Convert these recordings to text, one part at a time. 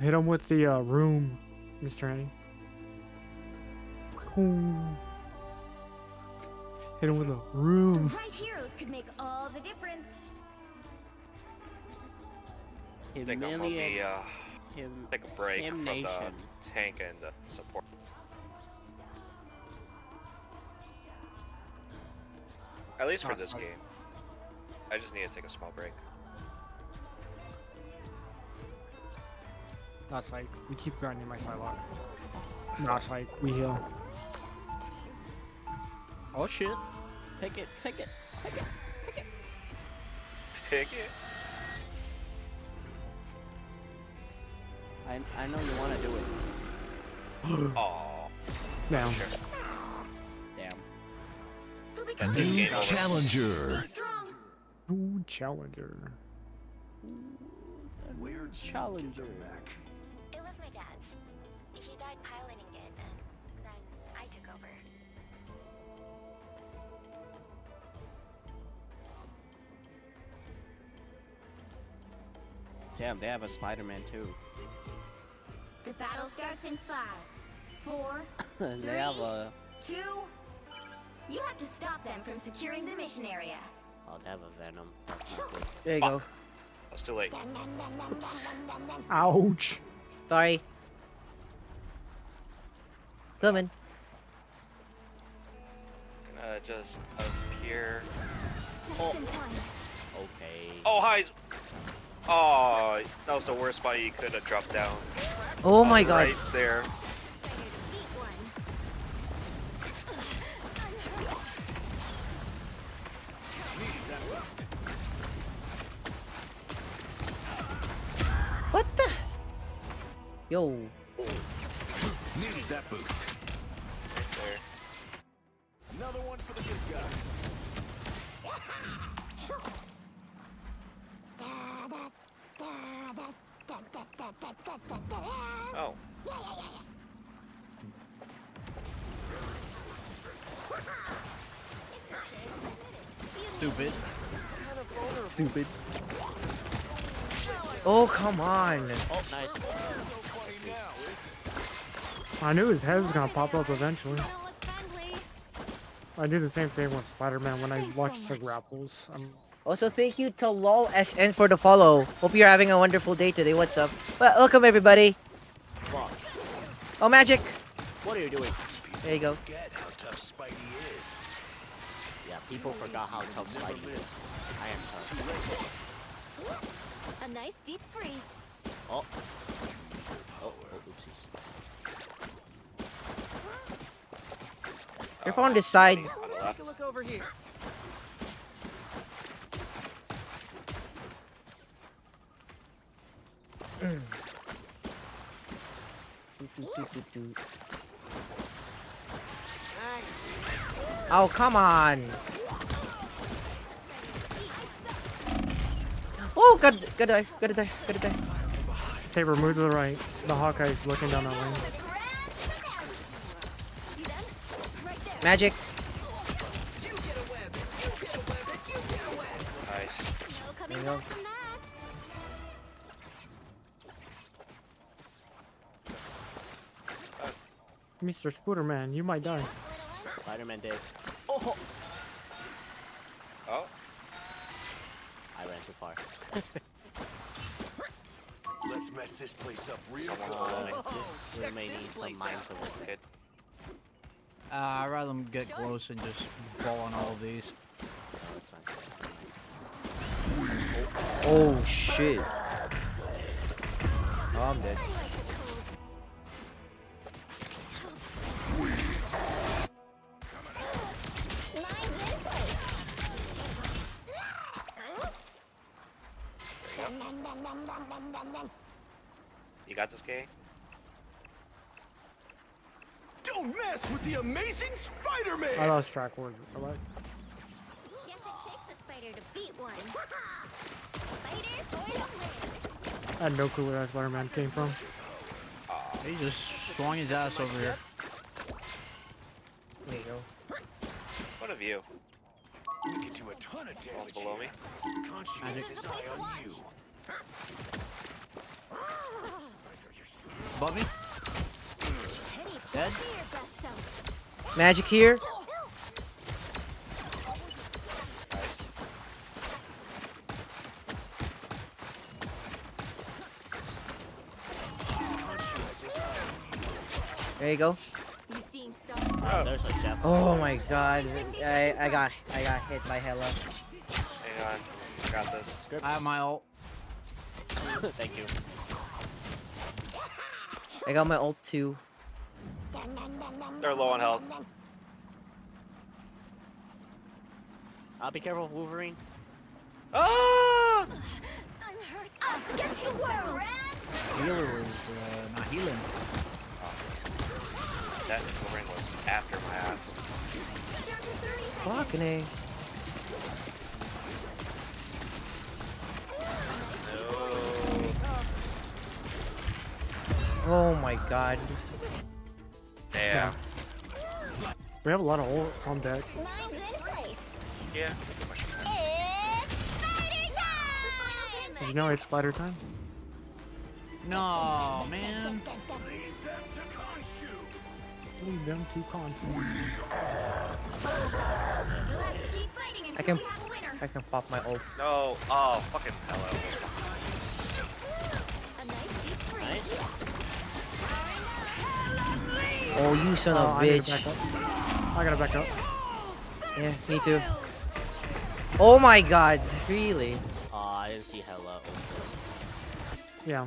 Hit him with the room, Mr. Henning. Ooh. Hit him with a room. The right heroes could make all the difference. I think I'm gonna be take a break from the Nation. tank and the support. At least for this game. I just need to take a small break. That's like, we keep grinding my side lock. That's like, we heal. Oh shit. Pick it, pick it, pick it, pick it. Pick it. I know you want to do it. Aww. Down. Sure. Damn. New challenger. Ooh, challenger. Weird challenger. It was my dad's. He died piloting it, and then I took over. Damn, they have a Spider-Man too. The battle starts in 5, 4, They have a. 2. You have to stop them from securing the mission area. Oh, they have a Venom. That's not good. There you go. That's too late. Oops. Ouch. Sorry. Coming. Gonna just appear. Just in time. Okay. Oh, hi. Oh, that was the worst spot you could have dropped down. Oh my god. Right there. Beat one. What the? Yo. Needed that boost. Right there. Another one for the good guys. Oh. Stupid. Stupid. Oh, come on. Oh, nice. I knew his head was gonna pop up eventually. Don't look friendly. I do the same thing with Spider-Man when I watch the grapples. Also, thank you to LOLSN for the follow. Hope you're having a wonderful day today. What's up? Well, welcome, everybody. Fuck. Oh, magic. What are you doing? There you go. Forget how tough Spidey is. Yeah, people forgot how tough Spidey is. I am tough. A nice deep freeze. Oh. Oh, oopsies. You're on this side. On the left. look over here. Oh, come on. Oh, gotta die. Tabor, move to the right. The Hawkeye's looking down that lane. See them? Right there. Magic. Nice. No coming There you go. back from that. Mr. Spooderman, you might die. Spider-Man dead. Oh! Oh. I ran too far. Let's mess this place up real We may need some minds of it. Hit. I'd rather them get close and just fall on all of these. Oh, shit. Oh, I'm dead. You got this, Gay? Don't mess with the amazing Spider-Man! I lost track word. Alright. Guess it takes a spider to beat one. Spider for the win. I had no clue where that Spider-Man came from. He just swung his ass over here. There you go. What a view. You can do a ton of One's damage below me. Conscious Magic. is eye on you. Above me. Dead. Be your best self. Magic here. Nice. There you go. You seeing stars? Oh, There's a gem. Oh my god. I got hit by Hella. hang on. Got this. Scripts. I have my ult. Thank you. I got my ult too. They're low on health. Be careful, Wolverine. Ah! I'm hurt. Us against the world. Healer was not healing. That ring was after my ass. Fucking A. No. Oh my god. Damn. We have a lot of ults on deck. Mine's in place. Yeah. It's spider time! Did you know it's spider time? No, man. Leave them to control. You'll have to keep fighting until I can- we have a winner. I can pop my ult. No. Oh, fucking hello. A nice deep freeze. Oh, you son of a I need to bitch. back up. I gotta back up. Yeah, me too. Oh my god, really? I didn't see Hella. Yeah,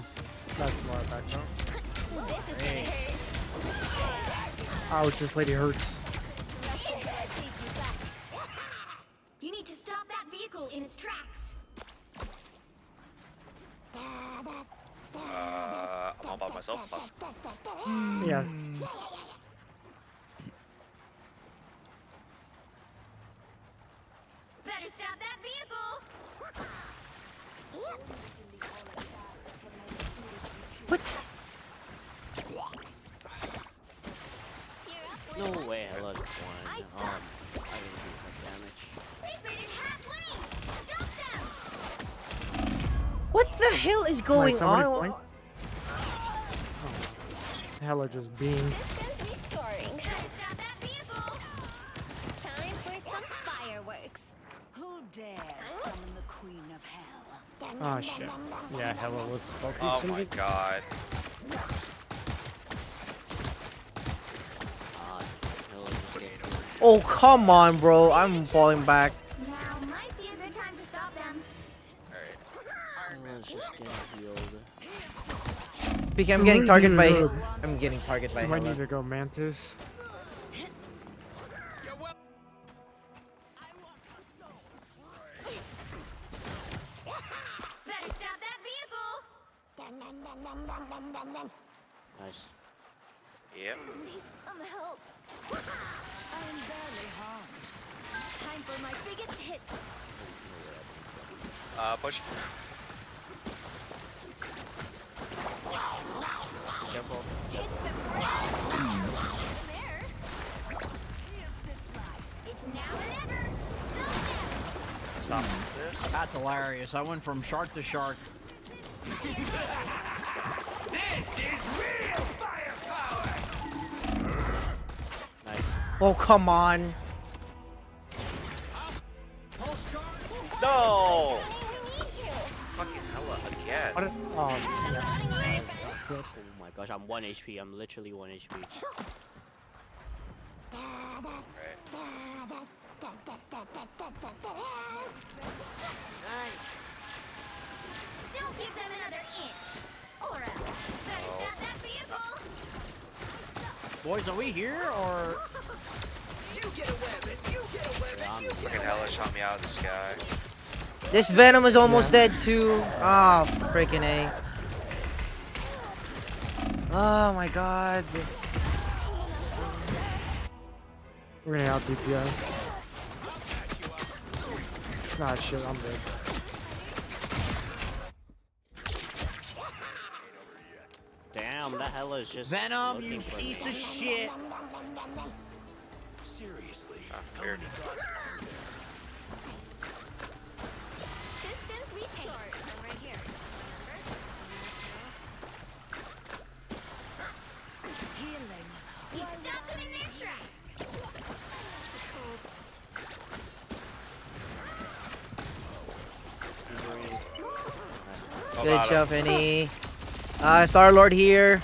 that's why I backed up. This is gonna hurt. Ouch, this lady hurts. You need to stop that vehicle in its tracks. I'm all by myself. Yeah. Better stop that vehicle. What? No way, Hella won. I I suck. didn't do enough damage. They've made it half lane. Stop them. What the hell is going Wait, somebody on? point? Hella just beamed. Systems restoring. Better stop that vehicle. Time for some fireworks. Who dares summon the Queen of Hell? Oh shit. Yeah, Hella was Oh focusing my it. god. Hella just gave me. Oh, come on, bro. I'm falling back. Now might be a good time to stop them. Alright. Hella's just getting healed. PK, I'm getting targeted by. I'm getting targeted by You might Hella. need to go Mantis. Better stop that vehicle. Nice. Yep. Need some help. I'm barely harmed. Time for my biggest hit. Push. Careful. It's the there. It's now or never. Stop them. Stop this. That's hilarious. I went from shark to shark. This is real firepower! Nice. Oh, come on. No! We need you. Fucking hella again. What? Yeah. Oh my gosh, I'm 1 HP. I'm literally 1 HP. Right. Don't give them another inch. Or else. Better stop that vehicle. Boys, are we here or? Fucking hella shot me out of the sky. This Venom is almost dead too. Ah, freaking A. Oh my god. We're gonna out DPS. Nah, shit, I'm dead. Damn, that Hella is just Venom, you looking for piece me. of shit. Seriously. Weird. Systems restart. I'm right here. Good got job, Penny. Star Lord here.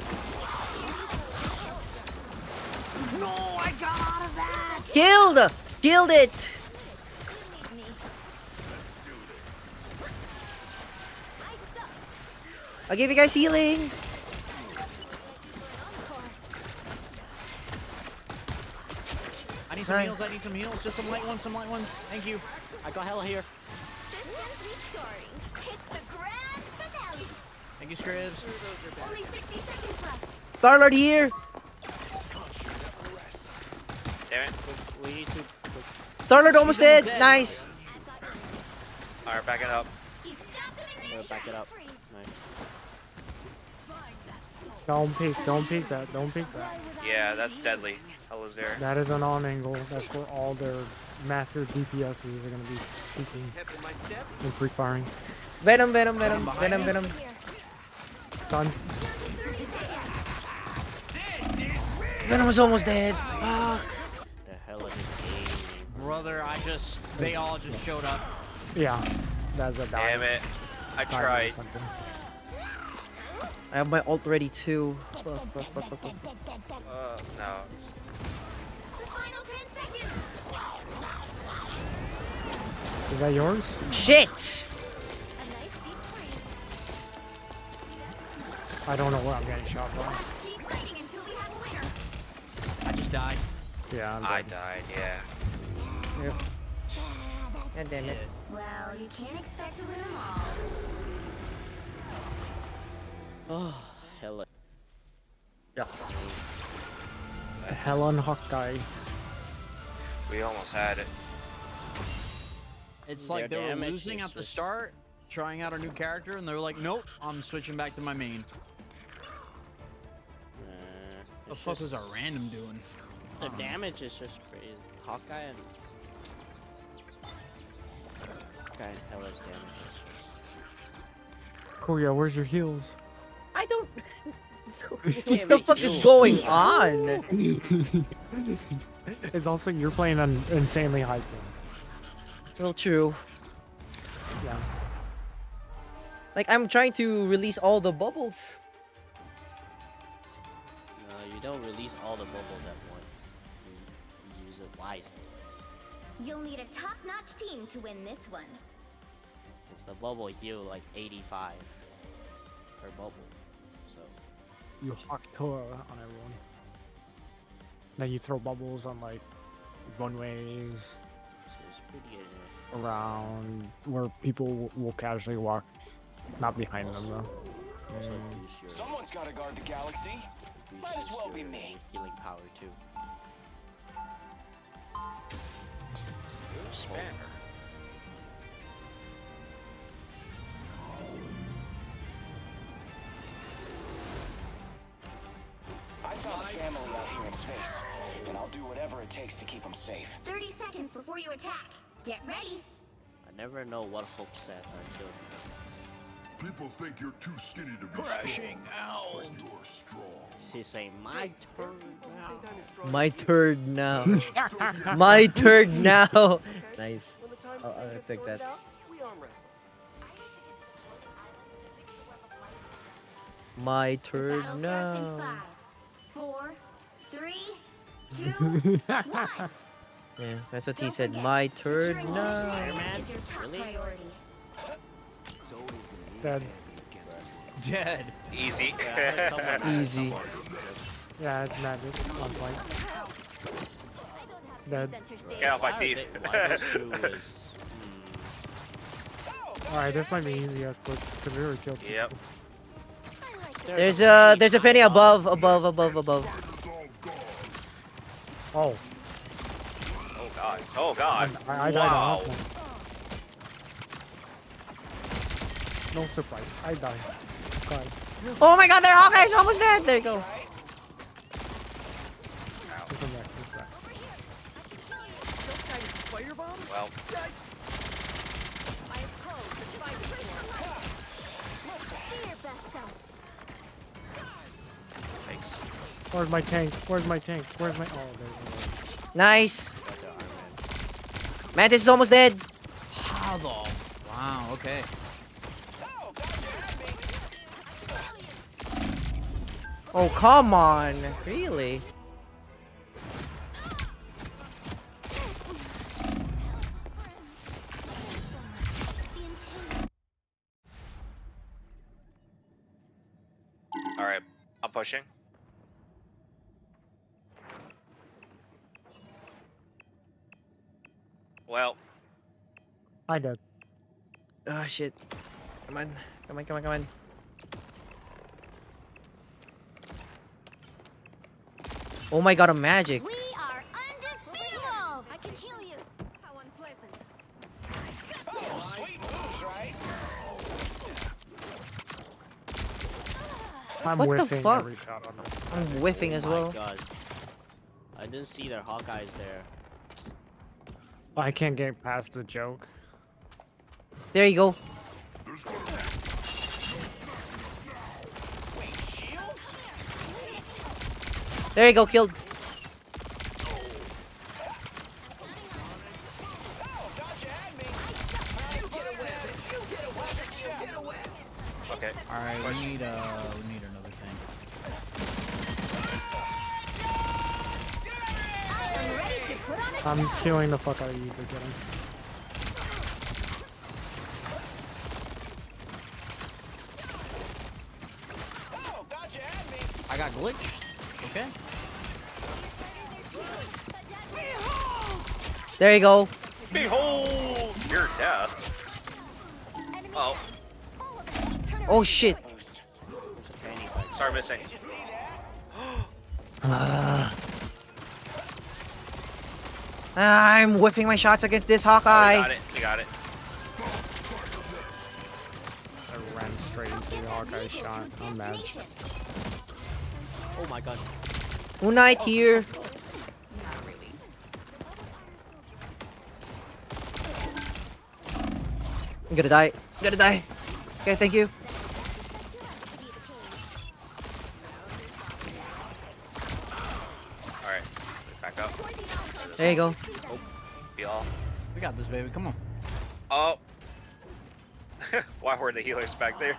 No, I got out of that. Killed! Killed it! Need me. I suck. I'll give you guys healing. I need some Nice. heals. I need some heals. Just some light ones. Some light ones. Thank you. I got hella here. Systems restoring. It's the grand finale. Thank you, Scribs. Only 60 seconds left. Star Lord here. Damn it. We need to push. Star Lord almost He's almost dead. dead. Nice. Alright, back it up. He stopped them in their Back it up. freeze. Nice. Don't peek. Don't peek that. Don't peek that. Yeah, that's deadly. Hello's there. That is an on angle. That's where all their massive DPSs are gonna be peeking and pre-firing. Venom, Venom, Venom, Venom, Venom. Here. Done. 30 seconds. Venom was almost dead. The hell is this game? Brother, they all just showed up. Yeah. That's a die. Damn it. I Dive or tried. something. I have my ult ready too. No, it's... The final 10 seconds. Is that yours? Shit! A nice deep freeze. I don't know where I'm getting shot from. Keep fighting until we have a winner. I just died. Yeah, I'm I dead. died, yeah. Yep. God damn it. Well, you can't expect to win them all. Oh, hella. Yeah. Helen Hawkeye. We almost had it. It's like Their they were damage losing is at the just- start, trying out a new character, and they were like, nope, I'm switching back to my main. The It's fuck was just- our random doing? The damage is just crazy. Hawkeye and Hella's damage is Oh yeah, where's your heals? I don't. can't What the make fuck is heals. going on? It's also you're playing on insanely high ping. Well, true. Yeah. Like I'm trying to release all the bubbles. No, you don't release all the bubbles at once. You use it wisely. You'll need a top-notch team to win this one. It's the bubble heal like 85 per bubble. So You hawk Toa on everyone. Then you throw bubbles on like runways it's pretty good. around where people will casually walk, not behind them though. Also boost your Someone's got to guard the galaxy. Might as well be me. healing power too. Spanner. I found a family out here in space, and I'll do whatever it takes to keep them safe. 30 seconds before you attack. Get ready. I never know what Hulk said until People think you're too skinny to be Crashing strong. But you're strong. she's saying my turn now. My turn now. My turn now. Nice. I'll take that. My Battle turn starts in now. 5, 4, 3, 2, 1. Yeah, that's what he Don't said. forget, My turn securing now. the Spider-Man? is your top Really? priority. Dead. Dead. Easy. Yeah, I heard someone- Easy. Yeah, it's magic on point. Dead. Get off my Why teeth. are they- why those two is- Alright, this might be easy as push because we already killed people. Yep. There's a penny above. Oh. Oh god. Oh god. I died Wow. on that one. No surprise. I died. God. Oh my god, their Hawkeye's almost dead. There you go. This one back, this back. Well, Be your best self. thanks. Where's my tank? Where's my tank? Where's my? Oh, there it is. Nice. Mantis is almost dead. How the? Wow. Okay. Oh, come on. Really? Alright, I'm pushing. Well, I did. Oh, shit. Come on. Come on, come on, come on. Oh my god, a magic. We are undefeatable! I can heal you. How unpleasant. Oh, sweet moves, right? I'm What the whiffing fuck? every shot on this. I'm whiffing as My well. God. I didn't see their Hawkeyes there. I can't get past the joke. There you go. There you go, killed. okay. Alright, we need another thing. I'm ready to put on a I'm killing the fuck out of you for getting. I got glitched. Okay. There you go. Behold your death. Oh, Oh shit. sorry, missing. I'm whipping my shots against this Oh, we Hawkeye. got it. We got it. I ran straight into the Hawkeye shot. I'm mad. Oh my God. Moon Knight here. I'm gonna die. I'm gonna die. Okay, thank you. All right, back up. There you go. Be all. We got this, baby. Come on. Oh. Why were the healers back there?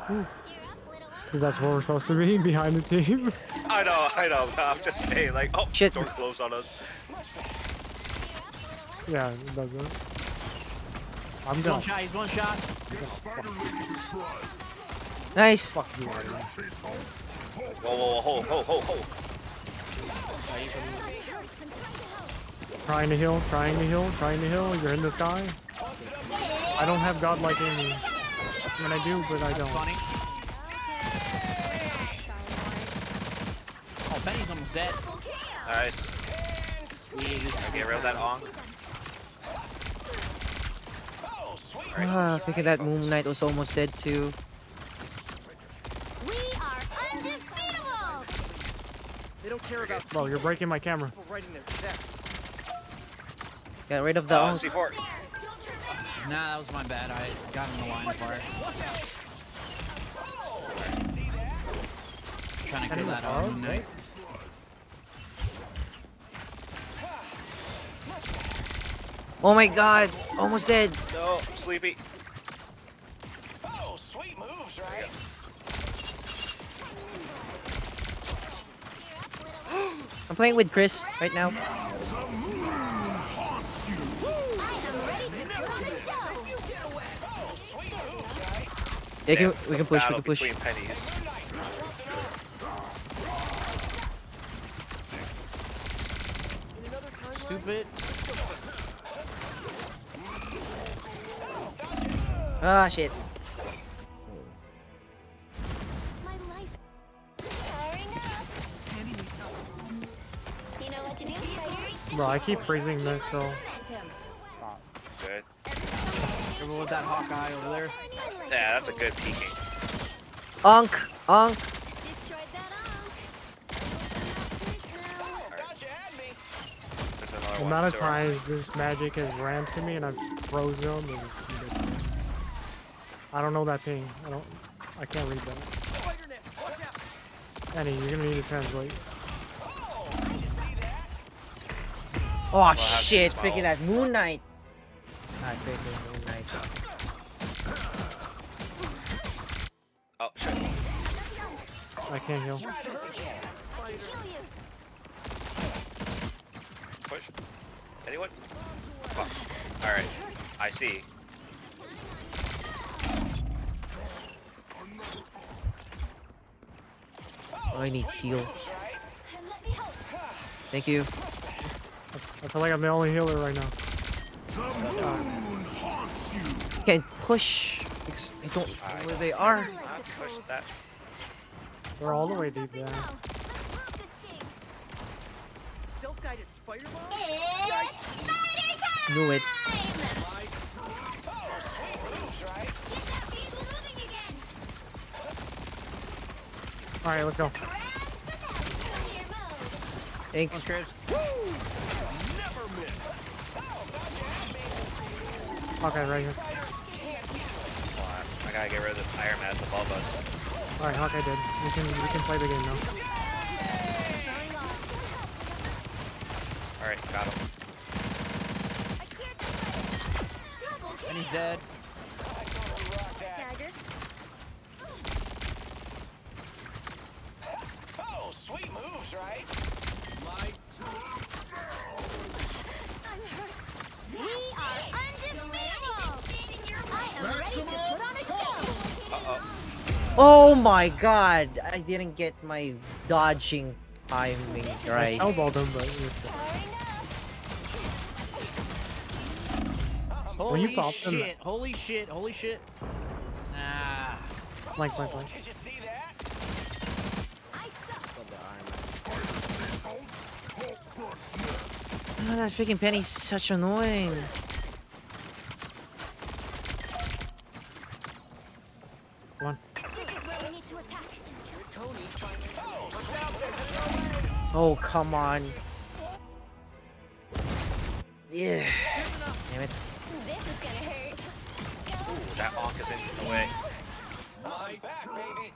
Because that's where we're supposed to be, behind the team. I know. But I'm just saying, like, oh, Shit. door closed on us. Yeah, it doesn't. I'm He's gonna one shot. He's one shot. Nice. fuck you. Right? Whoa, ho. Trying to heal, trying to heal, trying to heal. You're in the sky. I don't have godlike aiming. I mean, I do, but I don't. Funny. Oh, Benny's almost dead. Nice. Get rid of that Ong. Thinking that Moon Knight was almost dead too. We are undefeatable! Bro, you're breaking my camera. Get rid of the Onk. C4. Nah, that was my bad. I got in the line of fire. Trying to kill that Moon Knight. Oh my god, almost dead. No, sleepy. Oh, sweet moves, right? I'm playing with Chris right now. I am ready to put on a show! Yeah, we can push, we Battle can push. between pennies. Stupid. Ah, shit. My life. Powering up. You know what to do, Spider? Bro, I keep freezing this, so. Momentum. Good. Remember with that Hawkeye over there? Yeah, that's a good peeking. Onk, Onk. Destroyed that There's another The one. amount of so- times this magic has ran to me and I've frozen them is ridiculous. I don't know that thing. I can't read that. Annie, you're gonna need to translate. Oh shit, freaking that Moon Knight. Ah, freaking Moon Knight. Oh, shit. I can't heal. Try this again. I can kill you. Push. Anyone? Fuck. Alright. I see. Oh, I need heal. And let me help. Thank you. I feel like I'm the only healer right now. The moon haunts you. Can't push because I don't know where they are. Not push that. They're all the way deep Stopping there. now. Let's move this thing. Self-guided spider bomb? It's spider time! Knew it. Moves, right? Get that beetle moving again. All right, let's go. Grab the clear mode. Thanks. Never miss. Okay, right here. Hold on. I gotta get rid of this Iron Man above us. All right, Hawkeye did. We can play the game now. Showing off. Alright, got him. I cleared the spider. Double kill. And he's dead. I totally rocked that. Dagger. Oh, sweet moves, right? I'm hurt. We are undefeatable. I am ready to put on a show. Uh-oh. Oh my god! I didn't get my dodging timing I right. snowballed him, but Holy you popped him- shit! Holy shit! Holy shit! Ah. blank. Did you see that? I suck. Oh, that freaking Penny's such annoying. Come on. This is where we need to attack. Oh, come on. Yeah. Damn it. This is gonna hurt. Go. Ooh, that Onk is in the way. Back, baby.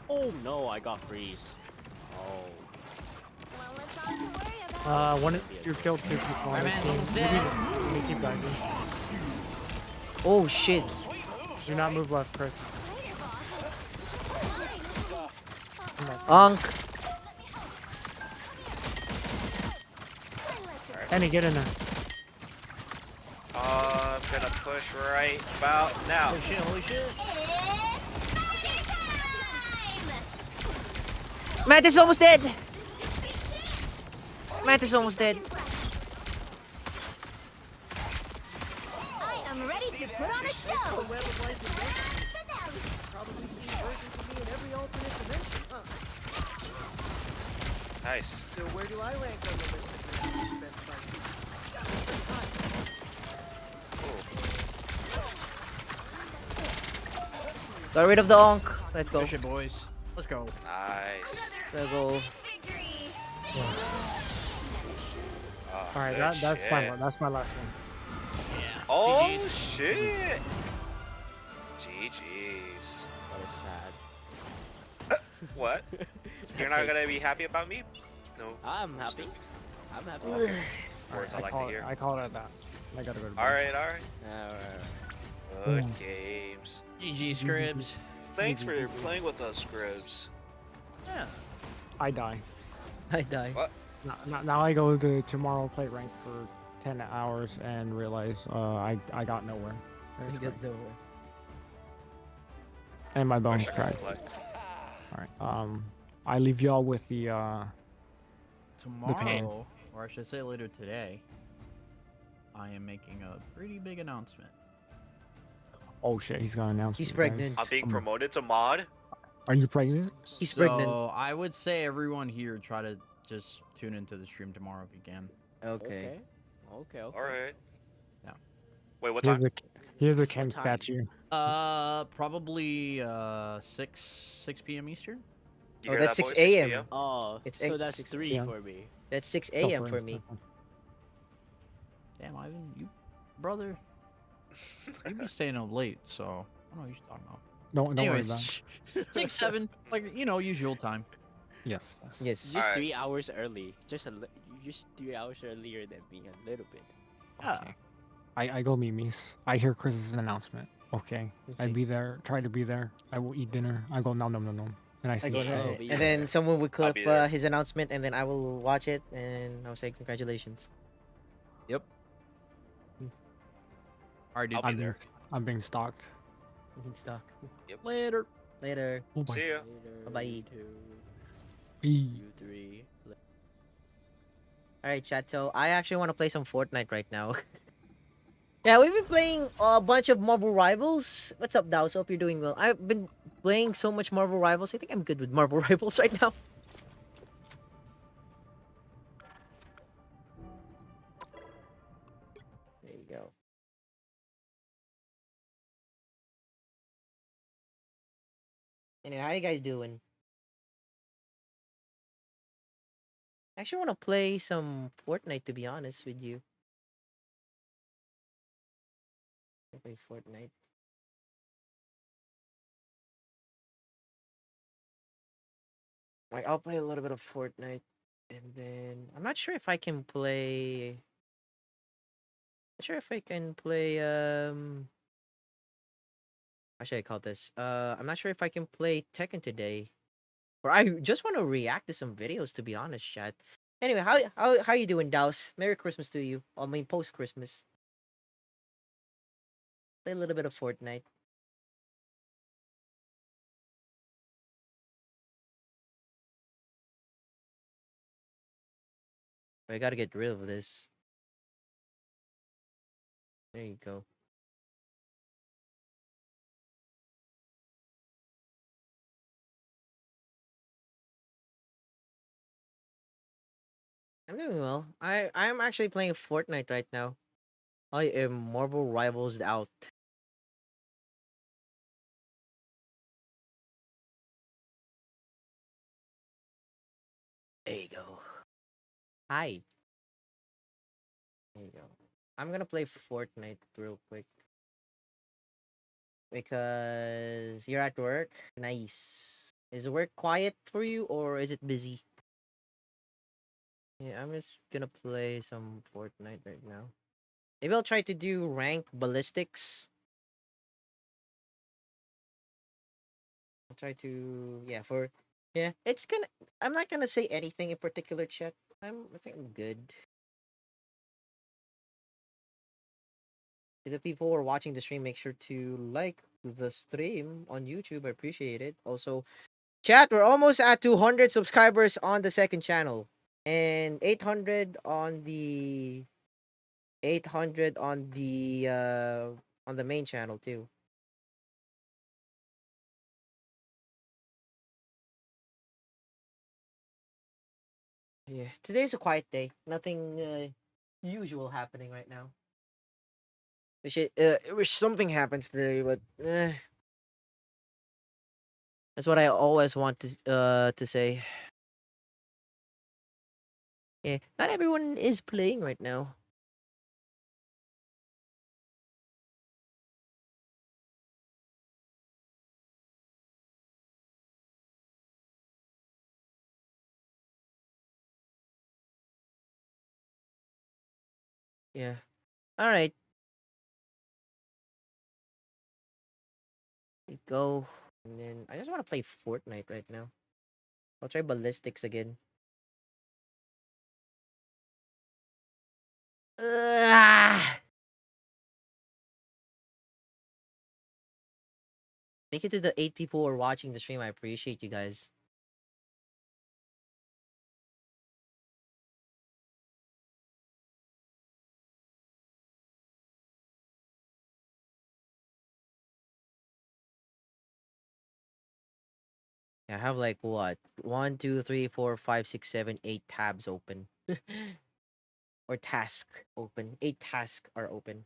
Oh no, I got freeze. Oh. Well, that's all to worry about. One, you killed two people on the Iron team. Man's We dead. need to keep diving. Oh shit. Do not move left, Chris. Spider ball. Come back. Onk. Penny, get in there. I'm gonna push right about now. Holy shit! Holy shit! It's spider time! Matt is almost dead. Matt is almost dead. I am ready to put on a show. Probably seen versions of me in every alternate dimension, huh? Nice. So where do I rank on the list of best spiders? Got rid of the Onk. Let's go. Push it, boys. Let's go. Nice. Let's go. Victory! Oh, All right, good that's shit. that's my last one. Yeah. Oh GG's. shit! GG's. GG's. That is sad. What? You're not gonna be happy about me? No. I'm happy. I'm happy. Okay. Words I like to hear. I call it that. I gotta go to bed. Alright, alright. Alright. Good games. GG Scribs. Thanks for playing with us, Scribs. Yeah. I die. I die. What? Now I go to tomorrow play rank for 10 hours and realize I got nowhere. It's great. And my bones Wish I could cracked. play. All right. I leave y'all with the Tomorrow, or I should say later today, I am making a pretty big announcement. oh shit, he's gonna announce. He's it, guys. pregnant. I'm being promoted to mod. Are you pregnant? He's so pregnant. I would say everyone here try to just tune into the stream tomorrow if you can. Okay. Okay. Alright. Yeah. Wait, what Here's time? the here's the Ken time? statue. Probably 6 p.m. Eastern. You Oh, hear that's that, 6 boys? a.m.. PM? Oh, It's so eight- that's 6 3 p.m. for me. That's 6 Go a.m. it, for go me. it. Damn, Ivan, you brother, you be staying up late, so I don't know what you're talking about. Don't worry Anyways, about it. 6, 7, like usual time. Yes. Yes. Just Alright. 3 hours early. Just 3 hours earlier than me, a little bit. Yeah. Okay. I go memes. I hear Chris's announcement. Okay. Okay. I'd be there. Try to be there. I will eat dinner. I go no. And I I see go shit. there, be and then there. someone would clip be there. his announcement, and then I will watch it, and I'll say congratulations. Yep. Alright, dude. I'll be there. I'm being stalked. Stuck. Later. Later. Oh my. See ya. Later, Bye-bye. you two, Eee. you three. All right, chat. So I actually want to play some Fortnite right now. Yeah, we've been playing a bunch of Marvel Rivals. What's up, Dows? Hope you're doing well. I've been playing so much Marvel Rivals. I think I'm good with Marvel Rivals right now. There you go. Anyway, how you guys doing? I actually want to play some Fortnite, to be honest with you. I'll play Fortnite. Like, I'll play a little bit of Fortnite, and then I'm not sure if I can play. Not sure if I can play. How should I call this? I'm not sure if I can play Tekken today, or I just want to react to some videos. To be honest, chat. Anyway, how you doing, Douse? Merry Christmas to you. I mean, post Christmas. Play a little bit of Fortnite. I gotta get rid of this. There you go. I'm doing well. I'm actually playing Fortnite right now. I am Marvel Rivals out. There you go. Hi. There you go. I'm gonna play Fortnite real quick. Because you're at work? Nice. Is the work quiet for you or is it busy? Yeah, I'm just gonna play some Fortnite right now. Maybe I'll try to do rank ballistics. I'll try to yeah, it's gonna I'm not gonna say anything in particular, chat. I think I'm good. To the people who are watching the stream, make sure to like the stream on YouTube. I appreciate it. Also, chat, we're almost at 200 subscribers on the second channel and 800 on the main channel too. Yeah, today's a quiet day. Nothing usual happening right now. Wish something happens today, but that's what I always want to say. Yeah, not everyone is playing right now. Yeah. All right. Go. And then I just want to play Fortnite right now. I'll try ballistics again. Ah! Thank you to the 8 people who are watching the stream. I appreciate you guys. Yeah, I have like what? 1, 2, 3, 4, 5, 6, 7, 8 tabs open. Or task open. 8 tasks are open.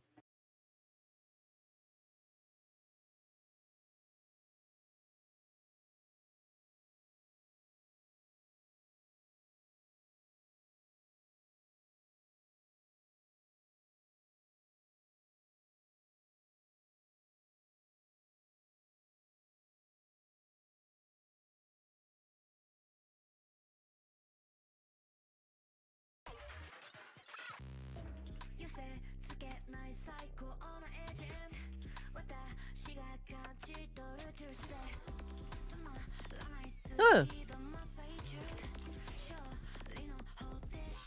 Huh.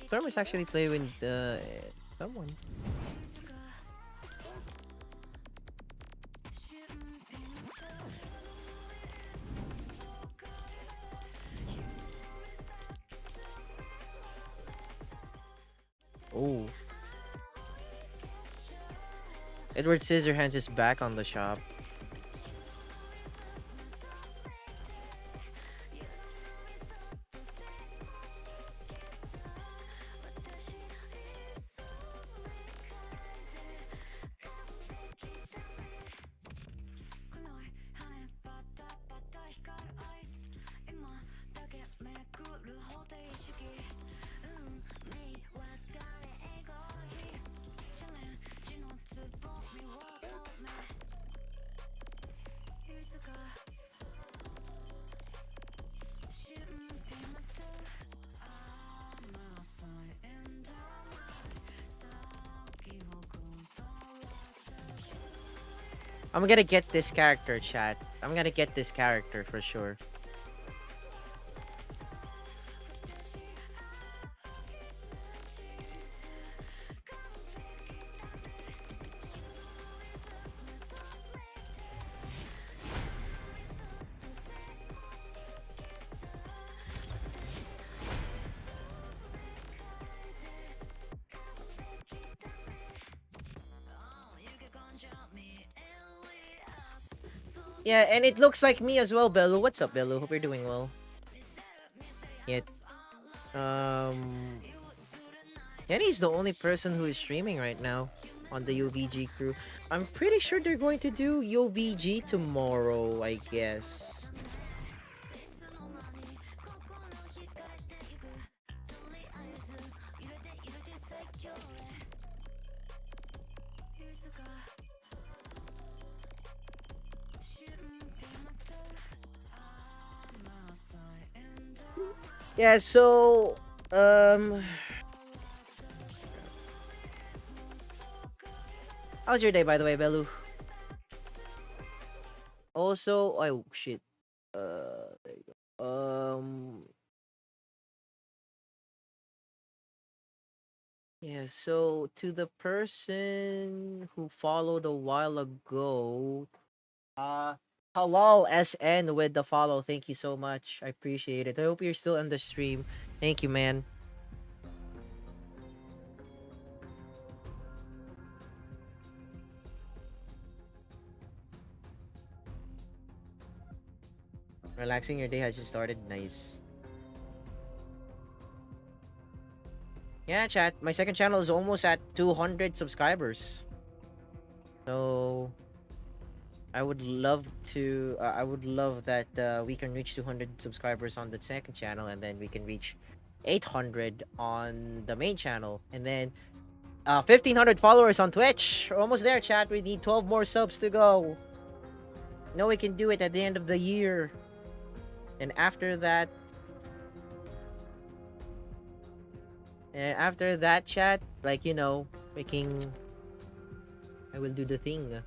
Storm is actually playing with someone. Oh. Edward Scissorhands is back on the shop. I'm gonna get this character, chat. I'm gonna get this character for sure. Yeah, and it looks like me as well, Bellu. What's up, Bellu? Hope you're doing well. Yeah. Kenny's the only person who is streaming right now on the UVG crew. I'm pretty sure they're going to do UVG tomorrow, I guess. Yeah, so how's your day, by the way, Bellu? Also, oh shit. There you go. Yeah, so to the person who followed a while ago, Halal SN with the follow. Thank you so much. I appreciate it. I hope you're still on the stream. Thank you, man. Relaxing your day has just started. Nice. Yeah, chat. My second channel is almost at 200 subscribers. So I would love to. I would love that we can reach 200 subscribers on the second channel, and then we can reach 800 on the main channel, and then 1,500 followers on Twitch. We're almost there, chat. We need 12 more subs to go. No, we can do it at the end of the year. And after that, chat, like, you know, I will do the thing.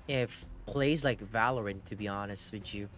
Yeah, it plays like Valorant, to be honest with you.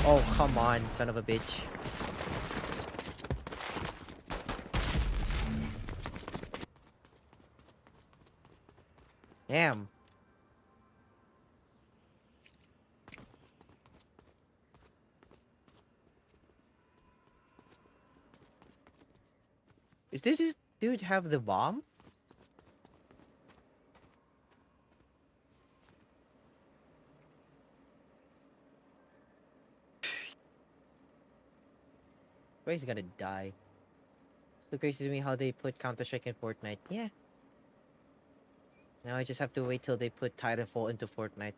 Oh, come on, son of a bitch. Damn. Is this dude have the bomb? Where he's gonna die. So crazy to me how they put Counter-Strike in Fortnite. Yeah. Now I just have to wait till they put Titanfall into Fortnite.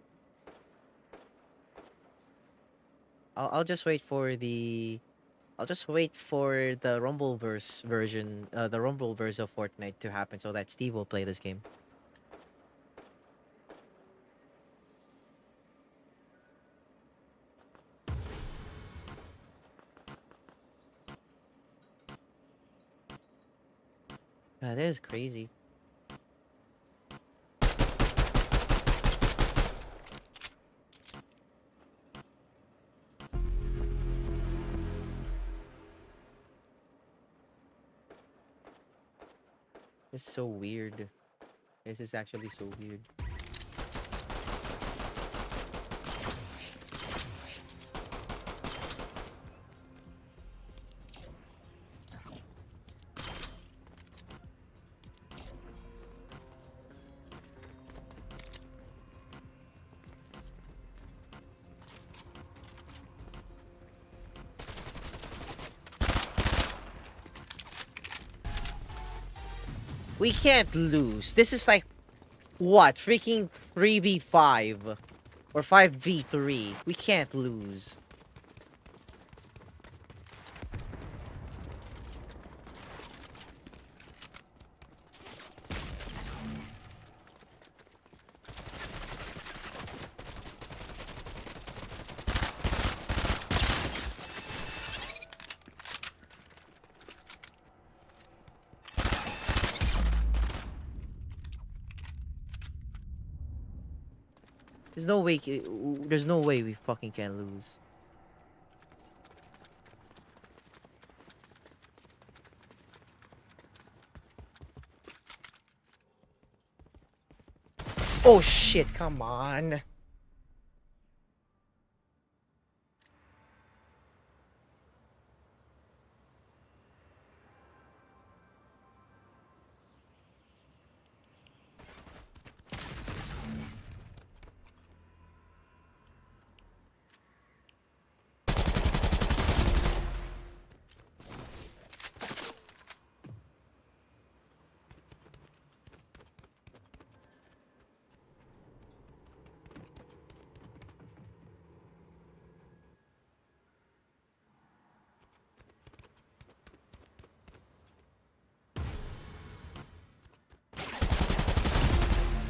I'll just wait for the Rumbleverse version, the Rumbleverse of Fortnite to happen so that Steve will play this game. That is crazy. It's so weird. This is actually so weird. We can't lose. This is like, what? Freaking 3v5. Or 5v3. We can't lose. There's no way we fucking can lose. Oh shit, come on.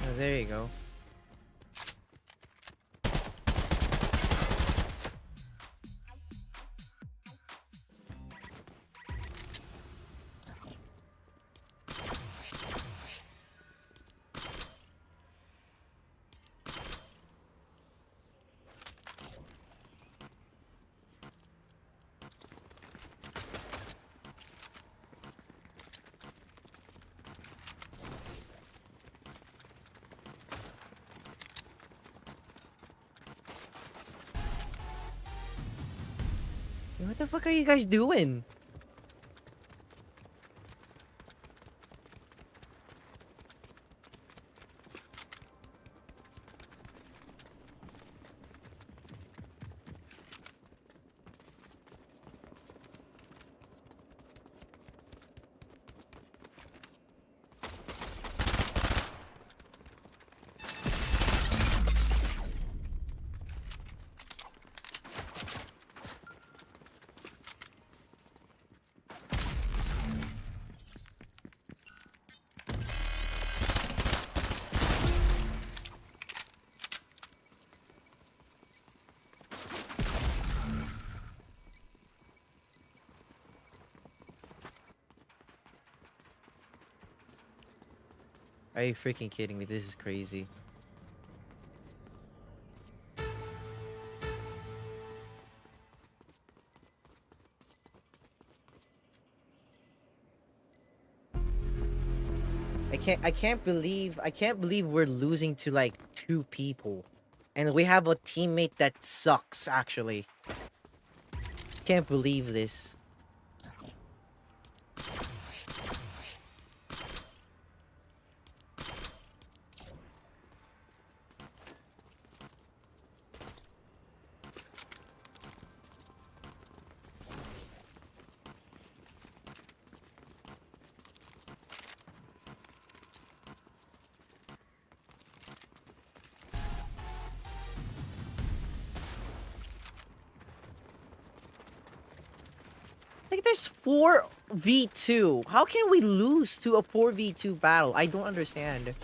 Oh, there you go. What the fuck are you guys doing? Are you freaking kidding me? This is crazy. I can't believe we're losing to like 2 people. And we have a teammate that sucks actually. Can't believe this. Like there's 4v2. How can we lose to a 4v2 battle? I don't understand.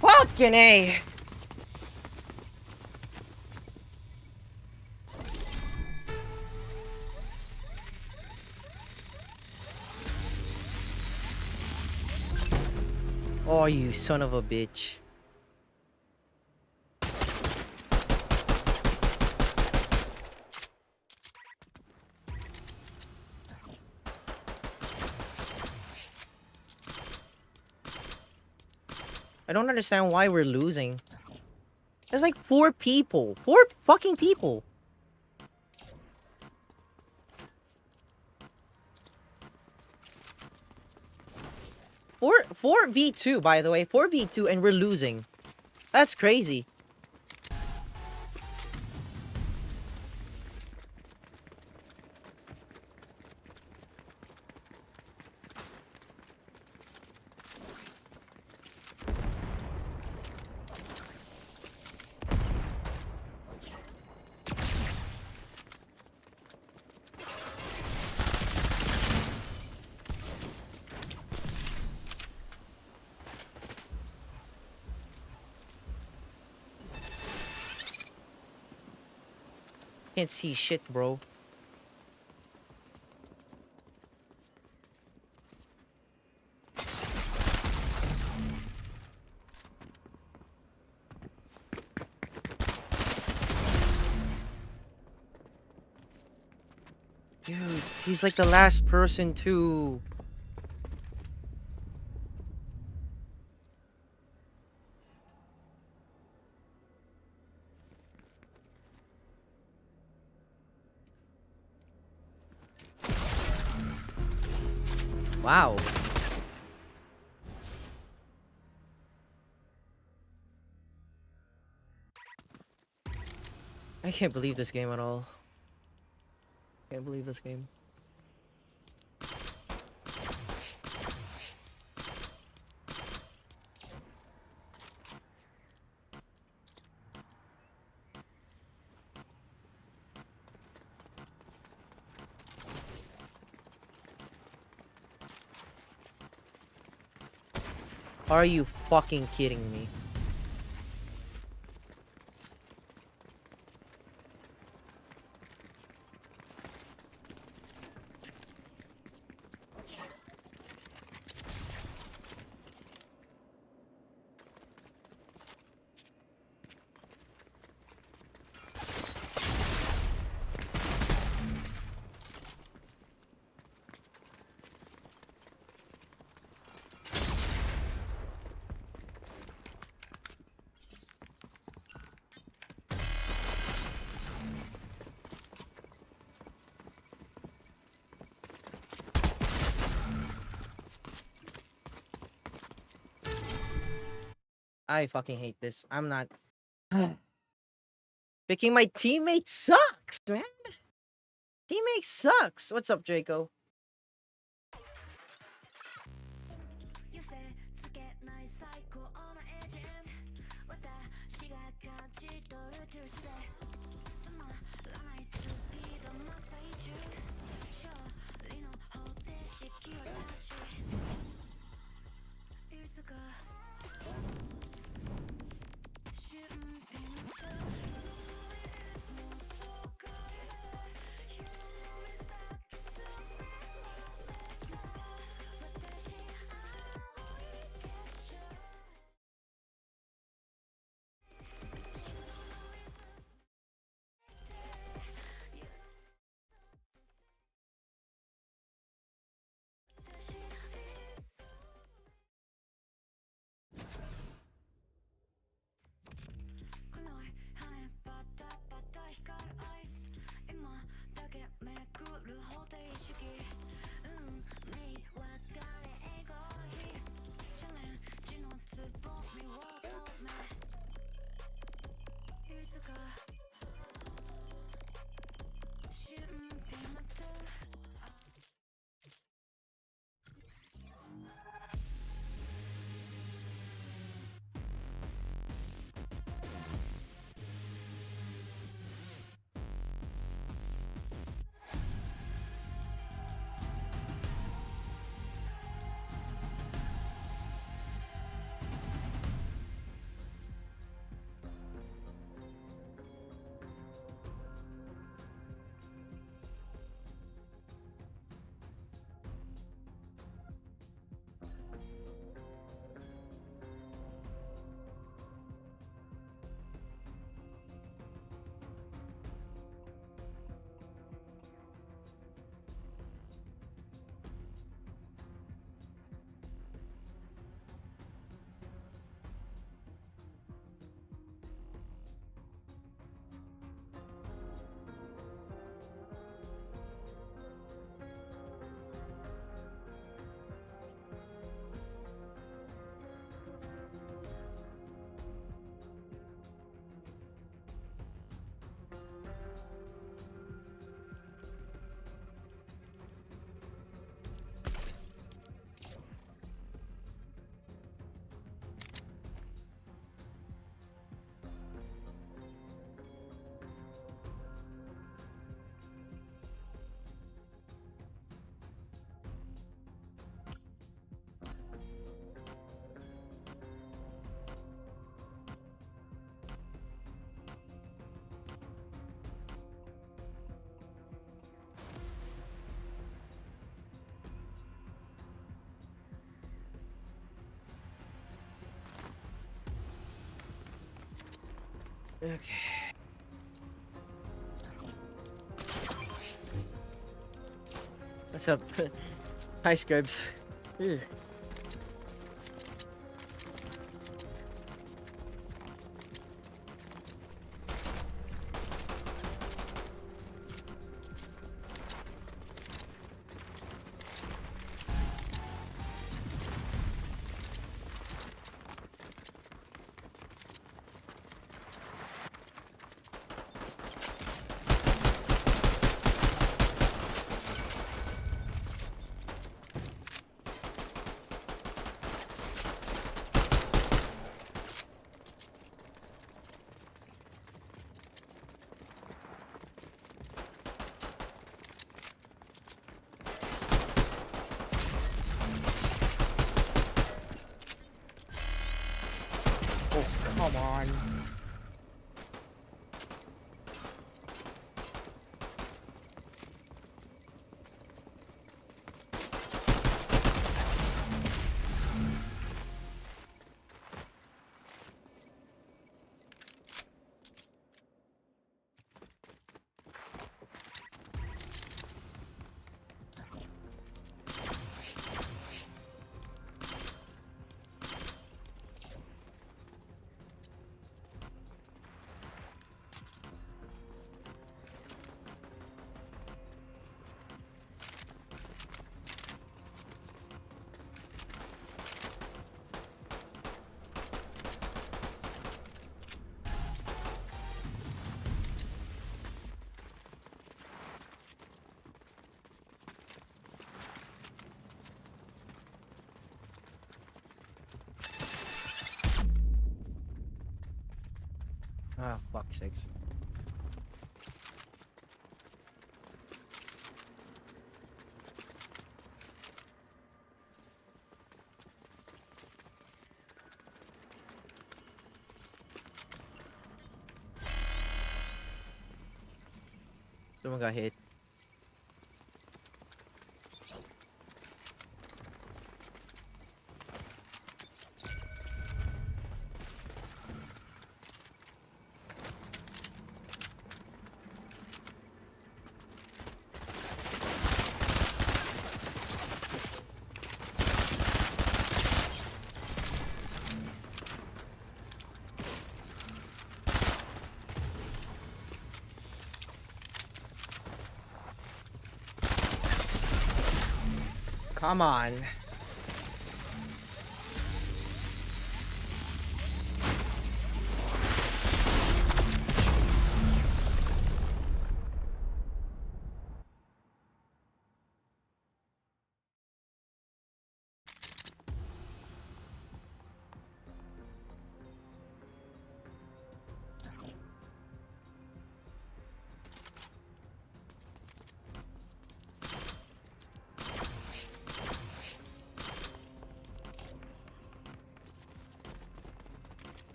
Fucking A. Oh, you son of a bitch. I don't understand why we're losing. There's like 4 people. 4 fucking people. Four V2, by the way. 4v2 and we're losing. That's crazy. Can't see shit, bro. Dude, he's like the last person to... Wow. I can't believe this game at all. Can't believe this game. Are you fucking kidding me? I fucking hate this. I'm not. Picking my teammate sucks, man. Teammate sucks. What's up, Draco? Okay. What's up? Hi, Scrubs. Ugh. Oh, come on. Ah, fuck's sakes. Someone got hit. Come on.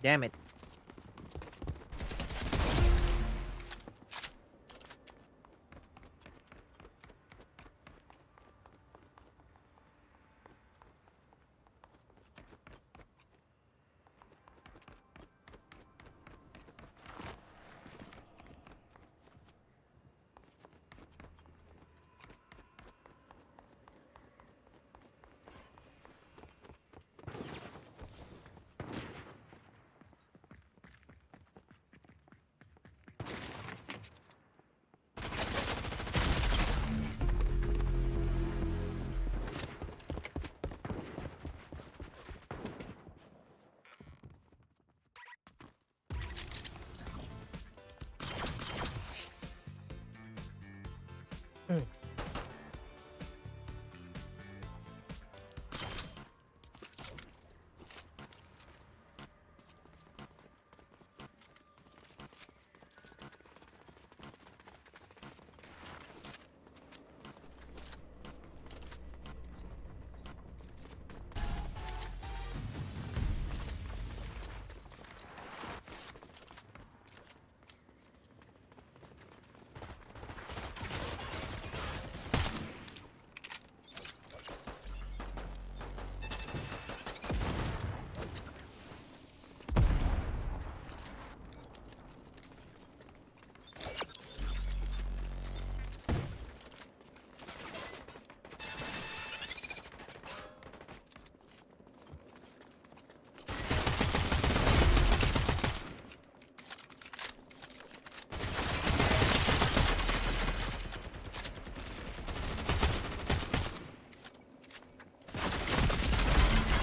Damn it.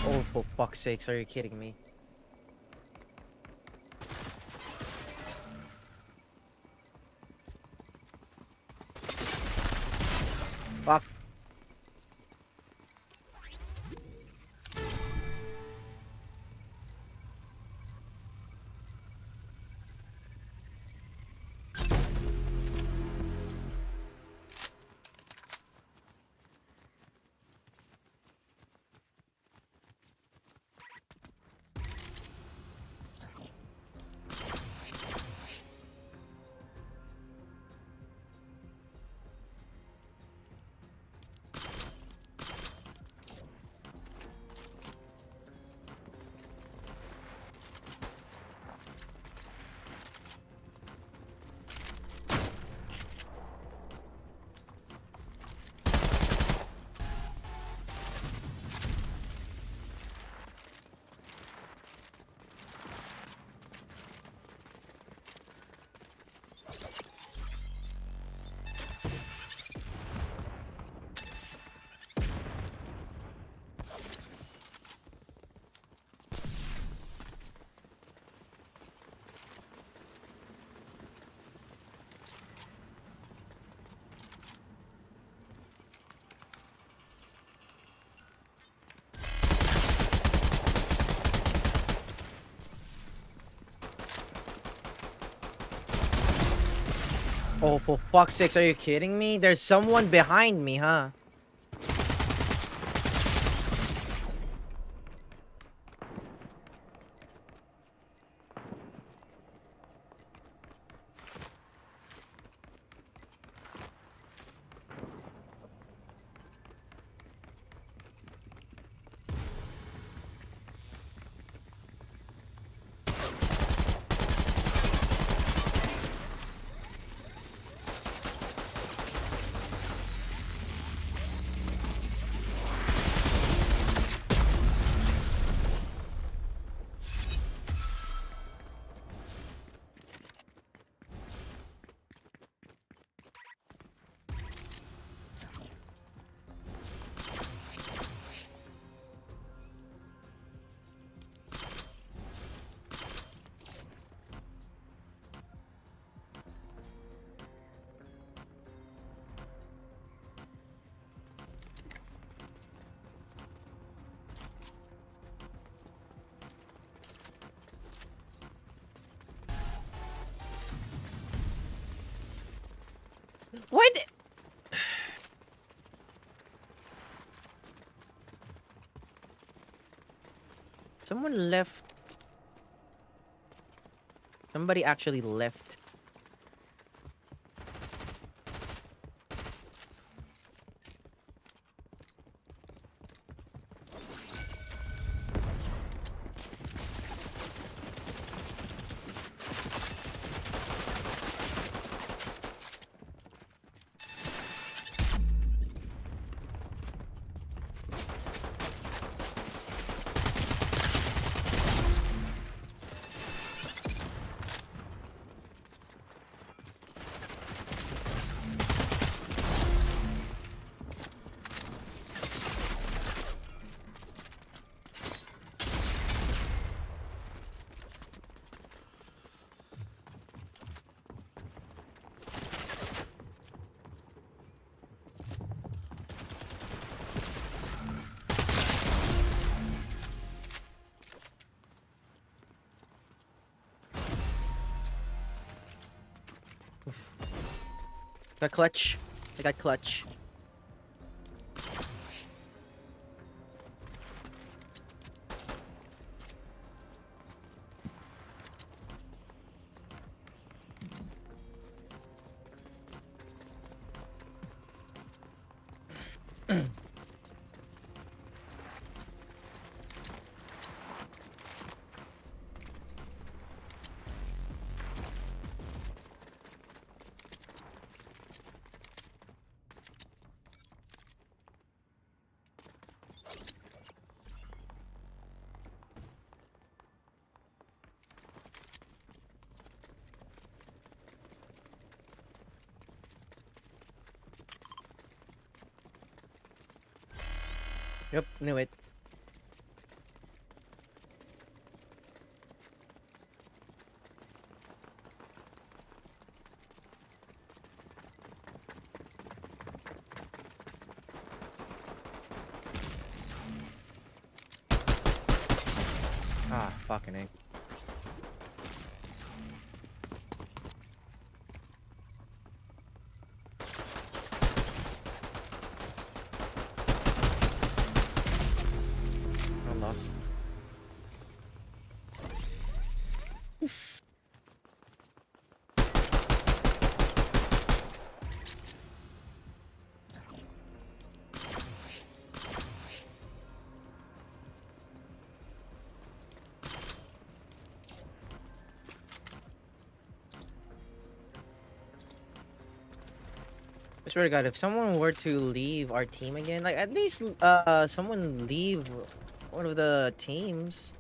Oh, for fuck's sakes, are you kidding me? Fuck. Oh, for fuck's sakes, are you kidding me? There's someone behind me, huh? Why the... Someone left. Somebody actually left. Got clutch. I got clutch. Yep, knew it. Ah, fucking A. I lost. I swear to God, if someone were to leave our team again, like at least someone leave one of the teams.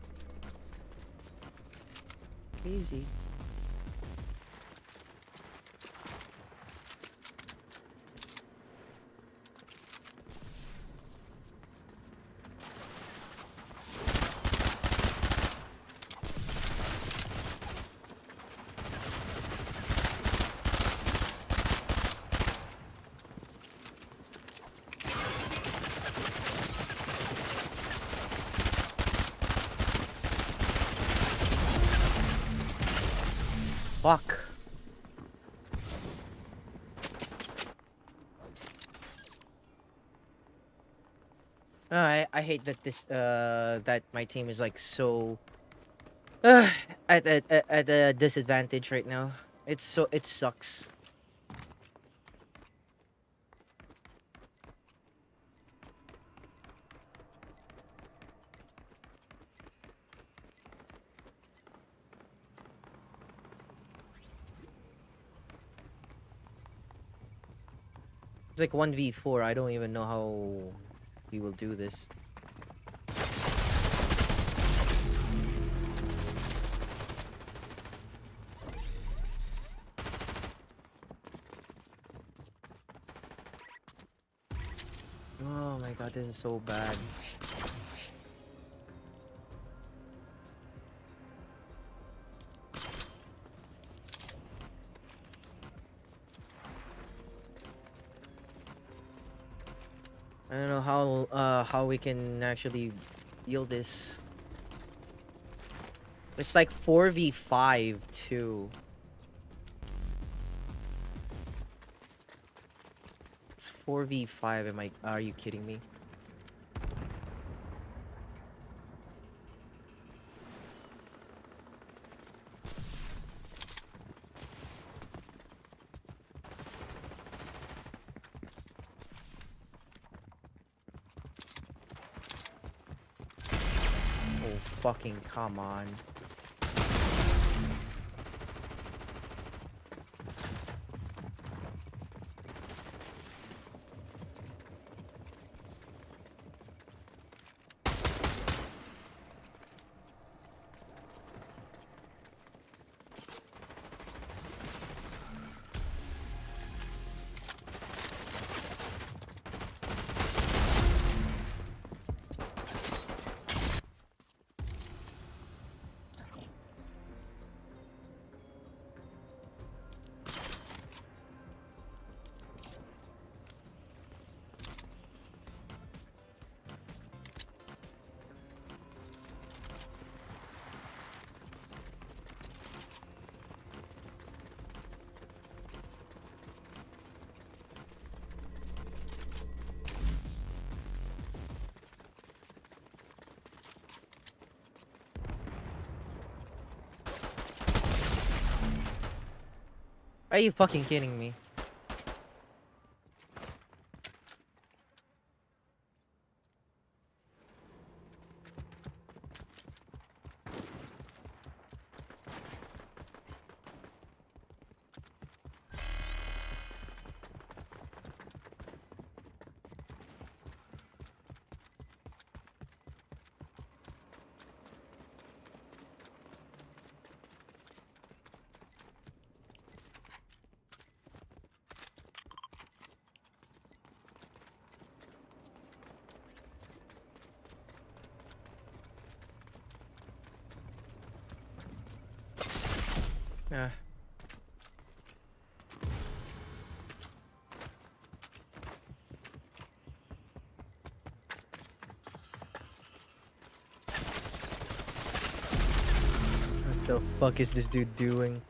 Easy. Fuck. I hate that that my team is like so at a disadvantage right now. It sucks. It's like 1v4. I don't even know how we will do this. Oh my god, this is so bad. I don't know how we can actually deal this. It's like 4v5 too. It's 4v5. Are you kidding me? Oh, fucking come on. Are you fucking kidding me? Yeah. What the fuck is this dude doing?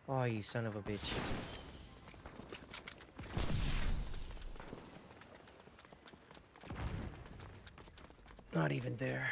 Oh, you son of a bitch. Not even there.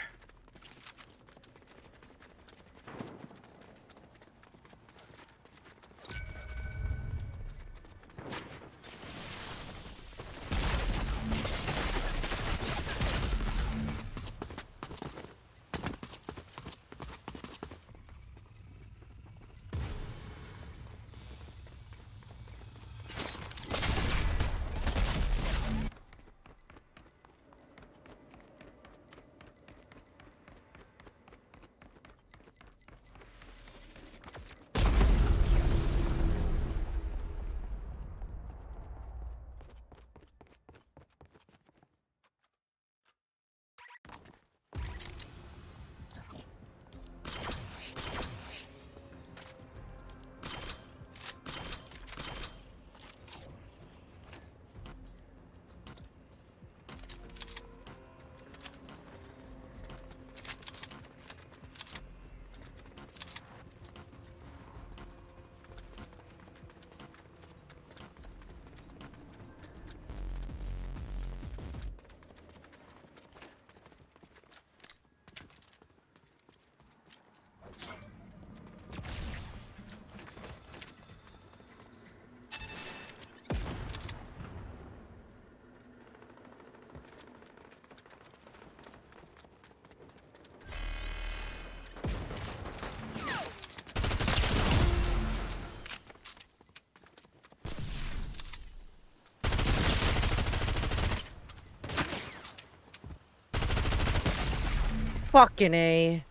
Fucking A.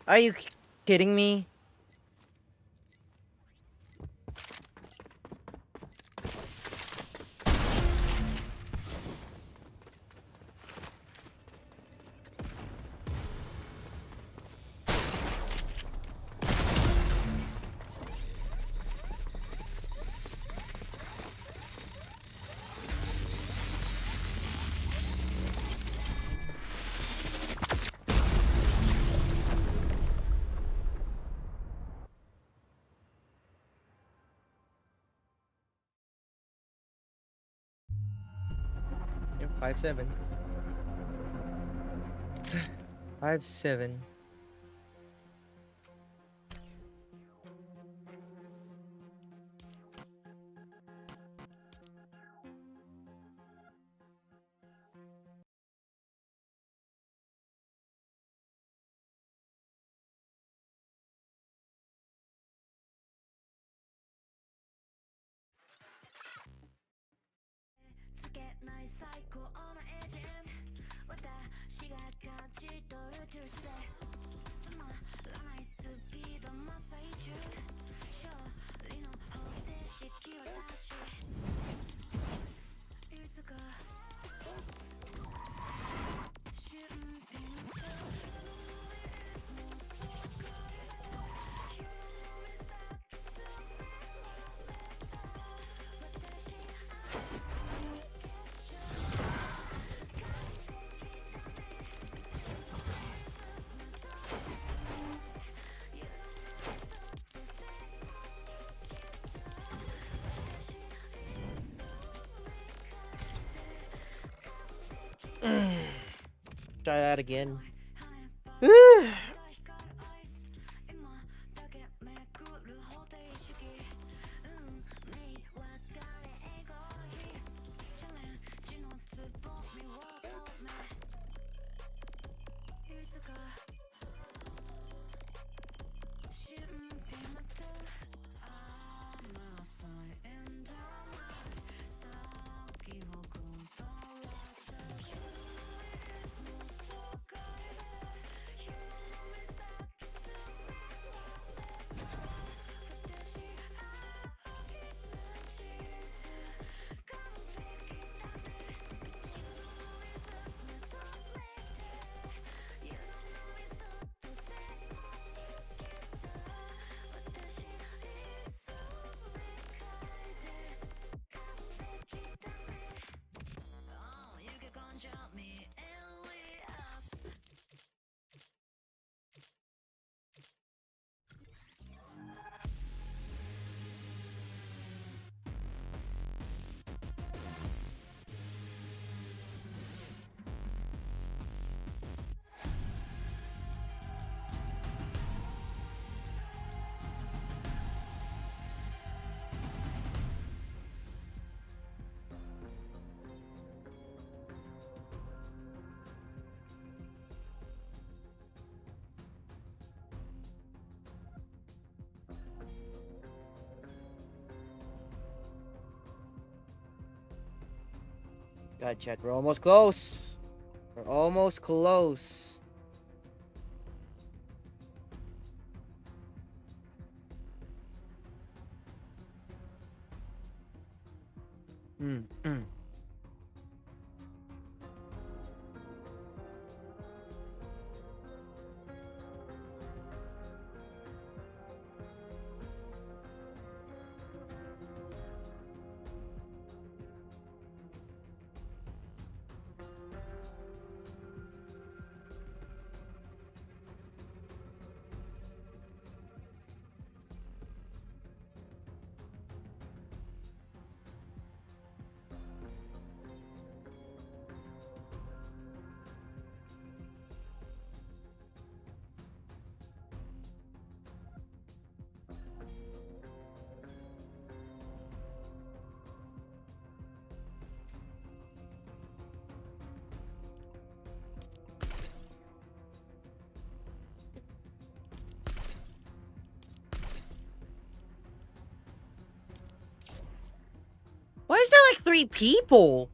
Are you kidding me? Yep, 5-7. 5-7. Try that again. God, chat, we're almost close. We're almost close. Mm. Why is there like 3 people?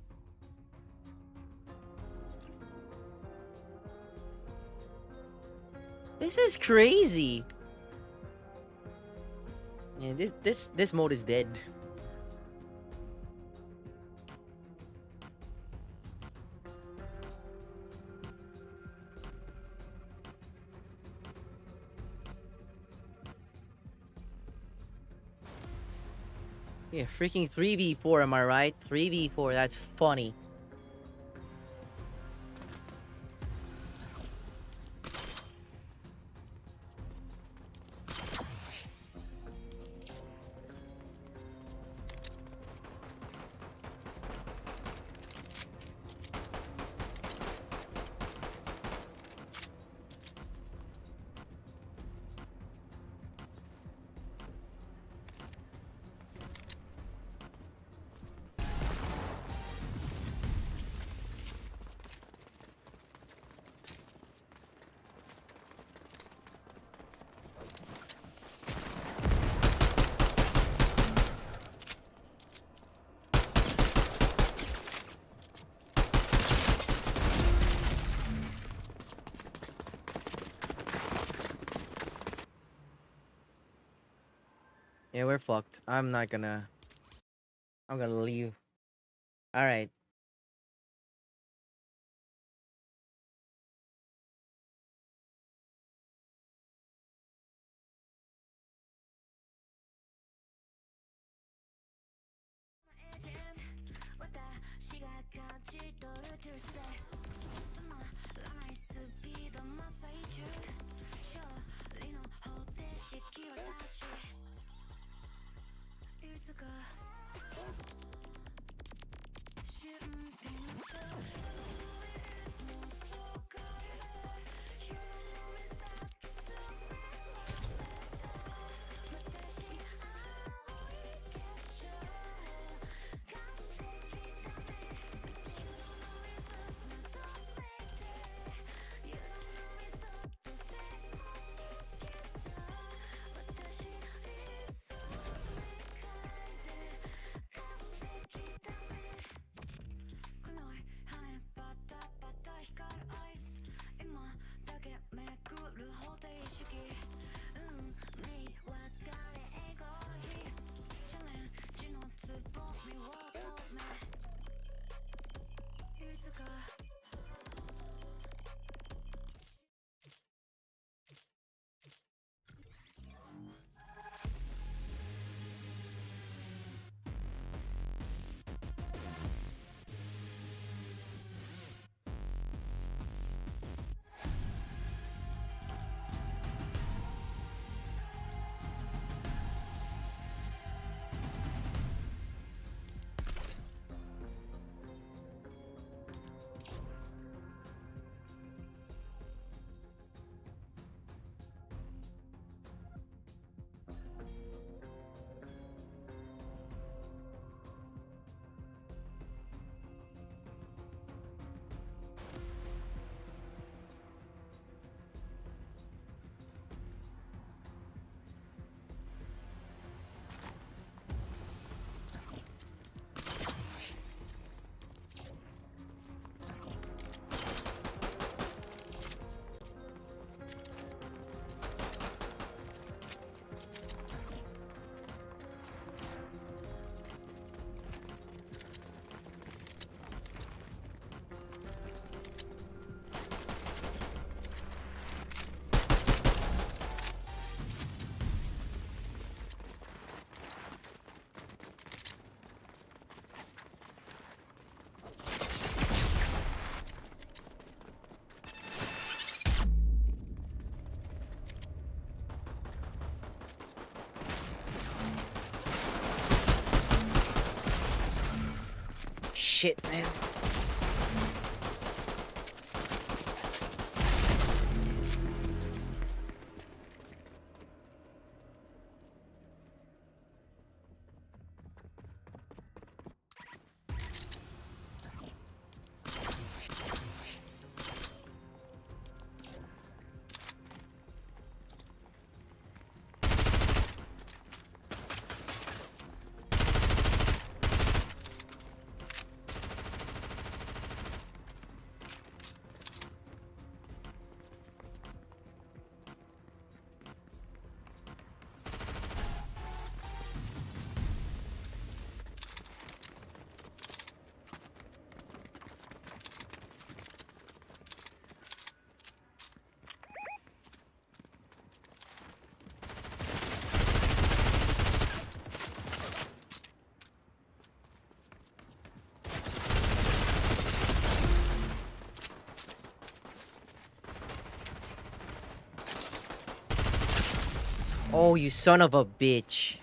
This is crazy. Yeah, this mode is dead. Yeah, freaking 3v4, am I right? 3v4, that's funny. Yeah, we're fucked. I'm gonna leave. Alright. Shit, man. Oh, you son of a bitch.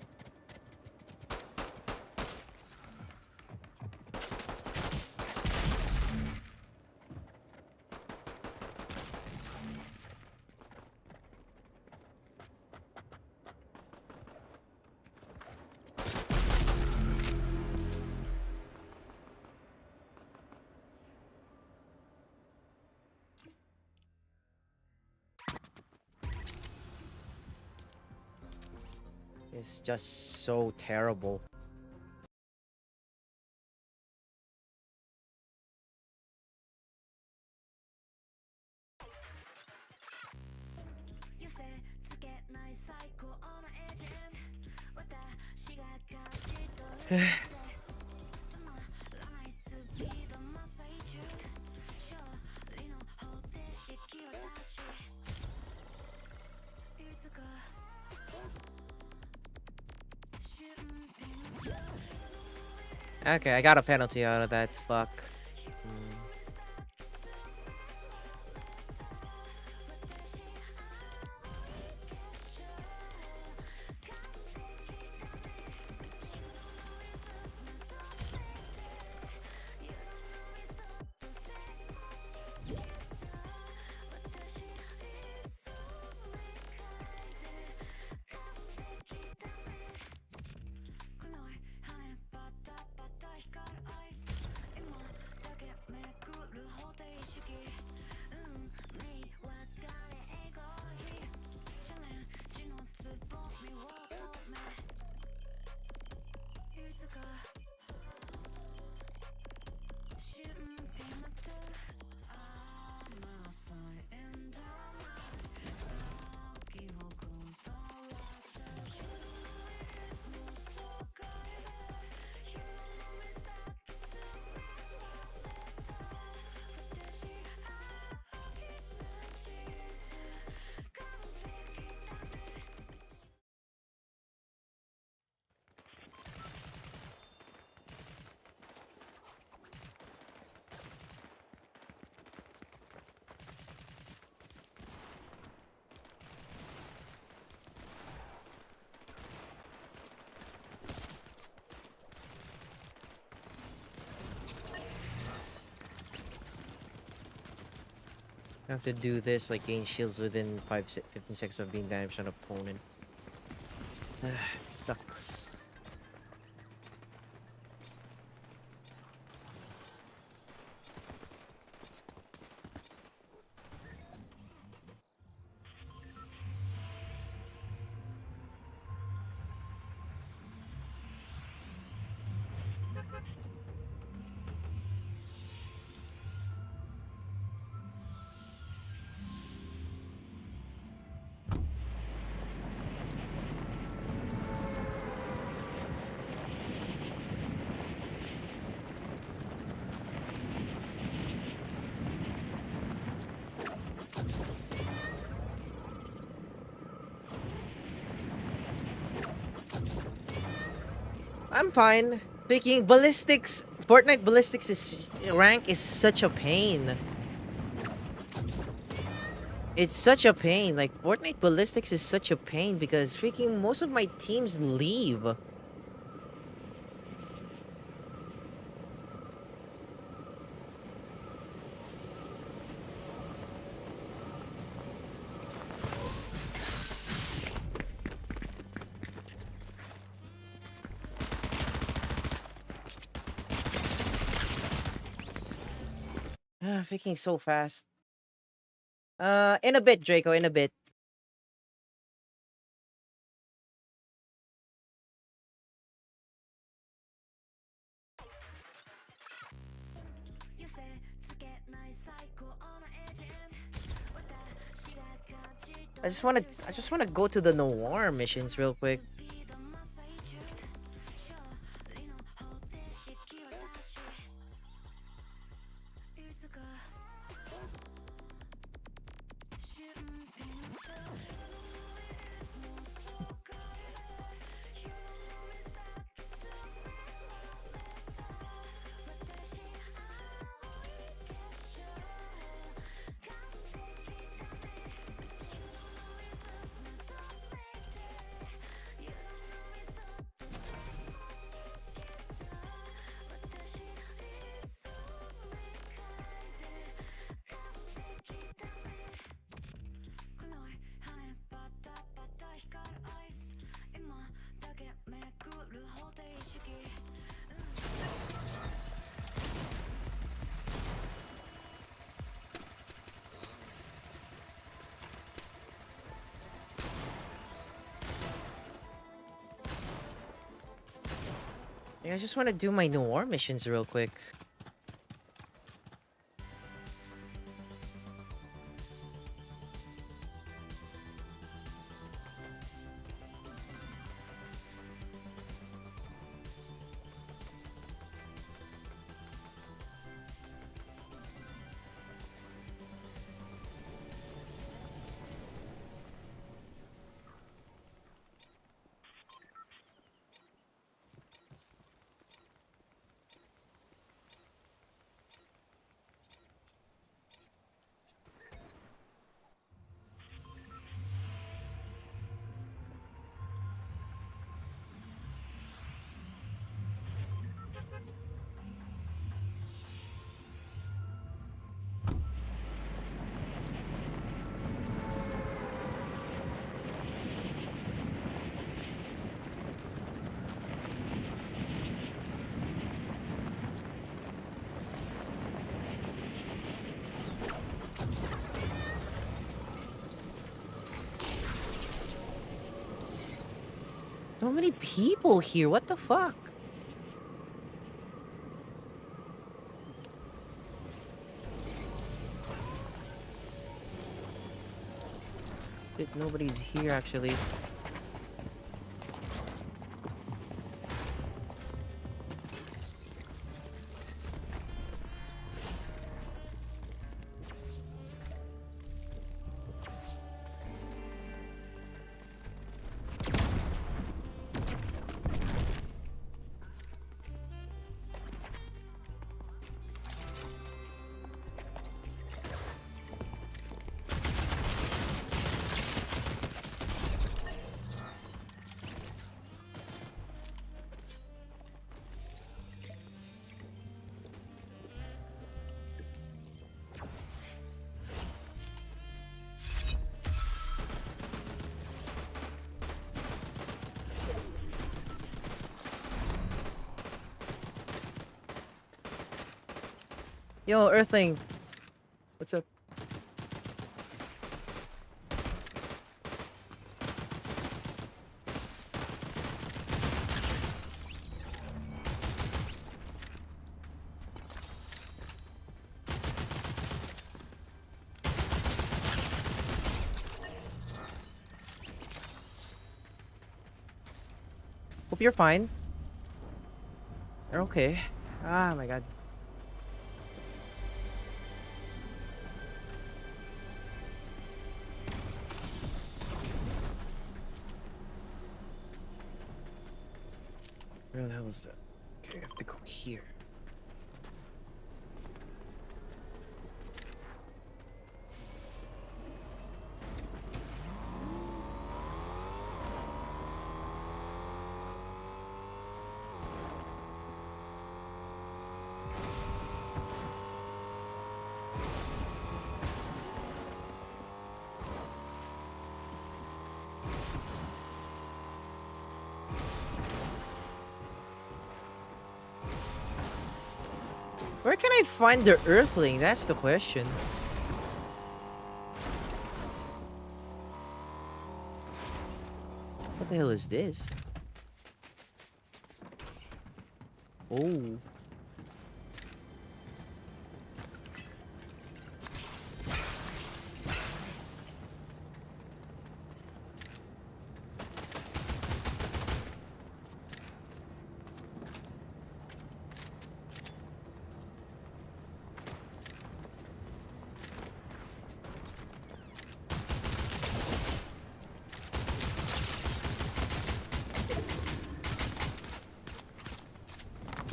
It's just so terrible. Okay, I got a penalty out of that. Fuck. I have to do this, like gain shields within 15 seconds of being damaged on opponent. It sucks. I'm fine. Speaking ballistics, Fortnite ballistics is rank is such a pain. It's such a pain. Like Fortnite ballistics is such a pain because freaking most of my teams leave. Freaking so fast. In a bit, Draco, in a bit. I just wanna go to the Noir missions real quick. I just want to do my noir missions real quick. So many people here. What the fuck? Shit, nobody's here actually. Yo, Earthling. What's up? Hope you're fine. You're okay. Ah, my God. Where the hell is that? Okay, I have to go here. Where can I find the Earthling? That's the question. What the hell is this? Oh.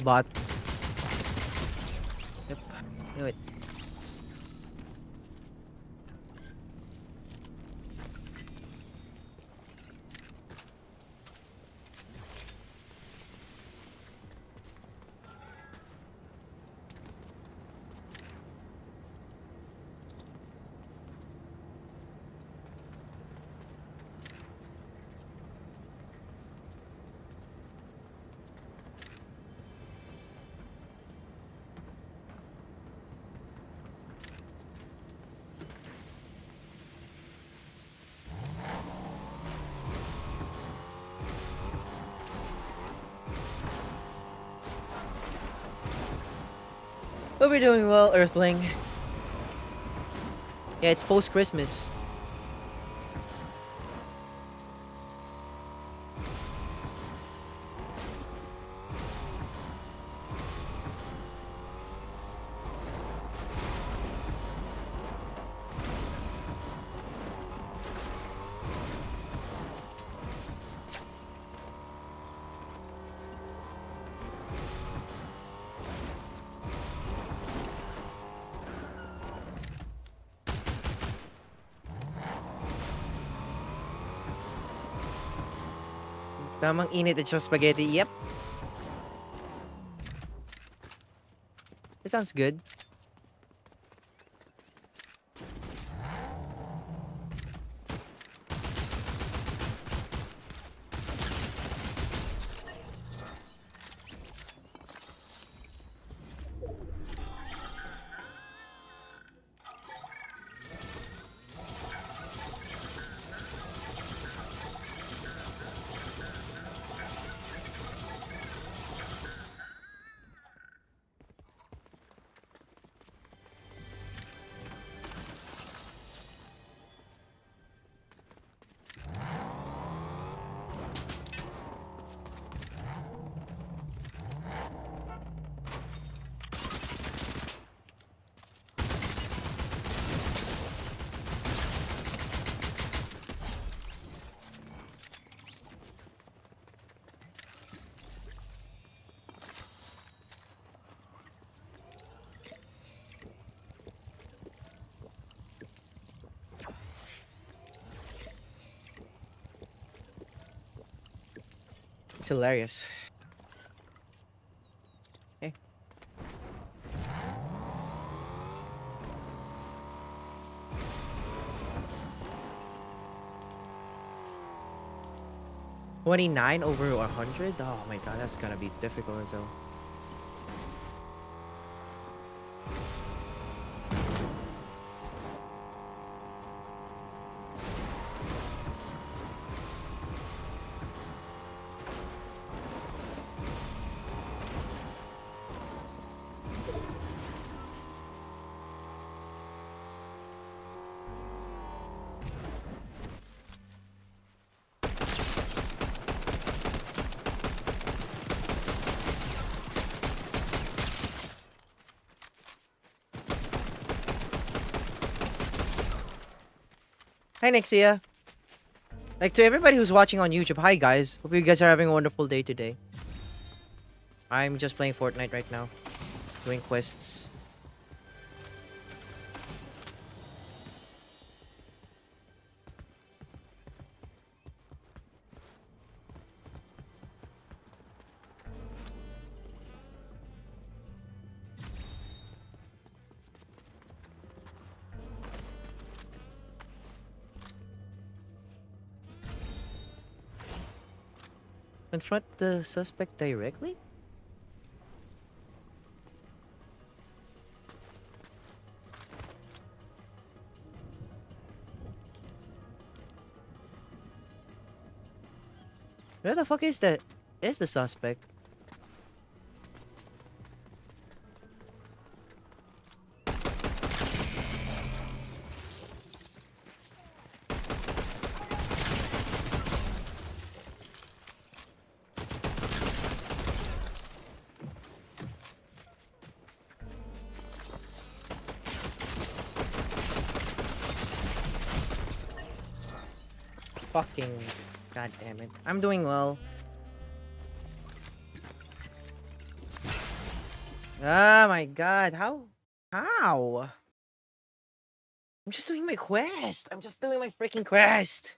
Bot. Yep. Knew it. Hope you're doing well, Earthling. Yeah, it's post-Christmas. Tamang init at siyang spaghetti. Yep. It sounds good. It's hilarious. Okay. $29 over 100? Oh my god, that's gonna be difficult as well. Hi, Nixia. Like, to everybody who's watching on YouTube, hi guys. Hope you guys are having a wonderful day today. I'm just playing Fortnite right now. Doing quests. Confront the suspect directly? Where the fuck is the suspect? Fucking god damn it. I'm doing well. Oh my god, how? I'm just doing my quest. I'm just doing my freaking quest.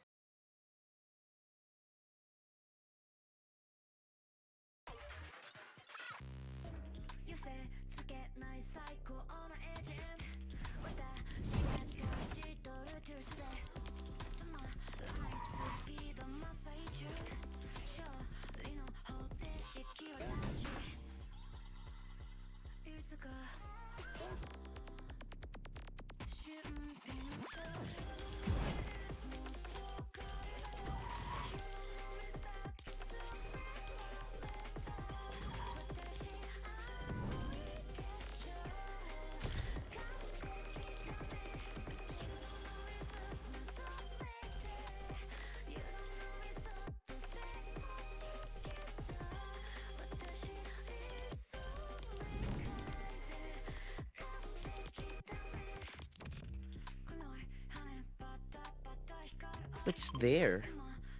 It's there.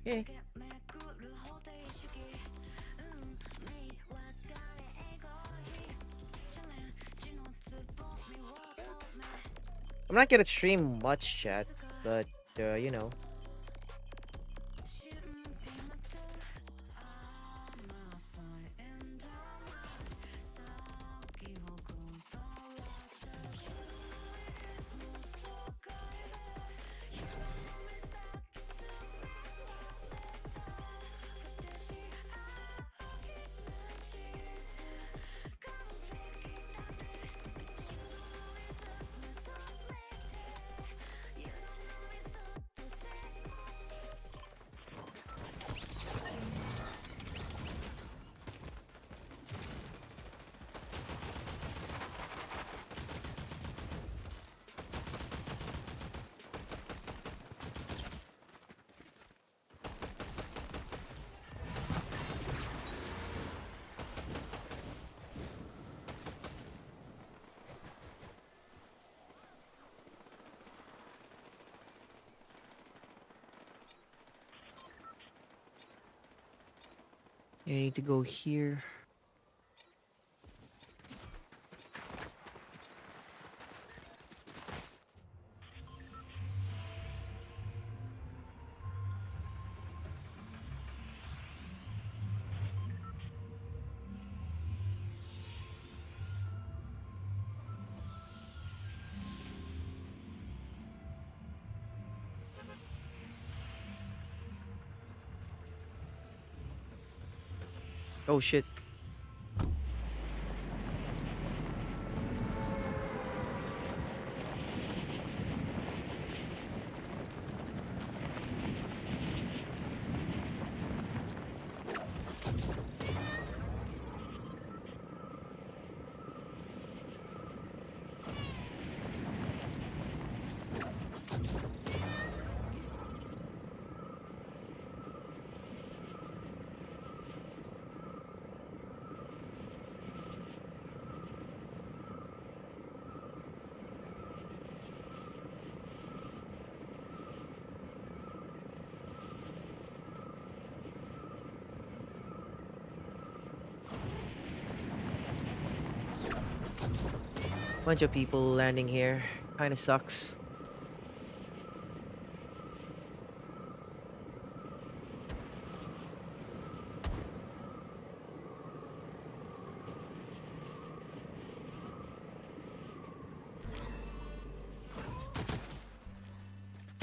Okay. I'm not gonna stream much, chat, but you know. I need to go here. Oh shit. Bunch of people landing here. Kinda sucks.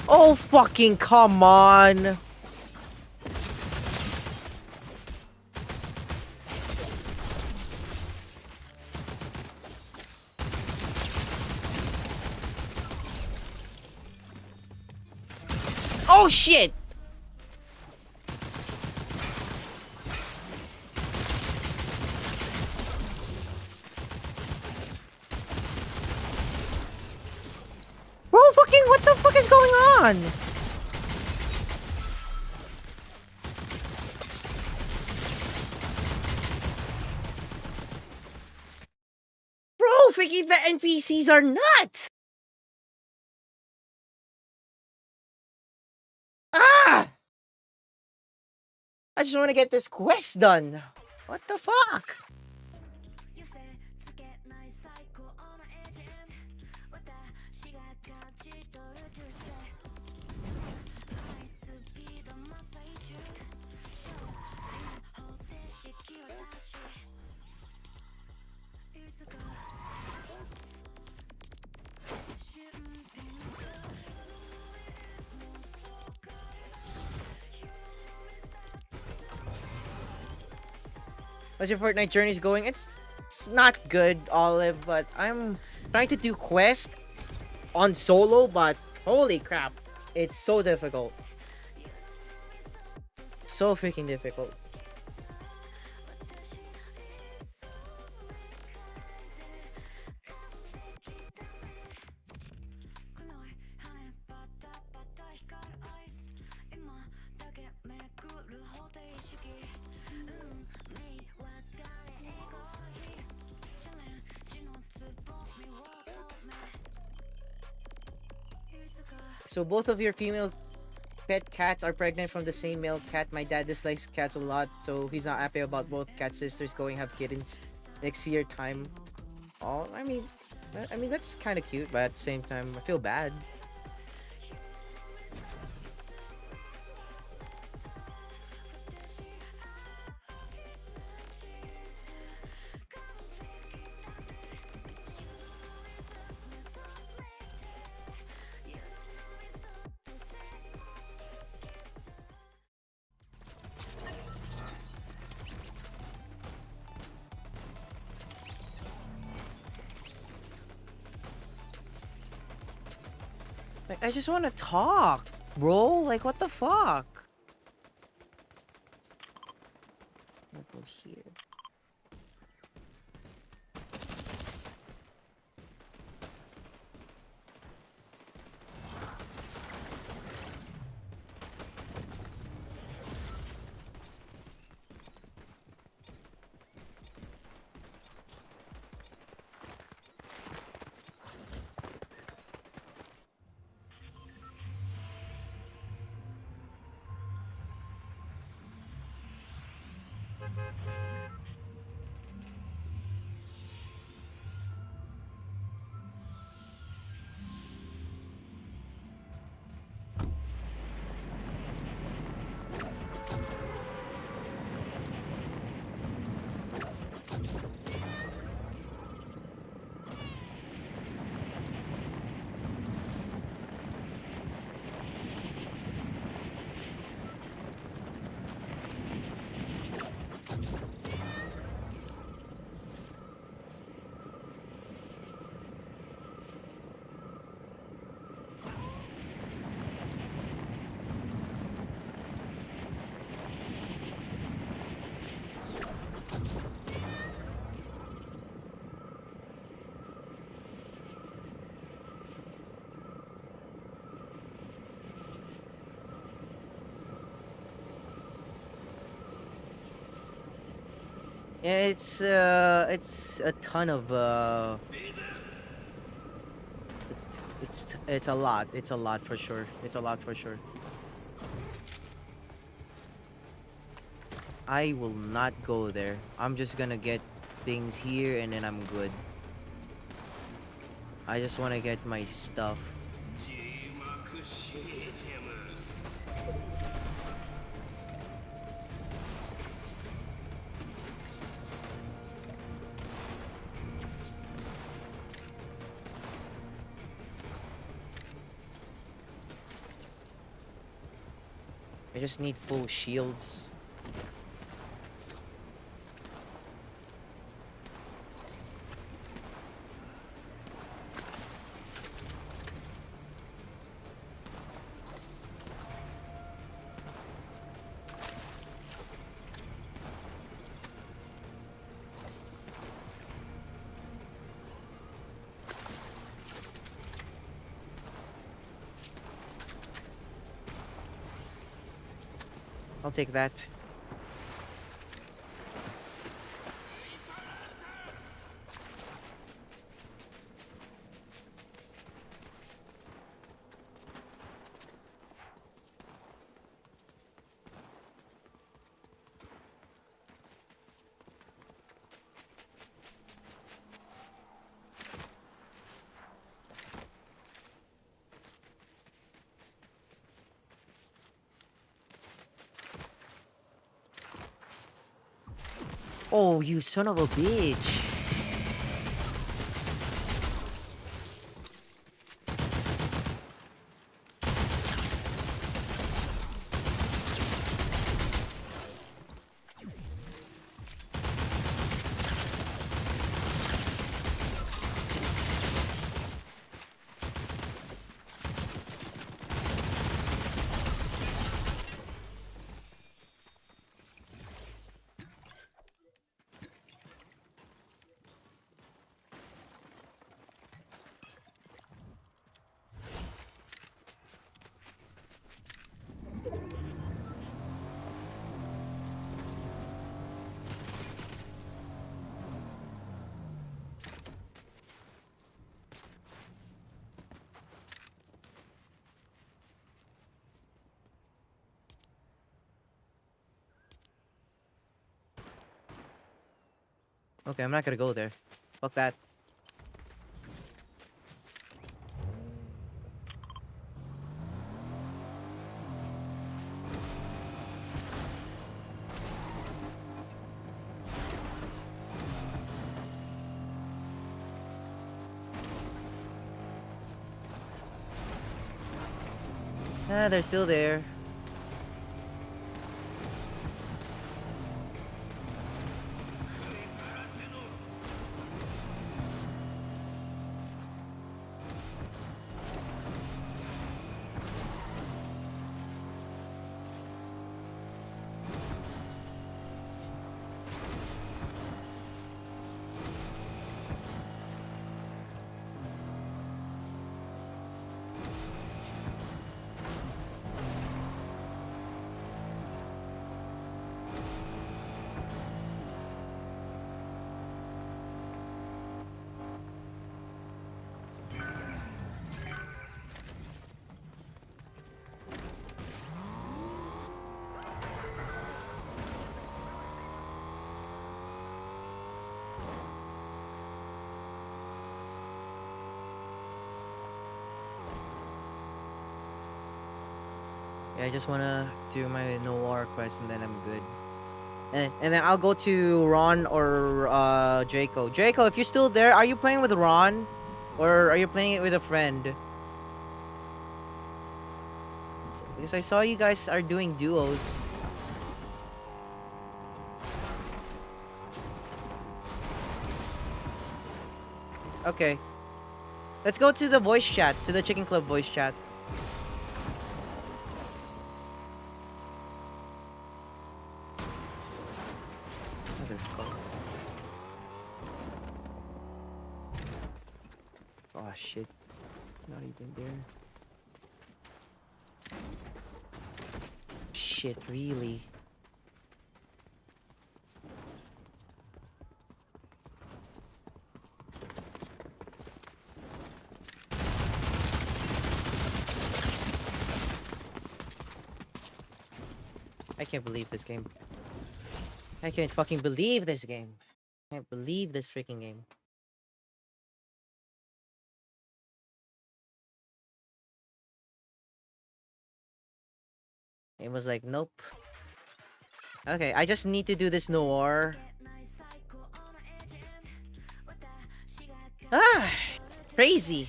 Oh fucking come on! Oh shit! Bro, fucking what the fuck is going on? Bro, freaking the NPCs are nuts! Ah! I just want to get this quest done. What the fuck? How's your Fortnite journeys going? It's not good, Olive, but I'm trying to do quest on solo, but holy crap, it's so difficult. So freaking difficult. So both of your female pet cats are pregnant from the same male cat. My dad dislikes cats a lot, so he's not happy about both cat sisters going have kittens next year time. Oh, I mean that's kind of cute, but at the same time, I feel bad. Like, I just want to talk, bro. Like, what the fuck? I'll go here. Yeah, it's a ton of it's a lot. It's a lot for sure. It's a lot for sure. I will not go there. I'm just gonna get things here and then I'm good. I just want to get my stuff. I just need full shields. I'll take that. Oh, you son of a bitch. Okay, I'm not gonna go there. Fuck that. Ah, they're still there. Yeah, I just wanna do my Noir quest and then I'm good. And then I'll go to Ron or Draco. Draco, if you're still there, are you playing with Ron? Or are you playing it with a friend? Because I saw you guys are doing duos. Okay. Let's go to the voice chat, to the Chicken Club voice chat. Oh shit. Not even there. Shit, really? I can't believe this game. I can't fucking believe this game. I can't believe this freaking game. It was like, nope. Okay, I just need to do this Noir. Ah! Crazy!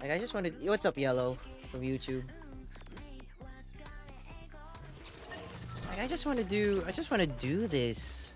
Like, I just wanted. What's up, Yellow, from YouTube? Like, I just want to do. I just want to do this.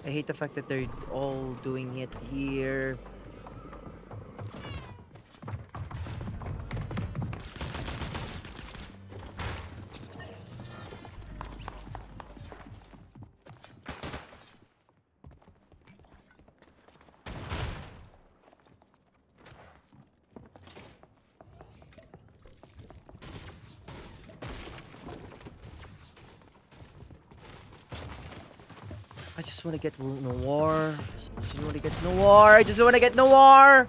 I hate the fact that they're all doing it here. I just want to get Noir. I just want to get Noir. I just want to get Noir.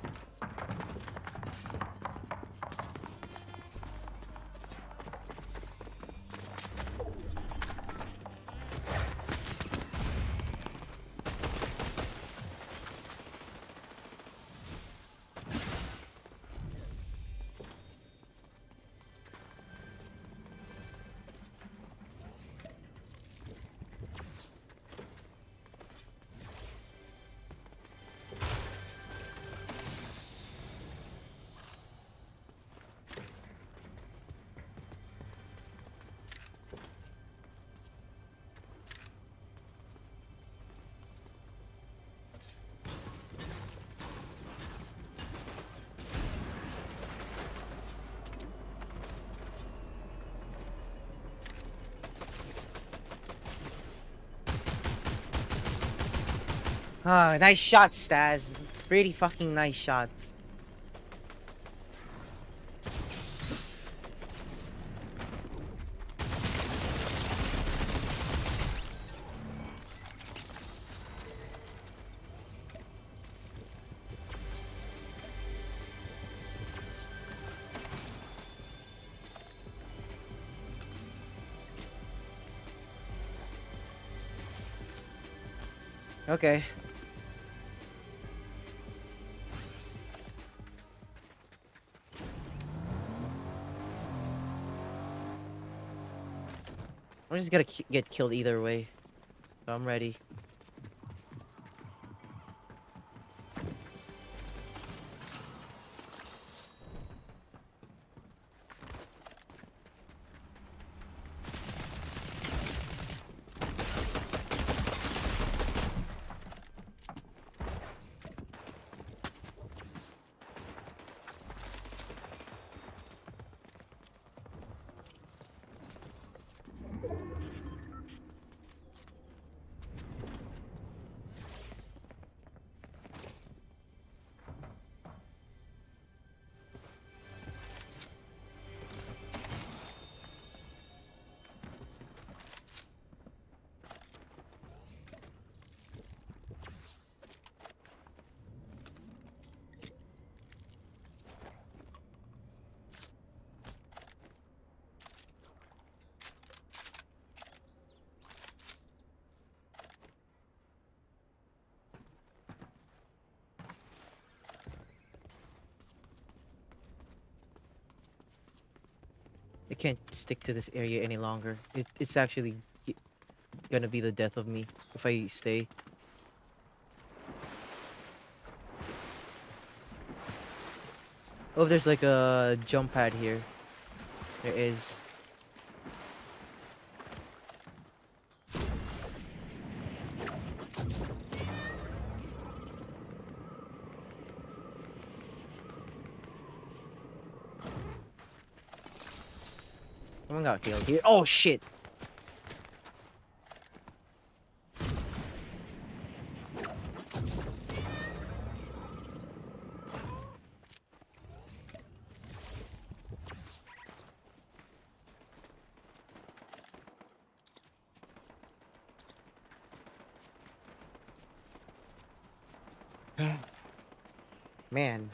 Ah, nice shots, Staz. Pretty fucking nice shots. Okay. I'm just gonna get killed either way. So I'm ready. I can't stick to this area any longer. It's actually gonna be the death of me if I stay. Oh, there's like a jump pad here. There is. Someone got killed here. Oh shit! Man.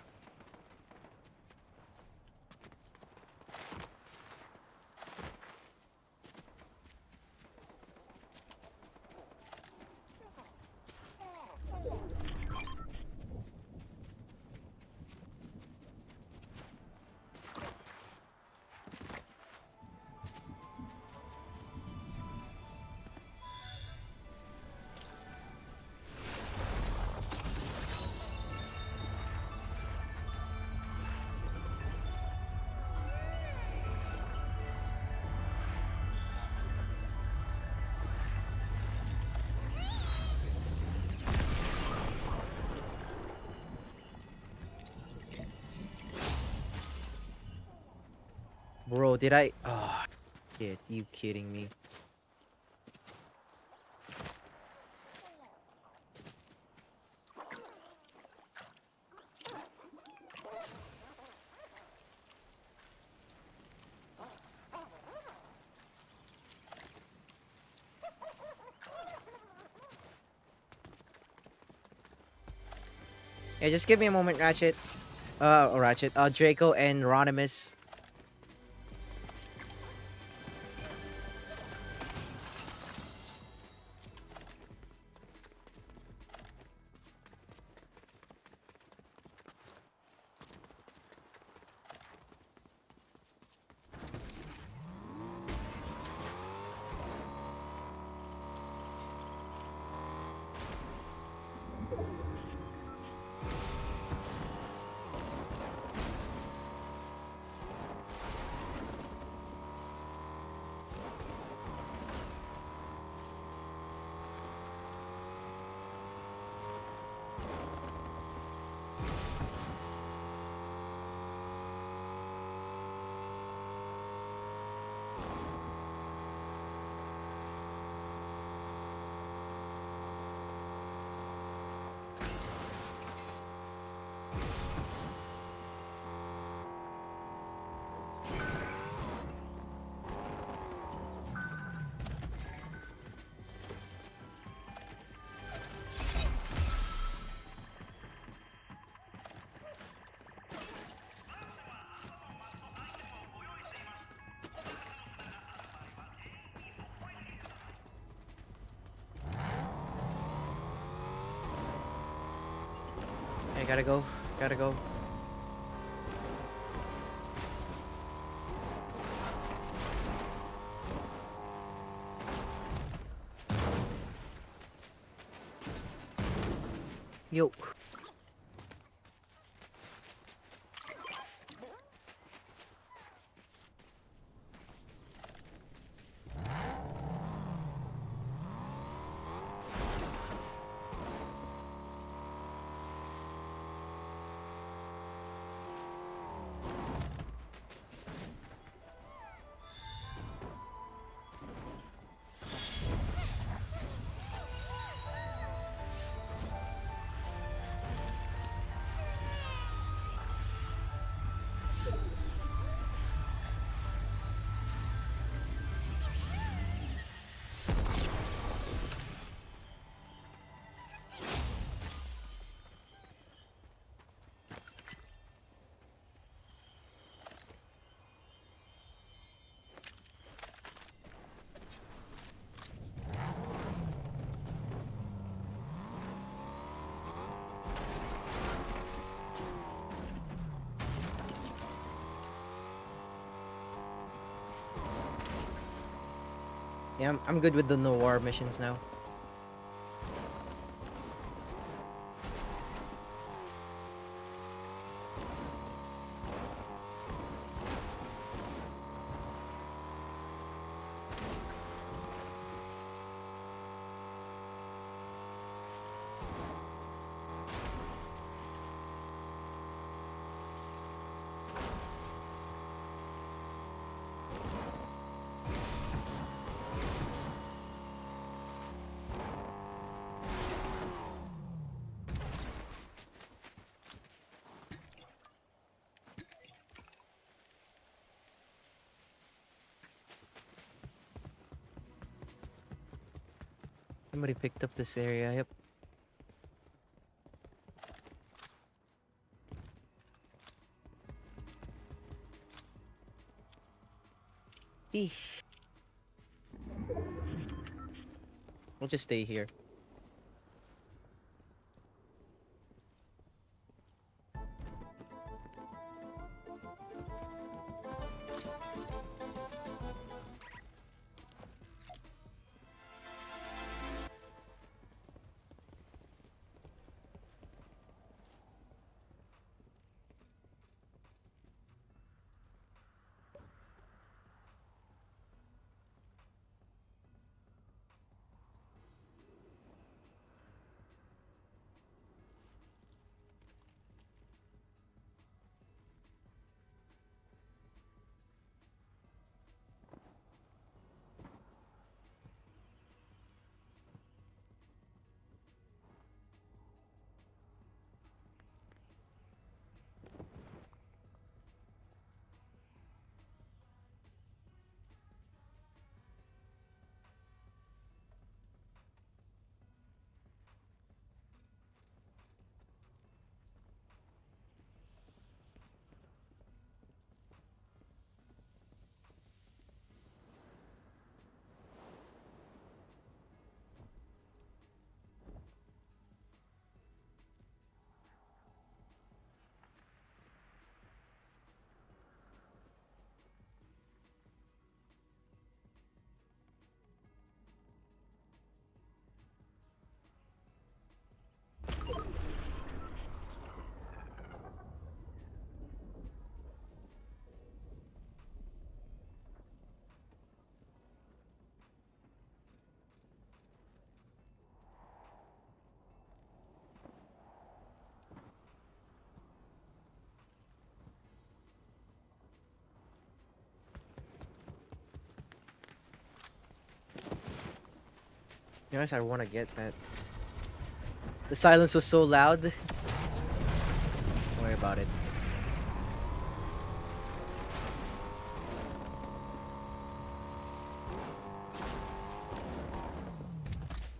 Bro, did I? Oh, shit. You kidding me? Yeah, just give me a moment, Ratchet. Ratchet. Draco and Ronimus. I gotta go. Gotta go. Yo. Yeah, I'm good with the no war missions now. Somebody picked up this area. Yep. Eesh. We'll just stay here. Yes, I want to get that. The silence was so loud. Don't worry about it.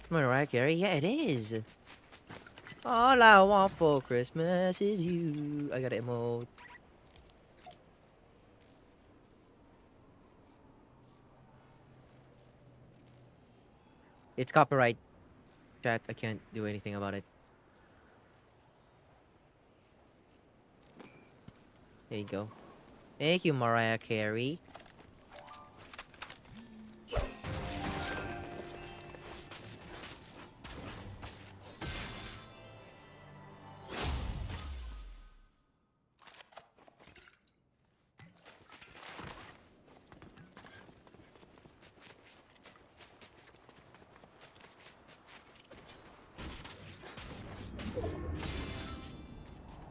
Mariah Carey? Yeah, it is. All I want for Christmas is you. I got to emote. It's copyright, chat. I can't do anything about it. There you go. Thank you, Mariah Carey.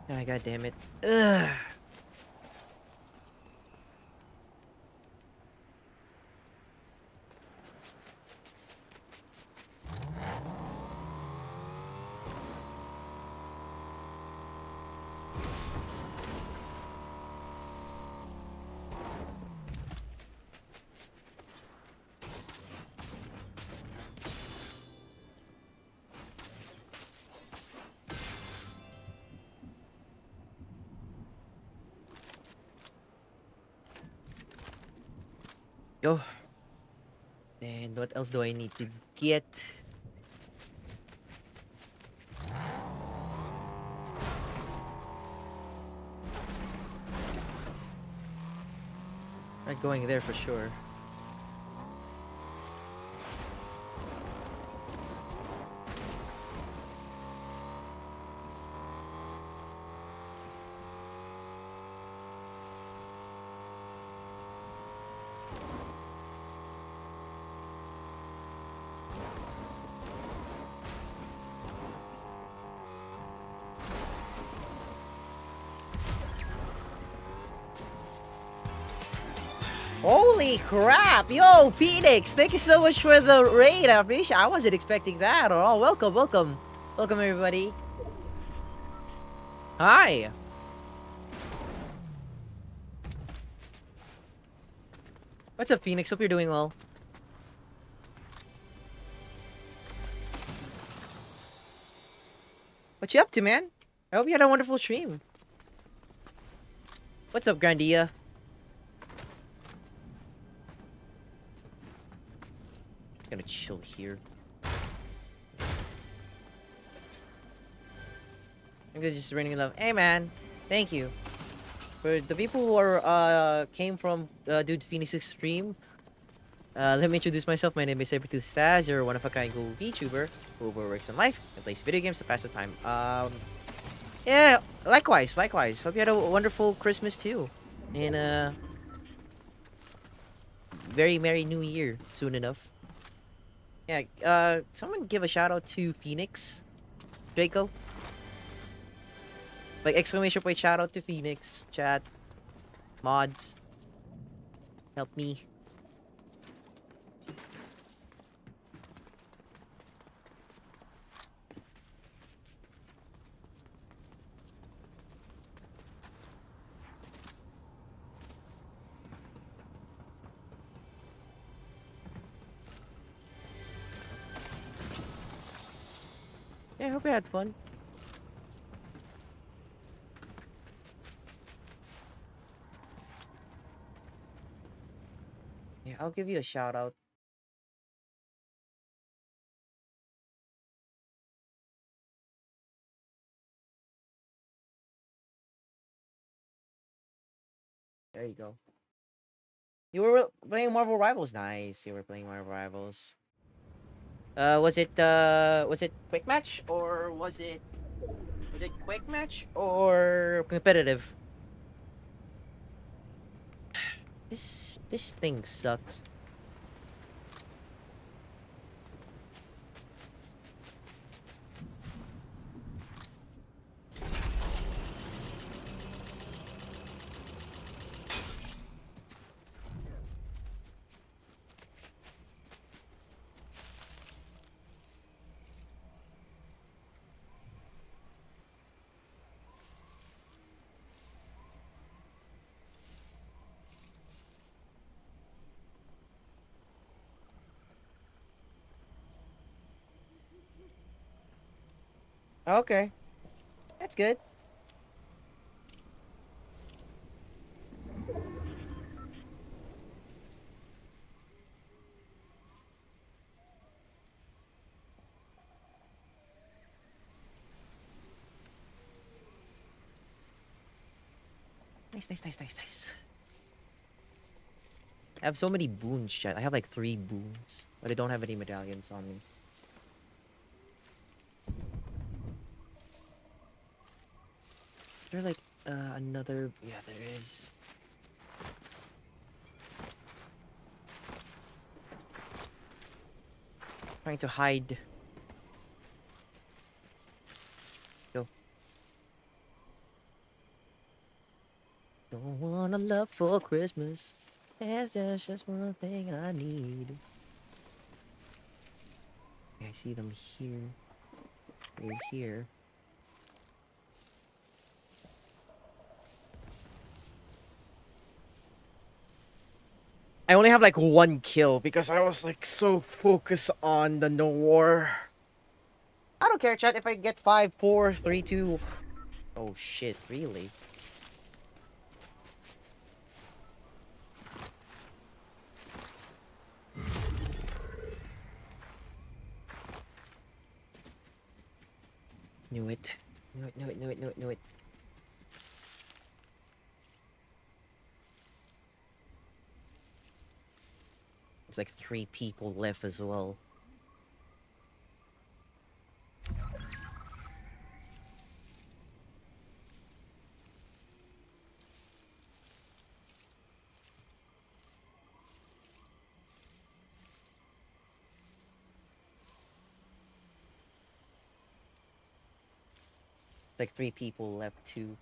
Ah, God damn it. Ugh. Yo. And what else do I need to get? Not going there for sure. Holy crap! Yo, Phoenix! Thank you so much for the raid. I appreciate. I wasn't expecting that at all. Welcome, welcome, welcome, everybody. Hi. What's up, Phoenix? Hope you're doing well. What you up to, man? I hope you had a wonderful stream. What's up, Grandia? Gonna chill here. I'm just raining love. Hey, man. Thank you. For the people who are came from Dude Phoenix's stream, let me introduce myself. My name is Sabertooth Staz. You're one of a kind cool VTuber who works in life and plays video games to pass the time. Yeah, likewise. Hope you had a wonderful Christmas too, and very merry New Year soon enough. Yeah, someone give a shout out to Phoenix, Draco. Like exclamation point shout out to Phoenix, chat, mods. Help me. Yeah, I hope you had fun. Yeah, I'll give you a shout out. There you go. You were playing Marvel Rivals. Nice. You were playing Marvel Rivals. Was it quick match or was it quick match or competitive? This thing sucks. Okay. That's good. Nice, nice, nice, nice, nice. I have so many boons, chat. I have like 3 boons, but I don't have any medallions on me. Is there like another? Yeah, there is. Trying to hide. Go. Don't wanna love for Christmas. There's just one thing I need. Okay, I see them here. They're here. I only have like 1 kill because I was like so focused on the no war. I don't care, chat, if I get 5, 4, 3, 2. Oh shit, really? Knew it. Knew it, knew it, knew it, knew it, knew it. There's like 3 people left as well. Like 3 people left too.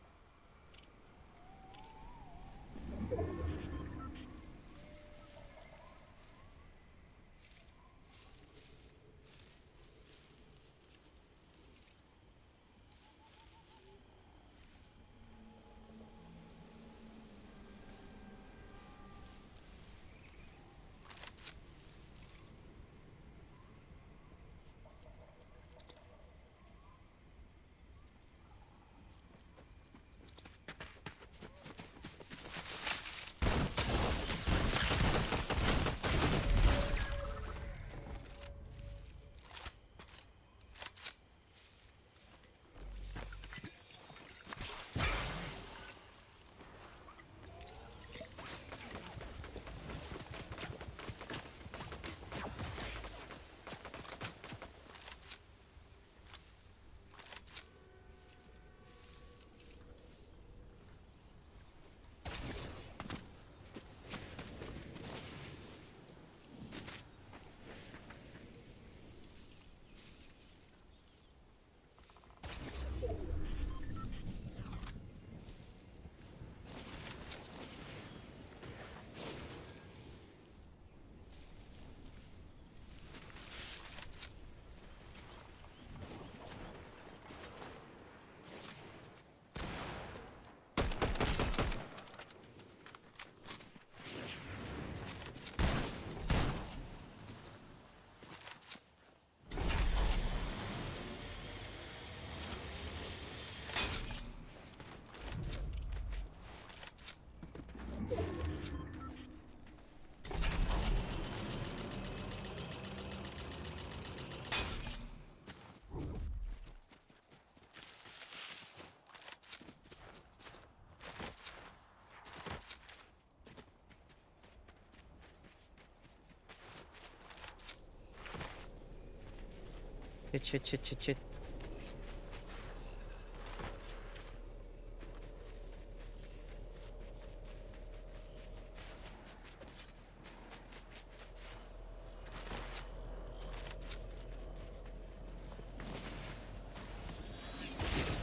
Shit, shit, shit, shit, shit.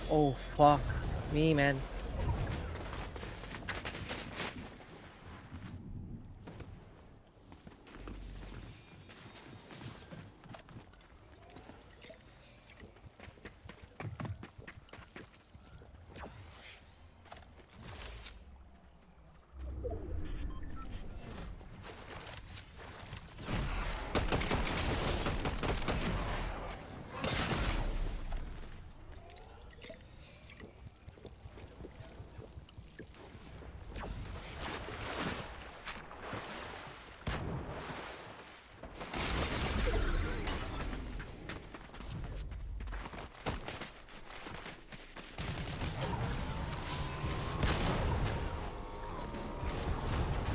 Oh, fuck me, man.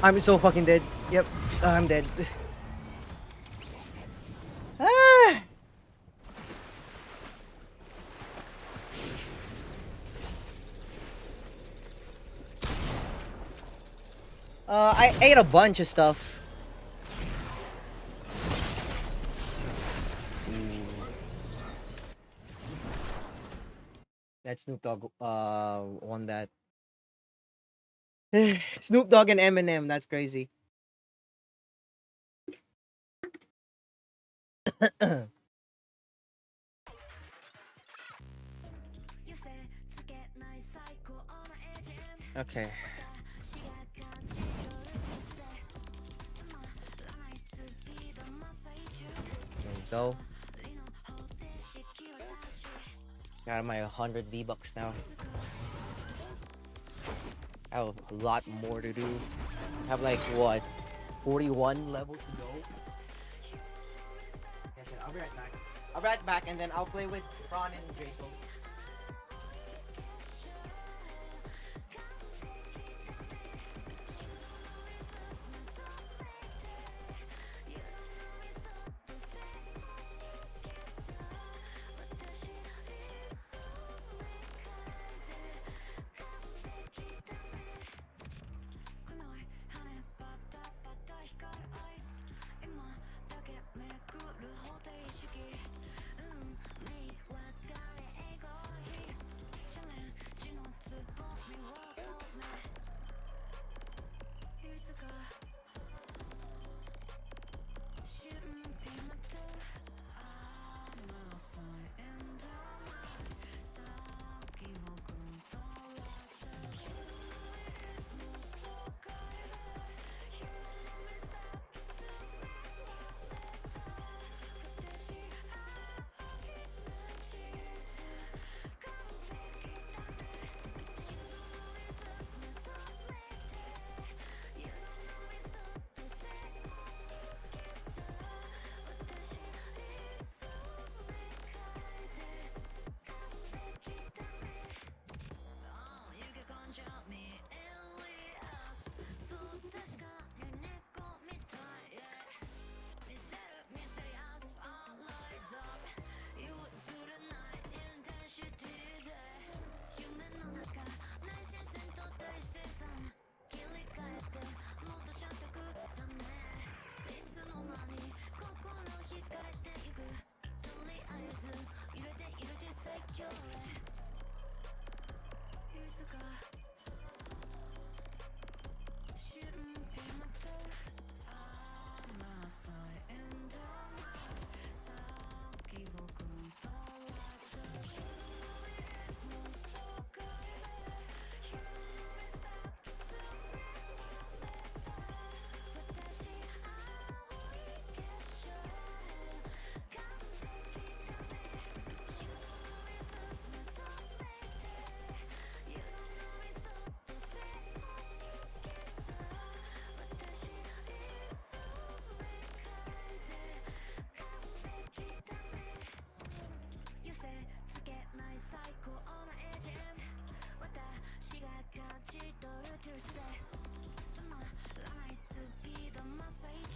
I'm so fucking dead. Yep, I'm dead. Ah! I ate a bunch of stuff. That Snoop Dogg won that. Snoop Dogg and Eminem, that's crazy. Okay. There we go. Got my 100 V-Bucks now. I have a lot more to do. I have like, what, 41 levels to go? Okay, I'll be right back. I'll be right back and then I'll play with Ron and Draco.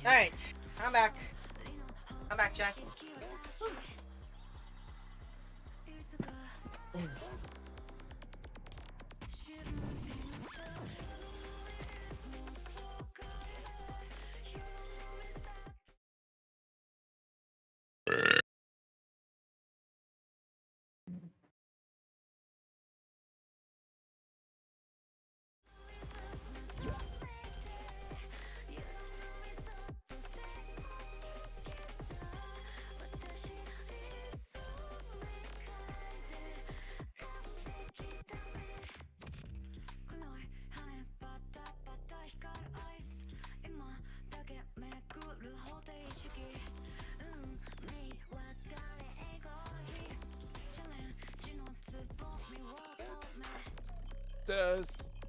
Alright, I'm back. I'm back, Jack.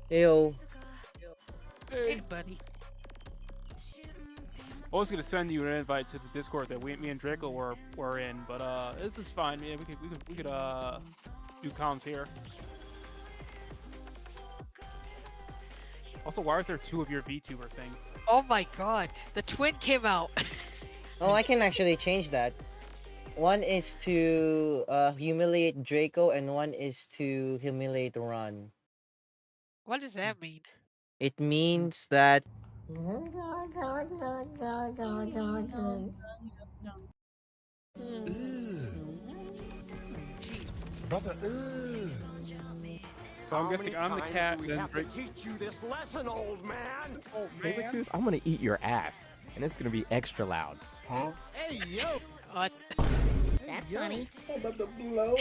Heyo. Hey, buddy. I was gonna send you an invite to the Discord that me and Draco were in, but this is fine. Yeah, we could do comms here. Also, why is there 2 of your VTuber things? Oh my god, the twin came out. Oh, I can actually change that. One is to humiliate Draco, and one is to humiliate Ron. What does that mean? It means that Brother, So I'm guessing I'm the cat, then Drake. teach you this lesson, old man? Sabretooth, I'm gonna eat your ass, and it's gonna be extra loud. huh? Hey, yo! What? That's funny. I'm about to blow.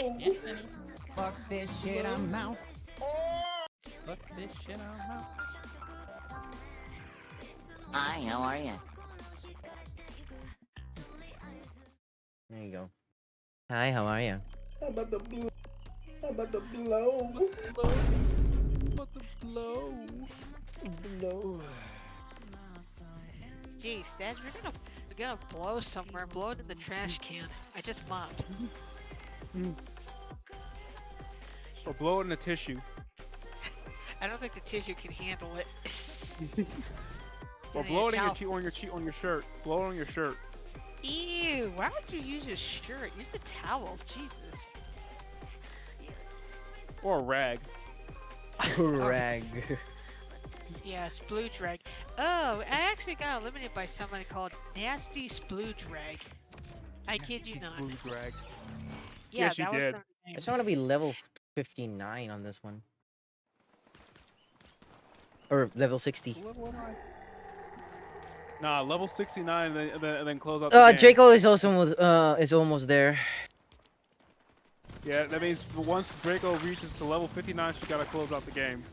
Fuck this shit, I'm out. Fuck this shit, I'm out. Hi, how are you? there you go. Hi, how are you? I'm about to blow. I'm about to blow. What the blow? Blow. Geez, Dad, we're gonna blow somewhere. Blow it in the trash can. I just mopped. Or blow it in a tissue. I don't think the tissue can handle it. Or Get blow a it in your towel. on your shirt. Blow it on your shirt. Ew! Why would you use a shirt? Use a towel. Jesus. Or a rag. Rag. Yeah, splooge drag. Oh, I actually got eliminated by somebody called Nasty Splooge Drag. I kid you not. Blue drag. Yeah, Yes, you that was did. her I name. just want to be level 59 on this one. Or level 60. What level am I? Nah, level 69 and then close out the game. Draco is almost there. Yeah, that means once Draco reaches to level 59, she gotta close out the game.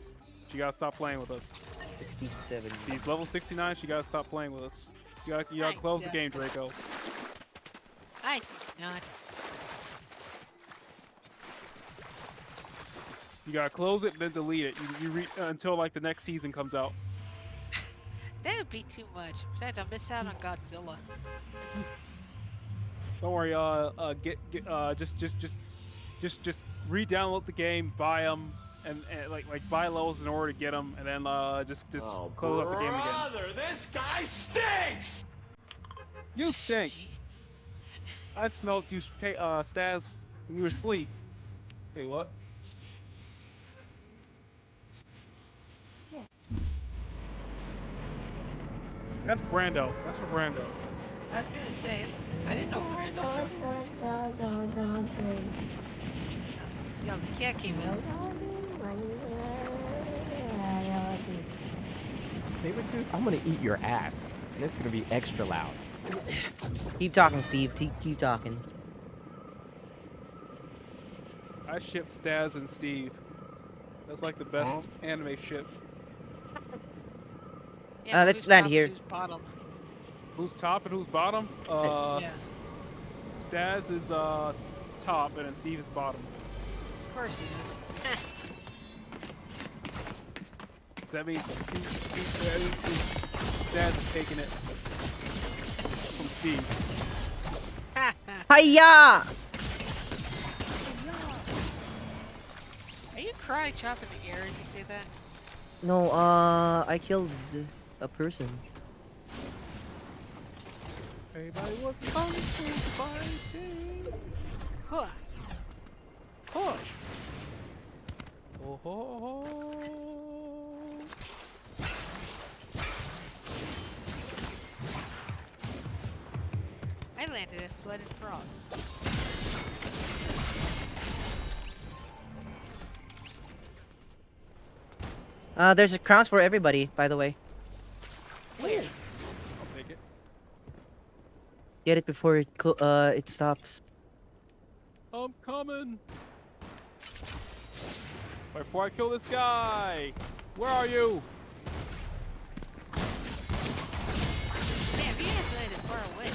She gotta stop playing with us. 67. She's level 69, she gotta stop playing with us. You gotta close the game, Draco. I think not. You gotta close it and then delete it. Until like the next season comes out. That would be too much. Besides, I'll miss out on Godzilla. Don't worry. Just re-download the game, buy them, and like buy levels in order to get them, and then just close up the game again. Brother, this guy stinks! You stink. I smelled you, Stas, when you were asleep. Hey, what? That's Brando. That's for Brando. I was gonna say, I didn't know Brando. Yeah, the cat came out. Sabretooth, I'm gonna eat your ass, and it's gonna be extra loud. Keep talking, Steve. Keep talking. I ship Stas and Steve. That's like the best anime ship. Yeah, let's who's land top, here. Who's bottom? Who's top and who's bottom? Yeah. Stas is top and then Steve is bottom. Of course he is. Does that mean Stas is taking it from Steve? Hiya! Are you crying chopping the air as you say that? No, I killed a person. Everybody was fighting. Huh. Huh. Oh, ho, ho. I landed at flooded frogs. There's a crowns for everybody, by the way. Where? I'll take it. Get it before it stops. I'm coming. Before I kill this guy, where are you? Damn, you guys landed far away.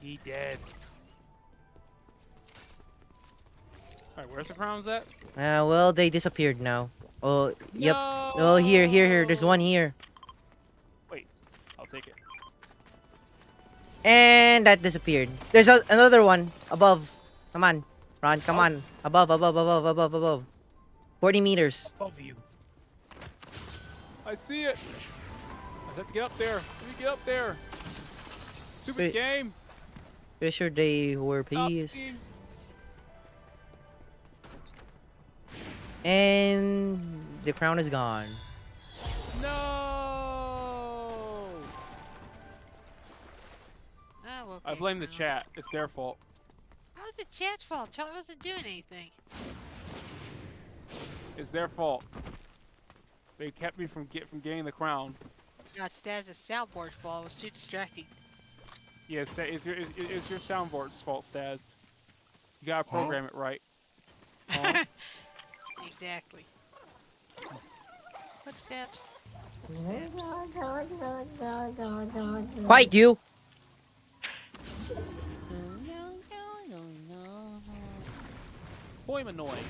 He dead. Alright, where's the crowns at? Well, they disappeared now. Oh, yep. Oh, here. There's one here. Wait, I'll take it. And that disappeared. There's another one above. Come on, Ron. Come on. Above. 40 meters. Above you. I see it. I have to get up there. Let me get up there. Stupid Wait. game. Pretty sure they were Stop pissed. being- And the crown is gone. No. Oh, well, I blame the chat. It's their fault. How was the chat's fault? Chat wasn't doing anything. It's their fault. They kept me from getting the crown. Not Staz's soundboard's fault. It was too distracting. Yeah, it's your soundboard's fault, Staz. You gotta program it right. Huh? Exactly. Footsteps. Footsteps. Quiet, you! Boy, I'm annoying.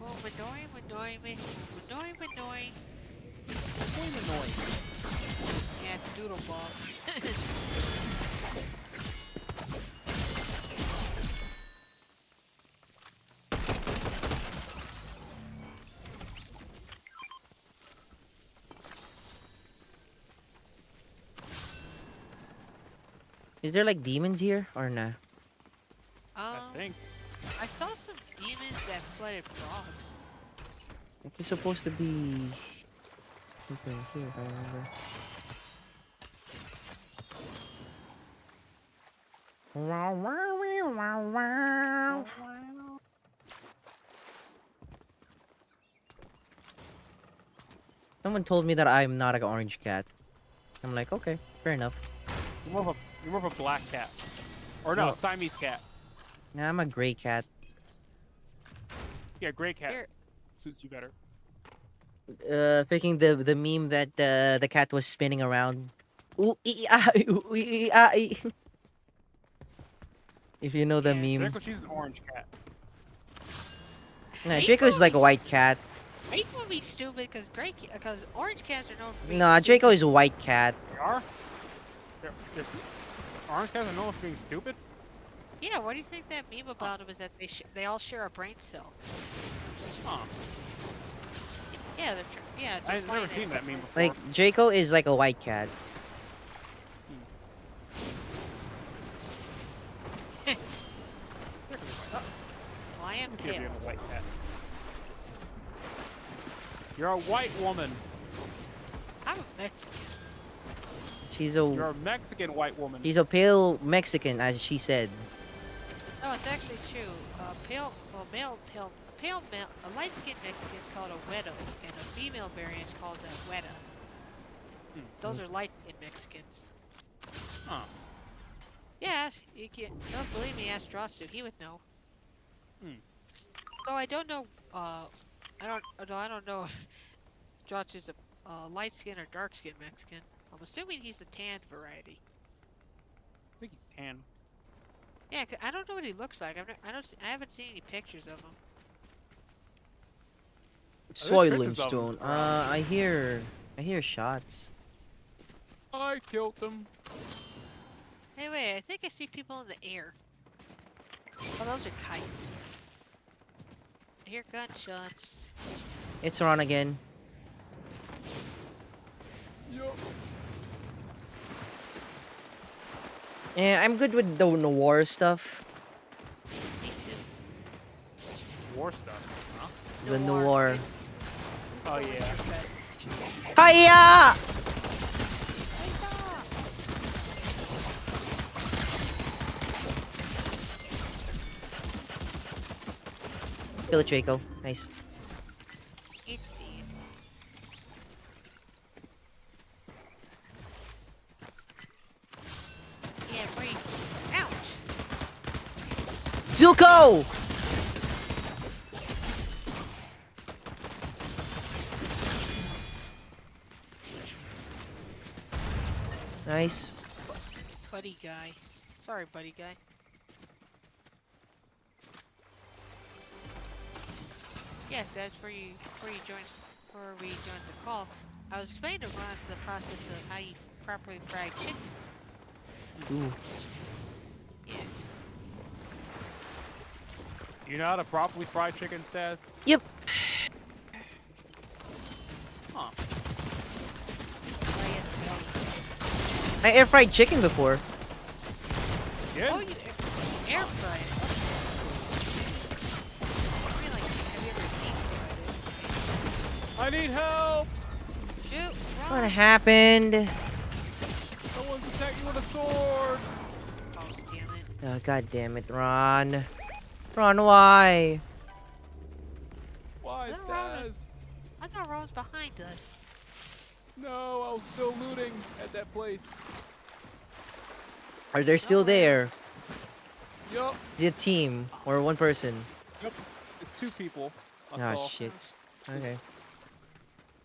Oh, Madoy, Madoy, Madoy, Madoy. Boy, I'm annoying. Yeah, it's Doodle Ball. Is there like demons here or nah? I think. I saw some demons that flooded frogs. Like it's supposed to be something here if I remember. Someone told me that I'm not an orange cat. I'm like, okay, fair enough. You're more of a black cat. Or no, No. Siamese cat. Nah, I'm a gray cat. Yeah, gray cat. Here. Suits you better. Picking the meme that the cat was spinning around. Ooh, ooh, if you know the meme. Draco, she's an orange cat. Nah, Draco's like a white cat. Are you gonna be stupid? Because orange cats are known for being Nah, Draco is a white cat. They are? Orange cats are known for being stupid? Yeah, what do you think that meme about them is that they all share a brain cell? Huh. Yeah, yeah. It's I've never implying seen that meme before. Like Draco is like a white cat. Well, I am Let me see if pale. you're a white cat. You're a white woman. I'm a Mexican. You're a Mexican white woman. She's a pale Mexican, as she said. No, it's actually true. A light-skinned Mexican is called a güero, and a female variant is called a güera. Those are light-skinned Mexicans. Huh. Yeah, you can. Don't believe me? Ask Dratsu. He would know. Though I don't know. I don't know if Dratsu's a light-skinned or dark-skinned Mexican. I'm assuming he's the tanned variety. I think he's tan. Yeah, 'cause I don't know what he looks like. I haven't seen any pictures of him. Soylent Stone. I hear shots. I killed them. Hey, wait, I think I see people in the air. Oh, those are kites. I hear gunshots. It's Ron again. Yup. Yeah, I'm good with the war stuff. Me too. War stuff, huh? The noir. Oh yeah. Hiya! Kill it, Draco. Nice. It's dead. Yeah, breathe. Ouch! Zuko! Nice. Buddy guy. Sorry, buddy guy. Yes, that's before we joined the call. I was explaining to Ron the process of how you properly fry chicken. Ooh. Yeah. You know how to properly fry chicken, Staz? Yep. Huh. I air fried chicken before. Yeah. Oh, you air fry it. I mean, like, have you ever deep fried I need help! it? Shoot, What run. happened? Someone's attacking with a sword! Oh, damn it. Oh, God damn it, Ron. Ron, why? Why, Is that Ron? Stas? I thought Ron was behind us. No, I was still looting at that place. Are they still there? Yup. Is it a team or one person? Yep, it's 2 people. I Ah, saw. shit. Okay.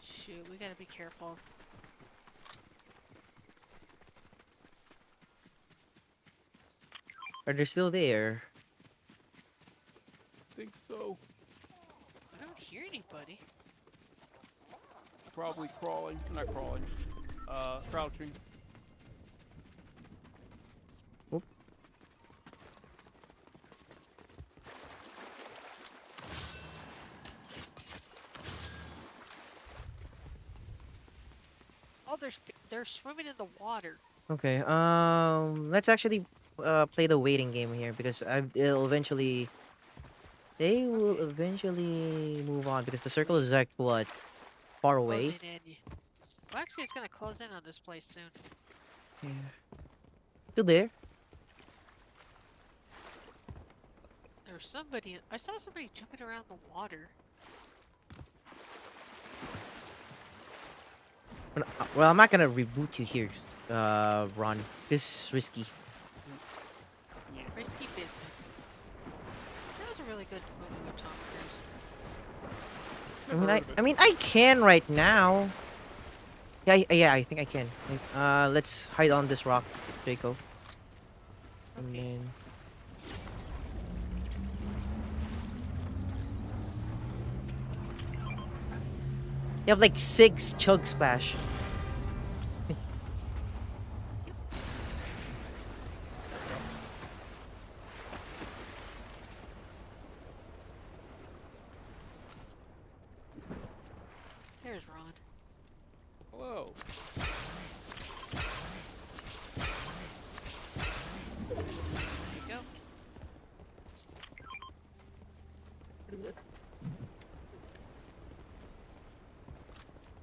Shoot, we gotta be careful. Are they still there? Think so. I don't hear anybody. Probably crawling. Not crawling. Crouching. Oop. Oh, they're swimming in the water. Okay. Let's actually play the waiting game here because it'll eventually. They will eventually move on because the circle is like what, far away. Closing in. Well, actually, it's gonna close in on this place soon. Yeah. Still there? There's somebody. I saw somebody jumping around the water. Well, I'm not gonna reboot you here, Ron. This is risky. Risky business. That was a really good movie with Tom Cruise. I mean, I can right now. Yeah, I think I can. Let's hide on this rock, Draco. And then. You have like 6 chug splash. There's Ron. Hello. There you go.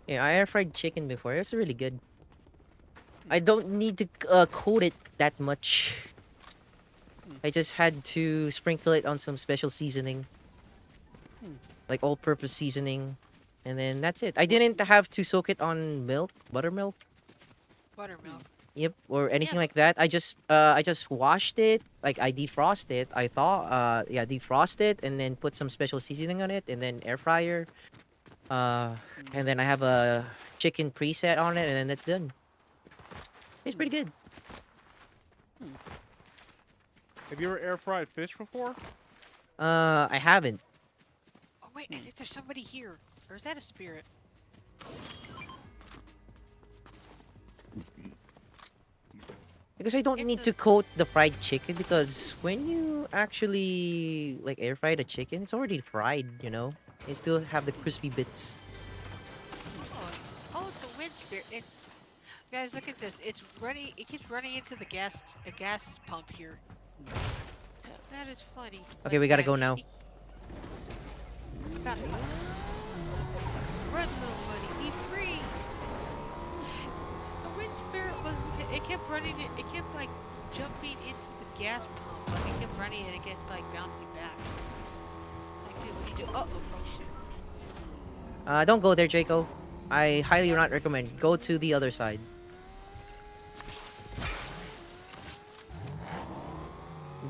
Yeah, I air fried chicken before. It's really good. I don't need to coat it that much. I just had to sprinkle it on some special seasoning. Like all-purpose seasoning. And then that's it. I didn't have to soak it on milk, buttermilk. Buttermilk. Yep, or anything like that. I just washed it, like I defrost it. I thought defrost it and then put some special seasoning on it and then air fryer. And then I have a chicken preset on it and then that's done. It's pretty good. Have you ever air fried fish before? I haven't. Oh wait, I think there's somebody here. Or is that a spirit? Because I don't need to coat the fried chicken because when you actually like air fry the chicken, it's already fried, you know? You still have the crispy bits. Oh, it's a wind spirit. It's guys, look at this. It's running. It keeps running into the gas pump here. That is funny. Okay, we gotta go now. Run, little buddy. Be free. The wind spirit was. It kept running. It kept like jumping into the gas pump. Like it kept running and it kept like bouncing back. Like what do you do? Oh shit. Don't go there, Draco. I highly not recommend. Go to the other side.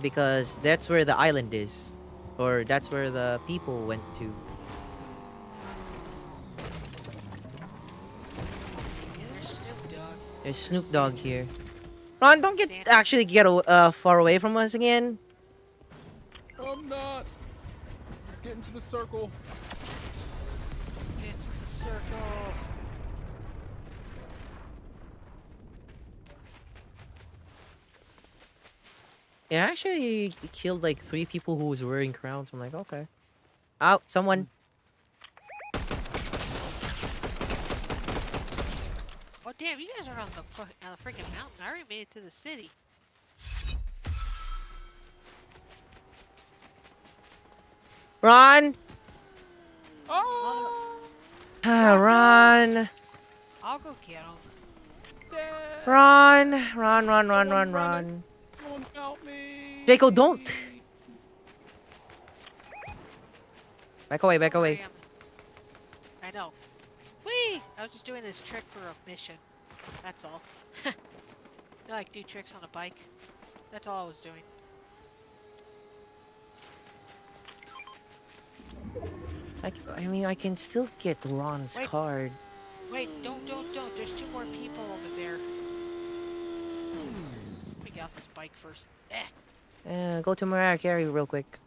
Because that's where the island is. Or that's where the people went to. There's Snoop Dogg here. Ron, don't actually get far away from us again. I'm not. Just get into the circle. Get to the circle. Yeah, actually killed like 3 people who was wearing crowns. I'm like, okay. Out, someone. Oh damn, you guys are on the freaking mountain. I already made it to the city. Run! Oh! Run! I'll go get him. Run! Run! Run! Run! Someone Run! running. Run! Someone help me! Jaco, don't! Back away! Back Don't worry, away! I know. Whee! I was just doing this trick for a mission. That's all. I like do tricks on a bike. That's all I was doing. I mean, I can still get Ron's Wait. card. Wait, don't. There's 2 more people over there. Let me get off this bike first. Go to Mariah Carey real quick.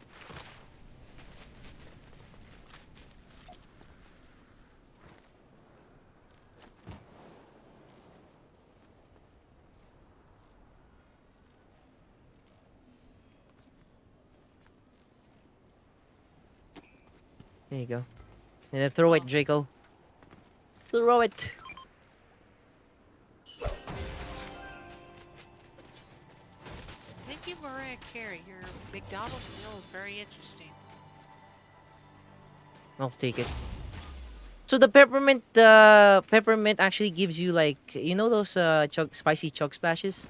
There you go. And then throw it, Draco. Throw it. Thank you, Mariah Carey. Your McDonald's meal is very interesting. I'll take it. So the peppermint actually gives you like, you know those spicy chug splashes?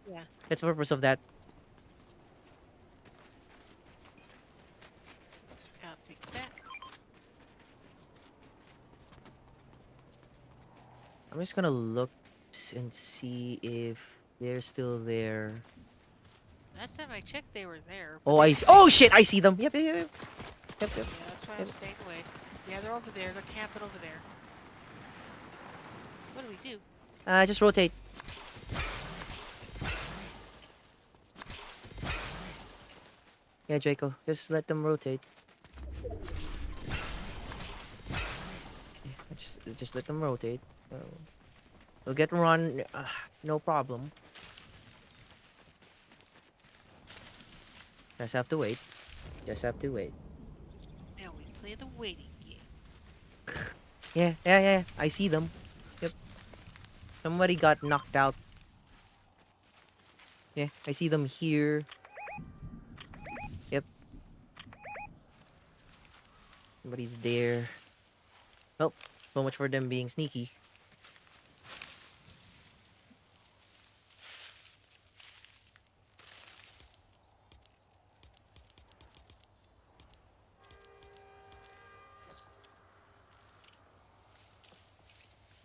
Yeah. That's the purpose of that. I'll take that. I'm just gonna look and see if they're still there. Last time I checked, they were there. Oh, oh shit! I see them. Yep. Yeah, that's why I'm staying away. Yeah, they're over there. They're camping over there. What do we do? Just rotate. Yeah, Draco. Just let them rotate. Yeah, just let them rotate. We'll get run. No problem. Just have to wait. Just have to wait. Now we play the waiting game. Yeah. I see them. Yep. Somebody got knocked out. Yeah, I see them here. Yep. Somebody's there. Oh, so much for them being sneaky.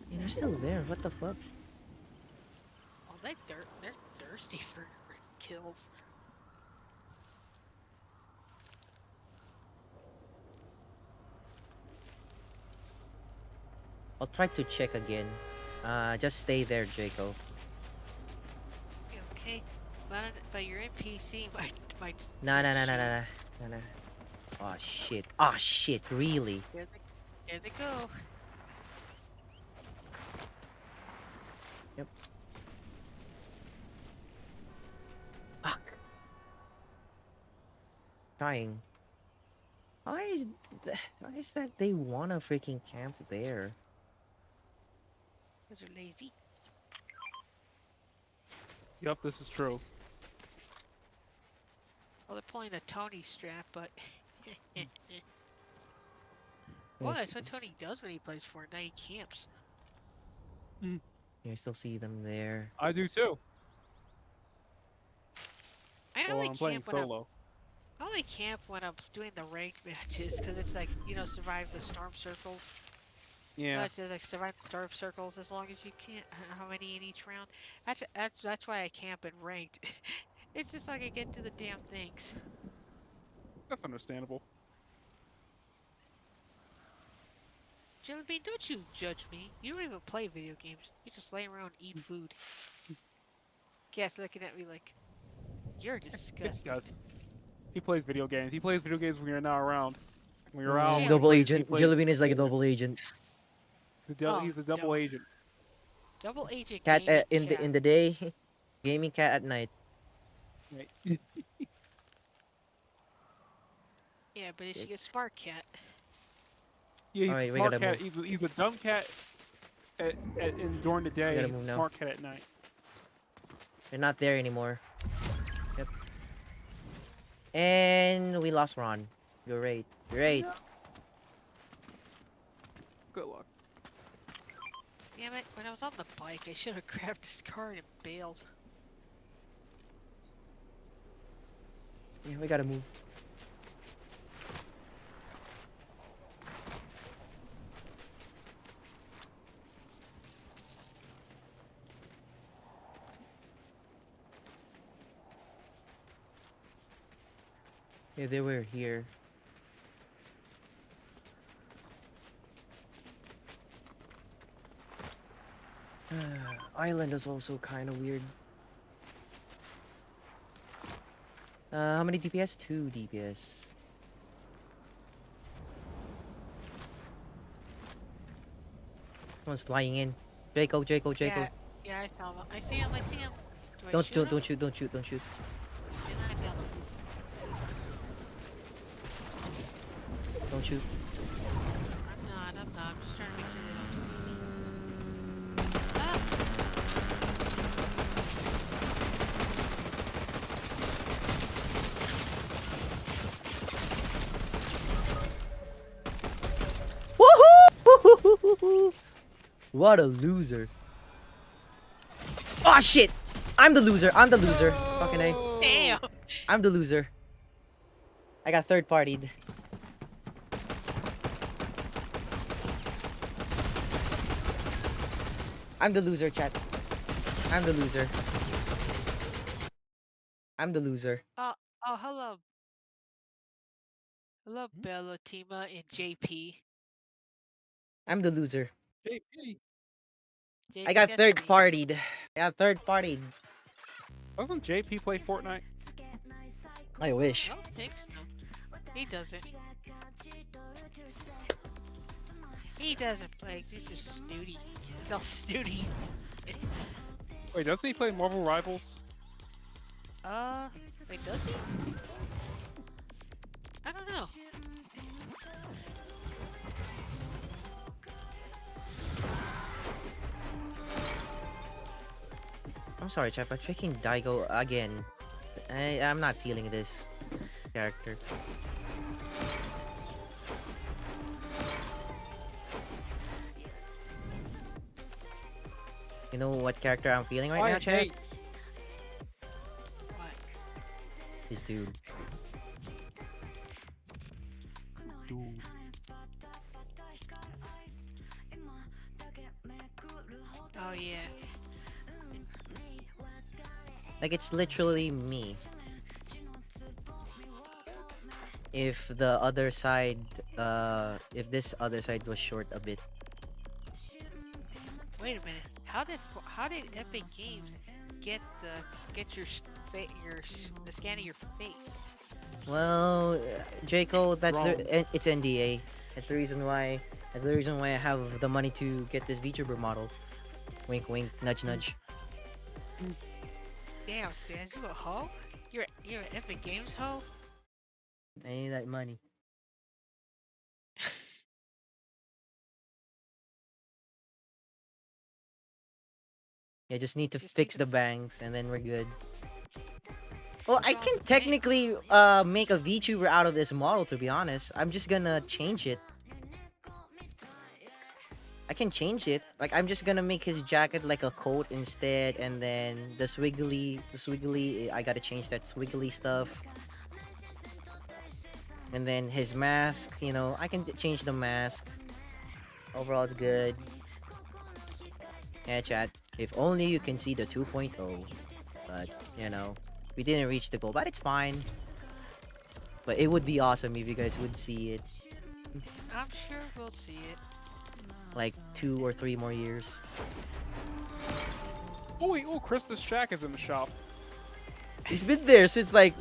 Yeah, they're still there. What the fuck? Oh, they're thirsty for kills. I'll try to check again. Just stay there, Jaco. Okay, but your NPC might. Nah. Oh shit. Oh shit, really? There they go. Yep. Fuck. Trying. Why is that they wanna freaking camp there? Because they're lazy. Yep, this is true. Well, they're pulling a Tony strap, but. Well, that's what Tony does when he plays Fortnite. He camps. Yeah, I still see them there. I do too. I Well, only I'm playing camp when solo. I only camp when I'm doing the ranked matches, because it's like, survive the storm circles. Yeah. It says like survive the storm circles as long as you can. How many in each round? That's why I camp in ranked. It's just like I get to the damn things. That's understandable. Jellybean, don't you judge me. You don't even play video games. You just lay around and eat food. Cass looking at me like, you're disgusting. Yes. He plays video games. He plays video games when you're not around. When you're out. Double agent. Jellybean is like a double agent. He's a double agent. Double agent. Cat in the day, gaming cat at night. Right. Yeah, but is she a smart cat? Yeah, he's Alright, a we smart gotta cat. He's a dumb cat. during the day, gotta move now. smart cat at night. They're not there anymore. Yep. And we lost Ron. You're right. You're right. Good luck. Damn it, when I was on the bike, I should have grabbed his card and bailed. Yeah, we gotta move. Yeah, they were here. Island is also kind of weird. How many DPS? 2 DPS. Someone's flying in. Jaco. Yeah, I saw him. I see him. Do I Don't shoot him? don't shoot. Don't shoot. Didn't I tell him? Don't shoot. I'm not. I'm just trying to make sure they don't see me. Ah! Woohoo! What a loser. Oh shit! I'm the loser. Fucking A. Damn! I'm the loser. I got third partied. I'm the loser, chat. I'm the loser. Oh, hello. Hello, Bellotima and JP. I'm the loser. JP. I got third partied. Doesn't JP play Fortnite? I wish. I don't think so. He doesn't. He doesn't play. He's just snooty. He's all snooty. Wait, doesn't he play Marvel Rivals? Wait, does he? I don't know. I'm sorry, chat, but freaking Daigo again. I'm not feeling this character. You know what character I'm feeling right now, chat? What? This dude. Oh yeah. Like, it's literally me. If the other side, if this other side was short a bit. Wait a minute. How did Epic Games get your the scan of your face? Well, Jaco, it's NDA. That's the reason why. That's the reason why I have the money to get this VTuber model. Wink, wink, nudge, nudge. Damn, Stans, you a hoe? You're an Epic Games hoe? I need that money. Yeah, just need to fix the bangs and then we're good. Well, I can technically make a VTuber out of this model, to be honest. I'm just gonna change it. I can change it. Like, I'm just gonna make his jacket like a coat instead, and then the swiggly, I gotta change that swiggly stuff. And then his mask, you know, I can change the mask. Overall, it's good. Yeah, chat. If only you can see the 2.0. But, you know, we didn't reach the goal, but it's fine. But it would be awesome if you guys would see it. I'm sure we'll see it. Like 2 or 3 more years. Oh, Krista's shack is in the shop. He's been there since like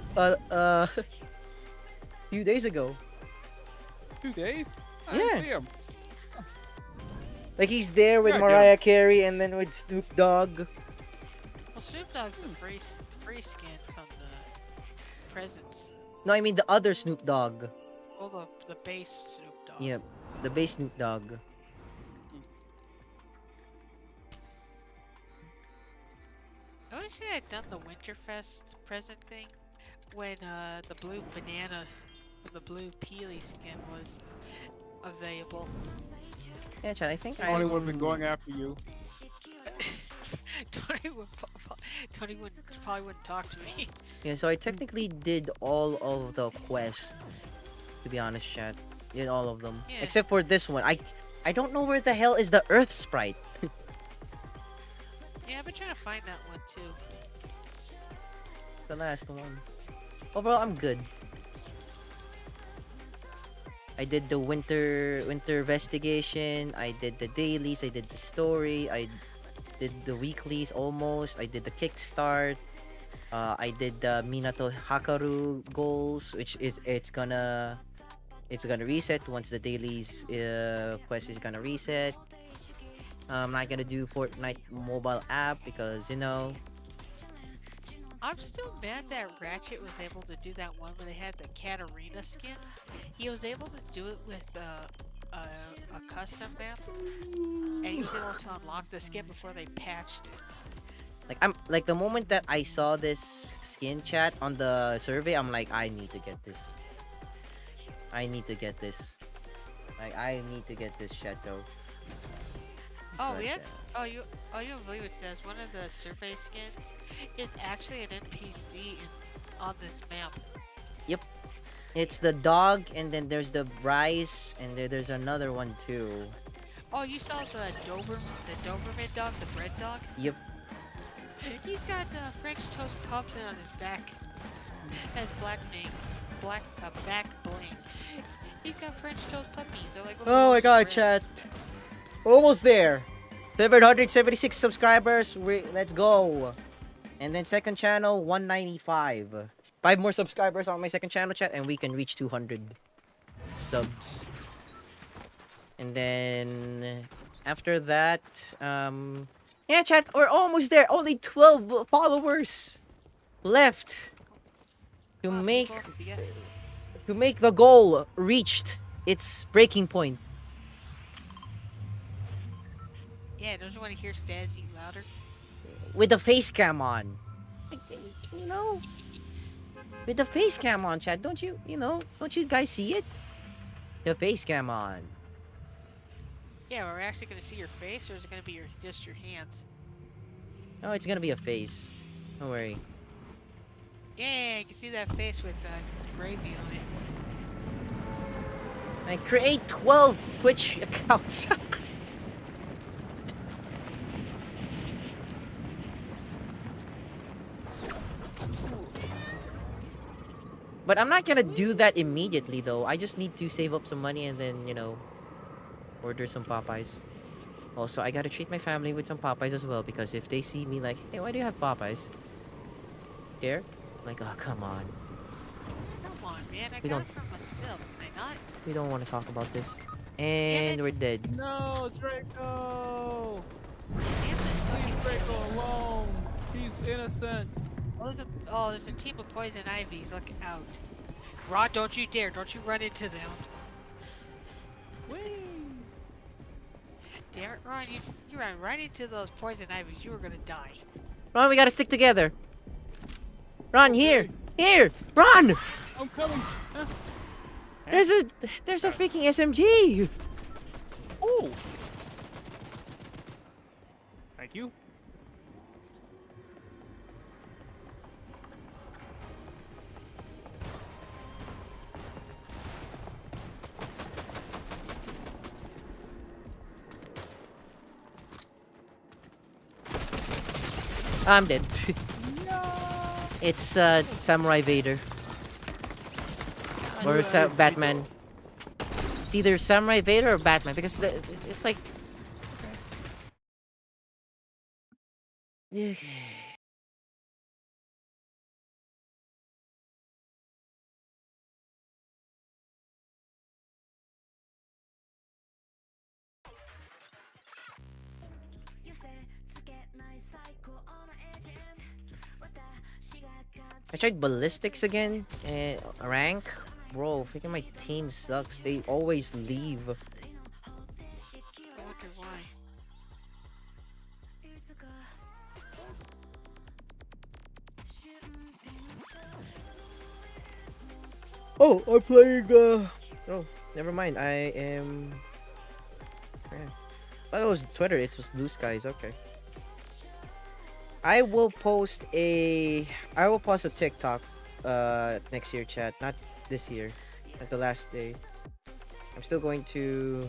few days ago. 2 days? I Yeah. didn't see him. Like, he's there with Yeah, Mariah Carey and then with Snoop Dogg. Well, Snoop Dogg's a free skin from the presents. No, I mean the other Snoop Dogg. Well, the base Snoop Dogg. Yep, the base Snoop Dogg. wish they had done the Winterfest present thing when the blue banana, the blue peely skin was available. Yeah, chat. I think Tony would have been going after you. Tony probably wouldn't talk to me. Yeah, so I technically did all of the quests. To be honest, chat, did all of them Yeah. except for this one. I don't know where the hell is the Earth sprite. Yeah, I've been trying to find that one too. The last one. Overall, I'm good. I did the winter investigation. I did the dailies. I did the story. I did the weeklies almost. I did the kickstart. I did the Minato Hakaru goals, which is it's gonna reset once the dailies quest is gonna reset. I'm not gonna do Fortnite mobile app because, you know. I'm still mad that Ratchet was able to do that one where they had the Katarina skin. He was able to do it with a custom map, and he was able to unlock the skin before they patched it. Like the moment that I saw this skin chat on the survey, I'm like, I need to get this. I need to get this. Like, I need to get this Chateau. Oh, But, we have. Oh, you don't believe it says one of the survey skins is actually an NPC on this map. Yep. It's the dog, and then there's the rice, and there's another one too. Oh, you saw the Doberman dog, the bread dog? Yep. He's got French toast pups on his back. Has back bling. He's got French toast puppies. They're like little Oh my loaves of god, bread. chat. Almost there. 776 subscribers. Let's go. And then second channel, 195. 5 more subscribers on my second channel, chat, and we can reach 200 subs. And then after that, yeah, chat, we're almost there. Only 12 followers left to make the goal reached its breaking point. Yeah, don't you want to hear Stazzy louder? With the face cam on. You know, with the face cam on, chat. Don't you guys see it? The face cam on. Yeah, we're actually gonna see your face, or is it gonna be just your hands? Oh, it's gonna be a face. Don't worry. Yeah, you can see that face with gravy on it. I create 12 Twitch accounts. But I'm not gonna do that immediately, though. I just need to save up some money and then, order some Popeyes. Also, I gotta treat my family with some Popeyes as well, because if they see me like, hey, why do you have Popeyes? There? Like, oh, come on. Come on, man. I We got don't- it for myself. Can I not? We don't want to talk about this. And we're dead. No, Draco! Damn this Leave Draco alone. He's innocent. Oh, there's a team of poison ivies. Look out. Rod, don't you dare. Don't you run into them. Whee! Damn it, Ron. You ran right into those poison ivies. You were gonna die. Ron, we gotta stick together. Ron, here! Here! Ron! I'm coming. Huh? There's a freaking SMG! Oh! Thank you. I'm dead. It's Samurai Vader. Or Batman. It's either Samurai Vader or Batman, because it's like... I tried ballistics again, and rank. Bro, freaking my team sucks. They always leave. I wonder why. Oh, I'm playing. Oh, never mind. I am. Yeah. Oh, it was Twitter. It was Blue Skies. Okay. I will post a. I will post a TikTok. Next year, chat. Not this year. At the last day. I'm still going to.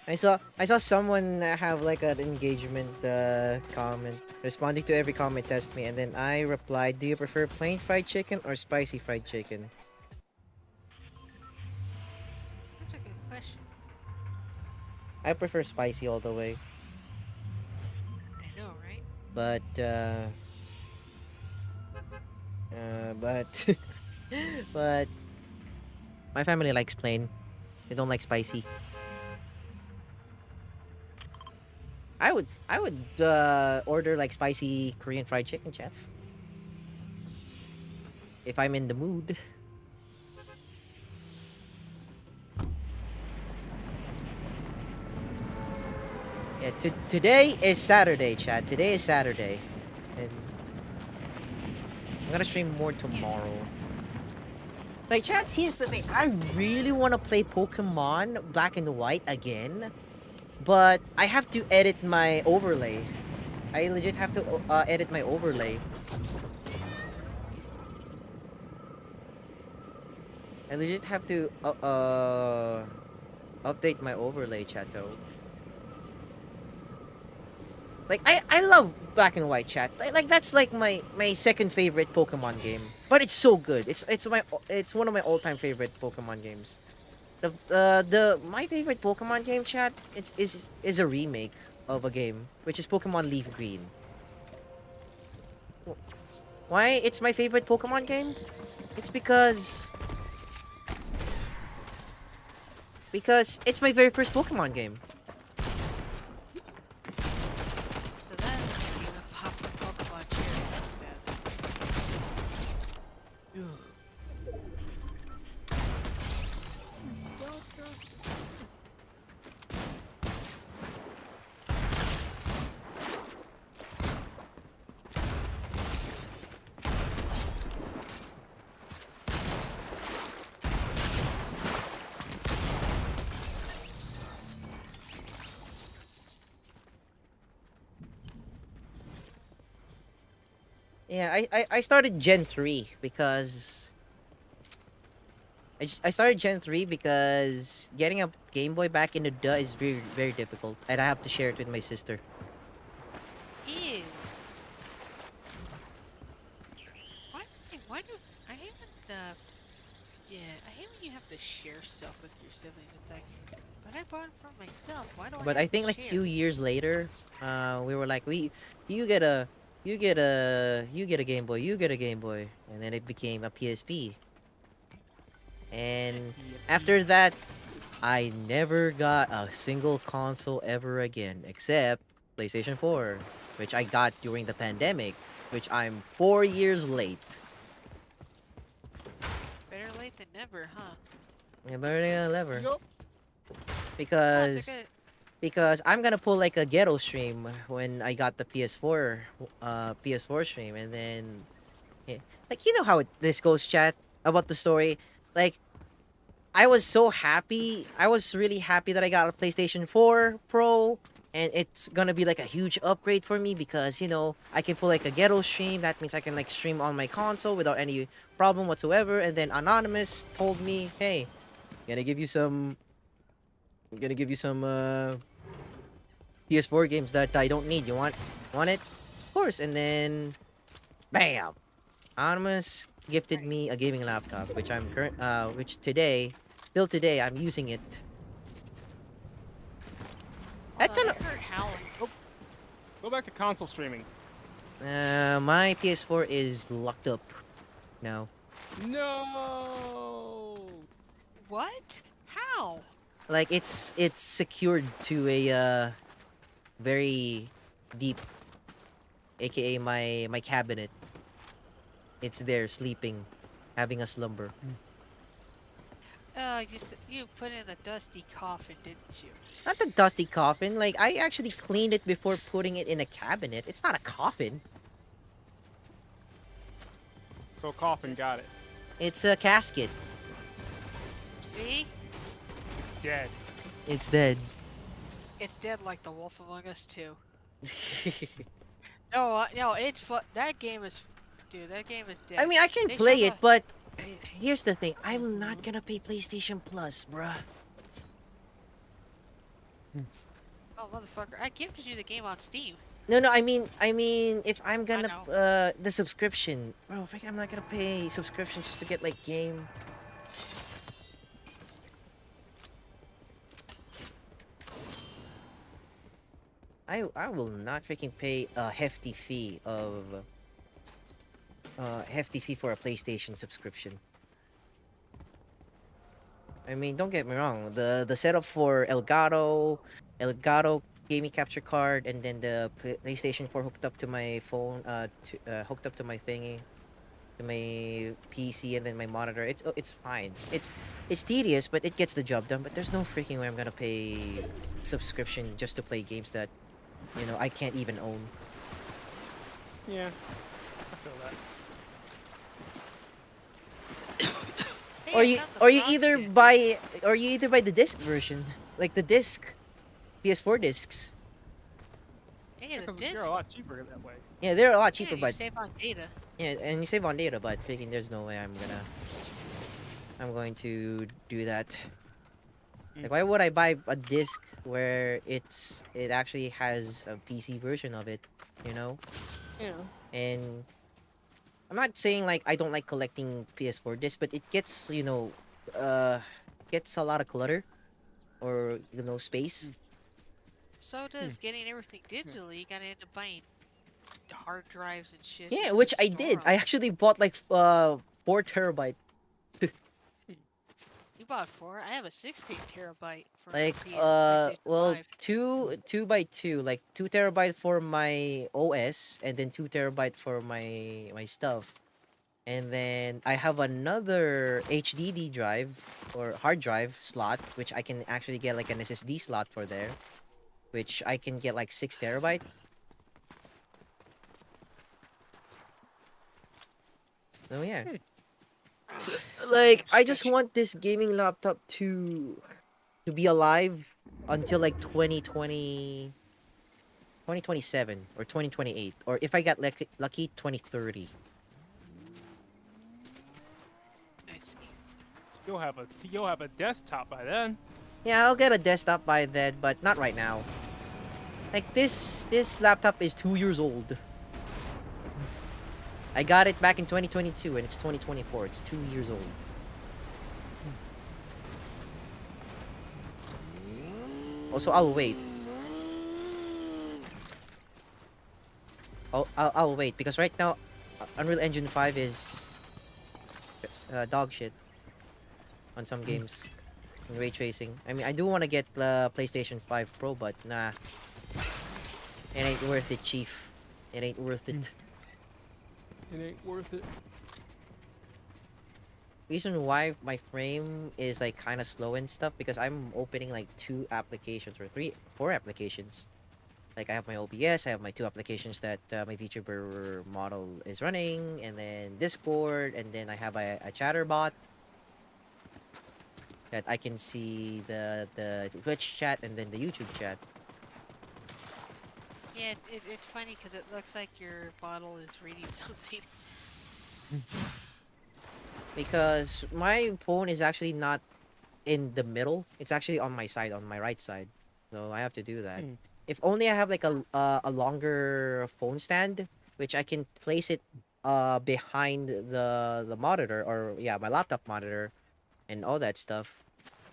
I saw someone have like an engagement comment responding to every comment test me, and then I replied, "Do you prefer plain fried chicken or spicy fried chicken?" That's a good question. I prefer spicy all the way, I know, right? but but but my family likes plain. They don't like spicy. I would order like spicy Korean fried chicken, chef, if I'm in the mood. Yeah, today is Saturday, chat. Today is Saturday, and I'm gonna stream more tomorrow. Like, chat, here's the thing. I really want to play Pokemon Black and White again, but I have to edit my overlay. I legit have to edit my overlay. I legit have to update my overlay, chato. Like, I love Black and White, chat. Like that's like my second favorite Pokemon game. But it's so good. It's one of my all-time favorite Pokemon games. The my favorite Pokemon game, chat, is a remake of a game, which is Pokemon Leaf Green. Why it's my favorite Pokemon game? It's because it's my very first Pokemon game. So that's gonna be the popular Pokemon cheer instead. Yeah, I started Gen 3 because I started Gen 3 because getting a Game Boy back in the duh is very very difficult, and I have to share it with my sister. Ew. Why do I hate when yeah, I hate when you have to share stuff with your sibling. It's like, but I bought it for myself. Why do I But have I think to like share? few years later, we were like, you get a Game Boy, you get a Game Boy, and then it became a PSP. And after that, I never got a single console ever again, except PlayStation 4, which I got during the pandemic, which I'm 4 years late. Better late than never, huh? Yeah, better than ever. Yup. Because because I'm gonna pull like a ghetto stream when I got the PS4 stream, and then yeah, like you know how this goes, chat, about the story. Like I was so happy. I was really happy that I got a PlayStation 4 Pro, and it's gonna be like a huge upgrade for me because you know I can pull like a ghetto stream. That means I can like stream on my console without any problem whatsoever. And then Anonymous told me, "Hey, gonna give you some, I'm gonna give you some PS4 games that I don't need. You want it? Of course." And then, bam, Anonymous gifted me a gaming laptop, which which today, still today, I'm using it. That's Hold on, I heard howling. Go back to console streaming. My PS4 is locked up now. No. What? How? Like it's secured to a very deep, aka my cabinet. It's there sleeping, having a slumber. You put in a dusty coffin, didn't you? Not the dusty coffin. Like I actually cleaned it before putting it in a cabinet. It's not a coffin. So coffin got it. It's a casket. See? Dead. It's dead. It's dead like the Wolf Among Us too. No, it's that game is, dude. That game is dead. I mean, I can They play showed it, but here's the thing. I'm not gonna pay PlayStation Plus, bruh. Oh, motherfucker! I gifted you the game on Steam. No, I mean, if I'm gonna the subscription, bro. If I'm not gonna pay subscription just to get like game. I will not freaking pay a hefty fee for a PlayStation subscription. I mean, don't get me wrong. The setup for Elgato gaming capture card, and then the PlayStation 4 hooked up to my phone, hooked up to my thingy, to my PC, and then my monitor. It's fine. It's tedious, but it gets the job done. But there's no freaking way I'm gonna pay subscription just to play games that, you know, I can't even own. Yeah, I feel that. Or you either buy the disc version, like the disc, PS4 discs. Hey, the Because disc. you're a lot cheaper that way. Yeah, they're a lot cheaper, you but save on data. yeah, and you save on data, but freaking there's no way I'm going to do that. Like, why would I buy a disc where it actually has a PC version of it, you know? Yeah. And I'm not saying like I don't like collecting PS4 discs, but it gets, you know, gets a lot of clutter, or you know, space. So does getting everything digitally. You gotta end up buying hard drives and shit. Yeah, just to which I store did. 'em. I actually bought like 4 terabyte. You bought 4. I have a 16 terabyte for Like PlayStation well, 5. 2 by 2, like 2 terabyte for my OS, and then 2 terabyte for my stuff. And then I have another HDD drive or hard drive slot, which I can actually get like an SSD slot for there, which I can get like 6 terabyte. So yeah. So, like I just want this gaming laptop to be alive until like 2027 or 2028, or if I got lucky 2030. I see. You'll have a desktop by then. Yeah, I'll get a desktop by then, but not right now. Like this laptop is 2 years old. I got it back in 2022 and it's 2024. It's 2 years old. Also, I'll wait. I'll wait because right now Unreal Engine 5 is dog shit on some games in ray tracing. I mean, I do want to get the PlayStation 5 Pro, but nah. It ain't worth it, chief. It ain't worth it. It ain't worth it. Reason why my frame is like kind of slow and stuff because I'm opening like 2 applications or 4 applications. Like I have my OBS, I have my 2 applications that my VTuber model is running, and then Discord, and then I have a Chatterbot. that I can see the Twitch chat and then the YouTube chat. Yeah, it's funny because it looks like your bottle is reading something. Because my phone is actually not in the middle. It's actually on my side, on my right side. So I have to do that. If only I have like a longer phone stand, which I can place it behind the monitor, or yeah, my laptop monitor and all that stuff.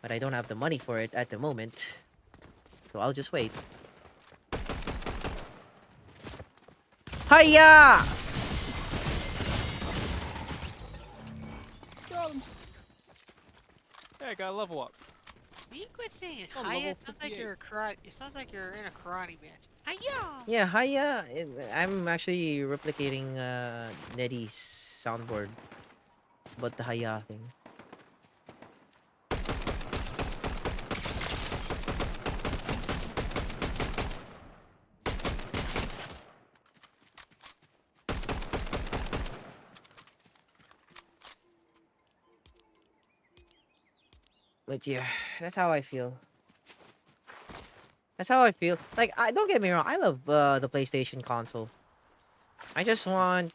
But I don't have the money for it at the moment. So I'll just wait. Hiya! Got him. Hey, I got a level up. Will you quit saying I'm hiya? level It sounds like 58. you're a karate. It sounds like you're in a karate match. Hiya! Yeah, hiya. I'm actually replicating Neddy's soundboard. But the hiya thing. But yeah, that's how I feel. That's how I feel. Like, don't get me wrong. I love the PlayStation console. I just want,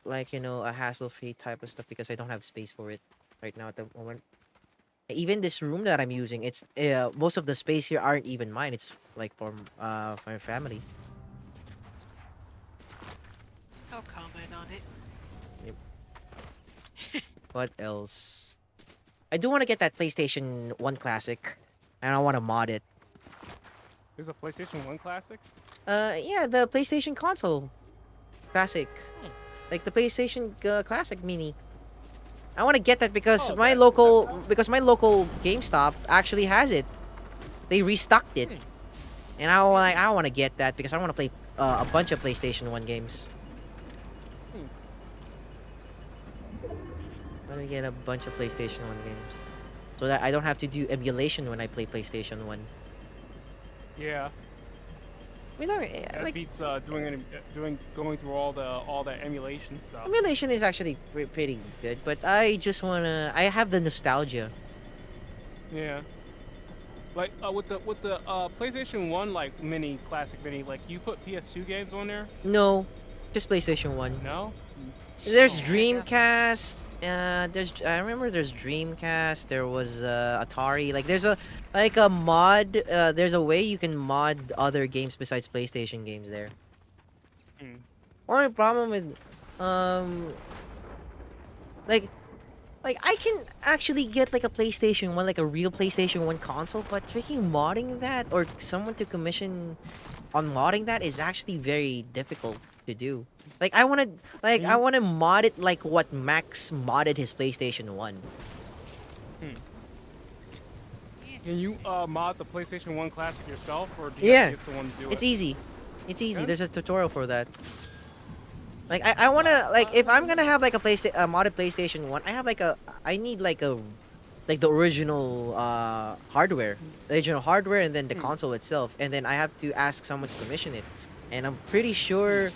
like, you know, a hassle-free type of stuff because I don't have space for it right now at the moment. Even this room that I'm using, it's most of the space here aren't even mine. It's like for my family. No comment on it. Yep. What else? I do want to get that PlayStation 1 Classic, and I want to mod it. There's a PlayStation 1 Classic? Yeah, the PlayStation console Classic. Like the PlayStation Classic Mini. I want to get that because my local GameStop actually has it. They restocked it. And I want to get that because I want to play a bunch of PlayStation 1 games. I want to get a bunch of PlayStation 1 games. So that I don't have to do emulation when I play PlayStation 1. Yeah. We don't That beats going through all the emulation stuff. Emulation is actually pretty good, but I just wanna. I have the nostalgia. Yeah. Like with the PlayStation 1 like mini classic mini, like you put PS2 games on there? No, just PlayStation 1. No. There's Dreamcast. I remember there's Dreamcast. There was Atari. Like there's a mod. There's a way you can mod other games besides PlayStation games there. Only problem with like I can actually get like a PlayStation 1, like a real PlayStation 1 console, but freaking modding that or someone to commission on modding that is actually very difficult to do. Like I wanna mod it like what Max modded his PlayStation 1. Can you mod the PlayStation 1 Classic yourself, or do you have to get someone to do it? It's easy. It's easy. Yeah? There's a tutorial for that. Like I wanna like if I'm gonna have like a modded PlayStation 1, I need like the original hardware, and then the console itself, and then I have to ask someone to commission it, and I'm pretty sure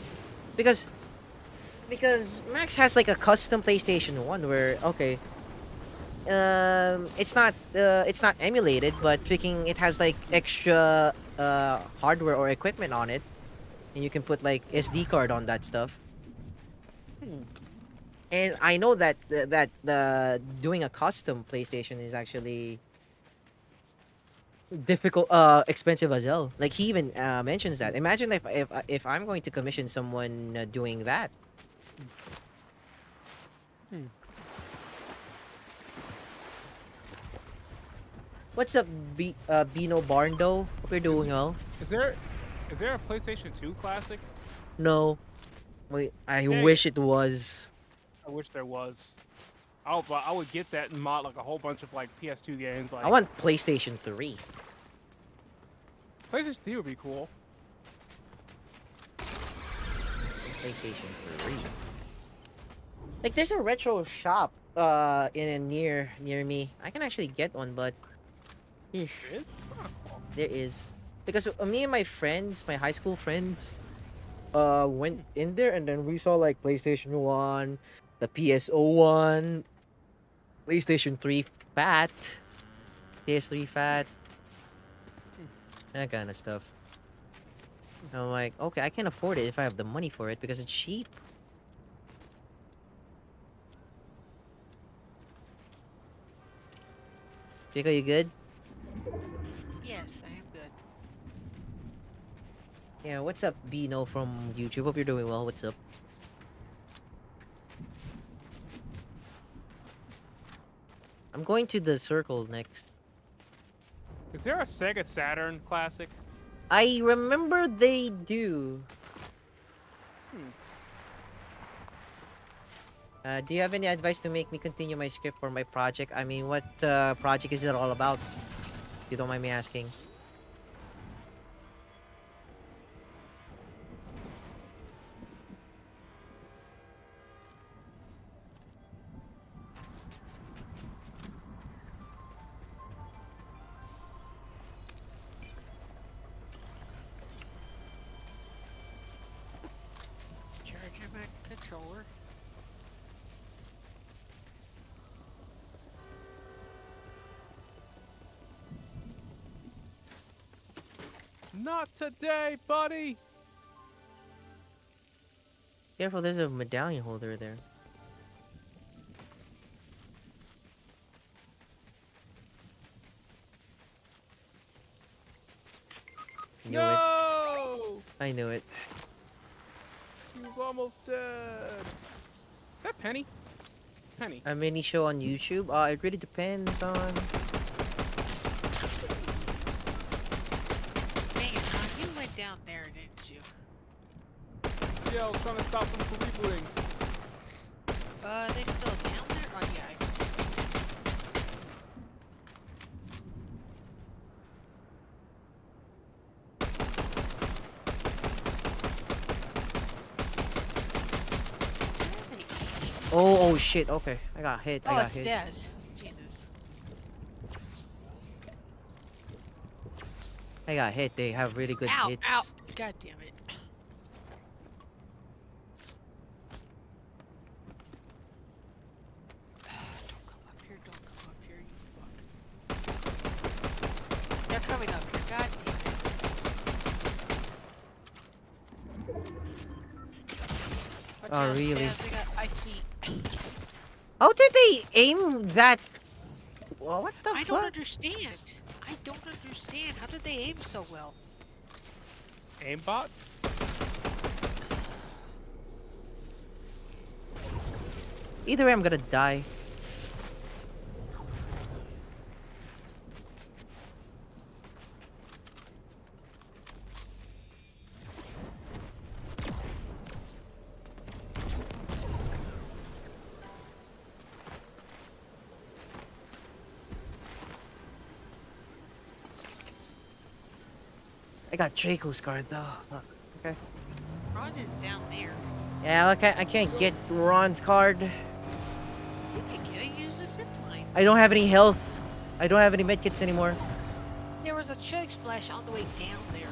because Max has like a custom PlayStation 1 where it's not emulated, but freaking it has like extra hardware or equipment on it, and you can put like SD card on that stuff. And I know that doing a custom PlayStation is actually difficult, expensive as well. Like he even mentions that. Imagine if I'm going to commission someone doing that. What's up, Bino Barndo? Hope you're doing well. Is there a PlayStation 2 Classic? No. Wait, I wish it was. I wish there was. I would get that and mod like a whole bunch of like PS2 games. Like I want PlayStation 3. PlayStation 3 would be cool. PlayStation 3. Like there's a retro shop near me. I can actually get one, but there is. Because me and my friends, my high school friends, went in there and then we saw like PlayStation 1, the PSO 1, PlayStation 3 fat. PS3 fat. That kind of stuff. I'm like, okay, I can afford it if I have the money for it because it's cheap. Jacob, you good? Yes, I am good. Yeah, what's up, Bino from YouTube? Hope you're doing well. What's up? I'm going to the circle next. Is there a Sega Saturn classic? I remember they do. Do you have any advice to make me continue my script for my project? I mean, what project is it all about? If you don't mind me asking. Charging my controller. Not today, buddy. Careful, there's a medallion holder there. No! I knew it. He was almost dead. Is that Penny? Penny. A mini show on YouTube? It really depends on... Dang it, Tom, you went down there, didn't you? Yeah, I was trying to stop them from rebooting. They still down there? Oh, yeah, I see. Oh shit, okay. I got hit, I Oh, got it's hit. Dez. Jesus. I got hit, they have really good Ow, hits. ow. God damn it. Don't come up here, don't come up here, you fuck. They're coming up here, god damn it. Watch Oh, out, really? Dez, they got ice feet. How did they aim that? Well, what the I fuck? don't understand. I don't understand. How did they aim so well? Aimbots? Either way, I'm gonna die. I got Draco's card though. Fuck. Okay. Ron is down there. Yeah, I can't get Ron's card. You can get it, use the zip line. I don't have any health. I don't have any medkits anymore. There was a chug splash on the way down there.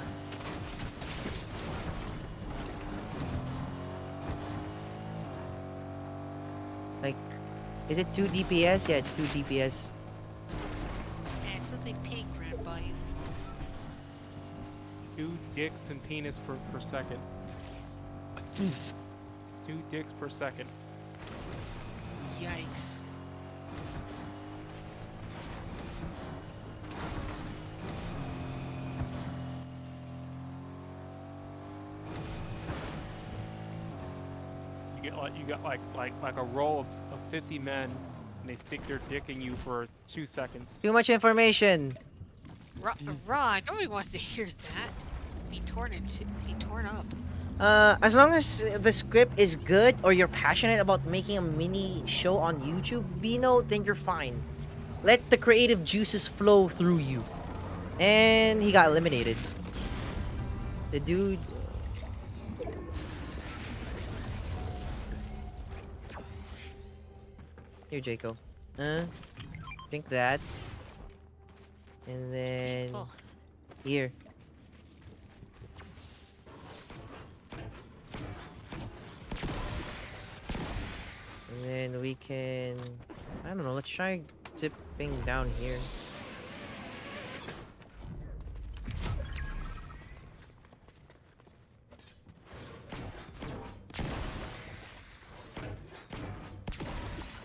Like, is it 2 DPS? Yeah, it's 2 DPS. And something pink ran by you. 2 dicks and penis per second. 2 dicks per second. Yikes. You got like a row of 50 men, and they stick their dick in you for 2 seconds. Too much information. Ron, nobody wants to hear that. Be torn up. As long as the script is good or you're passionate about making a mini show on YouTube, Bino, then you're fine. Let the creative juices flow through you. And he got eliminated. The dude... Here, Jaco. Drink that. And then... Oh. Here. And then we can... I don't know. Let's try zipping down here.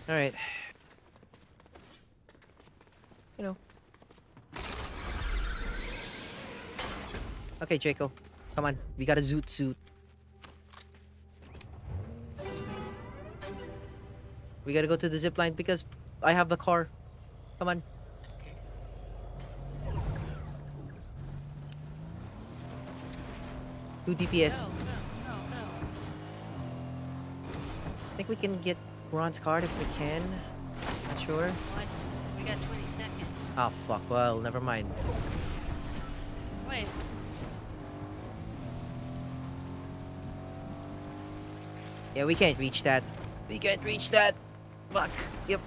All right. You know. Okay, Jaco. Come on. We got a zoot suit. We gotta go to the zip line because I have the car. Come on. Two DPS. Go, go, go, go. I think we can get Ron's card if we can. Not sure. What? We got 20 seconds. Ah, fuck. Well, never mind. Wait. Yeah, we can't reach that. We can't reach that. Fuck. Yep.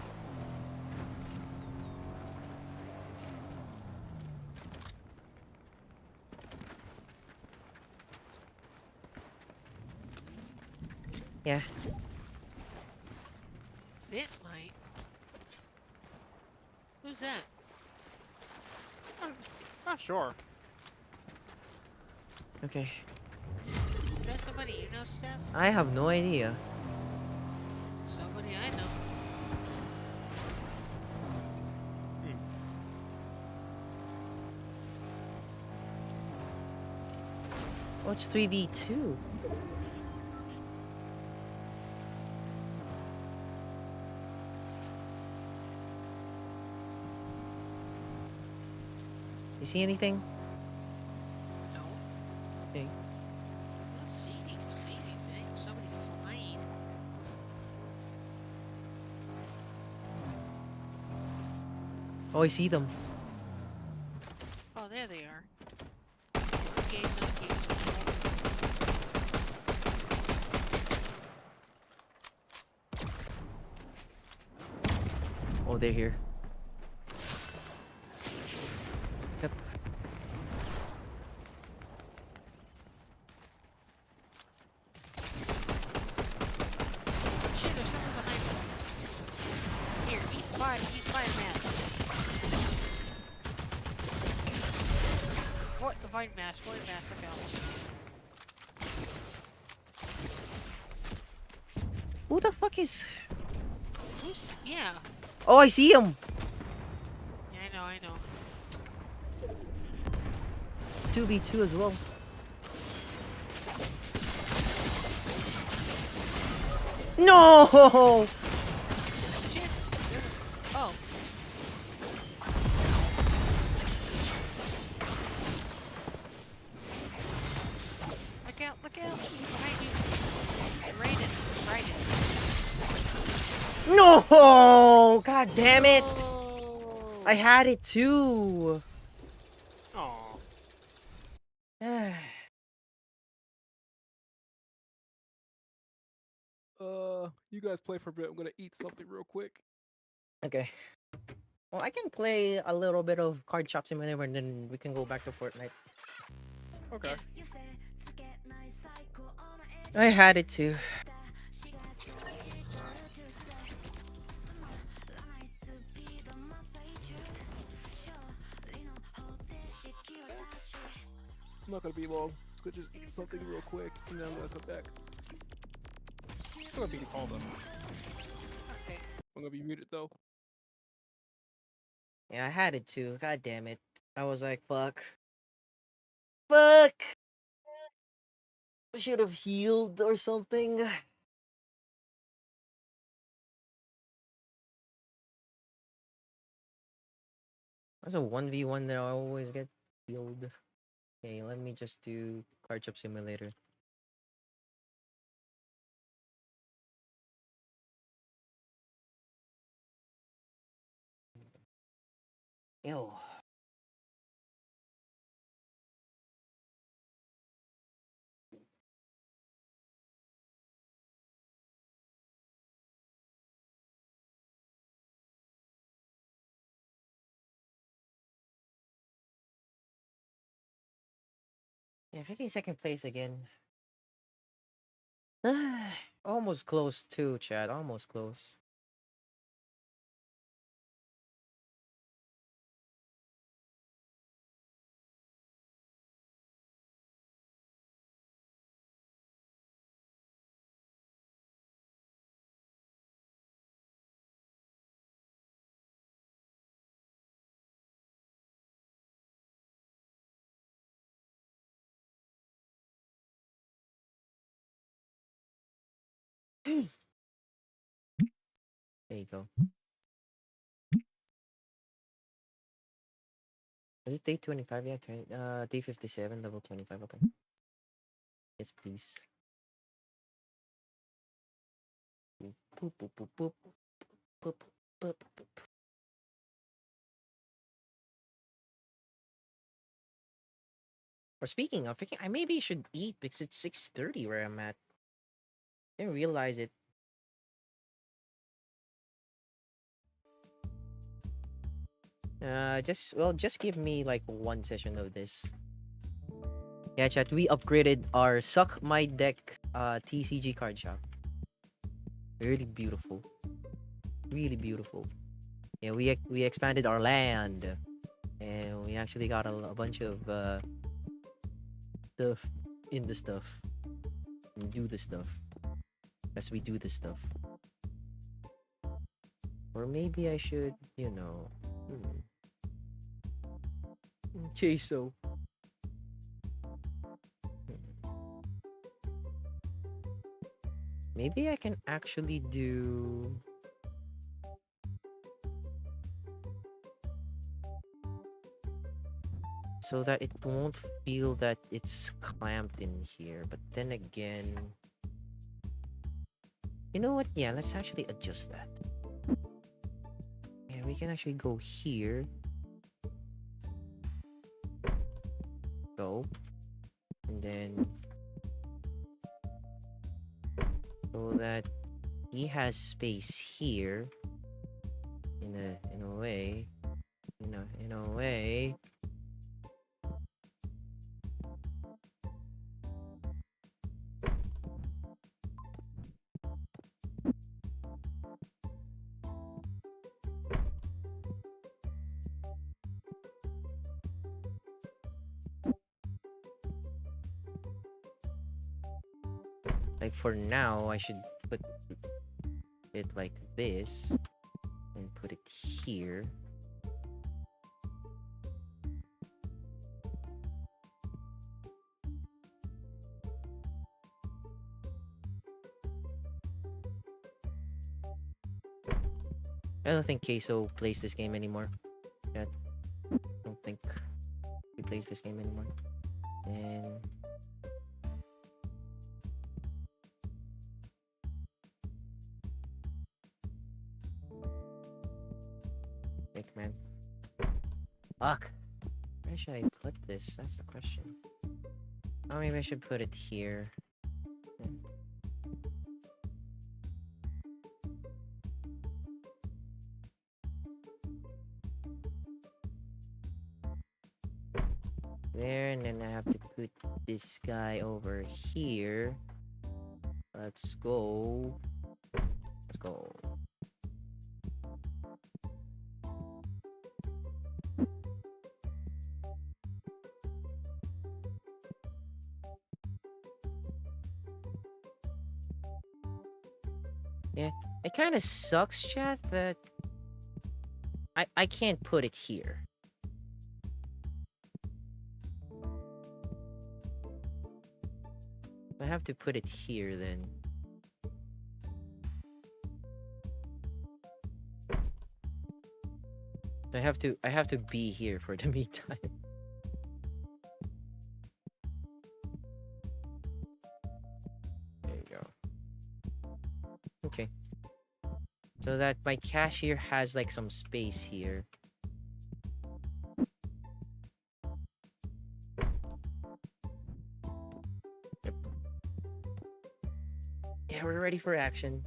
Yeah. It might. Who's that? Not sure. Okay. Is that somebody you know, Stas? I have no idea. Somebody I know. Oh, it's 3v2. You see anything? No. Okay. I don't see anything. Somebody flying. Oh, I see them. Oh, there they are. Engage, engage. Oh, they're here. Yep. Shit, there's someone behind us. Here, eat fire mask. What? The void mask, look out. Who the fuck is... Who's? Yeah. Oh, I see him. Yeah, I know. It's 2v2 as well. No! Shit. Oh. Look out. He's behind you. Raiden. No! God damn it! No. I had it too. Aw. You guys play for a bit. I'm gonna eat something real quick. Okay. Well, I can play a little bit of Card Shop Simulator and then we can go back to Fortnite. Okay. I had it too. I'm not gonna be long. I'm gonna just eat something real quick and then I'm gonna come back. It's gonna be called though. Okay. I'm gonna be muted though. Yeah, I had it too. God damn it. I was like, fuck. Fuck! I should have healed or something. That's a 1v1 that I always get healed. Okay, let me just do Card Shop Simulator. Ew. Yeah, 52nd place again. Almost close too, Chad. Almost close. There you go. Is it day 25? Yeah, day 57, level 25. Okay. Yes, please. Boop, boop, boop, boop, boop, boop, boop, boop. Or speaking of, I maybe should eat because it's 6:30 where I'm at. Didn't realize it. Just give me like one session of this. Yeah, chat. We upgraded our Suck My Deck TCG card shop. Really beautiful. Really beautiful. Yeah, we expanded our land, and we actually got a bunch of stuff in the stuff. And do the stuff as we do the stuff. Or maybe I should, you know. Queso. Maybe I can actually do. So that it won't feel that it's clamped in here. But then again, you know what? Yeah, let's actually adjust that. Yeah, we can actually go here. Go. And then so that he has space here in a way. In a way. Like for now, I should put it like this and put it here. I don't think Queso plays this game anymore. Yeah, I don't think he plays this game anymore. And man. Fuck. Where should I put this? That's the question. Oh, maybe I should put it here. There, and then I have to put this guy over here. Let's go. Let's go. Yeah, it kind of sucks, chat, that I can't put it here. I have to put it here then. I have to be here for the meantime. There you go. Okay. So that my cashier has like some space here. Yep. Yeah, we're ready for action.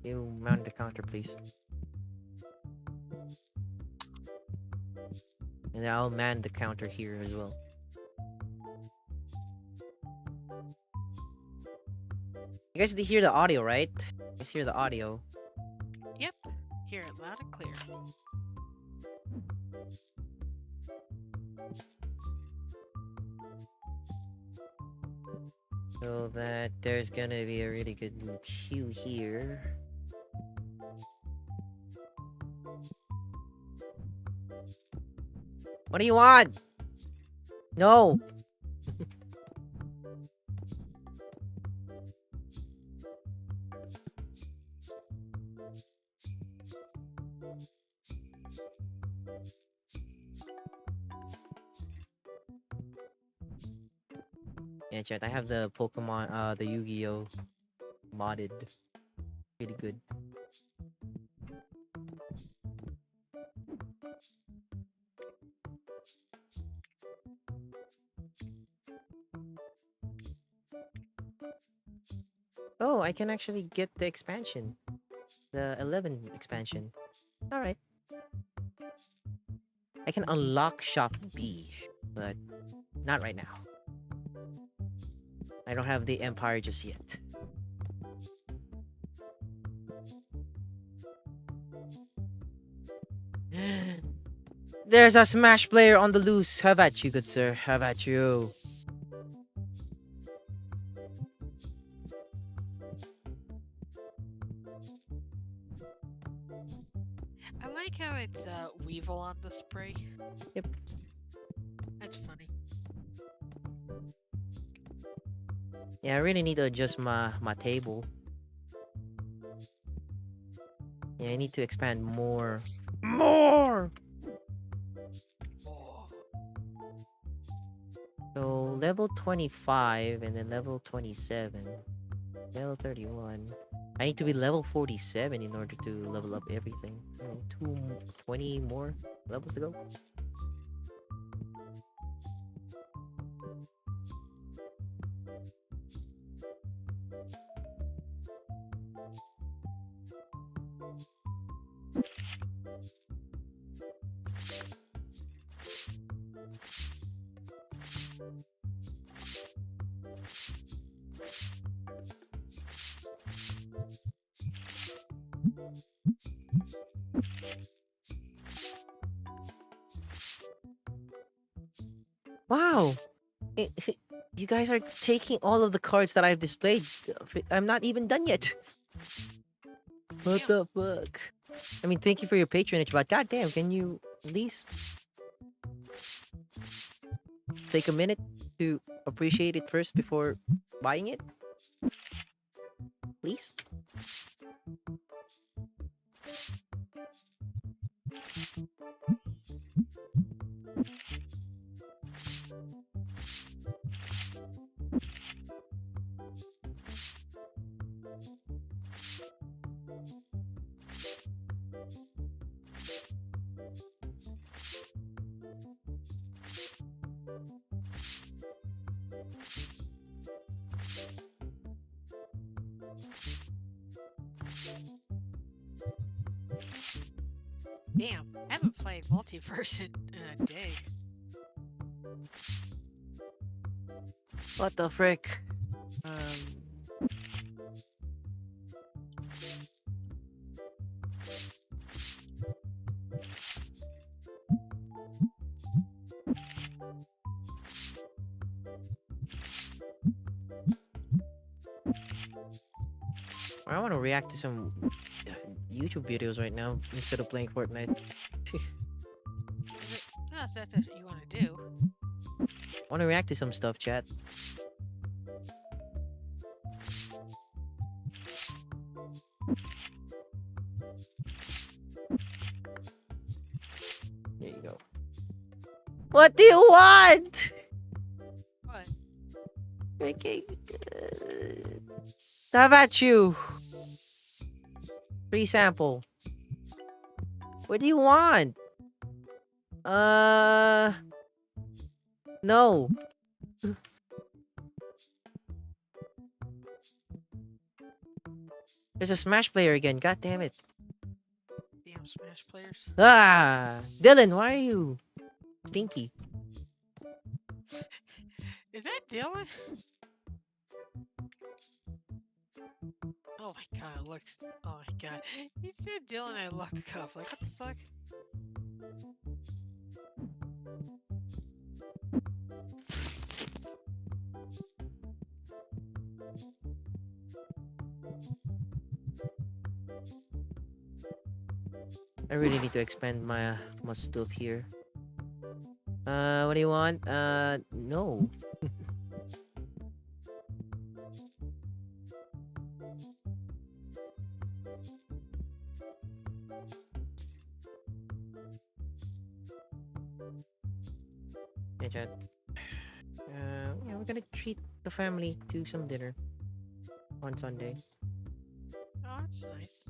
Yo, mount the counter, please. And I'll man the counter here as well. You guys hear the audio, right? You guys hear the audio. Yep. Hear it loud and clear. So that there's gonna be a really good queue here. What do you want? No. Yeah, chat. I have the Pokemon, the Yu-Gi-Oh modded. Really good. Oh, I can actually get the expansion. The 11 expansion. Alright. I can unlock Shop B, but not right now. I don't have the Empire just yet. There's a Smash player on the loose. How about you, good sir? How about you? I like how it's Weevil on the spray. Yep. That's funny. Yeah, I really need to adjust my table. Yeah, I need to expand more. More! So, level 25 and then level 27. Level 31. I need to be level 47 in order to level up everything. So, 20 more levels to go. Wow! You guys are taking all of the cards that I've displayed. I'm not even done yet. What the fuck? I mean, thank you for your patronage, but goddamn, can you at least take a minute to appreciate it first before buying it? Please? Damn, I haven't played Multiverse in a day. What the frick? I want to react to some YouTube videos right now instead of playing Fortnite. No, if that's what you want to do. I want to react to some stuff, chat. There you go. What do you want? What? Okay. How about you? Free sample. What do you want? No. There's a Smash player again. God damn it. Damn Smash players. Ah, Dylan, why are you stinky? Is that Dylan? Oh my god, it looks. Oh my god. He said Dylan, I look up. Like, what the fuck? I really need to expand my stuff here. What do you want? No. Yeah, Chad. Yeah, we're gonna treat the family to some dinner on Sunday. Oh, that's nice.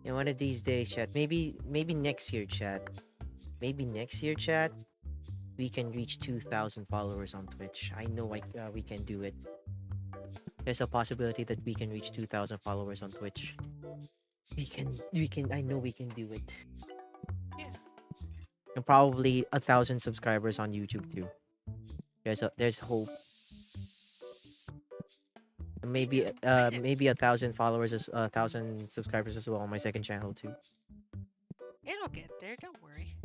Yeah, one of these days, chat. Maybe next year, chat. Maybe next year, chat. We can reach 2,000 followers on Twitch. I know we can do it. There's a possibility that we can reach 2,000 followers on Twitch. We can. I know we can do it. Yeah. And probably 1,000 subscribers on YouTube too. There's hope. And maybe 1,000 followers 1,000 subscribers as well on my second channel too. It'll get there, don't worry.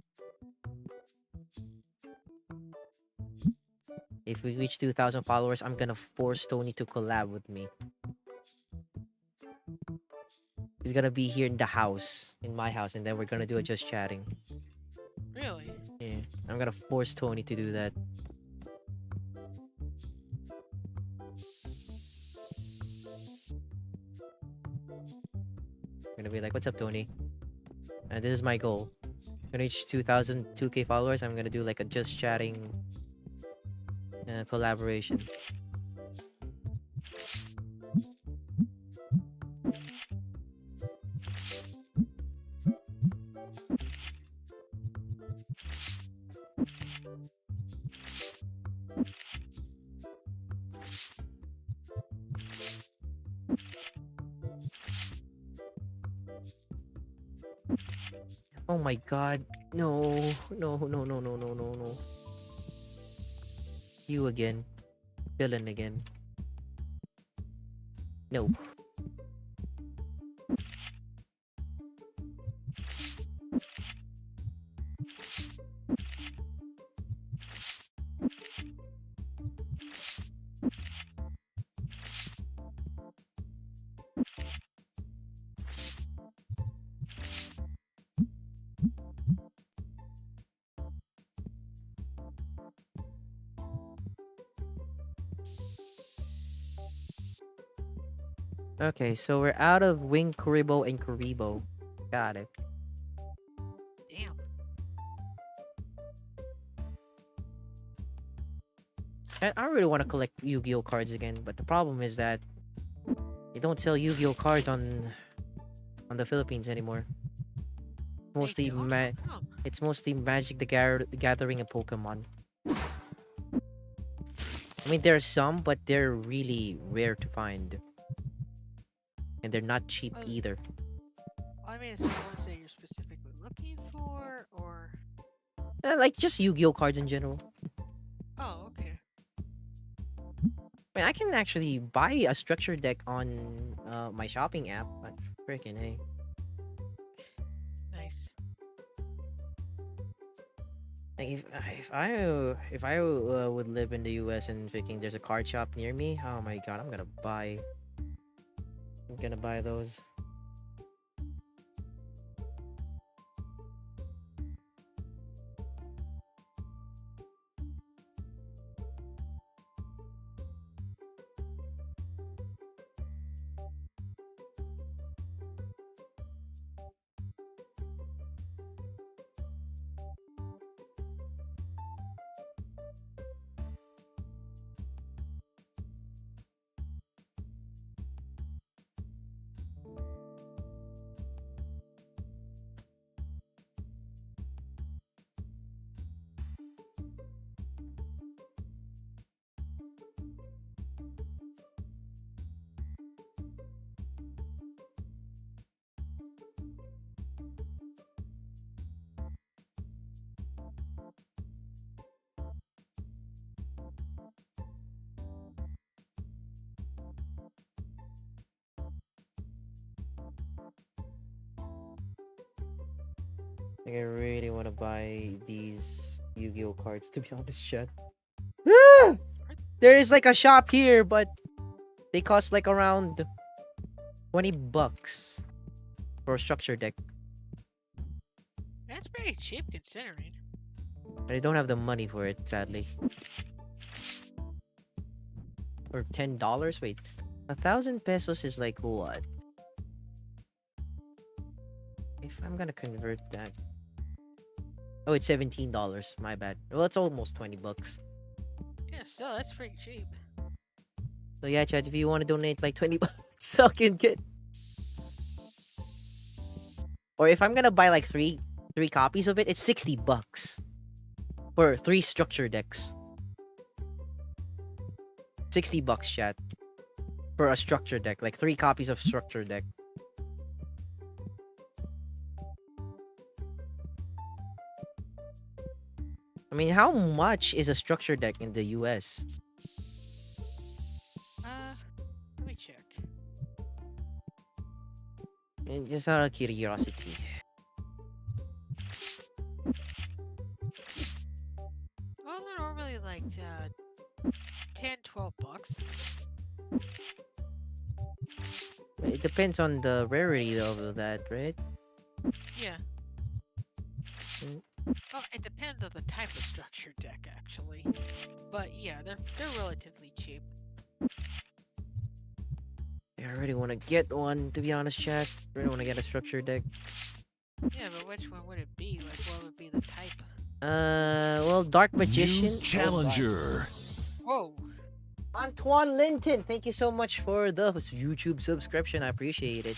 If we reach 2,000 followers, I'm gonna force Tony to collab with me. He's gonna be here in the house, in my house, and then we're gonna do a just chatting. Really? Yeah, I'm gonna force Tony to do that. I'm gonna be like, "What's up, Tony? This is my goal. I'm gonna reach 2,000 2K followers. I'm gonna do like a just chatting collaboration." Oh my god. No. No, no, no, no, no, no, no. You again. Villain again. No. Okay, so we're out of Wing Kuribo and Kuribo. Got it. Damn. I really want to collect Yu-Gi-Oh cards again, but the problem is that they don't sell Yu-Gi-Oh cards on the Philippines anymore. Mostly it's mostly Magic the Gathering and Pokemon. I mean, there are some, but they're really rare to find. And they're not cheap either. I mean, is there ones that you're specifically looking for, or? Like, just Yu-Gi-Oh cards in general. Oh, okay. I mean, I can actually buy a structure deck on my shopping app, but freaking hey. Nice. Like if I would live in the US and thinking there's a card shop near me, oh my god, I'm gonna buy those. Like, I really want to buy these Yu-Gi-Oh cards, to be honest, chat. There is like a shop here, but they cost like around $20 for a structure deck. That's pretty cheap considering. But I don't have the money for it, sadly. Or $10? Wait, 1,000 pesos is like what? If I'm gonna convert that. Oh, it's $17. My bad. Well, it's almost $20. Yeah, still, that's pretty cheap. So yeah, chat, if you want to donate like $20, so I can get. Or if I'm gonna buy like three copies of it, it's $60 for 3 structure decks. $60, chat, for a structure deck, like 3 copies of structure deck. I mean, how much is a structure deck in the US? Let me check. And just out of curiosity. Well, they're normally like 10, $12. It depends on the rarity of that, right? Yeah. Oh, it depends on the type of structure deck, actually. But yeah, they're relatively cheap. I already want to get one, to be honest, chat. I really want to get a structure deck. Yeah, but which one would it be? Like, what would be the type? Well, Dark Magician. Challenger. Whoa. Antoine Linton, thank you so much for the YouTube subscription. I appreciate it.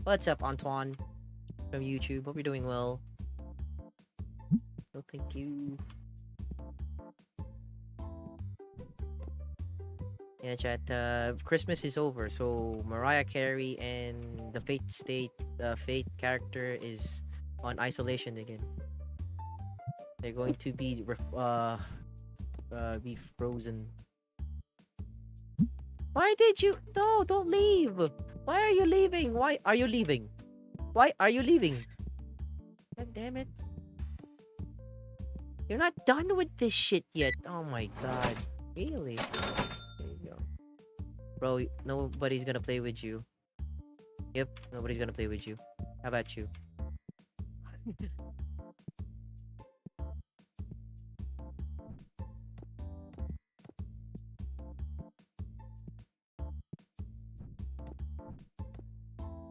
What's up, Antoine? From YouTube. Hope you're doing well. Oh, thank you. Yeah, chat. Christmas is over, so Mariah Carey and the Fate character is on isolation again. They're going to be frozen. Why did you? No, don't leave. Why are you leaving? Why are you leaving? Why are you leaving? God damn it. You're not done with this shit yet. Oh my god. Really? There you go. Bro, nobody's gonna play with you. Yep, nobody's gonna play with you. How about you? I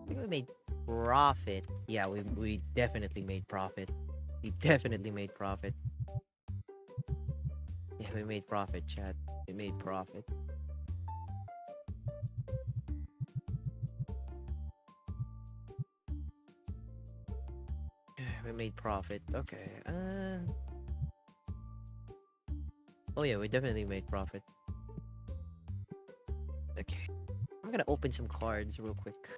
think we made profit. Yeah, we definitely made profit. We definitely made profit. Yeah, we made profit, chat. We made profit. We made profit. Okay. Oh yeah, we definitely made profit. Okay. I'm gonna open some cards real quick.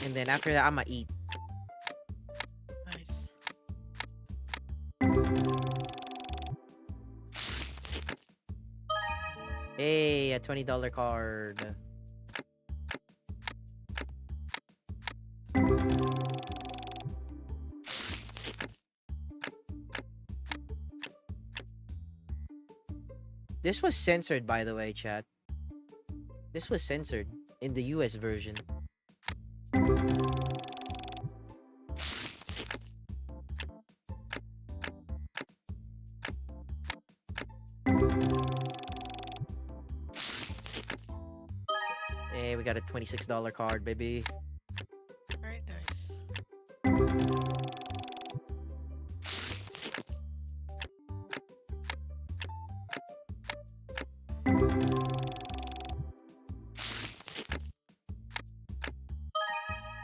And then after that, I'ma eat. Nice. Hey, a $20 card. This was censored, by the way, chat. This was censored in the US version. Hey, we got a $26 card, baby. Very nice.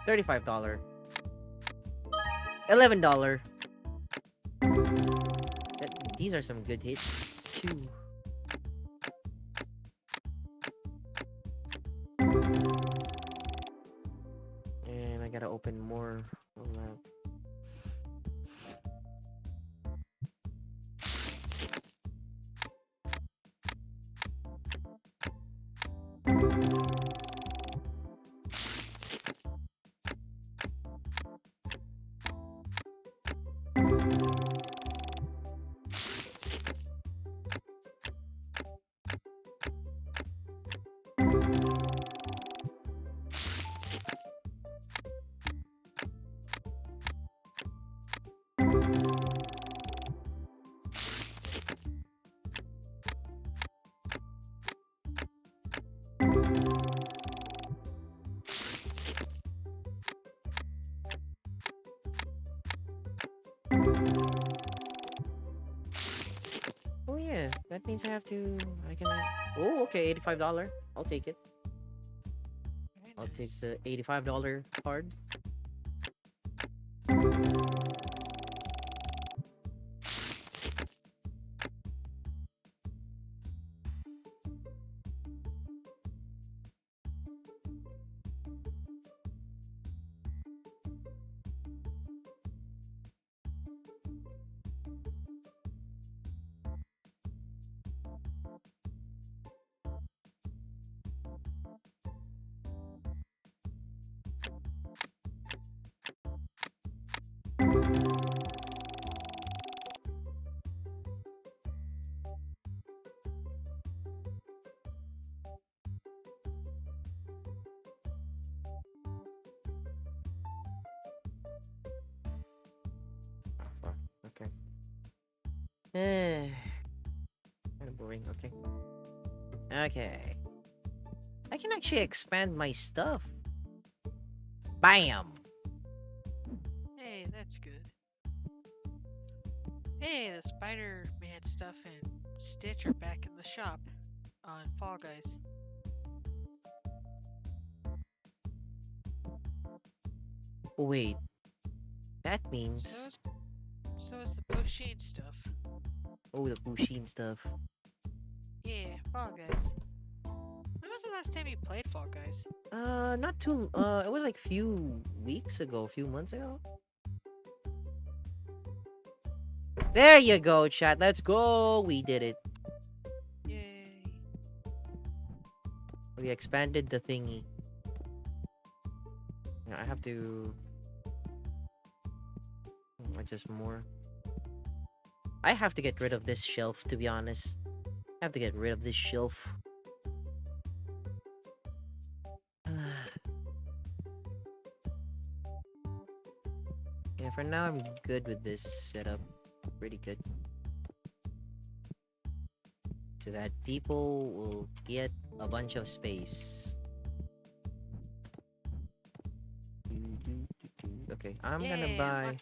$35. $11. These are some good hits too. And I gotta open more. that means I have to. I can. Oh, okay, $85. I'll take it. Very I'll take nice. the $85 card. Oh, okay. Eh, kind of boring. Okay. Okay. I can actually expand my stuff. Bam! Hey, that's good. Hey, the Spider-Man stuff and Stitch are back in the shop on Fall Guys. Wait. That means. So is the Pusheen stuff. Oh, the Pusheen stuff. Yeah, Fall Guys. When was the last time you played Fall Guys? Not too. It was like few weeks ago, a few months ago. There you go, chat. Let's go. We did it. Yay. We expanded the thingy. I have to adjust more. I have to get rid of this shelf, to be honest. I have to get rid of this shelf. Yeah, for now I'm good with this setup. Pretty good. So that people will get a bunch of space. Okay, I'm gonna buy.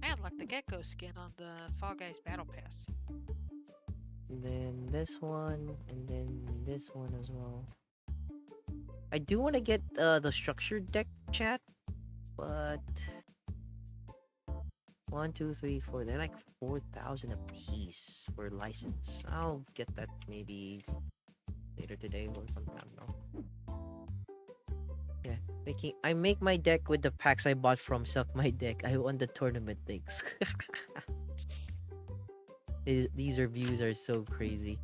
I unlocked the Gecko skin on the Fall Guys Battle Pass. And then this one, and then this one as well. I do want to get the structured deck, chat, but 1, 2, 3, 4. They're like 4,000 a piece for license. I'll get that maybe later today or something. I don't know. Yeah, I make my deck with the packs I bought from Suck My Deck. I won the tournament things. These reviews are so crazy.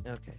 Okay.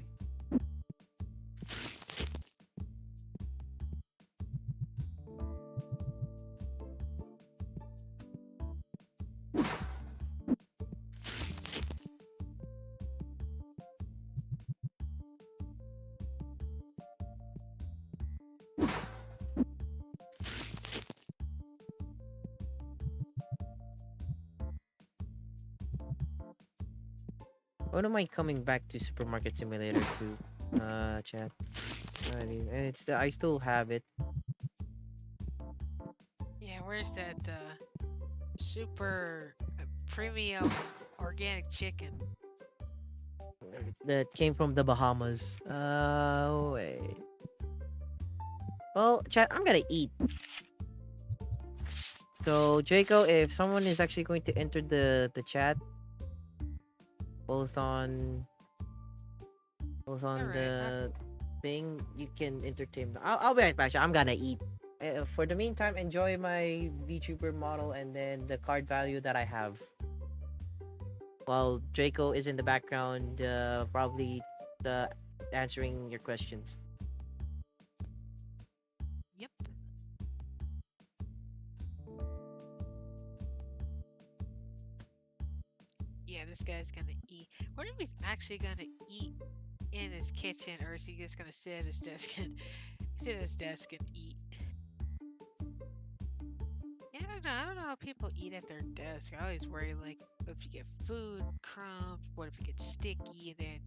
When am I coming back to Supermarket Simulator 2? Chat. I still have it. Yeah, where's that super premium organic chicken? That came from the Bahamas. Wait. Well, chat, I'm gonna eat. So, Draco, if someone is actually going to enter the chat, both on the thing, you can entertain. I'll be right back. Chat. I'm gonna eat. For the meantime, enjoy my VTuber model and then the card value that I have. While Draco is in the background, probably answering your questions. Yep. Yeah, this guy's gonna eat. I wonder if he's actually gonna eat in his kitchen, or is he just gonna sit at his desk and eat? Yeah, I don't know how people eat at their desk. I always worry, like, if you get food crumbs, what if it gets sticky, and then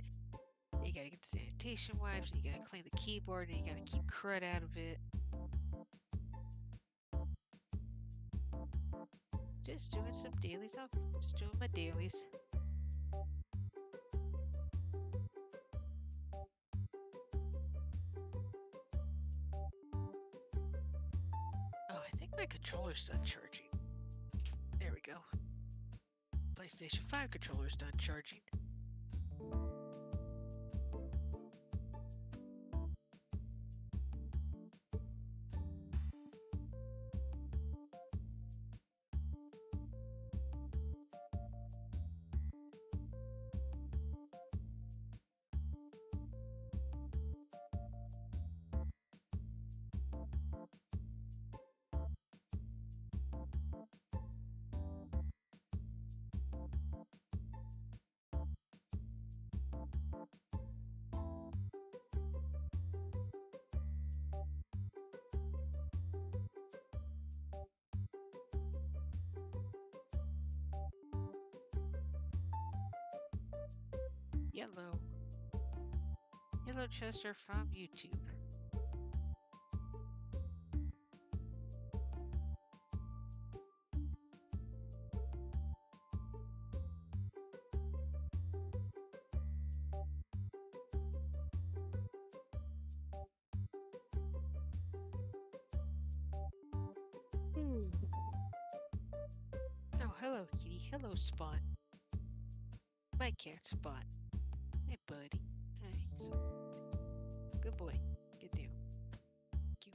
you gotta get the sanitation wipes, and you gotta clean the keyboard, and you gotta keep crud out of it. Just doing some dailies. Just doing my dailies. My controller's done charging. There we go. PlayStation 5 controller's done charging. Yellow. Yellow Chester from YouTube. Oh, hello, kitty. Hello, Spot. My cat, Spot. Hey, buddy. Hi. Good boy. Good deal. Thank you.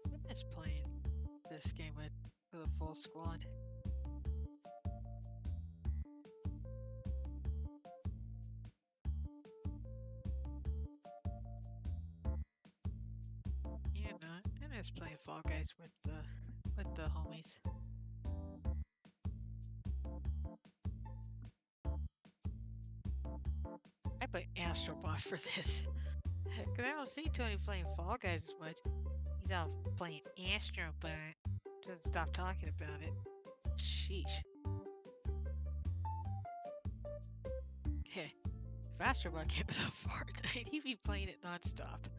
I miss playing this game with a full squad. Yeah, no, I miss playing Fall Guys with the homies. I play Astrobot for this. Cause I don't see Tony playing Fall Guys as much. He's out playing Astro, but doesn't stop talking about it. Sheesh. Heh. If Astrobot came out of Fortnite, he'd be playing it non-stop.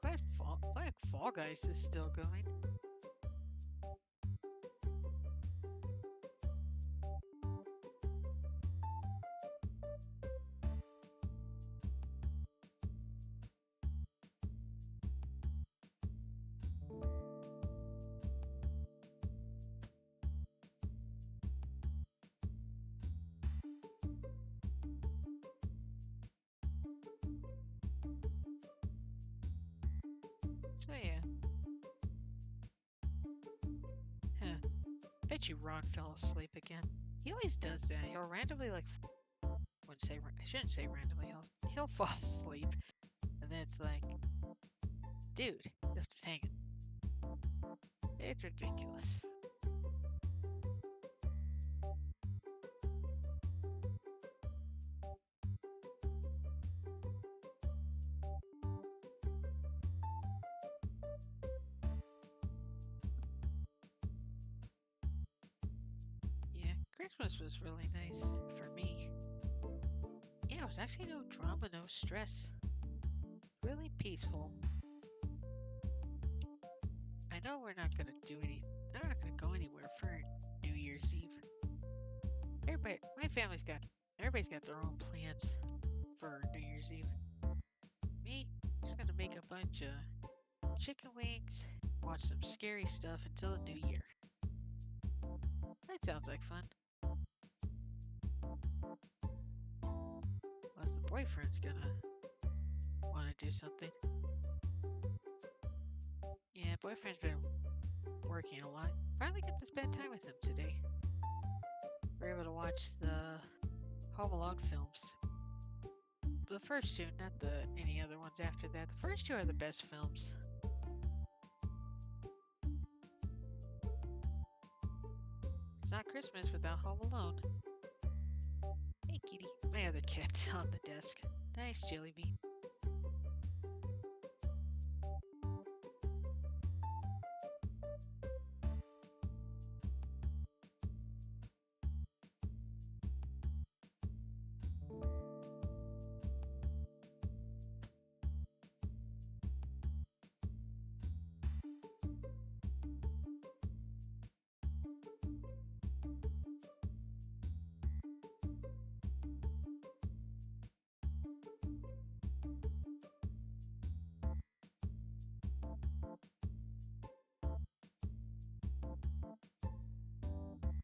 Glad Fall Guys is still going. So yeah. Huh. Bet you Ron fell asleep again. He always does that. He'll randomly I shouldn't say randomly. He'll fall asleep, and then it's like, dude, just hanging. It's ridiculous. Yeah, Christmas was really nice for me. Yeah, it was actually no drama, no stress. Really peaceful. I know we're not gonna do anything. I'm not gonna go anywhere for New Year's Eve. Everybody's got their own plans for New Year's Eve. Me, just gonna make a bunch of chicken wings, watch some scary stuff until the new year. That sounds like fun. Unless the boyfriend's gonna want to do something. Yeah, boyfriend's been working a lot. Finally get to spend time with him today. We're able to watch the Home Alone films. The first two, not any other ones after that. The first two are the best films. It's not Christmas without Home Alone. Hey, kitty. My other cat's on the desk. Nice, Jelly Bean.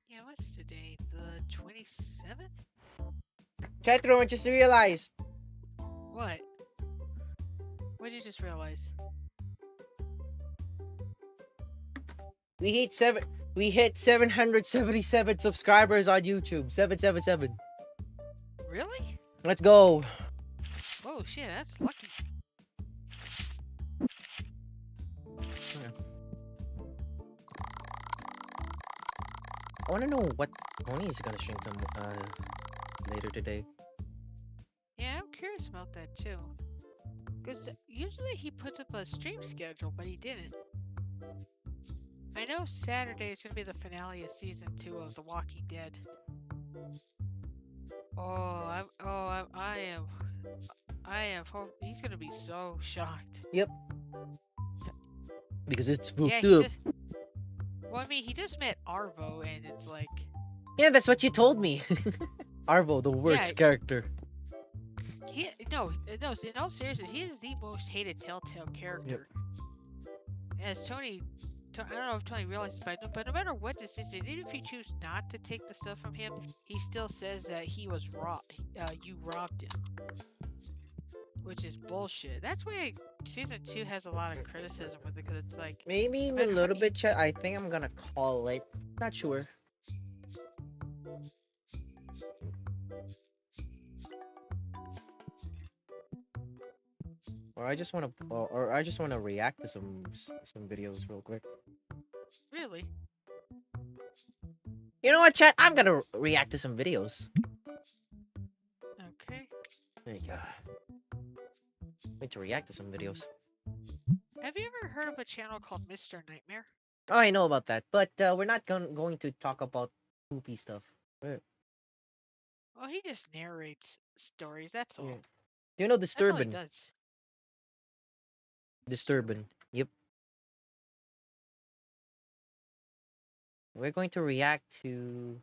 Yeah, what's today? The 27th? Chat room, I just realized. What? What did you just realize? We hit 777 subscribers on YouTube. 777. Really? Let's go. Oh shit, that's lucky. I want to know what Tony is gonna stream later today. Yeah, I'm curious about that too. Because usually he puts up a stream schedule, but he didn't. I know Saturday is going to be the finale of season 2 of The Walking Dead. He's going to be so shocked. Yep. Because it's Yeah, fucked up. Well, I mean, he just met Arvo, and it's like... Yeah, that's what you told me. Arvo, the worst character. No, in all seriousness, he is the most hated Telltale character. Yep. As Tony, I don't know if Tony realizes, but no matter what decision, even if you choose not to take the stuff from him, he still says that he was you robbed him. Which is bullshit. That's why season 2 has a lot of criticism with it, because it's like... Maybe in a little bit, chat. I think I'm gonna call it. Not sure. Or I just want to react to some videos real quick. Really? You know what, chat? I'm gonna react to some videos. Okay. There you go. Wait to react to some videos. Have you ever heard of a channel called Mr. Nightmare? Oh, I know about that, but we're not going to talk about poopy stuff. Well, he just narrates stories. That's all. Yeah. Do you know That's all he Disturbin? does. Disturbin. Yep. We're going to react to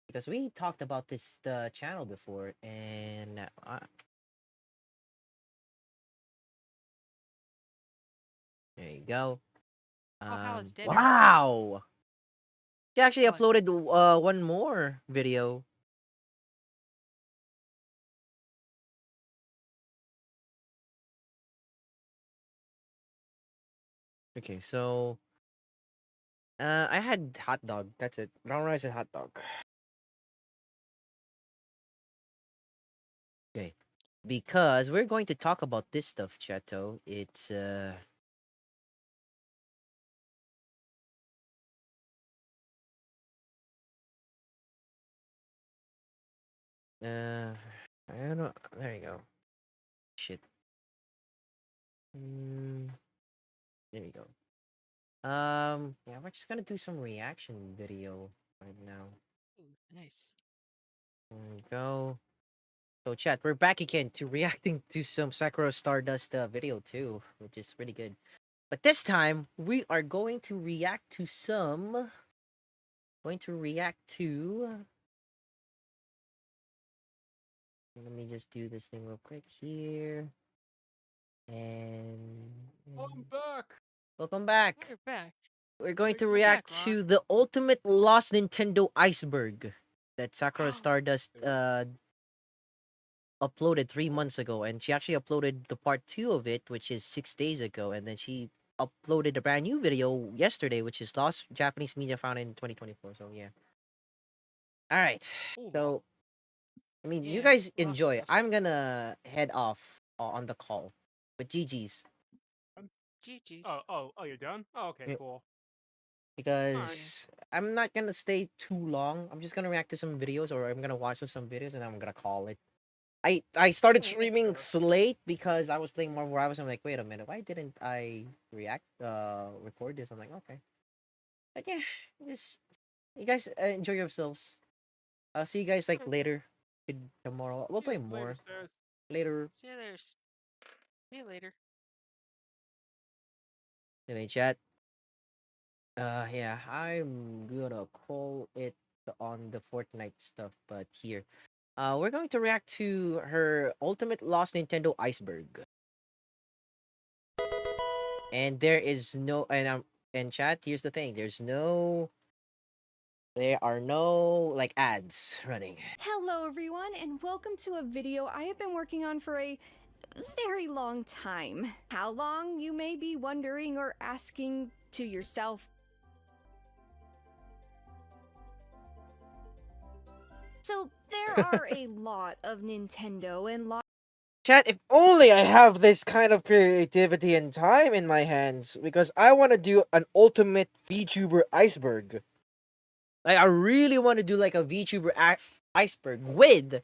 because we talked about this channel before, and there you go. Oh, how is dinner? Wow! She actually What? uploaded one more video. Okay, so I had hot dog. That's it. Brown rice and hot dog. Okay, because we're going to talk about this stuff, Chateau. It's I don't know. There you go. Shit. There you go. Yeah, we're just gonna do some reaction video right now. Ooh, nice. There we go. So, chat, we're back again to reacting to some Sakura Stardust video too, which is pretty good. But this time, we are going to react to some. Going to react to. Let me just do this thing real quick here. And. I'm back. Welcome Oh, back. you're back. We're going to Welcome react back, to the ultimate lost Nintendo iceberg that Sakura Stardust uploaded 3 months ago, and she actually uploaded the part 2 of it, which is 6 days ago, and then she uploaded a brand new video yesterday, which is Lost Japanese Media Found in 2024. So yeah. All right. So I mean, you Yeah, guys lost enjoy. stuff. I'm gonna head off on the call with GG's. GG's. Oh, you're done? Oh, okay, Yep. cool. Because I'm not gonna stay too long. I'm just gonna react to some videos, or I'm gonna watch some videos, and I'm gonna call it. I started streaming late because I was playing Marvel Rivals. I'm like, wait a minute, why didn't I record this? I'm like, okay. But yeah, just you guys enjoy yourselves. I'll see you guys like later, tomorrow. We'll play more later. See you there. See you later. Anyway, chat. Yeah, I'm gonna call it on the Fortnite stuff, but here. We're going to react to her Ultimate Lost Nintendo Iceberg. And there is no and chat, here's the thing. There are no like ads running. Hello everyone and welcome to a video I have been working on for a very long time. How long, you may be wondering or asking to yourself. So there are a lot of Nintendo and Chat, if only I have this kind of creativity and time in my hands, because I want to do an ultimate VTuber iceberg. Like, I really want to do like a VTuber iceberg with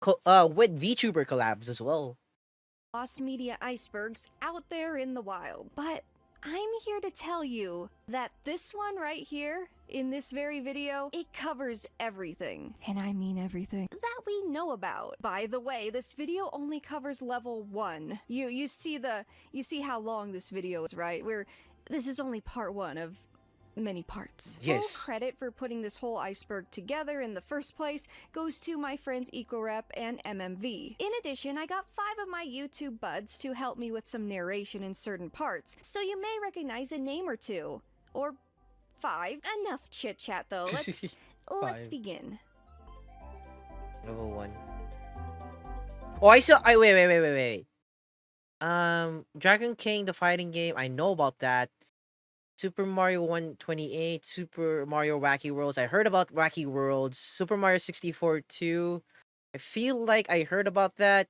VTuber collabs as well. lost media icebergs out there in the wild. But I'm here to tell you that this one right here, in this very video, it covers everything, and I mean everything, that we know about. By the way, this video only covers level 1. You see how long this video is, right? This is only part 1 of many parts. Yes. Full credit for putting this whole iceberg together in the first place goes to my friends EcoRep and MMV. In addition, I got 5 of my YouTube buds to help me with some narration in certain parts, so you may recognize a name or two. Or 5. Enough chit chat though. Let's begin. Level 1. Oh, wait. Dragon King, the fighting game, I know about that. Super Mario 128, Super Mario Wacky Worlds. I heard about Wacky Worlds. Super Mario 64 2. I feel like I heard about that.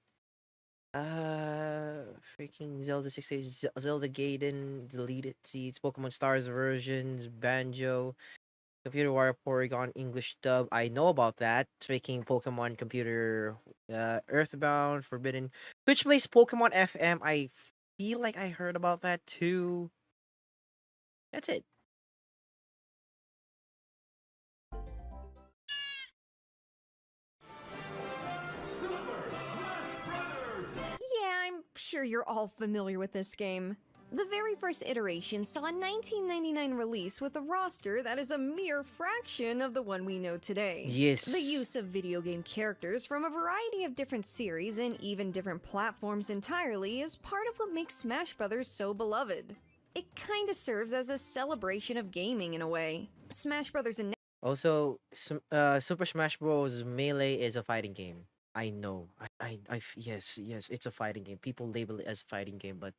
Freaking Zelda 60, Zelda Gaiden, Deleted Seeds, Pokemon Stars versions, Banjo. Computer Wire Porygon English dub. I know about that. Freaking Pokemon Computer Earthbound Forbidden. Twitch plays Pokemon FM. I feel like I heard about that too. That's it. Yeah, I'm sure you're all familiar with this game. The very first iteration saw a 1999 release with a roster that is a mere fraction of the one we know today. Yes. The use of video game characters from a variety of different series and even different platforms entirely is part of what makes Smash Bros. So beloved. It kinda serves as a celebration of gaming in a way. Smash Bros. And Also, Super Smash Bros. Melee is a fighting game. I know. Yes, it's a fighting game. People label it as a fighting game, but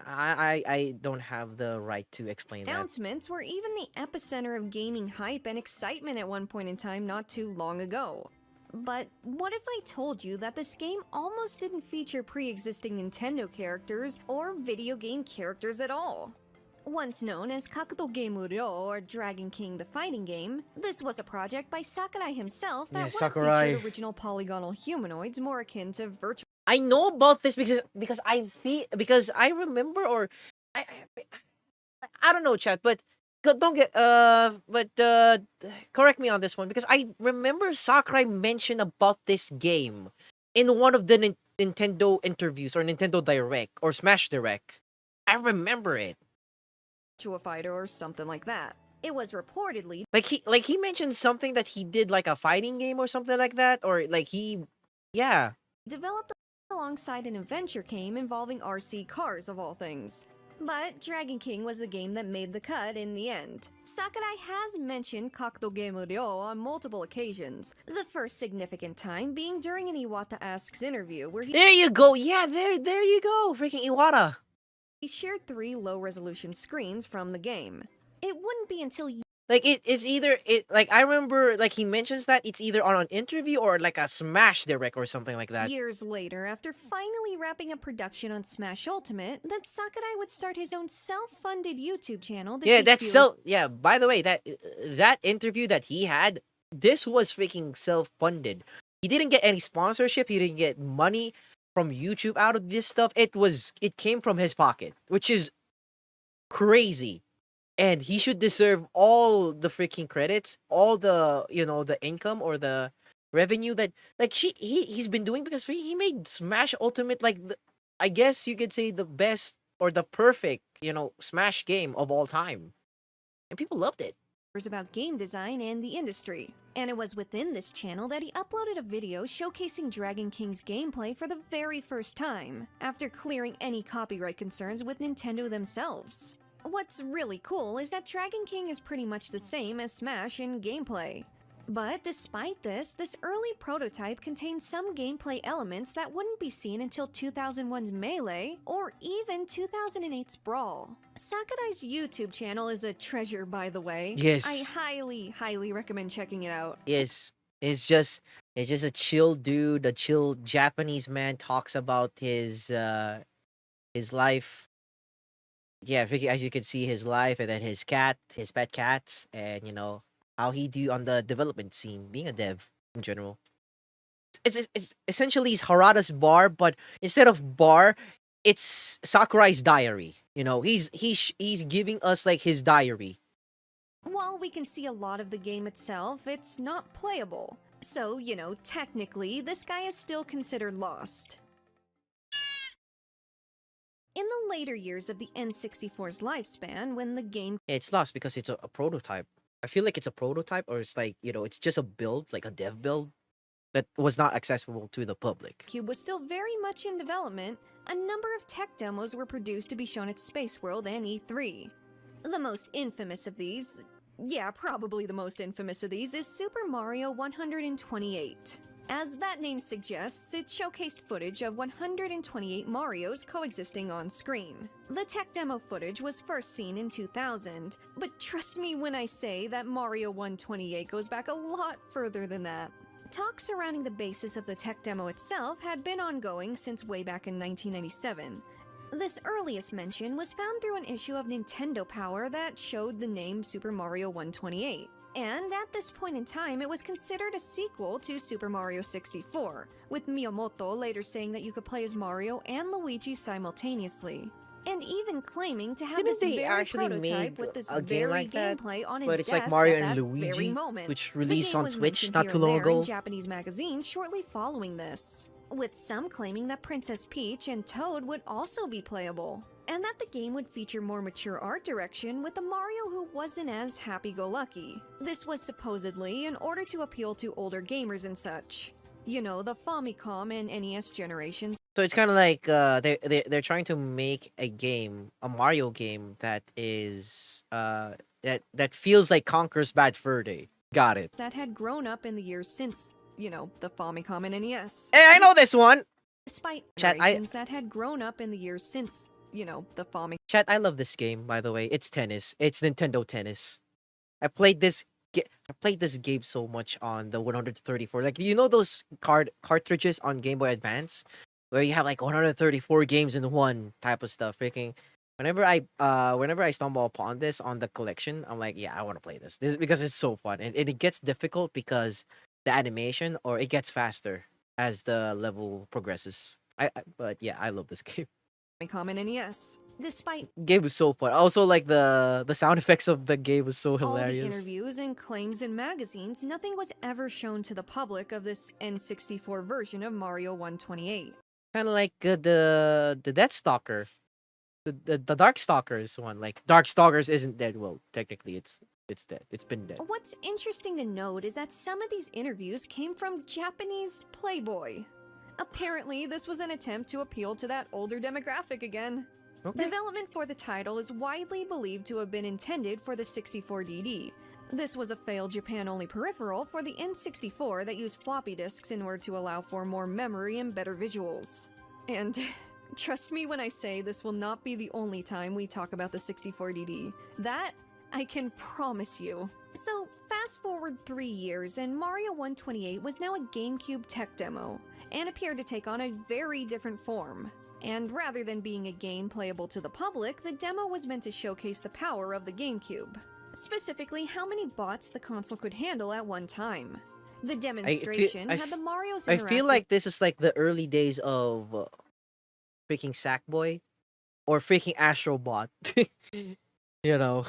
I don't have the right to explain that. announcements were even the epicenter of gaming hype and excitement at one point in time not too long ago. But what if I told you that this game almost didn't feature pre-existing Nintendo characters or video game characters at all? Once known as Kakuto Game Ryo or Dragon King the Fighting Game, this was a project by Sakurai himself that Yeah, would Sakurai. have featured original polygonal humanoids more akin to virtual. I know about this because I remember or I don't know, chat, but don't get correct me on this one because I remember Sakurai mentioned about this game in one of the Nintendo interviews or Nintendo Direct or Smash Direct. I remember it. To a fighter or something like that. It was reportedly Like he mentioned something that he did like a fighting game or something like that, or like yeah. developed alongside an adventure game involving RC cars of all things. But Dragon King was the game that made the cut in the end. Sakurai has mentioned Kakuto Game Ryo on multiple occasions, the first significant time being during an Iwata Asks interview where There you go. Yeah, there you go. Freaking Iwata. he shared 3 low-resolution screens from the game. It wouldn't be until Like it's either like I remember like he mentions that it's either on an interview or like a Smash Direct or something like that. years later, after finally wrapping up production on Smash Ultimate, that Sakurai would start his own self-funded YouTube channel to Yeah, teach that's viewers yeah, by the way, that interview that he had, this was freaking self-funded. He didn't get any sponsorship, he didn't get money from YouTube out of this stuff. It came from his pocket, which is crazy. And he should deserve all the freaking credits, all the, the income or the revenue that like he's been doing because he made Smash Ultimate like I guess you could say the best or the perfect, Smash game of all time. And people loved it. about game design and the industry. And it was within this channel that he uploaded a video showcasing Dragon King's gameplay for the very first time, after clearing any copyright concerns with Nintendo themselves. What's really cool is that Dragon King is pretty much the same as Smash in gameplay. But despite this early prototype contained some gameplay elements that wouldn't be seen until 2001's Melee or even 2008's Brawl. Sakurai's YouTube channel is a treasure, by the way. Yes. I highly recommend checking it out. Yes. It's just a chill dude, a chill Japanese man talks about his life. Yeah, as you can see, his life and then his pet cats, and how he do on the development scene, being a dev in general. It's essentially Harada's bar, but instead of bar, it's Sakurai's diary. He's giving us like his diary. While we can see a lot of the game itself, it's not playable. So, technically, this guy is still considered lost. In the later years of the N64's lifespan, when the game It's lost because it's a prototype. I feel like it's a prototype, or it's like, it's just a build, like a dev build, that was not accessible to the public. Cube was still very much in development, a number of tech demos were produced to be shown at Space World and E3. The most infamous of these, probably the most infamous of these, is Super Mario 128. As that name suggests, it showcased footage of 128 Marios coexisting on screen. The tech demo footage was first seen in 2000, but trust me when I say that Mario 128 goes back a lot further than that. Talks surrounding the basis of the tech demo itself had been ongoing since way back in 1997. This earliest mention was found through an issue of Nintendo Power that showed the name Super Mario 128. And at this point in time, it was considered a sequel to Super Mario 64, with Miyamoto later saying that you could play as Mario and Luigi simultaneously. And even claiming to have Didn't this they very actually prototype made with this a game very like that? gameplay on his But it's like desk Mario at and that very Luigi, moment. which The released game on was Switch mentioned not here too and long there in ago. Japanese magazines shortly following this, with some claiming that Princess Peach and Toad would also be playable, and that the game would feature more mature art direction with a Mario who wasn't as happy-go-lucky. This was supposedly in order to appeal to older gamers and such. You know, the Famicom and NES generations. So it's kind of like they're trying to make a game, a Mario game that is that feels like Conker's Bad Fur Day. Got it. That had grown up in the years since, you know, the Famicom and NES. Hey, I know this one. Despite Chat, generations that had grown up in the years since, you know, the Famicom. Chat, I love this game, by the way. It's tennis. It's Nintendo Tennis. I played this game so much on the 134. Like, you know those cartridges on Game Boy Advance where you have like 134 games in one type of stuff. Freaking whenever I stumble upon this on the collection, I'm like, yeah, I want to play this. This because it's so fun. And it gets difficult because the animation or it gets faster as the level progresses. But yeah, I love this game. Famicom and NES. Despite Game was so fun. Also, like the sound effects of the game was so all the hilarious. interviews and claims in magazines, nothing was ever shown to the public of this N64 version of Mario 128. Kind of like the Deathstalker, the Darkstalkers one. Like Darkstalkers isn't dead. Well, technically, it's dead. It's been dead. What's interesting to note is that some of these interviews came from Japanese Playboy. Apparently, this was an attempt to appeal to that older demographic again. Okay. Development for the title is widely believed to have been intended for the 64DD. This was a failed Japan-only peripheral for the N64 that used floppy disks in order to allow for more memory and better visuals. And trust me when I say this will not be the only time we talk about the 64DD. That I can promise you. So fast forward 3 years and Mario 128 was now a GameCube tech demo, and appeared to take on a very different form. And rather than being a game playable to the public, the demo was meant to showcase the power of the GameCube. Specifically, how many bots the console could handle at one time. The demonstration had the Mario's I feel interactive- like this is like the early days of freaking Sackboy or freaking Astrobot. You know,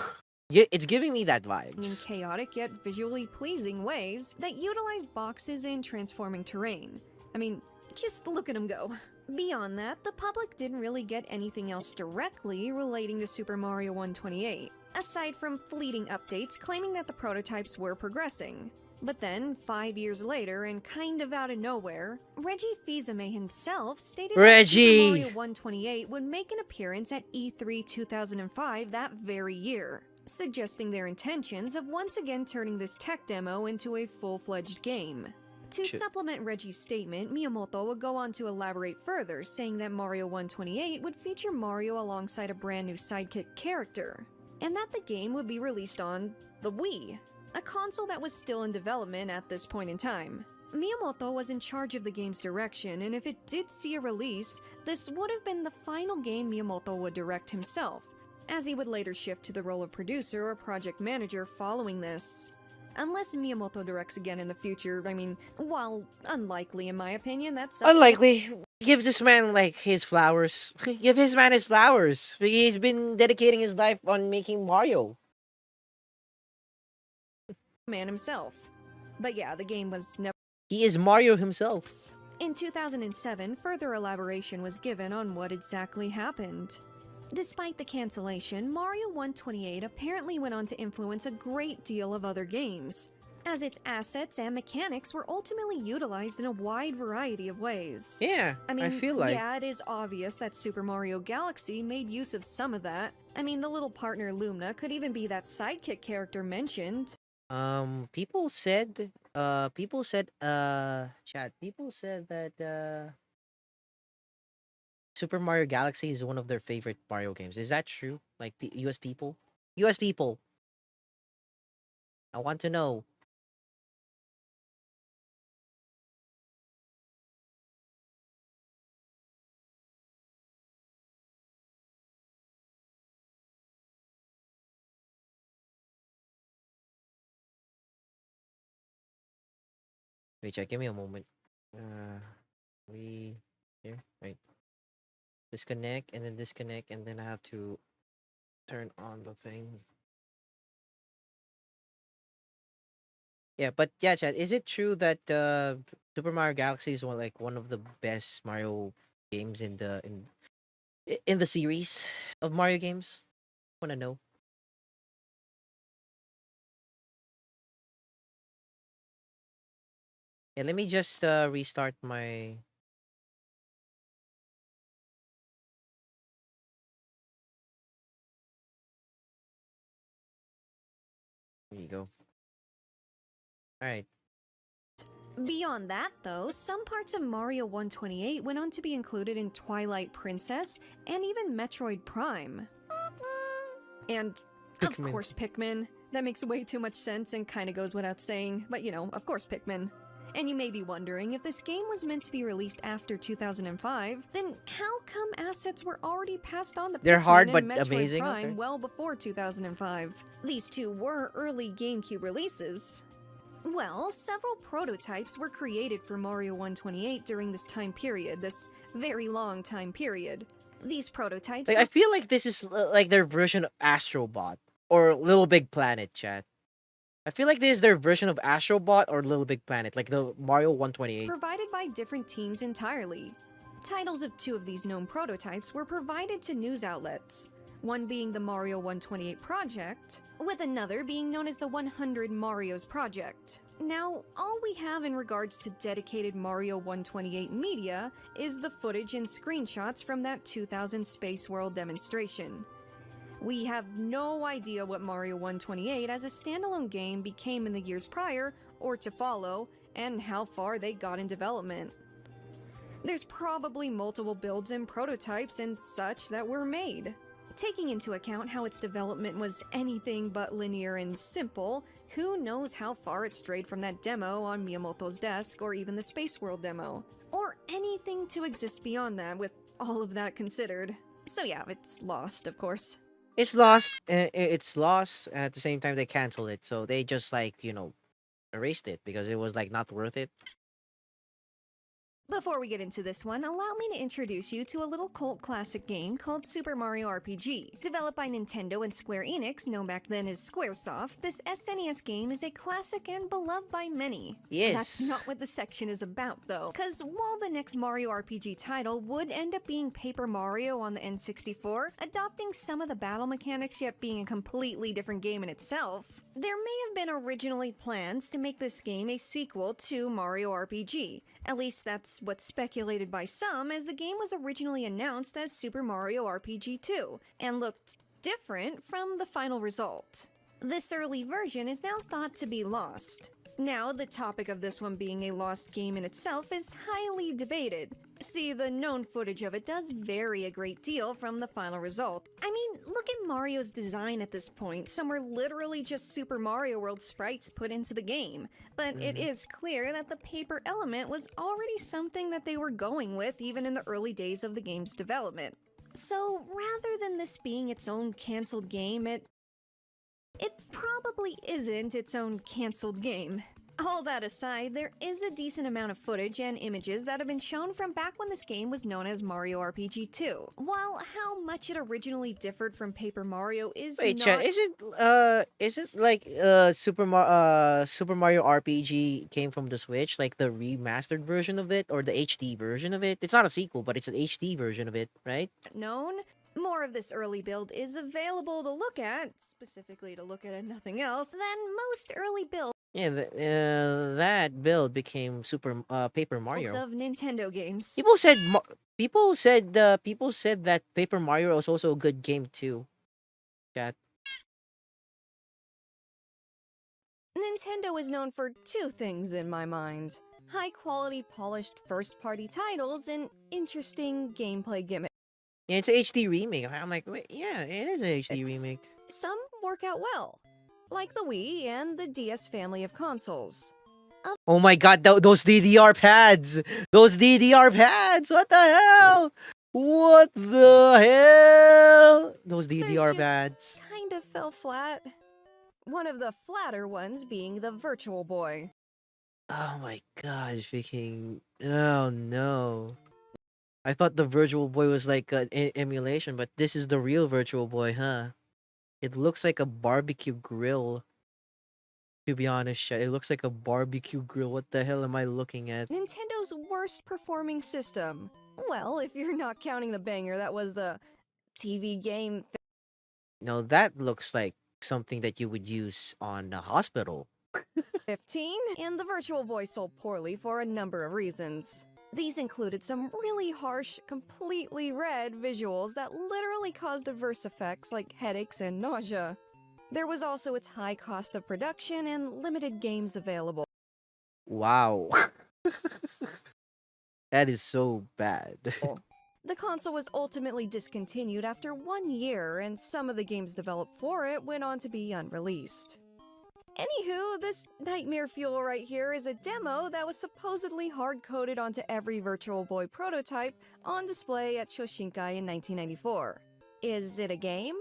it's giving me that in vibes. chaotic yet visually pleasing ways that utilized boxes and transforming terrain. I mean, just look at them go. Beyond that, the public didn't really get anything else directly relating to Super Mario 128, aside from fleeting updates claiming that the prototypes were progressing. But then, 5 years later, and kind of out of nowhere, Reggie Fils-Aimé himself stated that Super Mario 128 would make an appearance at E3 2005 that very year, suggesting their intentions of once again turning this tech demo into a full-fledged game. To supplement Reggie's statement, Miyamoto would go on to elaborate further, saying that Mario 128 would feature Mario alongside a brand new sidekick character, and that the game would be released on the Wii, a console that was still in development at this point in time. Miyamoto was in charge of the game's direction, and if it did see a release, this would have been the final game Miyamoto would direct himself, as he would later shift to the role of producer or project manager following this. Unless Miyamoto directs again in the future, I mean, while unlikely in my opinion, that's... Unlikely. Give this man like his flowers. Give his man his flowers. He's been dedicating his life on making Mario. Man himself. But yeah, the game was never... He is Mario himself. In 2007, further elaboration was given on what exactly happened. Despite the cancellation, Mario 128 apparently went on to influence a great deal of other games, as its assets and mechanics were ultimately utilized in a wide variety of ways. Yeah, I mean, feel like... yeah, it is obvious that Super Mario Galaxy made use of some of that. I mean, the little partner Lumina could even be that sidekick character mentioned. People said that, Super Mario Galaxy is one of their favorite Mario games. Is that true? Like, US people? US people! I want to know. Wait, chat, give me a moment. We here, right? Disconnect and then disconnect, and then I have to turn on the thing. Yeah, but yeah, chat. Is it true that Super Mario Galaxy is one of the best Mario games in the series of Mario games? Wanna know? Yeah, let me just restart my. There you go. All right. Beyond that, though, some parts of Mario 128 went on to be included in Twilight Princess and even Metroid Prime. And, of Pikmin. course, Pikmin. That makes way too much sense and kinda goes without saying, but you know, of course, Pikmin. And you may be wondering, if this game was meant to be released after 2005, then how come assets were already passed on to They're Pikmin hard, and but Metroid amazing, Prime okay. well before 2005? These two were early GameCube releases. Well, several prototypes were created for Mario 128 during this time period, this very long time period. These prototypes Like, I feel like this is like their version of Astrobot or Little Big Planet, chat. I feel like this is their version of Astrobot or Little Big Planet, like the Mario 128. provided by different teams entirely. Titles of two of these known prototypes were provided to news outlets, one being the Mario 128 Project, with another being known as the 100 Marios Project. Now, all we have in regards to dedicated Mario 128 media is the footage and screenshots from that 2000 Space World demonstration. We have no idea what Mario 128 as a standalone game became in the years prior or to follow, and how far they got in development. There's probably multiple builds and prototypes and such that were made. Taking into account how its development was anything but linear and simple, who knows how far it strayed from that demo on Miyamoto's desk or even the Space World demo, or anything to exist beyond that with all of that considered. So yeah, it's lost, of course. It's lost. It's lost. At the same time, they canceled it, so they just erased it because it was not worth it. Before we get into this one, allow me to introduce you to a little cult classic game called Super Mario RPG. Developed by Nintendo and Square Enix, known back then as Squaresoft, this SNES game is a classic and beloved by many. Yes. That's not what the section is about, though, because while the next Mario RPG title would end up being Paper Mario on the N64, adopting some of the battle mechanics yet being a completely different game in itself, there may have been originally plans to make this game a sequel to Mario RPG. At least that's what's speculated by some, as the game was originally announced as Super Mario RPG 2, and looked different from the final result. This early version is now thought to be lost. Now, the topic of this one being a lost game in itself is highly debated. See, the known footage of it does vary a great deal from the final result. I mean, look at Mario's design at this point. Some were literally just Super Mario World sprites put into the game. But it is clear that the paper element was already something that they were going with even in the early days of the game's development. So, rather than this being its own cancelled game, it probably isn't its own cancelled game. All that aside, there is a decent amount of footage and images that have been shown from back when this game was known as Mario RPG 2. While how much it originally differed from Paper Mario is Wait, not... chat, is it like Super Mario RPG came from the Switch, like the remastered version of it or the HD version of it? It's not a sequel, but it's an HD version of it, right? known? More of this early build is available to look at, specifically to look at and nothing else, than most early builds Yeah, that build became Paper Mario. of Nintendo games. People said that Paper Mario was also a good game too. Chat. Nintendo is known for two things in my mind: high-quality, polished first-party titles and interesting gameplay gimmicks. Yeah, it's an HD remake. I'm like, wait, yeah, it is an HD remake. Some work out well, like the Wii and the DS family of consoles. Oh my god, those DDR pads! Those DDR pads! What the hell? What the hell? Those DDR pads. Kind of fell flat. One of the flatter ones being the Virtual Boy. Oh my gosh, freaking. Oh no. I thought the Virtual Boy was like an emulation, but this is the real Virtual Boy, huh? It looks like a barbecue grill. To be honest, Chat, it looks like a barbecue grill. What the hell am I looking at? Nintendo's worst performing system. Well, if you're not counting the banger that was the TV game No, that looks like something that you would use on a hospital. 15, and the Virtual Boy sold poorly for a number of reasons. These included some really harsh, completely red visuals that literally caused adverse effects like headaches and nausea. There was also its high cost of production and limited games available. Wow. That is so bad. The console was ultimately discontinued after 1 year, and some of the games developed for it went on to be unreleased. Anywho, this nightmare fuel right here is a demo that was supposedly hard-coded onto every Virtual Boy prototype on display at Shoshinkai in 1994. Is it a game?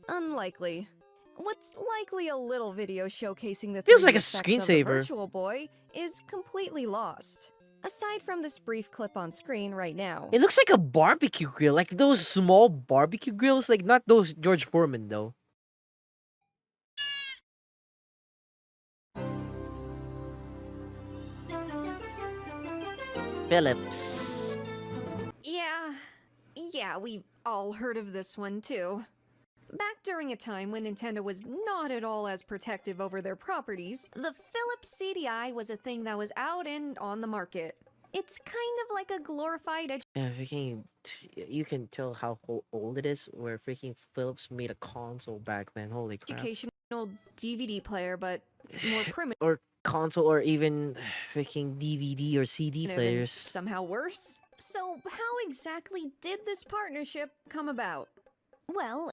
Unlikely. What's likely a little video showcasing the Feels like a 3D effects of the screensaver. Virtual Boy is completely lost. Aside from this brief clip on screen right now. It looks like a barbecue grill, like those small barbecue grills, like not those George Foreman though. Philips. Yeah, we've all heard of this one too. Back during a time when Nintendo was not at all as protective over their properties, the Philips CDI was a thing that was out and on the market. It's kind of like a glorified Yeah, freaking, you can tell how old it is. Where freaking Philips made a console back then. Holy crap! educational DVD player, but more primitive. Or console, or even freaking DVD or CD And players. somehow worse. So how exactly did this partnership come about? Well,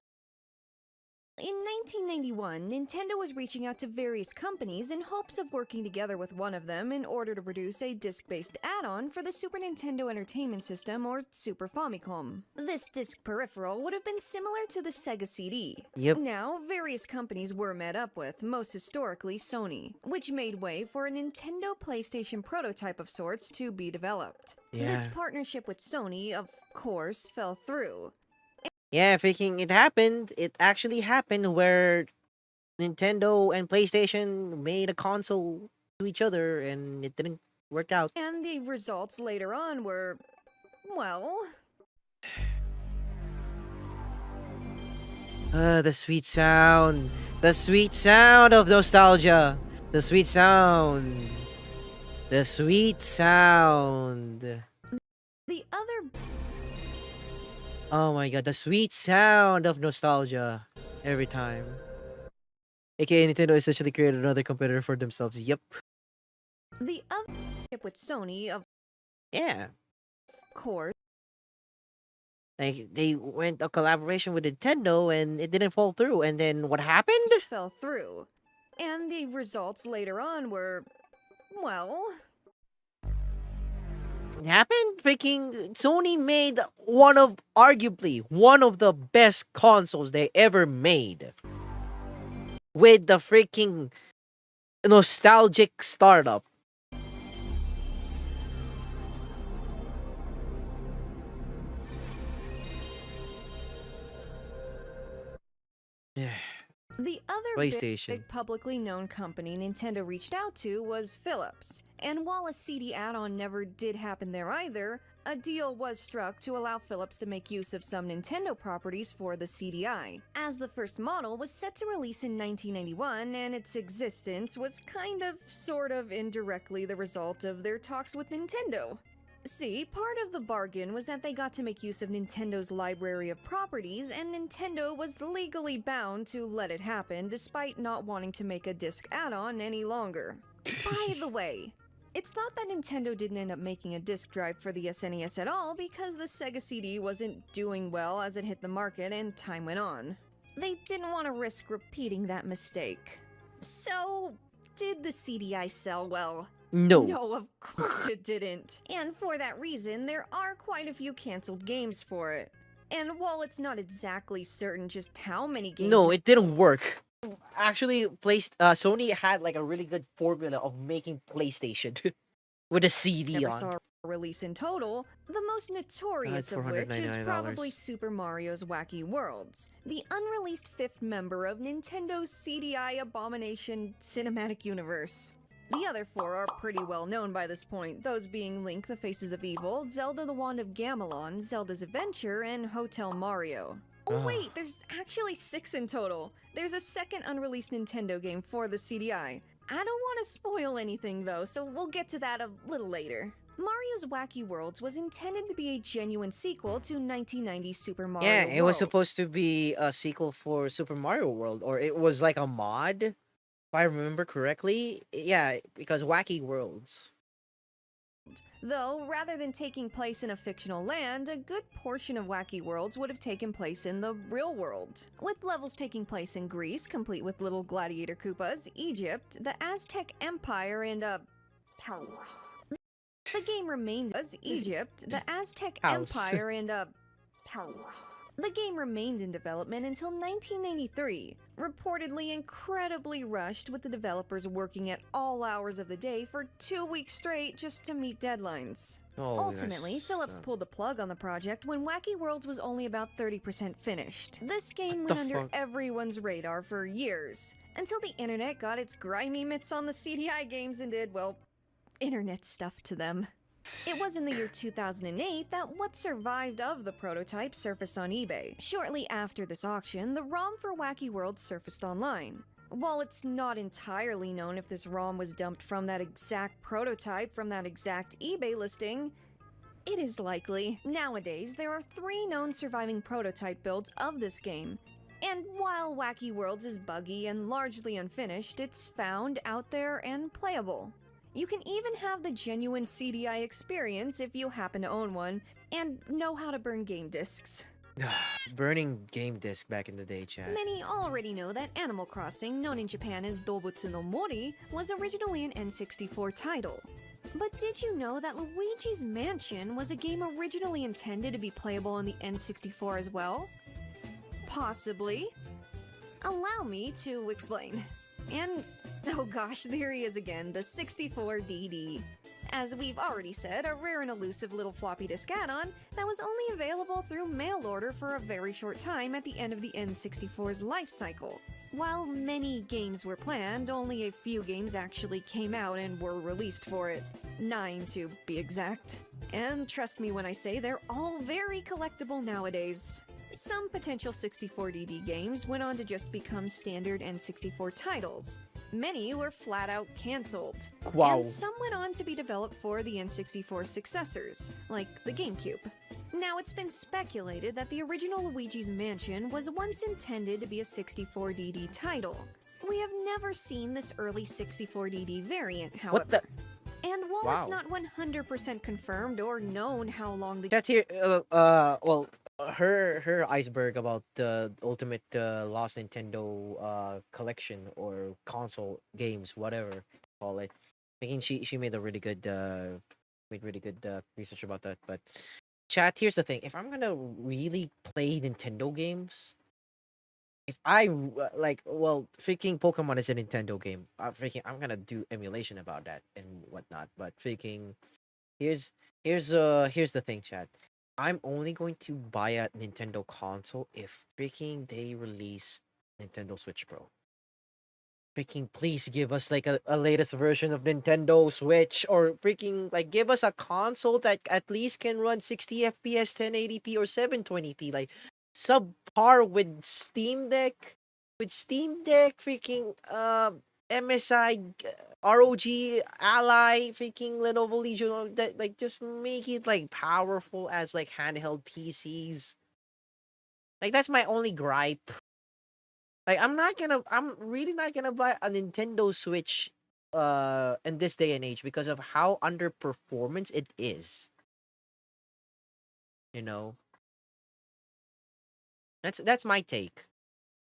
in 1991, Nintendo was reaching out to various companies in hopes of working together with one of them in order to produce a disc-based add-on for the Super Nintendo Entertainment System, or Super Famicom. This disc peripheral would have been similar to the Sega CD. Yep. Now, various companies were met up with, most historically Sony, which made way for a Nintendo PlayStation prototype of sorts to be developed. This Yeah. partnership with Sony, of course, fell through. Yeah, freaking, it happened. It actually happened where Nintendo and PlayStation made a console to each other, and it didn't work out. And the results later on were, well... The sweet sound. The sweet sound of nostalgia. The sweet sound. The sweet sound. The other... Oh my god, the sweet sound of nostalgia. Every time. AKA Nintendo essentially created another competitor for themselves. Yep. The other with Sony, of Yeah. course, Like, they went a collaboration with Nintendo and it didn't fall through. And then what happened? fell through. And the results later on were, well... It happened? Freaking Sony made arguably one of the best consoles they ever made. With the freaking nostalgic startup. Yeah. The other PlayStation. big publicly known company Nintendo reached out to was Philips. And while a CD add-on never did happen there either, a deal was struck to allow Philips to make use of some Nintendo properties for the CDI, as the first model was set to release in 1991 and its existence was kind of, sort of, indirectly the result of their talks with Nintendo. See, part of the bargain was that they got to make use of Nintendo's library of properties, and Nintendo was legally bound to let it happen despite not wanting to make a disc add-on any longer. By the way, it's thought that Nintendo didn't end up making a disc drive for the SNES at all because the Sega CD wasn't doing well as it hit the market and time went on. They didn't want to risk repeating that mistake. So, did the CDI sell well? No. No, of course it didn't. And for that reason, there are quite a few canceled games for it. And while it's not exactly certain just how many games... No, it didn't work. actually placed Sony had like a really good formula of making PlayStation with a CD Never on. saw a release in total, the most notorious of which is probably $499. Super Mario's Wacky Worlds, the unreleased fifth member of Nintendo's CDI abomination cinematic universe. The other four are pretty well known by this point, those being Link the Faces of Evil, Zelda the Wand of Gamelon, Zelda's Adventure, and Hotel Mario. Oh wait, there's actually 6 in total. There's a second unreleased Nintendo game for the CDI. I don't want to spoil anything though, so we'll get to that a little later. Mario's Wacky Worlds was intended to be a genuine sequel to 1990's Super Mario Yeah, it was World. supposed to be a sequel for Super Mario World, or it was like a mod, if I remember correctly. Yeah, because Wacky Worlds. Though, rather than taking place in a fictional land, a good portion of Wacky Worlds would have taken place in the real world, with levels taking place in Greece, complete with little gladiator Koopas, Egypt, the Aztec Empire, and Paris. The game remained as Egypt, the Aztec Empire, and Paris. The game remained in development until 1993, reportedly incredibly rushed, with the developers working at all hours of the day for 2 weeks straight just to meet deadlines. Ultimately, Phillips pulled the plug on the project when Wacky Worlds was only about 30% finished. This game went under everyone's radar for years, until the internet got its grimy mitts on the CDI games and did, well, internet stuff to them. It was in the year 2008 that what survived of the prototype surfaced on eBay. Shortly after this auction, the ROM for Wacky World surfaced online. While it's not entirely known if this ROM was dumped from that exact prototype from that exact eBay listing, it is likely. Nowadays, there are 3 known surviving prototype builds of this game. And while Wacky Worlds is buggy and largely unfinished, it's found out there and playable. You can even have the genuine CDI experience if you happen to own one, and know how to burn game discs. Burning game disc back in the day, chat. Many already know that Animal Crossing, known in Japan as Dobutsu no Mori, was originally an N64 title. But did you know that Luigi's Mansion was a game originally intended to be playable on the N64 as well? Possibly. Allow me to explain. And, oh gosh, there he is again, the 64DD. As we've already said, a rare and elusive little floppy disk add-on that was only available through mail order for a very short time at the end of the N64's life cycle. While many games were planned, only a few games actually came out and were released for it. 9 to be exact. And trust me when I say they're all very collectible nowadays. Some potential 64DD games went on to just become standard N64 titles. Many were flat out cancelled. Wow. And some went on to be developed for the N64 successors, like the GameCube. Now, it's been speculated that the original Luigi's Mansion was once intended to be a 64DD title. We have never seen this early 64DD variant, however. What the? And while Wow. it's not 100% confirmed or known how long the Chat here, well, her iceberg about the ultimate lost Nintendo collection or console games, whatever call it. Thinking she made a really good research about that. But chat, here's the thing: if I'm gonna really play Nintendo games, if I freaking Pokemon is a Nintendo game, I'm gonna do emulation about that and whatnot. But freaking, here's the thing, chat. I'm only going to buy a Nintendo console if freaking they release Nintendo Switch Pro. Freaking please give us like a latest version of Nintendo Switch, or freaking like give us a console that at least can run 60 FPS, 1080p, or 720p, like subpar with Steam Deck, freaking MSI, ROG, Ally, freaking Lenovo Legion, that like just make it like powerful as like handheld PCs. Like that's my only gripe. Like I'm really not gonna buy a Nintendo Switch in this day and age because of how underperformance it is. You know? That's my take.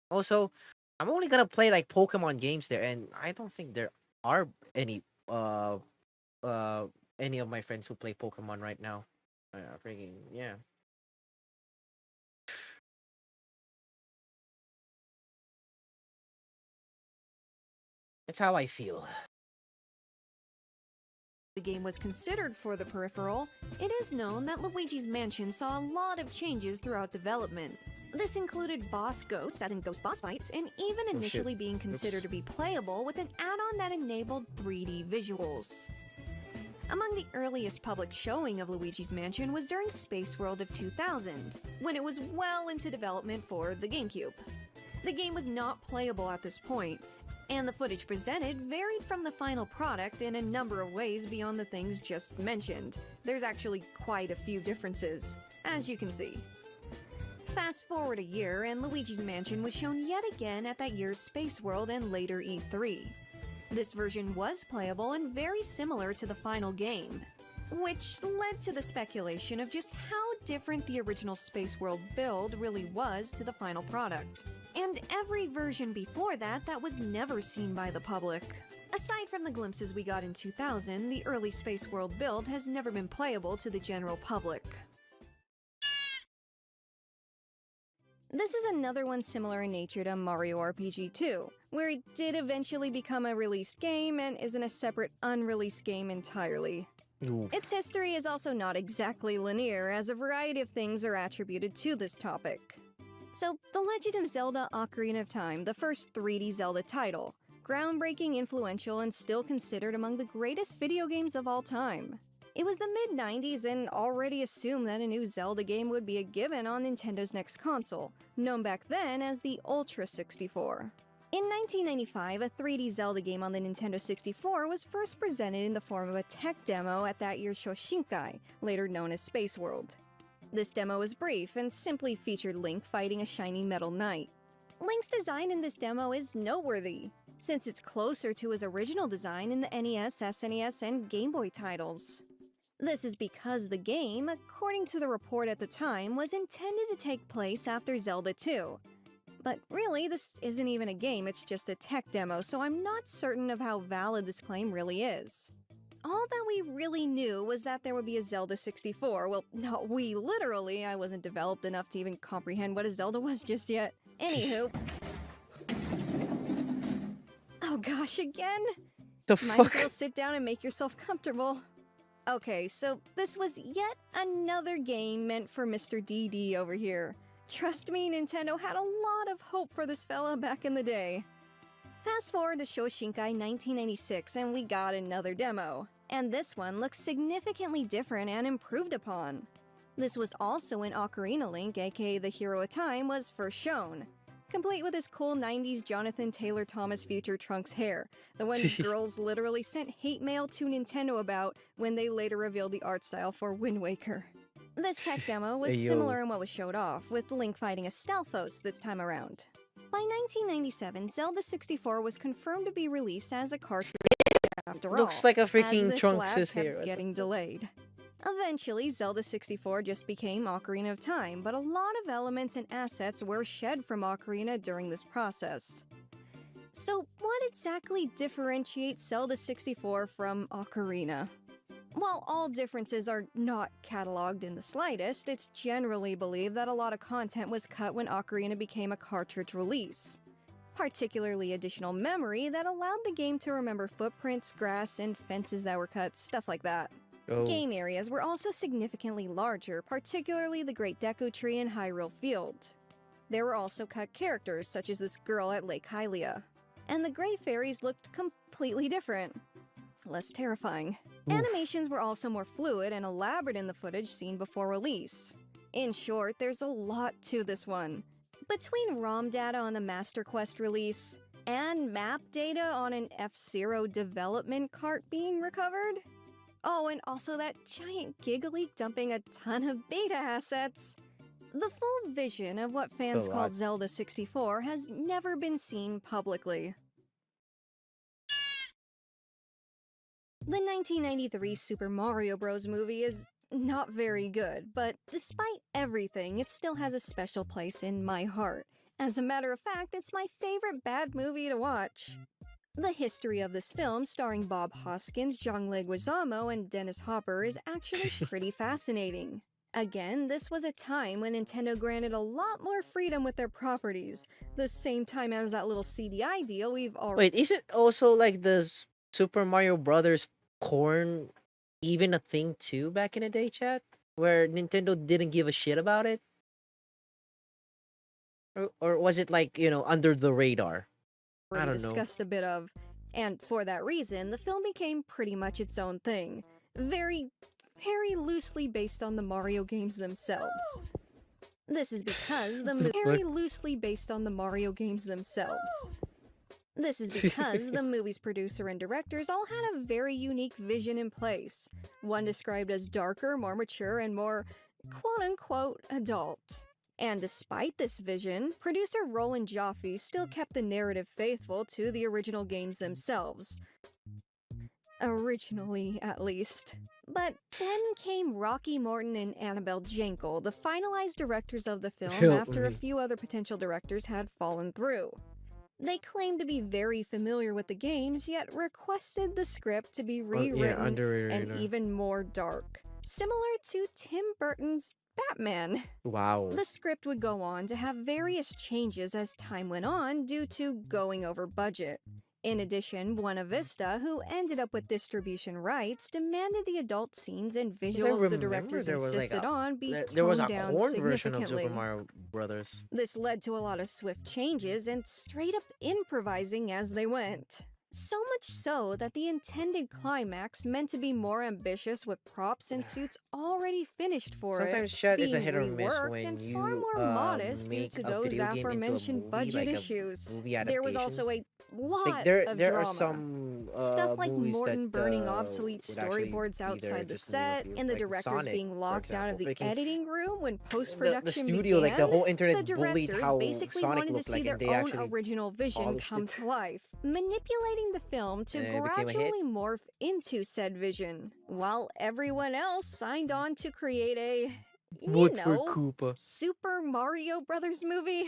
Also, I'm only gonna play like Pokemon games there, and I don't think there are any of my friends who play Pokemon right now. Freaking yeah. That's how I feel. The game was considered for the peripheral, it is known that Luigi's Mansion saw a lot of changes throughout development. This included boss ghosts, as in ghost boss fights, and even initially being considered to be playable with an add-on that enabled 3D visuals. Among the earliest public showing of Luigi's Mansion was during Space World of 2000, when it was well into development for the GameCube. The game was not playable at this point, and the footage presented varied from the final product in a number of ways beyond the things just mentioned. There's actually quite a few differences, as you can see. Fast forward a year, and Luigi's Mansion was shown yet again at that year's Space World and later E3. This version was playable and very similar to the final game, which led to the speculation of just how different the original Space World build really was to the final product, and every version before that was never seen by the public. Aside from the glimpses we got in 2000, the early Space World build has never been playable to the general public. This is another one similar in nature to Mario RPG 2, where it did eventually become a released game and isn't a separate unreleased game entirely. Ooh. Its history is also not exactly linear, as a variety of things are attributed to this topic. So, The Legend of Zelda: Ocarina of Time, the first 3D Zelda title, groundbreaking, influential, and still considered among the greatest video games of all time. It was the mid-90s and already assumed that a new Zelda game would be a given on Nintendo's next console, known back then as the Ultra 64. In 1995, a 3D Zelda game on the Nintendo 64 was first presented in the form of a tech demo at that year's Shoshinkai, later known as Space World. This demo was brief and simply featured Link fighting a shiny metal knight. Link's design in this demo is noteworthy, since it's closer to his original design in the NES, SNES, and Game Boy titles. This is because the game, according to the report at the time, was intended to take place after Zelda 2. But really, this isn't even a game, it's just a tech demo, so I'm not certain of how valid this claim really is. All that we really knew was that there would be a Zelda 64. Well, not we, literally. I wasn't developed enough to even comprehend what a Zelda was just yet. Anywho. Oh gosh, again? The Might fuck? as well sit down and make yourself comfortable. Okay, so this was yet another game meant for Mr. DD over here. Trust me, Nintendo had a lot of hope for this fella back in the day. Fast forward to Shoshinkai 1996 and we got another demo. And this one looks significantly different and improved upon. This was also when Ocarina Link, aka the Hero of Time, was first shown. Complete with his cool 90s Jonathan Taylor Thomas future Trunks hair, the one girls literally sent hate mail to Nintendo about when they later revealed the art style for Wind Waker. This tech demo was similar in what was showed off, with Link fighting a Stalfos this time around. By 1997, Zelda 64 was confirmed to be released as a cartridge after all, Looks like a freaking as Trunks' this lab hair. kept getting delayed. Eventually, Zelda 64 just became Ocarina of Time, but a lot of elements and assets were shed from Ocarina during this process. So, what exactly differentiates Zelda 64 from Ocarina? While all differences are not cataloged in the slightest, it's generally believed that a lot of content was cut when Ocarina became a cartridge release. Particularly additional memory that allowed the game to remember footprints, grass, and fences that were cut, stuff like that. Oh. Game areas were also significantly larger, particularly the Great Deku Tree and Hyrule Field. There were also cut characters, such as this girl at Lake Hylia. And the Grey Fairies looked completely different. Less terrifying. Oof. Animations were also more fluid and elaborate in the footage seen before release. In short, there's a lot to this one. Between ROM data on the Master Quest release, and map data on an F-Zero development cart being recovered. Oh, and also that giant Giga dumping a ton of beta assets. The full vision of what fans call Zelda 64 has never been seen publicly. The 1993 Super Mario Bros. Movie is not very good, but despite everything, it still has a special place in my heart. As a matter of fact, it's my favorite bad movie to watch. The history of this film, starring Bob Hoskins, John Leguizamo, and Dennis Hopper, is actually pretty fascinating. Again, this was a time when Nintendo granted a lot more freedom with their properties, the same time as that little CDI deal we've already— Wait, is it also like the Super Mario Brothers corn even a thing too back in the day, chat? Where Nintendo didn't give a shit about it? Or was it like, you know, under the radar? I don't know. discussed a bit of. And for that reason, the film became pretty much its own thing. Very loosely based on the Mario games themselves. This is because very loosely based on the Mario games themselves. This is because the movie's producer and directors all had a very unique vision in place. One described as darker, more mature, and more quote-unquote adult. And despite this vision, producer Roland Joffe still kept the narrative faithful to the original games themselves. Originally, at least. But then came Rocky Morton and Annabelle Jankel, the finalized directors of the film, after a few other potential directors had fallen through. They claimed to be very familiar with the games, yet requested the script to be rewritten and even more dark, similar to Tim Burton's Batman. Wow. The script would go on to have various changes as time went on due to going over budget. In addition, Buena Vista, who ended up with distribution rights, demanded the adult scenes and visuals the directors insisted on be toned down version of significantly. Super Mario Brothers. This led to a lot of swift changes and straight up improvising as they went. So much so that the intended climax, meant to be more ambitious with props and suits already finished for Sometimes it, chat being is a hit or miss reworked when and you far more modest due make to a those video game into a aforementioned movie, budget like a issues. movie There was adaptation. also a lot Like of there drama. are some Stuff like movies Morton that, burning obsolete would actually storyboards be there outside the just to name a set, few, and the like directors Sonic, being for locked out of the example. Freaking- editing room when post-production the studio, began. like the whole internet The bullied directors how basically Sonic wanted to looked see like, their and they own actually original vision polished come it. to life, manipulating the film to And it became a hit. gradually morph into said vision, while everyone else signed on to create a, Koopa. Super Mario Brothers movie.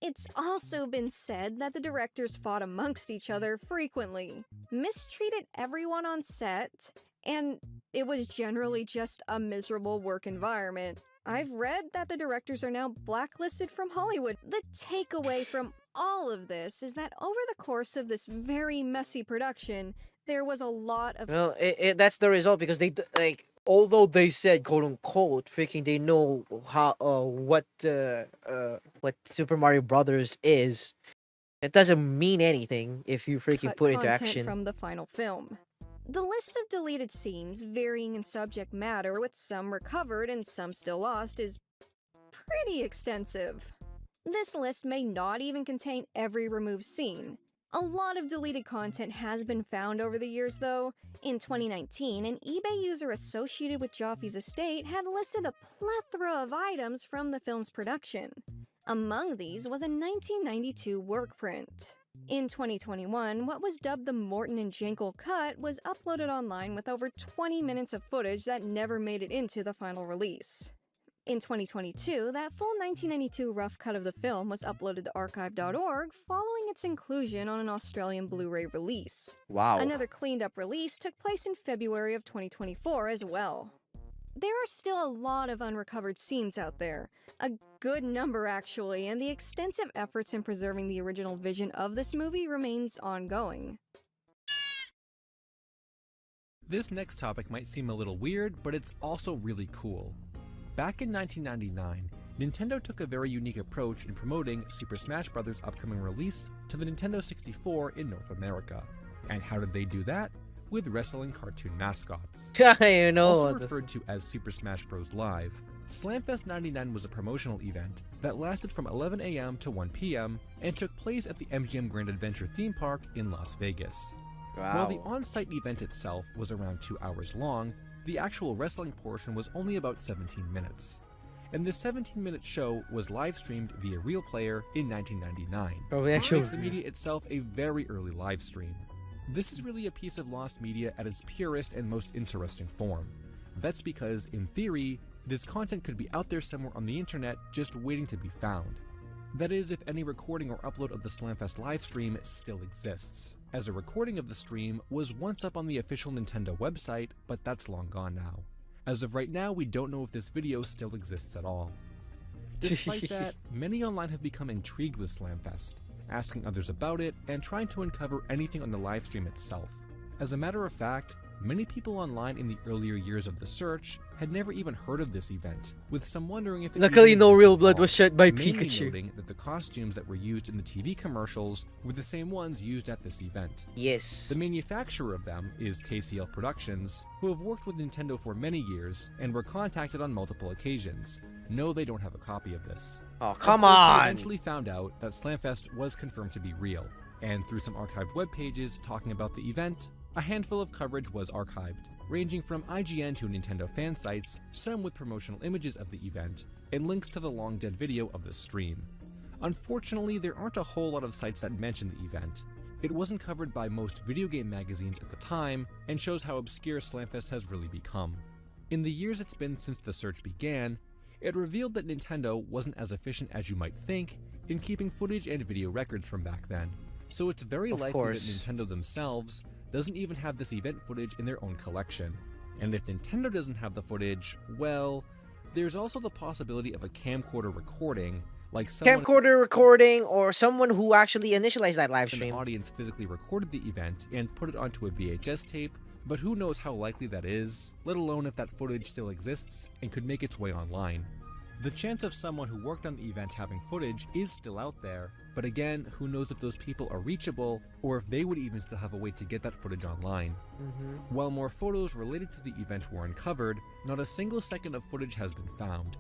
It's also been said that the directors fought amongst each other frequently, mistreated everyone on set, and it was generally just a miserable work environment. I've read that the directors are now blacklisted from Hollywood. The takeaway from all of this is that over the course of this very messy production, there was a lot of— Well, that's the result because like, although they said quote unquote, freaking they know how what Super Mario Brothers is. It doesn't mean anything if you freaking cut put it into content action. from the final film. The list of deleted scenes, varying in subject matter with some recovered and some still lost, is pretty extensive. This list may not even contain every removed scene. A lot of deleted content has been found over the years though. In 2019, an eBay user associated with Joffe's estate had listed a plethora of items from the film's production. Among these was a 1992 work print. In 2021, what was dubbed the Morton and Jankel cut was uploaded online with over 20 minutes of footage that never made it into the final release. In 2022, that full 1992 rough cut of the film was uploaded to archive.org following its inclusion on an Australian Blu-ray release. Wow. Another cleaned-up release took place in February of 2024 as well. There are still a lot of unrecovered scenes out there, a good number actually, and the extensive efforts in preserving the original vision of this movie remains ongoing. This next topic might seem a little weird, but it's also really cool. Back in 1999, Nintendo took a very unique approach in promoting Super Smash Bros.'s upcoming release to the Nintendo 64 in North America. And how did they do that? With wrestling cartoon mascots. You know, also referred to as Super Smash Bros. Live, Slamfest 99 was a promotional event that lasted from 11 a.m. to 1 p.m. and took place at the MGM Grand Adventure theme park in Las Vegas. Wow. While the on-site event itself was around 2 hours long, the actual wrestling portion was only about 17 minutes. And this 17-minute show was live-streamed via Real Player in 1999. Oh, we actually makes the media itself a very early live stream. This is really a piece of lost media at its purest and most interesting form. That's because, in theory, this content could be out there somewhere on the internet just waiting to be found. That is, if any recording or upload of the Slamfest livestream still exists, as a recording of the stream was once up on the official Nintendo website, but that's long gone now. As of right now, we don't know if this video still exists at all. Despite that, many online have become intrigued with Slamfest, asking others about it and trying to uncover anything on the livestream itself. As a matter of fact, many people online in the earlier years of the search had never even heard of this event, with some wondering if it Luckily, even no existed real at blood all, was shed by mainly Pikachu. noting that the costumes that were used in the TV commercials were the same ones used at this event. Yes. The manufacturer of them is KCL Productions, who have worked with Nintendo for many years and were contacted on multiple occasions. No, they don't have a copy of this. Oh, come Of course, on! We eventually found out that Slamfest was confirmed to be real, and through some archived web pages talking about the event, a handful of coverage was archived, ranging from IGN to Nintendo fan sites, some with promotional images of the event, and links to the long-dead video of the stream. Unfortunately, there aren't a whole lot of sites that mention the event. It wasn't covered by most video game magazines at the time, and shows how obscure Slamfest has really become. In the years it's been since the search began, it revealed that Nintendo wasn't as efficient as you might think in keeping footage and video records from back then, so it's very likely that Nintendo themselves doesn't even have this event footage in their own collection. And if Nintendo doesn't have the footage, well, there's also the possibility of a camcorder recording, like someone Camcorder recording or someone who actually initialized that live an stream. audience physically recorded the event and put it onto a VHS tape, but who knows how likely that is, let alone if that footage still exists and could make its way online. The chance of someone who worked on the event having footage is still out there, but again, who knows if those people are reachable, or if they would even still have a way to get that footage online. While more photos related to the event were uncovered, not a single second of footage has been found.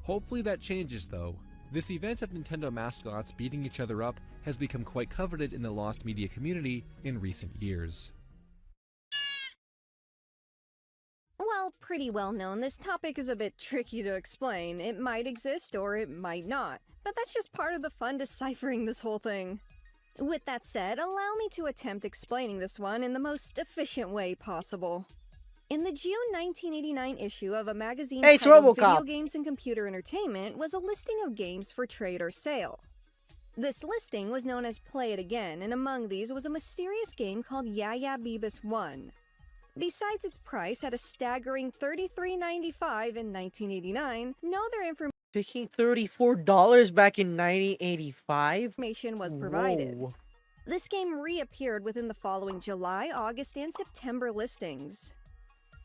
Hopefully that changes though. This event of Nintendo mascots beating each other up has become quite coveted in the lost media community in recent years. While pretty well known, this topic is a bit tricky to explain. It might exist or it might not, but that's just part of the fun deciphering this whole thing. With that said, allow me to attempt explaining this one in the most efficient way possible. In the June 1989 issue of a magazine Hey, it's titled RoboCop. Video Games and Computer Entertainment was a listing of games for trade or sale. This listing was known as Play It Again, and among these was a mysterious game called Yeah Beavis 1. Besides its price at a staggering $33.95 in 1989, no other Picking $34 back in 1985? information was provided. Whoa. This game reappeared within the following July, August, and September listings.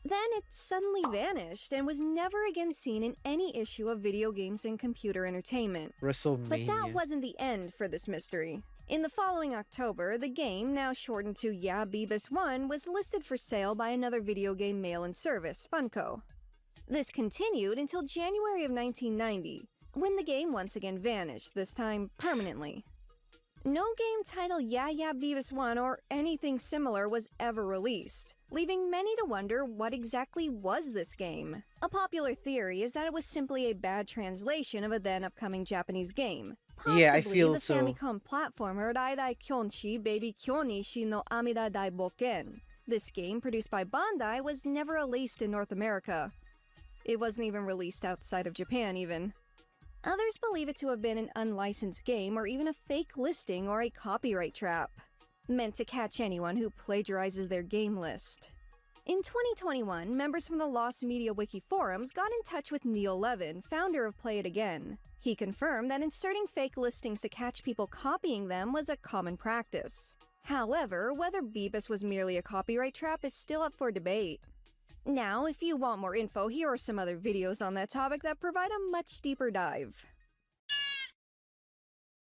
Then it suddenly vanished and was never again seen in any issue of Video Games and Computer Entertainment. WrestleMania. But that wasn't the end for this mystery. In the following October, the game, now shortened to Yeah Beavis 1, was listed for sale by another video game mail-in service, Funko. This continued until January of 1990, when the game once again vanished, this time permanently. No game titled Yeah Beavis 1 or anything similar was ever released, leaving many to wonder what exactly was this game. A popular theory is that it was simply a bad translation of a then upcoming Japanese game. Possibly Yeah, I feel the so. Famicom platformer Raidai Kyonchi Baby Kyonishi no Amida Dai Boken. This game, produced by Bandai, was never released in North America. It wasn't even released outside of Japan, even. Others believe it to have been an unlicensed game or even a fake listing or a copyright trap, meant to catch anyone who plagiarizes their game list. In 2021, members from the Lost Media Wiki forums got in touch with Neil Levin, founder of Play It Again. He confirmed that inserting fake listings to catch people copying them was a common practice. However, whether Beavis was merely a copyright trap is still up for debate. Now, if you want more info, here are some other videos on that topic that provide a much deeper dive.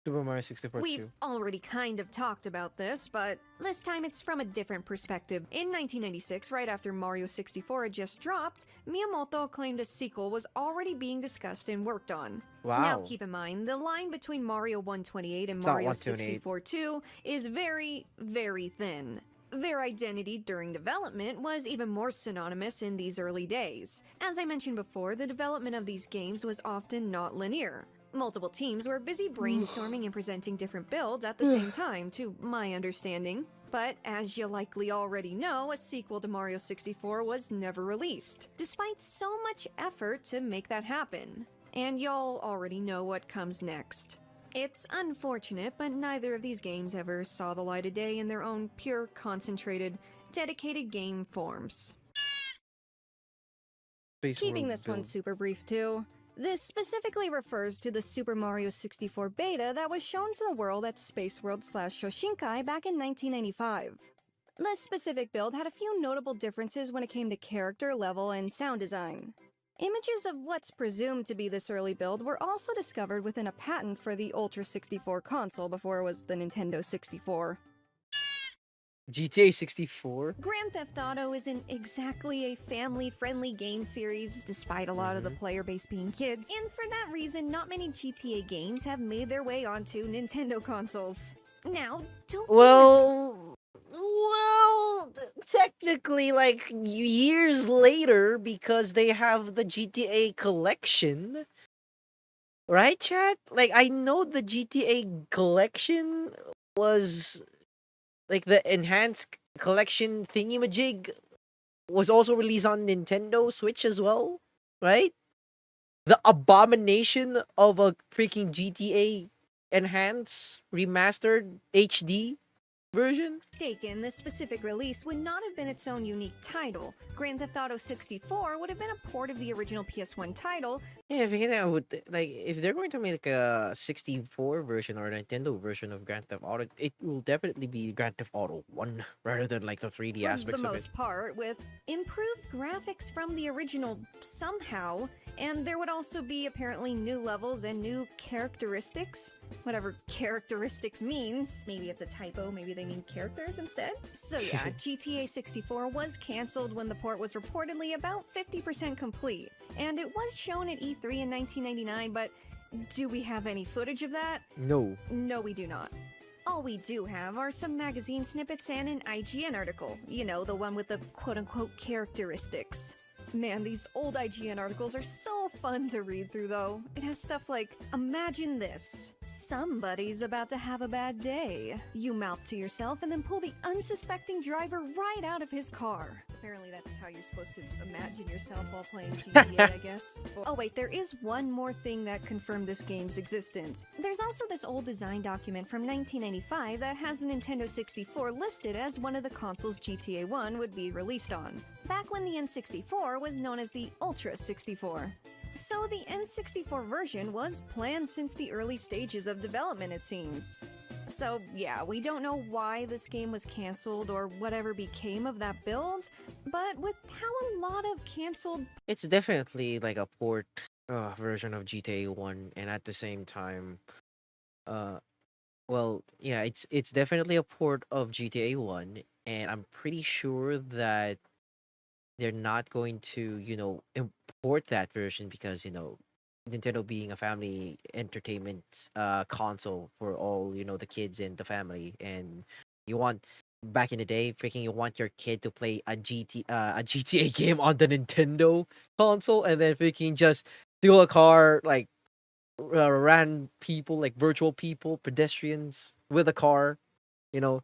Super Mario 64 We've 2. already kind of talked about this, but this time it's from a different perspective. In 1996, right after Mario 64 had just dropped, Miyamoto claimed a sequel was already being discussed and worked on. Wow. Now keep in mind, the line between Mario 128 and It's not Mario 128. 64 2 is very, very thin. Their identity during development was even more synonymous in these early days. As I mentioned before, the development of these games was often not linear. Multiple teams were busy brainstorming and presenting different builds at the same time, to my understanding. But as you likely already know, a sequel to Mario 64 was never released, despite so much effort to make that happen. And y'all already know what comes next. It's unfortunate, but neither of these games ever saw the light of day in their own pure, concentrated, dedicated game forms. Keeping World this one build. super brief too. This specifically refers to the Super Mario 64 beta that was shown to the world at Space World / Shoshinkai back in 1995. This specific build had a few notable differences when it came to character, level, and sound design. Images of what's presumed to be this early build were also discovered within a patent for the Ultra 64 console before it was the Nintendo 64. GTA 64? Grand Theft Auto isn't exactly a family-friendly game series, despite a lot of the player base being kids, and for that reason, not many GTA games have made their way onto Nintendo consoles. Now, don't Well, technically, like years later, because they have the GTA collection, right, chat? Like, I know the GTA collection was like the enhanced collection thingy-majig was also released on Nintendo Switch as well, right? The abomination of a freaking GTA enhanced remastered HD version. mistaken, this specific release would not have been its own unique title. Grand Theft Auto 64 would have been a port of the original PS1 title. Yeah, if they're going to make a 64 version or a Nintendo version of Grand Theft Auto, it will definitely be Grand Theft Auto 1 rather than like the 3D For aspects the of it. most part, with improved graphics from the original somehow, and there would also be apparently new levels and new characteristics. Whatever characteristics means. Maybe it's a typo, maybe they mean characters instead. So yeah, GTA 64 was cancelled when the port was reportedly about 50% complete. And it was shown at E3 in 1999, but do we have any footage of that? No. No, we do not. All we do have are some magazine snippets and an IGN article. You know, the one with the quote-unquote characteristics. Man, these old IGN articles are so fun to read through, though. It has stuff like, imagine this. Somebody's about to have a bad day. You mouth to yourself and then pull the unsuspecting driver right out of his car. Apparently that's how you're supposed to imagine yourself while playing GTA, I guess. Oh wait, there is one more thing that confirmed this game's existence. There's also this old design document from 1995 that has the Nintendo 64 listed as one of the consoles GTA 1 would be released on. Back when the N64 was known as the Ultra 64. So the N64 version was planned since the early stages of development, it seems. So yeah, we don't know why this game was cancelled or whatever became of that build, but with how a lot of cancelled... It's definitely like a port version of GTA 1, and at the same time, well, yeah, it's definitely a port of GTA 1, and I'm pretty sure that they're not going to, import that version because, Nintendo being a family entertainment console for all, the kids in the family, and you want back in the day, freaking you want your kid to play a GTA game on the Nintendo console and then freaking just steal a car, like ran people, like virtual people, pedestrians with a car, you know.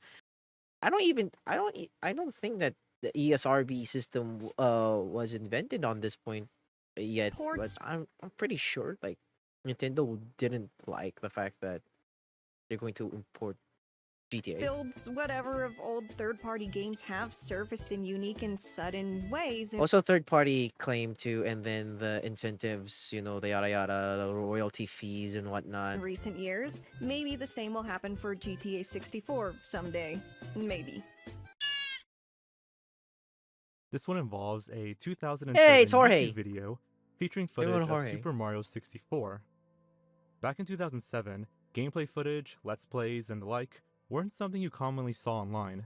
I don't think that the ESRB system was invented on this point yet, Ports. but I'm pretty sure like Nintendo didn't like the fact that they're going to import GTA. builds, whatever, of old third-party games have surfaced in unique and sudden ways. Also, third party claim to, and then the incentives, the yada yada, the royalty fees and whatnot. In recent years, maybe the same will happen for GTA 64 someday. Maybe. This one involves a 2007 Hey, it's Jorge. YouTube video featuring Good footage one, of Jorge. Super Mario 64. Back in 2007, gameplay footage, let's plays, and the like weren't something you commonly saw online.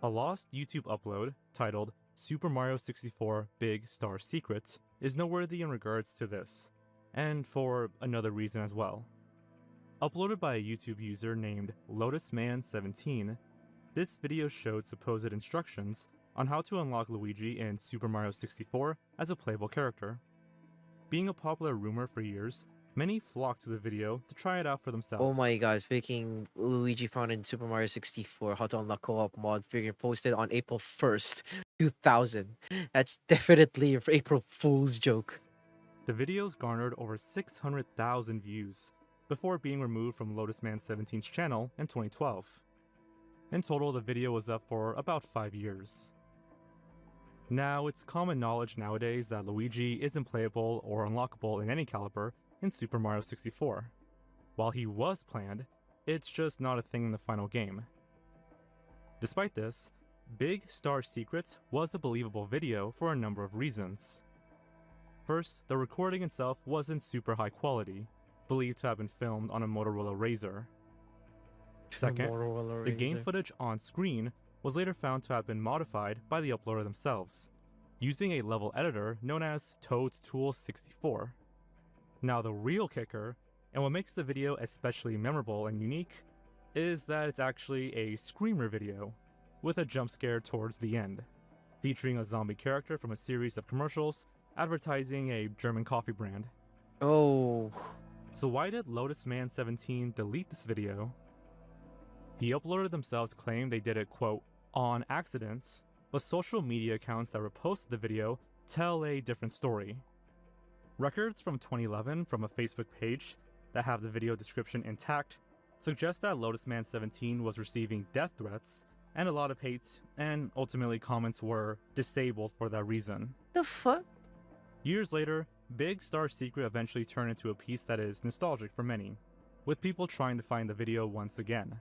A lost YouTube upload, titled Super Mario 64 Big Star Secrets, is noteworthy in regards to this, and for another reason as well. Uploaded by a YouTube user named LotusMan17, this video showed supposed instructions on how to unlock Luigi in Super Mario 64 as a playable character. Being a popular rumor for years, many flocked to the video to try it out for themselves. Oh my god, freaking Luigi found in Super Mario 64 how to unlock co-op mod figure posted on April 1st, 2000. That's definitely an April Fool's joke. The videos garnered over 600,000 views before being removed from LotusMan17's channel in 2012. In total, the video was up for about 5 years. Now, it's common knowledge nowadays that Luigi isn't playable or unlockable in any caliber in Super Mario 64. While he was planned, it's just not a thing in the final game. Despite this, Big Star Secret was a believable video for a number of reasons. First, the recording itself wasn't super high quality, believed to have been filmed on a Motorola Razr. Second, the game footage on screen was later found to have been modified by the uploader themselves, using a level editor known as Toad's Tool 64. Now the real kicker, and what makes the video especially memorable and unique, is that it's actually a screamer video, with a jump scare towards the end, featuring a zombie character from a series of commercials advertising a German coffee brand. Oh. So why did Lotus Man 17 delete this video? The uploader themselves claimed they did it, quote, on accident, but social media accounts that reposted the video tell a different story. Records from 2011 from a Facebook page that have the video description intact suggest that Lotus Man 17 was receiving death threats and a lot of hate, and ultimately comments were disabled for that reason. The fuck? Years later, Big Star Secret eventually turned into a piece that is nostalgic for many, with people trying to find the video once again.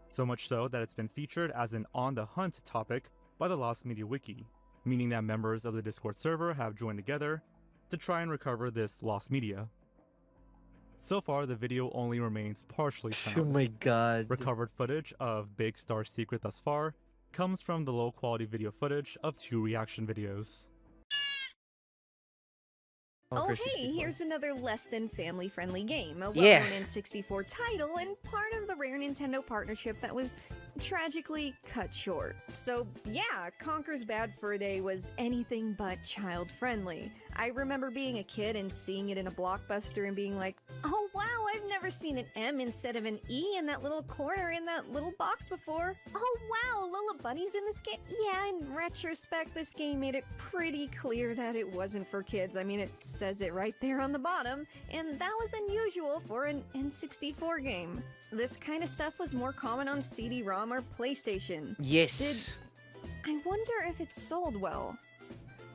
So much so that it's been featured as an on the hunt topic by the Lost Media Wiki, meaning that members of the Discord server have joined together to try and recover this lost media. So far, the video only remains partially found. Oh my god. Recovered footage of Big Star Secret thus far comes from the low quality video footage of 2 reaction videos. Oh hey, here's another less than family-friendly game, a Yeah. well-known N64 title and part of the rare Nintendo partnership that was tragically cut short. So yeah, Conker's Bad Fur Day was anything but child-friendly. I remember being a kid and seeing it in a Blockbuster and being like, oh wow, I've never seen an M instead of an E in that little corner in that little box before. Oh wow, Lola Bunny's in this game? Yeah, in retrospect, this game made it pretty clear that it wasn't for kids. I mean, it says it right there on the bottom, and that was unusual for an N64 game. This kind of stuff was more common on CD-ROM or PlayStation. Yes. I wonder if it sold well.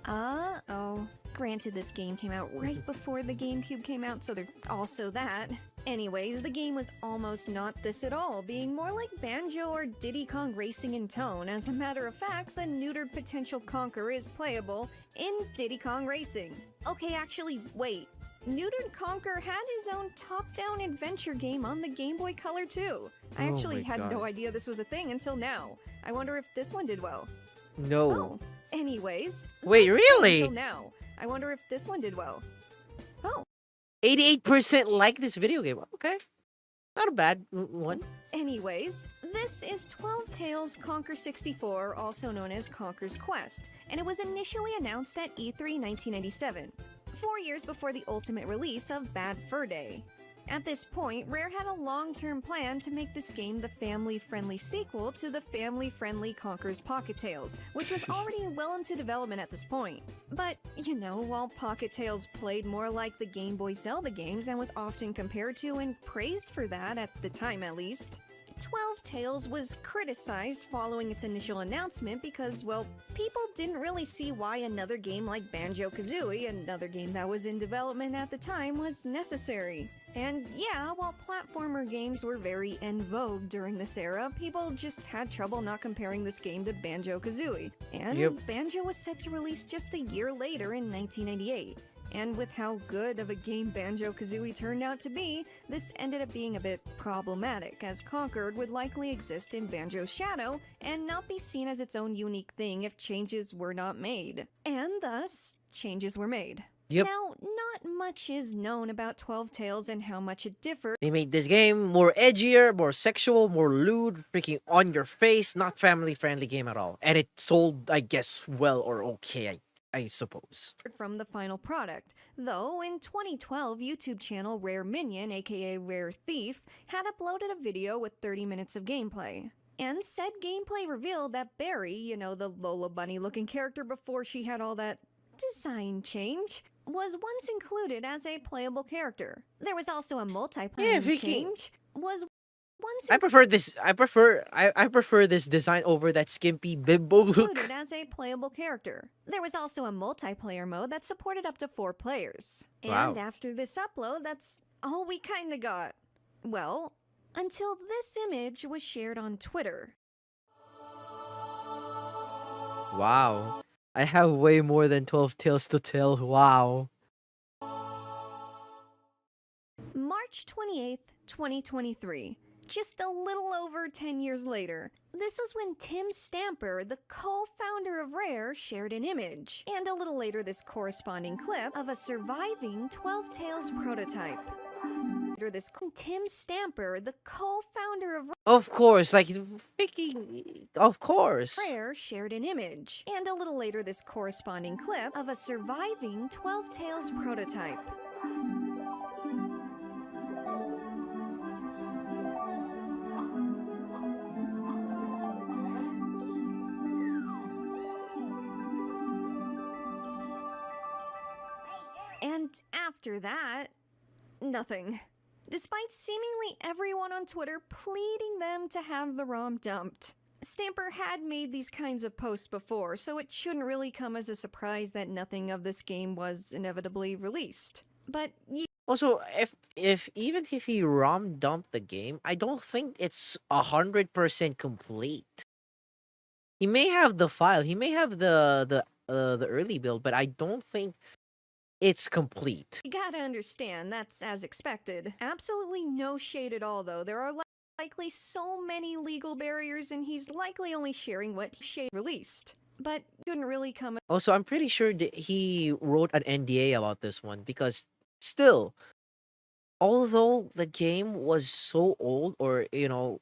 Uh-oh. Granted, this game came out right before the GameCube came out, so there's also that. Anyways, the game was almost not this at all, being more like Banjo or Diddy Kong Racing in tone. As a matter of fact, the neutered potential Conker is playable in Diddy Kong Racing. Okay, actually, wait. Neutered Conker had his own top-down adventure game on the Game Boy Color too. I Oh actually my had God. no idea this was a thing until now. I wonder if this one did well. No. Oh, anyways. Wait, this really? Until now. I wonder if this one did well. Oh. 88% like this video game. Okay. Not a bad one. Anyways, this is 12 Tales Conker 64, also known as Conker's Quest, and it was initially announced at E3 1997, 4 years before the ultimate release of Bad Fur Day. At this point, Rare had a long-term plan to make this game the family-friendly sequel to the family-friendly Conker's Pocket Tales, which was already well into development at this point. But, you know, while Pocket Tales played more like the Game Boy Zelda games and was often compared to and praised for that at the time at least, 12 Tales was criticized following its initial announcement because, well, people didn't really see why another game like Banjo-Kazooie, another game that was in development at the time, was necessary. And yeah, while platformer games were very en vogue during this era, people just had trouble not comparing this game to Banjo-Kazooie. And Yep. Banjo was set to release just a year later in 1998. And with how good of a game Banjo-Kazooie turned out to be, this ended up being a bit problematic, as Conker would likely exist in Banjo's shadow and not be seen as its own unique thing if changes were not made. And thus, changes were made. Yep. Now, not much is known about 12 Tales and how much it differed. They made this game more edgier, more sexual, more lewd, freaking on your face, not family-friendly game at all. And it sold, I guess, well or okay, I suppose. From the final product, though in 2012 YouTube channel Rare Minion, aka Rare Thief, had uploaded a video with 30 minutes of gameplay. And said gameplay revealed that Barry, you know, the Lola Bunny looking character before she had all that design change, was once included as a playable character. There was also a multiplayer Vicky. change, was once I prefer this. I prefer this design over that skimpy bimbo look. included as a playable character. There was also a multiplayer mode that supported up to 4 players. And Wow. after this upload, that's all we kinda got. Well, until this image was shared on Twitter. Wow. I have way more than 12 tales to tell. Wow. March 28th, 2023. Just a little over 10 years later. This was when Tim Stamper, the co-founder of Rare, shared an image. And a little later, this corresponding clip of a surviving 12 Tales prototype. This Tim Stamper, the co-founder of Of course, like freaking. Of course. Rare, shared an image. And a little later, this corresponding clip of a surviving 12 Tales prototype. And after that, nothing. Despite seemingly everyone on Twitter pleading them to have the ROM dumped. Stamper had made these kinds of posts before, so it shouldn't really come as a surprise that nothing of this game was inevitably released. But Also, if even if he ROM dumped the game, I don't think it's 100% complete. He may have the file, he may have the early build, but I don't think it's complete. you gotta understand, that's as expected. Absolutely no shade at all, though. There are likely so many legal barriers, and he's likely only sharing what shade released. But shouldn't really come. Also, I'm pretty sure that he wrote an NDA about this one because still, although the game was so old, or the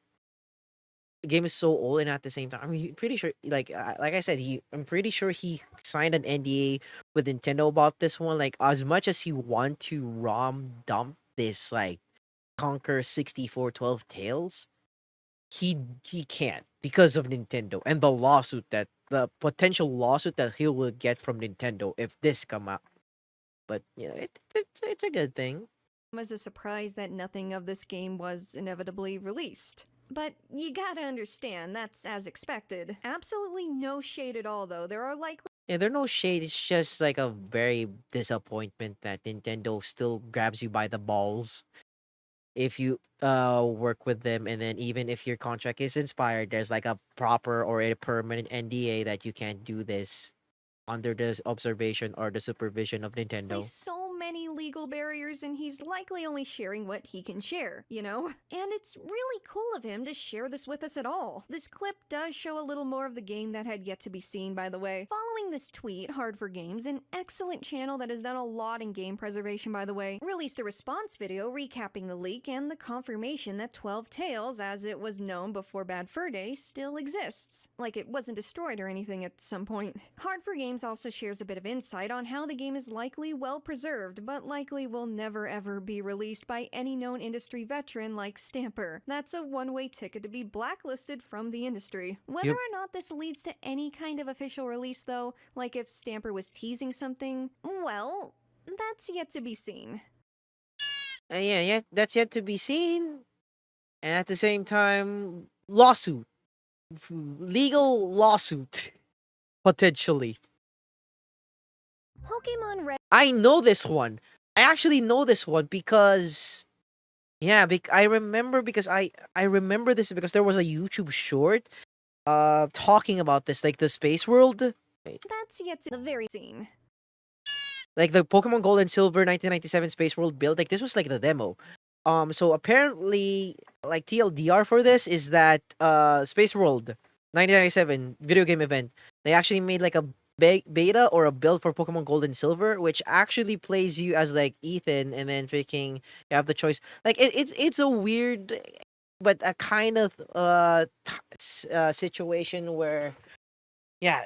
game is so old, and at the same time, I'm pretty sure, like I said, I'm pretty sure he signed an NDA with Nintendo about this one. Like, as much as he want to ROM dump this, like, Conquer 64 12 Tales, he can't because of Nintendo and the potential lawsuit that he will get from Nintendo if this come out. But it's a good thing. As a surprise that nothing of this game was inevitably released. But you gotta understand, that's as expected. Absolutely no shade at all, though. There are likely. Yeah, there's no shade. It's just like a very disappointment that Nintendo still grabs you by the balls if you work with them, and then even if your contract is inspired, there's like a proper or a permanent NDA that you can't do this under the observation or the supervision of Nintendo. So many legal barriers, and he's likely only sharing what he can share, you know? And it's really cool of him to share this with us at all. This clip does show a little more of the game that had yet to be seen, by the way. Following this tweet, Hard for Games, an excellent channel that has done a lot in game preservation, by the way, released a response video recapping the leak and the confirmation that 12 Tales, as it was known before Bad Fur Day, still exists. Like it wasn't destroyed or anything at some point. Hard for Games also shares a bit of insight on how the game is likely well preserved, but likely will never ever be released by any known industry veteran like Stamper. That's a one-way ticket to be blacklisted from the industry. Whether or not this leads to any kind of official release, though, like if Stamper was teasing something, well, that's yet to be seen. Yeah, that's yet to be seen. And at the same time, lawsuit. Legal lawsuit. Potentially. Pokemon Red. I know this one. I actually know this one because, yeah, I remember this because there was a YouTube short, talking about this, like the Space World. That's yet to the very scene. Like the Pokemon Gold and Silver 1997 Space World build. Like this was like the demo. So apparently, like TLDR for this is that Space World 1997 video game event. They actually made like a beta or a build for Pokemon Gold and Silver, which actually plays you as like Ethan, and then freaking you have the choice. Like it's a weird, but a kind of situation where, yeah,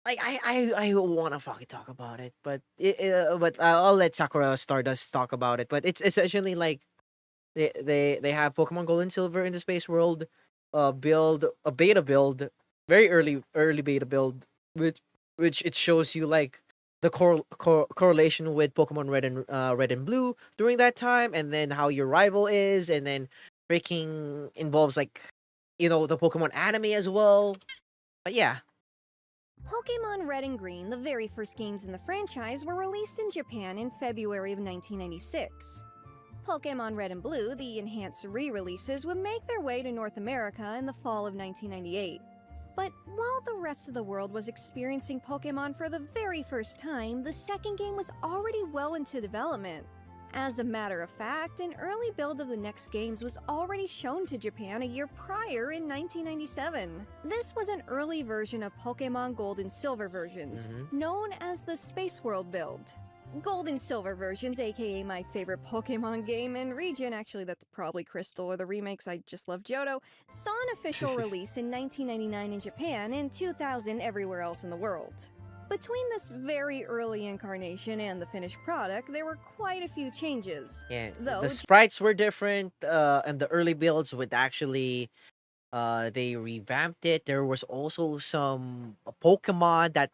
like I want to fucking talk about it, but but I'll let Sakura Stardust talk about it. But it's essentially like they have Pokemon Gold and Silver in the Space World, build a beta build, very early beta build, which it shows you like the correlation with Pokemon Red and Blue during that time, and then how your rival is, and then freaking involves like, you know, the Pokemon anime as well. But yeah. Pokemon Red and Green, the very first games in the franchise, were released in Japan in February of 1996. Pokemon Red and Blue, the enhanced re-releases, would make their way to North America in the fall of 1998. But while the rest of the world was experiencing Pokemon for the very first time, the second game was already well into development. As a matter of fact, an early build of the next games was already shown to Japan a year prior in 1997. This was an early version of Pokemon Gold and Silver versions, known as the Space World build. Gold and Silver versions, aka my favorite Pokemon game and region, actually that's probably Crystal or the remakes, I just love Johto, saw an official release in 1999 in Japan and 2000 everywhere else in the world. Between this very early incarnation and the finished product, there were quite a few changes. Yeah, Though the sprites were different, and the early builds would actually, they revamped it. There was also some Pokemon that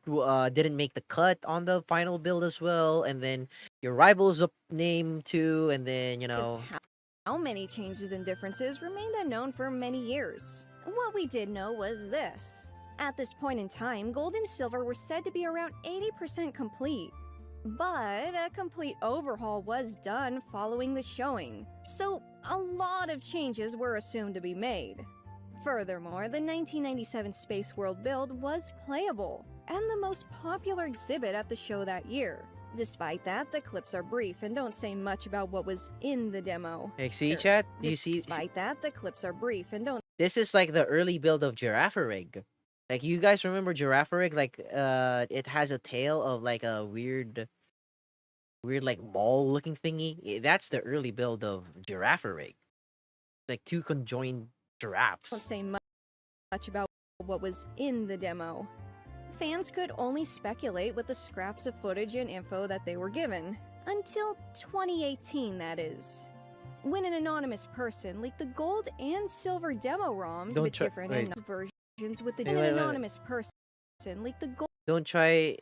didn't make the cut on the final build as well, and then your rivals up name too, and then, you know... Just how many changes and differences remained unknown for many years. What we did know was this. At this point in time, Gold and Silver were said to be around 80% complete. But a complete overhaul was done following the showing, so a lot of changes were assumed to be made. Furthermore, the 1997 Space World build was playable, and the most popular exhibit at the show that year. Despite that, the clips are brief and don't say much about what was in the demo. Like, see, chat? Do you see? Despite that, the clips are brief and don't... This is like the early build of Girafarig. Like, you guys remember Girafarig? Like, it has a tail of like a weird like ball-looking thingy. That's the early build of Girafarig. Like two conjoined giraffes. Don't say much about what was in the demo. Fans could only speculate with the scraps of footage and info that they were given. Until 2018, that is. When an anonymous person leaked the Gold and Silver demo ROMs, but different and versions with the anonymous person leaked the Gold. Don't try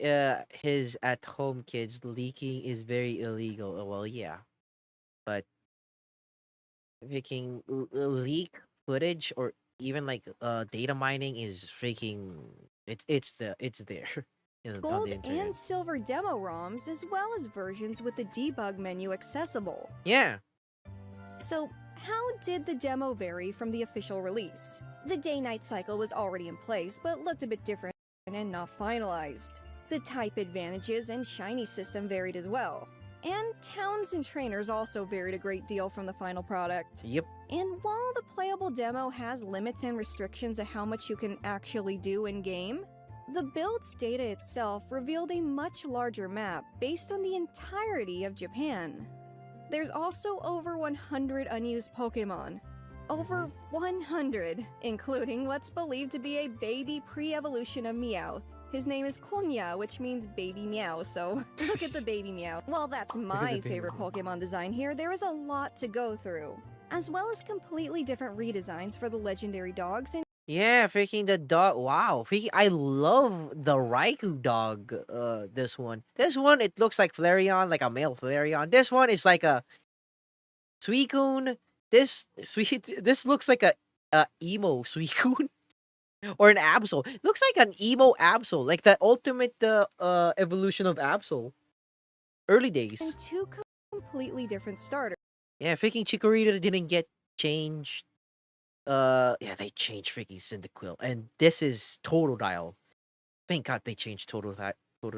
his at-home kids. Leaking is very illegal. Oh, well, yeah. But making leak footage or even like data mining is freaking it's there. Gold and Silver demo ROMs, as well as versions with the debug menu accessible. Yeah. So, how did the demo vary from the official release? The day-night cycle was already in place, but looked a bit different and not finalized. The type advantages and shiny system varied as well. And towns and trainers also varied a great deal from the final product. Yep. And while the playable demo has limits and restrictions of how much you can actually do in-game, the build's data itself revealed a much larger map based on the entirety of Japan. There's also over 100 unused Pokemon. Over 100, including what's believed to be a baby pre-evolution of Meowth. His name is Konya, which means baby meow, so look at the baby meow. While that's my favorite Pokemon design here, there is a lot to go through, as well as completely different redesigns for the legendary dogs and yeah, freaking the dog. Wow, freaking, I love the Raikou dog. This one, it looks like Flareon, like a male Flareon. This one is like a Suicune. This looks like a emo Suicune. Or an Absol. Looks like an emo Absol. Like the ultimate evolution of Absol. Early days. and two completely different starters. Yeah, freaking Chikorita didn't get changed. Yeah, they changed freaking Cyndaquil. And this is Totodile. Thank God they changed Totodile.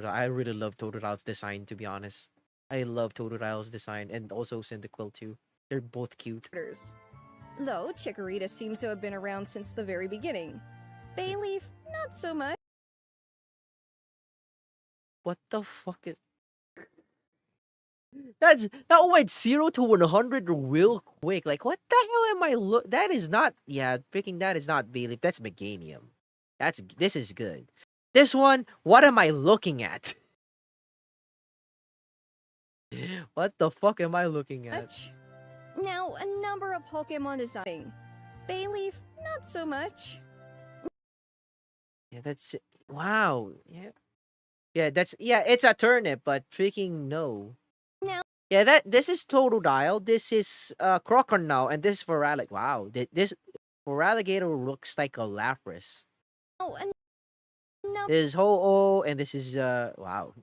I really love Totodile's design, to be honest. I love Totodile's design. And also Cyndaquil, too. They're both cute. Though Chikorita seems to have been around since the very beginning. Bayleaf, not so much. What the fuck is... that went 0 to 100 real quick. Like, what the hell am I that is not... Yeah, freaking that is not Bayleaf. That's Meganium. This is good. This one, what am I looking at? What the fuck am I looking at? Now, a number of Pokemon design. Bayleaf, not so much. Yeah, that's it. Wow. Yeah. Yeah, it's a turnip, but freaking no. Now, Yeah, this is Totodile. This is Crocodile, and this is for Alligator. Wow, this for Alligator looks like a Lapras. Oh, and no. This is Ho-Oh, and this is wow.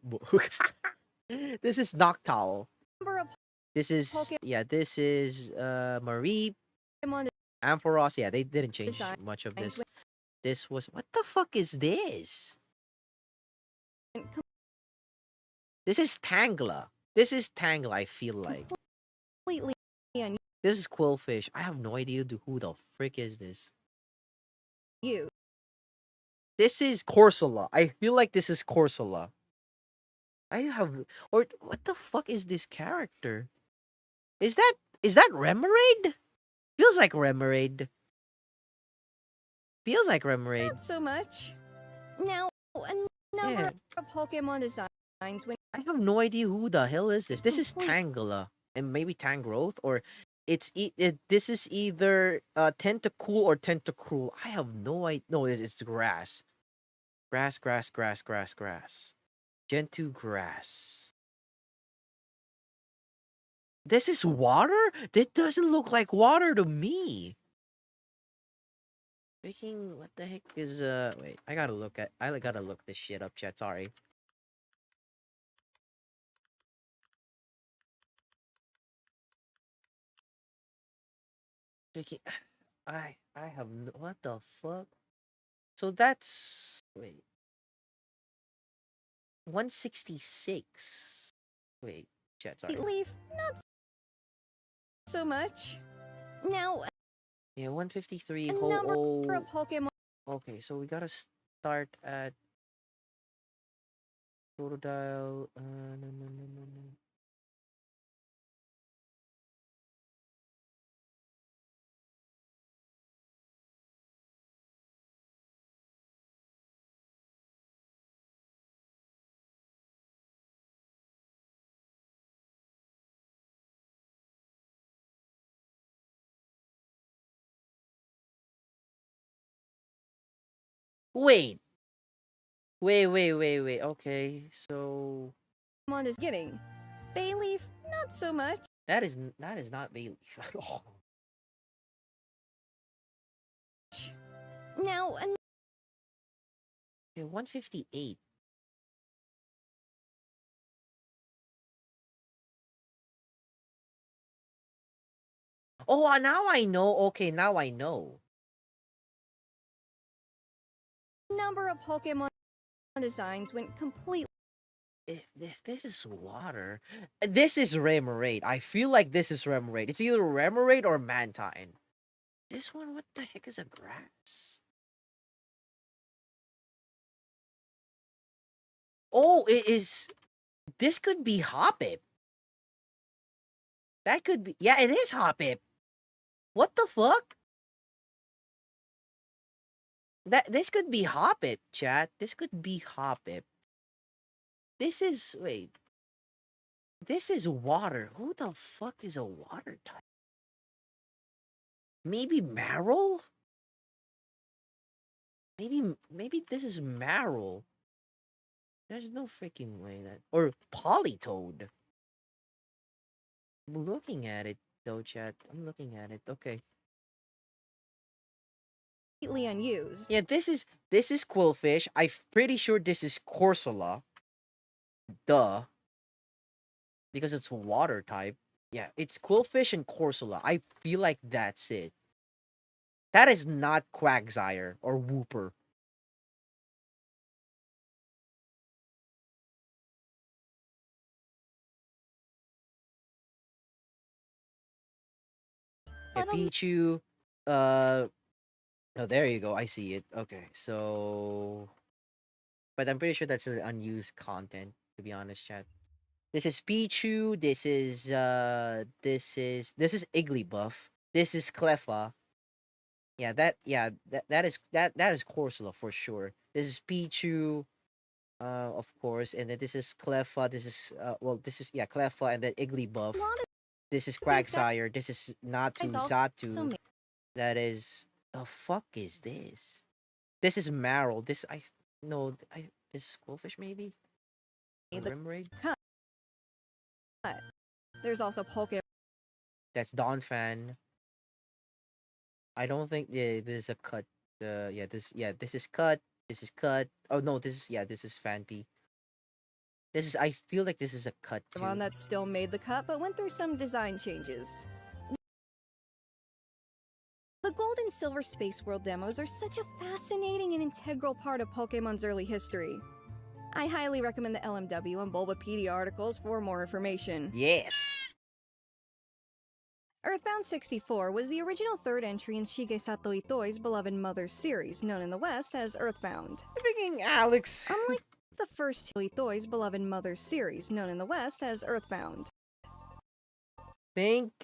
This is Noctowl. Number of This is this is Marie. Ampharos. Yeah, they didn't change much of this. This was what the fuck is this? This is Tangela. This is Tangela, I feel like. Completely This is Quillfish. I have no idea who the frick is this. you. This is Corsola. I feel like this is Corsola. I have or what the fuck is this character? Is that Remoraid? Feels like Remoraid. Feels like Remoraid. Not so much. Now, a number of Pokemon designs when I have no idea who the hell is this. This is Tangela and maybe Tangrowth, or this is either Tentacool or Tentacruel. I have no idea. No, it's grass. Grass. Gen 2 grass. This is water? That doesn't look like water to me. Freaking, what the heck is wait, I gotta look this shit up, chat, sorry. Freaking, I have no, what the fuck? So that's wait. 166. Wait, chat, sorry. Leaf, not so much. Now, yeah, 153. a number of Pokemon. Okay, so we gotta start at Totodile. No. Wait. Okay, so Pokemon is getting. Bayleaf, not so much. that is not Bayleaf at all. Now, Okay, 158. Oh, now I know. Okay, now I know. number of Pokemon designs went completely. If this is water, this is Remoraid. I feel like this is Remoraid. It's either Remoraid or Mantine. This one, what the heck is a grass? Oh, it is. This could be Hoppip. That could be. Yeah, it is Hoppip. What the fuck? This could be Hoppip, chat. This could be Hoppip. This is wait. This is water. Who the fuck is a water type? Maybe Marrow? Maybe this is Marrow. There's no freaking way that or Politoed. I'm looking at it though, chat. I'm looking at it. Okay. Completely unused. Yeah, this is Quillfish. I'm pretty sure this is Corsola. Duh. Because it's water type. Yeah, it's Quillfish and Corsola. I feel like that's it. That is not Quagsire or Wooper. Yeah, Pichu. Oh, there you go. I see it. Okay, so. But I'm pretty sure that's an unused content, to be honest, chat. This is Pichu. This is Igglybuff. This is Cleffa. Yeah, that is Corsola for sure. This is Pichu, of course, and then this is Cleffa. This is Cleffa, and then Igglybuff. This is Quagsire. This is Natu, Zatu. That is the fuck is this? This is Marrow. This is Quillfish maybe. Remoraid. There's also Pokemon. That's Don Fan. I don't think this is a cut. This is cut. This is cut. Oh no, this is Fan P. This is I feel like this is a cut too. One that still made the cut but went through some design changes. The Gold and Silver Space World demos are such a fascinating and integral part of Pokemon's early history. I highly recommend the LMW and Bulbapedia articles for more information. Yes! Earthbound 64 was the original third entry in Shigesato Itoi's beloved Mother series, known in the West as Earthbound. Freaking Alex! Unlike the first two Itoi's beloved Mother series, known in the West as Earthbound.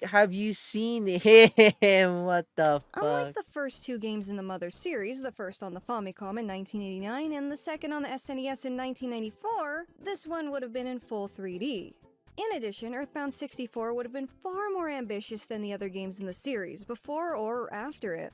Have you seen him? What the fuck? Unlike the first two games in the Mother series, the first on the Famicom in 1989 and the second on the SNES in 1994, this one would have been in full 3D. In addition, Earthbound 64 would have been far more ambitious than the other games in the series, before or after it.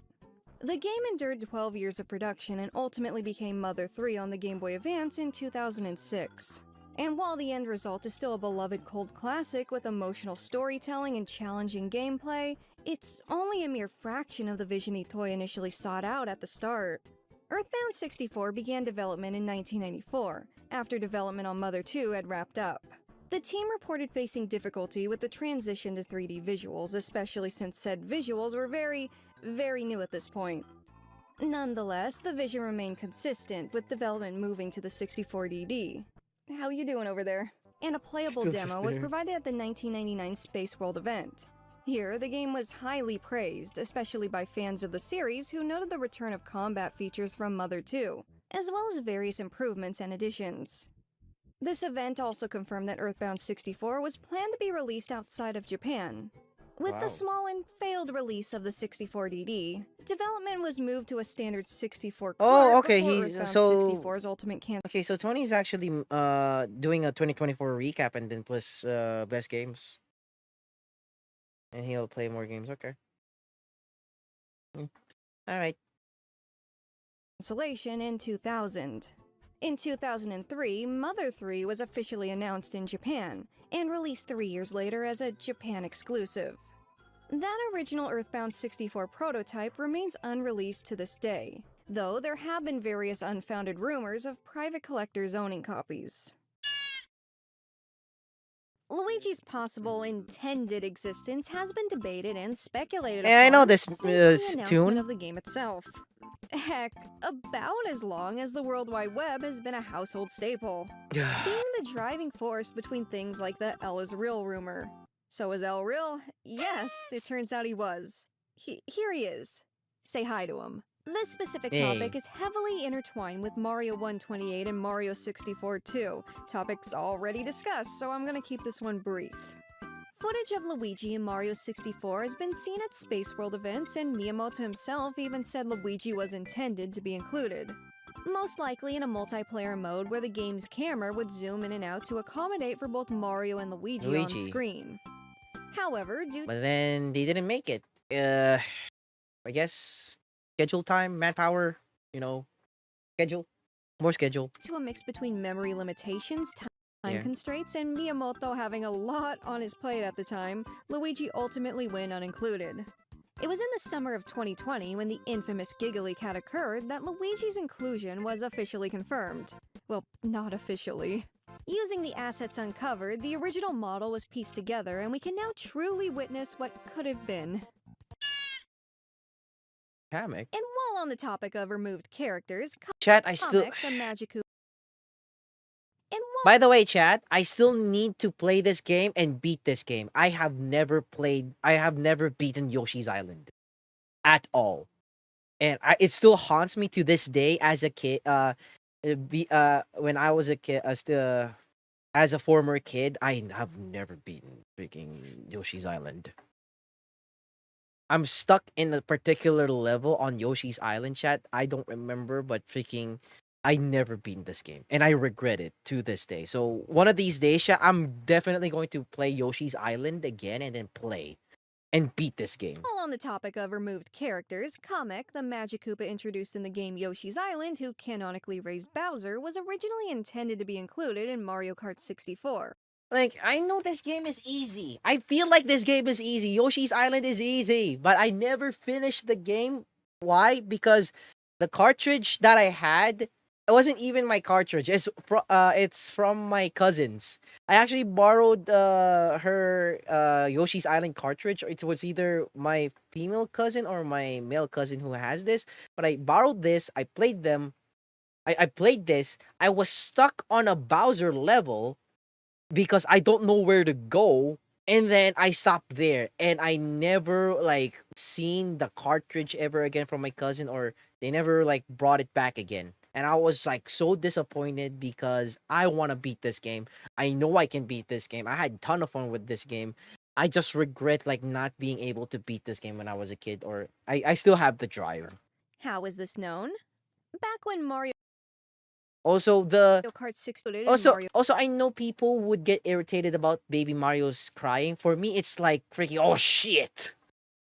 The game endured 12 years of production and ultimately became Mother 3 on the Game Boy Advance in 2006. And while the end result is still a beloved cult classic with emotional storytelling and challenging gameplay, it's only a mere fraction of the vision Itoi initially sought out at the start. Earthbound 64 began development in 1994, after development on Mother 2 had wrapped up. The team reported facing difficulty with the transition to 3D visuals, especially since said visuals were very new at this point. Nonetheless, the vision remained consistent, with development moving to the 64DD. How you doing over there? And a playable demo was provided at the 1999 Space World event. Here, the game was highly praised, especially by fans of the series who noted the return of combat features from Mother 2, as well as various improvements and additions. This event also confirmed that Earthbound 64 was planned to be released outside of Japan. With the small and failed release of the 64DD, development was moved to a standard 64 Oh, okay, before he's Earthbound so 64's ultimate cancellation. okay. So Tony's actually doing a 2024 recap and then plus best games, and he'll play more games. Okay. All right. Cancellation in 2000. In 2003, Mother 3 was officially announced in Japan, and released 3 years later as a Japan exclusive. That original Earthbound 64 prototype remains unreleased to this day, though there have been various unfounded rumors of private collectors owning copies. Luigi's possible intended existence has been debated and speculated Yeah, I know upon this since the announcement tune. of the game itself. Heck, about as long as the World Wide Web has been a household staple, being the driving force between things like the L is real rumor. So is L real? Yes, it turns out he was. Here he is. Say hi to him. This specific topic is heavily intertwined with Mario 128 and Mario 64 too. Topics already discussed, so I'm gonna keep this one brief. Footage of Luigi in Mario 64 has been seen at Space World events, and Miyamoto himself even said Luigi was intended to be included. Most likely in a multiplayer mode where the game's camera would zoom in and out to accommodate for both Mario and Luigi on screen. However, But then they didn't make it. I guess schedule time, manpower, more schedule. to a mix between memory limitations, time constraints, and Miyamoto having a lot on his plate at the time, Luigi ultimately went unincluded. It was in the summer of 2020 when the infamous Giggly Cat occurred that Luigi's inclusion was officially confirmed. Well, not officially. Using the assets uncovered, the original model was pieced together, and we can now truly witness what could have been. Kamek. And while on the topic of removed characters, Chat, I still. Kamek, the Magic By the way, chat, I still need to play this game and beat this game. I have never beaten Yoshi's Island at all. And it still haunts me to this day as a kid. When I was a kid, as a former kid, I have never beaten freaking Yoshi's Island. I'm stuck in a particular level on Yoshi's Island, chat. I don't remember, but freaking I never beaten this game, and I regret it to this day. So one of these days, I'm definitely going to play Yoshi's Island again and then play and beat this game. While on the topic of removed characters, Kamek, the Magic Koopa introduced in the game Yoshi's Island, who canonically raised Bowser, was originally intended to be included in Mario Kart 64. Like, I know this game is easy. I feel like this game is easy. Yoshi's Island is easy, but I never finished the game. Why? Because the cartridge that I had, it wasn't even my cartridge. It's from my cousins. I actually borrowed her Yoshi's Island cartridge. It was either my female cousin or my male cousin who has this. But I borrowed this. I played them. I played this. I was stuck on a Bowser level because I don't know where to go. And then I stopped there, and I never like seen the cartridge ever again from my cousin, or they never like brought it back again. And I was like so disappointed because I want to beat this game. I know I can beat this game. I had a ton of fun with this game. I just regret like not being able to beat this game when I was a kid, or I still have the drive. How is this known? Back when Mario Also, the Kart 6 included in also Mario also I know people would get irritated about Baby Mario's crying. For me, it's like freaking oh shit.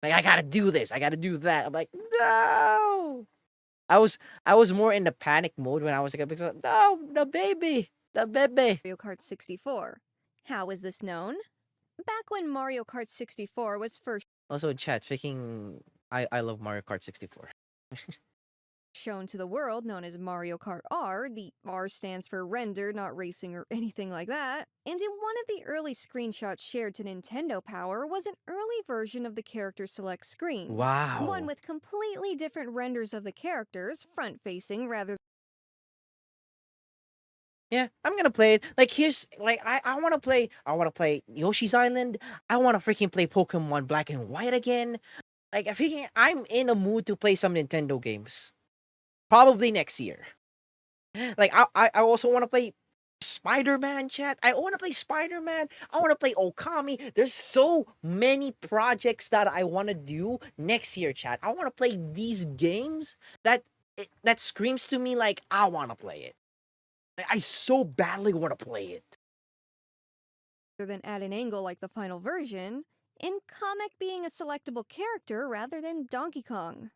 Like I gotta do this, I gotta do that. I'm like, no. I was more in the panic mode when I was like, because, no, the baby. Mario Kart 64. How is this known? Back when Mario Kart 64 was first Also, chat, freaking I love Mario Kart 64. shown to the world, known as Mario Kart R. The R stands for render, not racing or anything like that. And in one of the early screenshots shared to Nintendo Power was an early version of the character select screen. Wow. One with completely different renders of the characters, front-facing rather. Yeah, I'm gonna play it. Like here's like I wanna play Yoshi's Island. I wanna freaking play Pokemon Black and White again. Like I'm in a mood to play some Nintendo games. Probably next year. Like I also want to play Spider-Man, chat. I want to play Spider-Man. I want to play Okami. There's so many projects that I want to do next year, chat. I want to play these games that screams to me like I want to play it. Like, I so badly want to play it. Than at an angle like the final version, in Comic being a selectable character rather than Donkey Kong.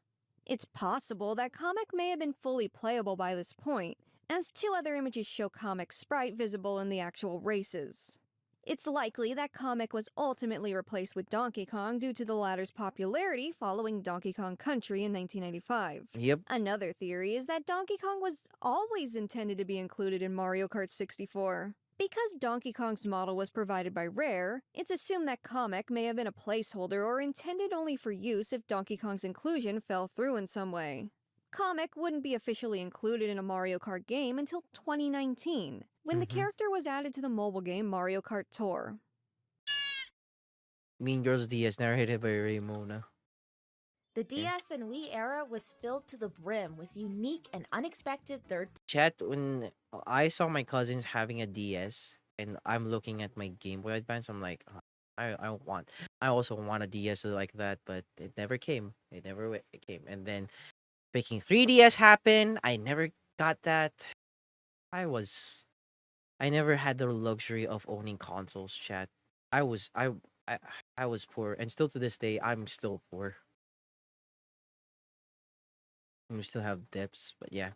It's possible that Comic may have been fully playable by this point, as 2 other images show Comic's sprite visible in the actual races. It's likely that Comic was ultimately replaced with Donkey Kong due to the latter's popularity following Donkey Kong Country in 1995. Yep. Another theory is that Donkey Kong was always intended to be included in Mario Kart 64. Because Donkey Kong's model was provided by Rare, it's assumed that Comic may have been a placeholder or intended only for use if Donkey Kong's inclusion fell through in some way. Comic wouldn't be officially included in a Mario Kart game until 2019, when the character was added to the mobile game Mario Kart Tour. Mean Girls DS, narrated by Raymona. The DS and Wii era was filled to the brim with unique and unexpected third. Chat, when I saw my cousins having a DS and I'm looking at my Game Boy Advance, I'm like, oh, I also want a DS like that, but it never came. It never came. And then picking 3DS happened. I never got that. I never had the luxury of owning consoles, chat. I was poor, and still to this day, I'm still poor. We still have debts, but yeah.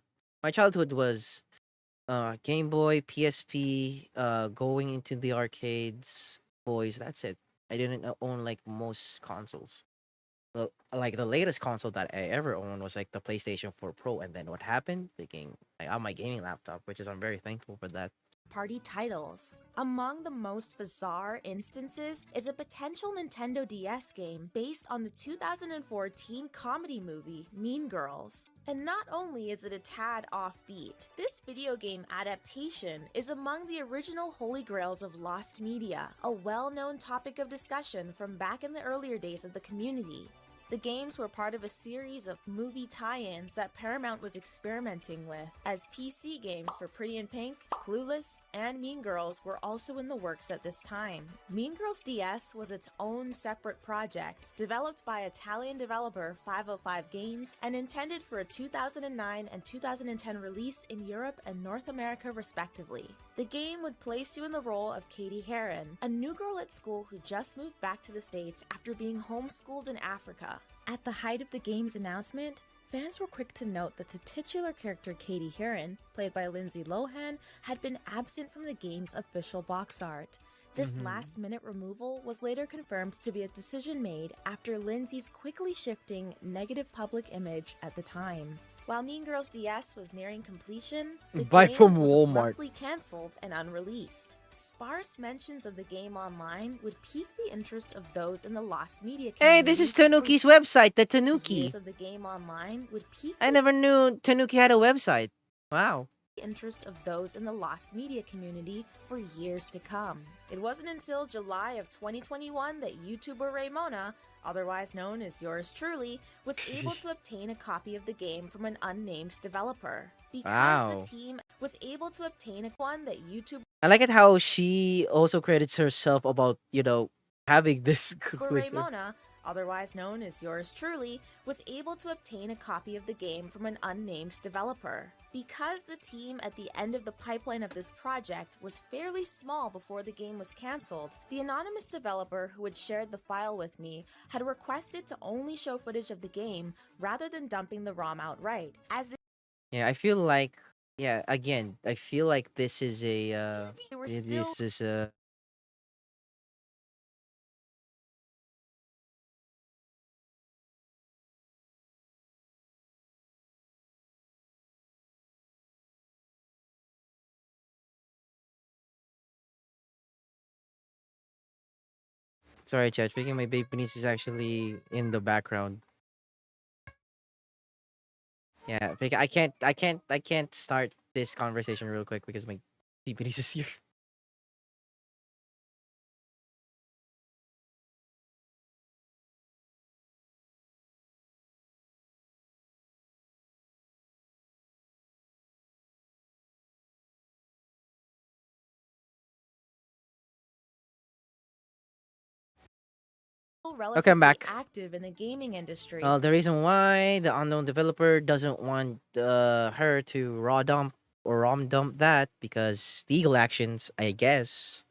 My childhood was Game Boy, PSP, going into the arcades, boys, that's it. I didn't own like most consoles. Like the latest console that I ever owned was like the PlayStation 4 Pro, and then what happened? I got my gaming laptop, which is I'm very thankful for that. Party titles. Among the most bizarre instances is a potential Nintendo DS game based on the 2004 teen comedy movie Mean Girls. And not only is it a tad offbeat, this video game adaptation is among the original holy grails of lost media, a well-known topic of discussion from back in the earlier days of the community. The games were part of a series of movie tie-ins that Paramount was experimenting with, as PC games for Pretty in Pink, Clueless, and Mean Girls were also in the works at this time. Mean Girls DS was its own separate project, developed by Italian developer 505 Games and intended for a 2009 and 2010 release in Europe and North America respectively. The game would place you in the role of Katie Heron, a new girl at school who just moved back to the States after being homeschooled in Africa. At the height of the game's announcement, fans were quick to note that the titular character Katie Heron, played by Lindsay Lohan, had been absent from the game's official box art. This last-minute removal was later confirmed to be a decision made after Lindsay's quickly shifting negative public image at the time. While Mean Girls DS was nearing completion, the Buy game from was Walmart. abruptly cancelled and unreleased. Sparse mentions of the game online would pique the interest of those in the Lost Media community. Hey, this is Tanuki's website, the Tanuki. Of the game online would pique I never knew Tanuki had a website. Wow. the interest of those in the Lost Media community for years to come. It wasn't until July of 2021 that YouTuber Raymona, otherwise known as yours truly, was able to obtain a copy of the game from an unnamed developer. Because the team was able to obtain one that YouTube I like it how she also credits herself about, having this. Raymona, otherwise known as yours truly, was able to obtain a copy of the game from an unnamed developer. Because the team at the end of the pipeline of this project was fairly small before the game was cancelled, the anonymous developer who had shared the file with me had requested to only show footage of the game rather than dumping the ROM outright. Yeah, I feel like, again, I feel like this is a, They were this is a... Sorry, chat. Speaking, my baby niece is actually in the background. Yeah, I can't start this conversation real quick because my baby niece is here. Okay, I'm back. Active in the gaming industry. The reason why the unknown developer doesn't want her to raw dump or ROM dump that because legal actions, I guess.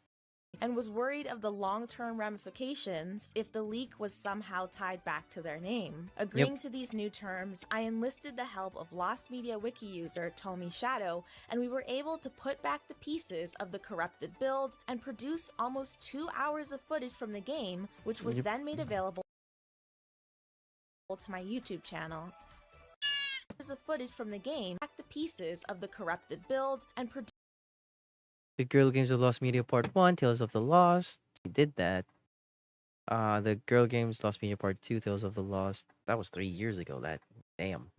And was worried of the long-term ramifications if the leak was somehow tied back to their name. Agreeing to these new terms, I enlisted the help of Lost Media Wiki user Tomy Shadow, and we were able to put back the pieces of the corrupted build and produce almost 2 hours of footage from the game, which was then made available to my YouTube channel. Of footage from the game, back the pieces of the corrupted build and produce The Girl Games of Lost Media Part 1, Tales of the Lost. She did that. The Girl Games Lost Media Part 2, Tales of the Lost. That was 3 years ago, that. Damn.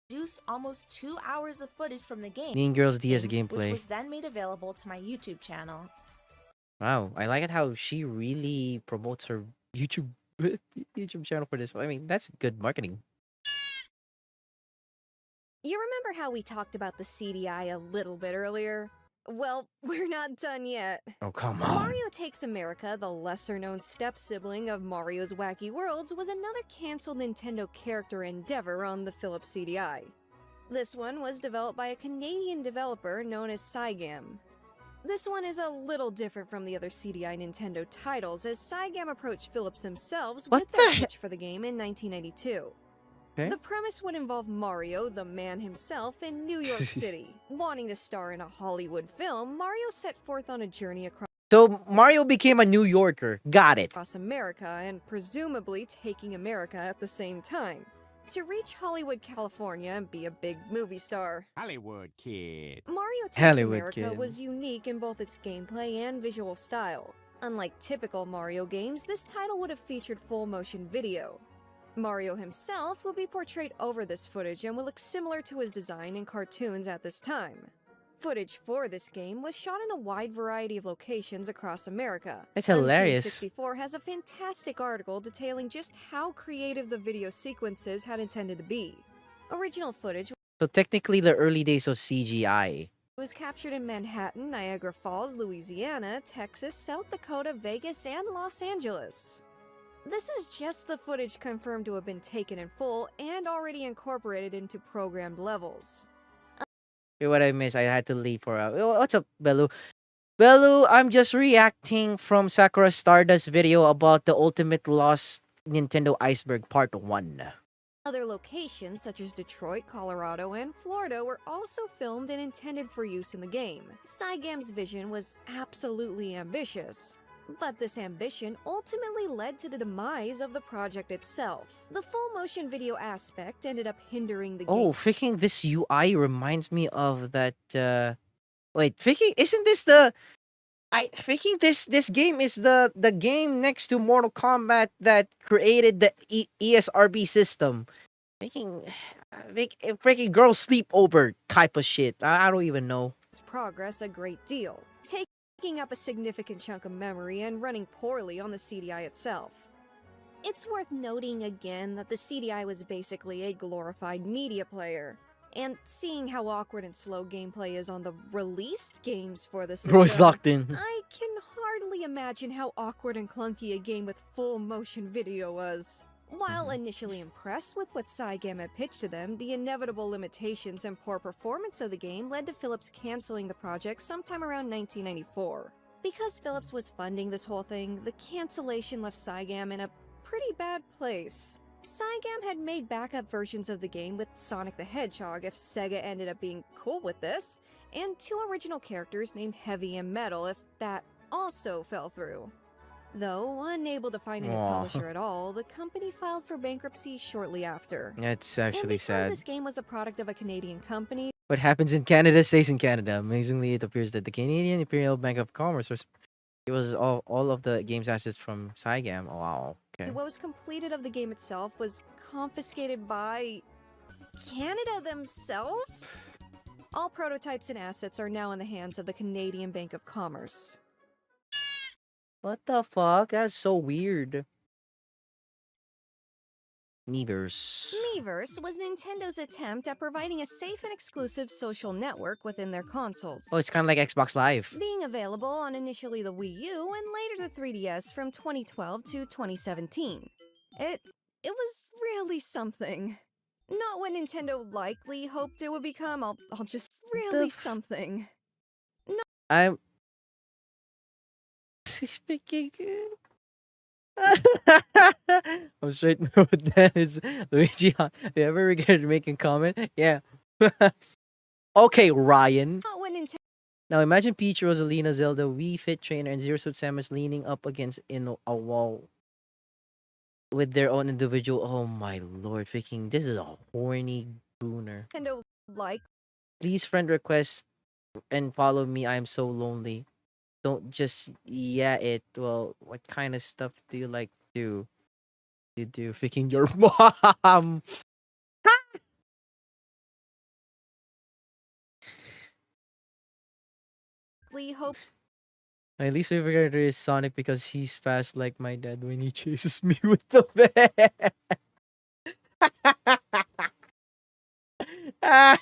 Produce almost 2 hours of footage from the game. Mean Girls DS gameplay. Which was then made available to my YouTube channel. Wow, I like it how she really promotes her YouTube channel for this. I mean, that's good marketing. You remember how we talked about the CDI a little bit earlier? Well, we're not done yet. Oh, come on. Mario Takes America, the lesser-known step-sibling of Mario's Wacky Worlds, was another cancelled Nintendo character endeavor on the Philips CDI. This one was developed by a Canadian developer known as Cygam. This one is a little different from the other CDI Nintendo titles, as Cygam approached Philips themselves with their pitch for the game in 1992. Okay. The premise would involve Mario, the man himself, in New York City. Wanting to star in a Hollywood film, Mario set forth on a journey across So, Mario became a New Yorker. Got it. America, and presumably taking America at the same time, to reach Hollywood, California, and be a big movie star. Hollywood kid. Mario Takes Hollywood America kid. was unique in both its gameplay and visual style. Unlike typical Mario games, this title would have featured full motion video. Mario himself will be portrayed over this footage and will look similar to his design in cartoons at this time. Footage for this game was shot in a wide variety of locations across America. That's hilarious. Unseen64 has a fantastic article detailing just how creative the video sequences had intended to be. Original footage So, technically, the early days of CGI. was captured in Manhattan, Niagara Falls, Louisiana, Texas, South Dakota, Vegas, and Los Angeles. This is just the footage confirmed to have been taken in full and already incorporated into programmed levels. Okay, what I missed, I had to leave for a... What's up, Belu? Belu, I'm just reacting from Sakura Stardust video about the Ultimate Lost Nintendo Iceberg Part 1. Other locations, such as Detroit, Colorado, and Florida, were also filmed and intended for use in the game. Cygam's vision was absolutely ambitious, but this ambition ultimately led to the demise of the project itself. The full motion video aspect ended up hindering the game. Oh, freaking this UI reminds me of that. Wait, freaking isn't this the? I freaking this game is the game next to Mortal Kombat that created the ESRB system. Freaking, freaking girl sleepover type of shit. I don't even know. Progress a great deal, taking up a significant chunk of memory and running poorly on the CDI itself. It's worth noting again that the CDI was basically a glorified media player, and seeing how awkward and slow gameplay is on the released games for the system, Bro's locked in. I can hardly imagine how awkward and clunky a game with full motion video was. While initially impressed with what Cygam had pitched to them, the inevitable limitations and poor performance of the game led to Philips canceling the project sometime around 1994. Because Philips was funding this whole thing, the cancellation left Cygam in a pretty bad place. Cygam had made backup versions of the game with Sonic the Hedgehog if Sega ended up being cool with this, and 2 original characters named Heavy and Metal if that also fell through. Though unable to find a new publisher at all, the company filed for bankruptcy shortly after. That's actually sad. This game was the product of a Canadian company. What happens in Canada stays in Canada. Amazingly, it appears that the Canadian Imperial Bank of Commerce was all of the game's assets from Cygam. Oh, wow. Okay. What was completed of the game itself was confiscated by Canada themselves? All prototypes and assets are now in the hands of the Canadian Bank of Commerce. What the fuck? That's so weird. Miiverse. Miiverse was Nintendo's attempt at providing a safe and exclusive social network within their consoles. Oh, it's kind of like Xbox Live. Being available on initially the Wii U and later the 3DS from 2012 to 2017. It was really something. Not what Nintendo likely hoped it would become, I'll just really something. No. I'm speaking. I'm straight with that is Luigi. Have you ever regretted making a comment? Yeah. Okay, Ryan. Now imagine Peach, Rosalina, Zelda, Wii Fit Trainer, and Zero Suit Samus leaning up against in a wall with their own individual. Oh my lord, freaking! This is a horny gooner. Nintendo like. Please friend request and follow me. I am so lonely. Don't just it. Well, what kind of stuff do you like to do? You do freaking your mom. Hope. My least favorite character is Sonic because he's fast like my dad when he chases me with the van.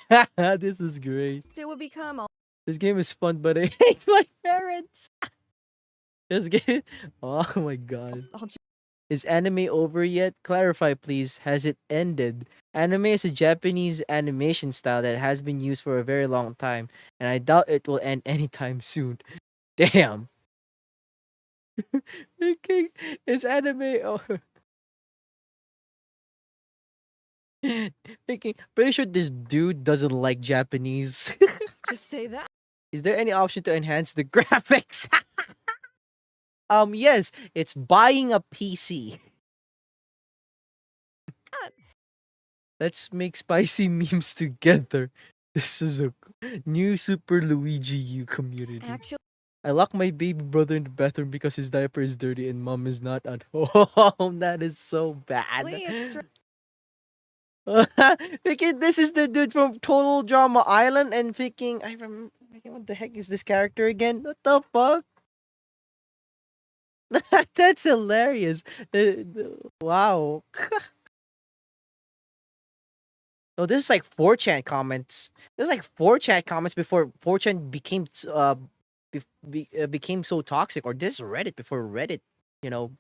This is great. It would become all. This game is fun, but I hate my parents. This game. Oh my god. Is anime over yet? Clarify, please. Has it ended? Anime is a Japanese animation style that has been used for a very long time, and I doubt it will end anytime soon. Damn. Okay, is anime over? Thinking, pretty sure this dude doesn't like Japanese. Just say that. Is there any option to enhance the graphics? Yes, it's buying a PC. Let's make spicy memes together. This is a new Super Luigi U community. Actually, I lock my baby brother in the bathroom because his diaper is dirty and mom is not at home. That is so bad. Freaking, this is the dude from Total Drama Island, and freaking, I remember, what the heck is this character again? What the fuck? That's hilarious. Wow. Oh, this is like 4chan comments. There's like 4chan comments before 4chan became became so toxic, or this Reddit before Reddit, you know.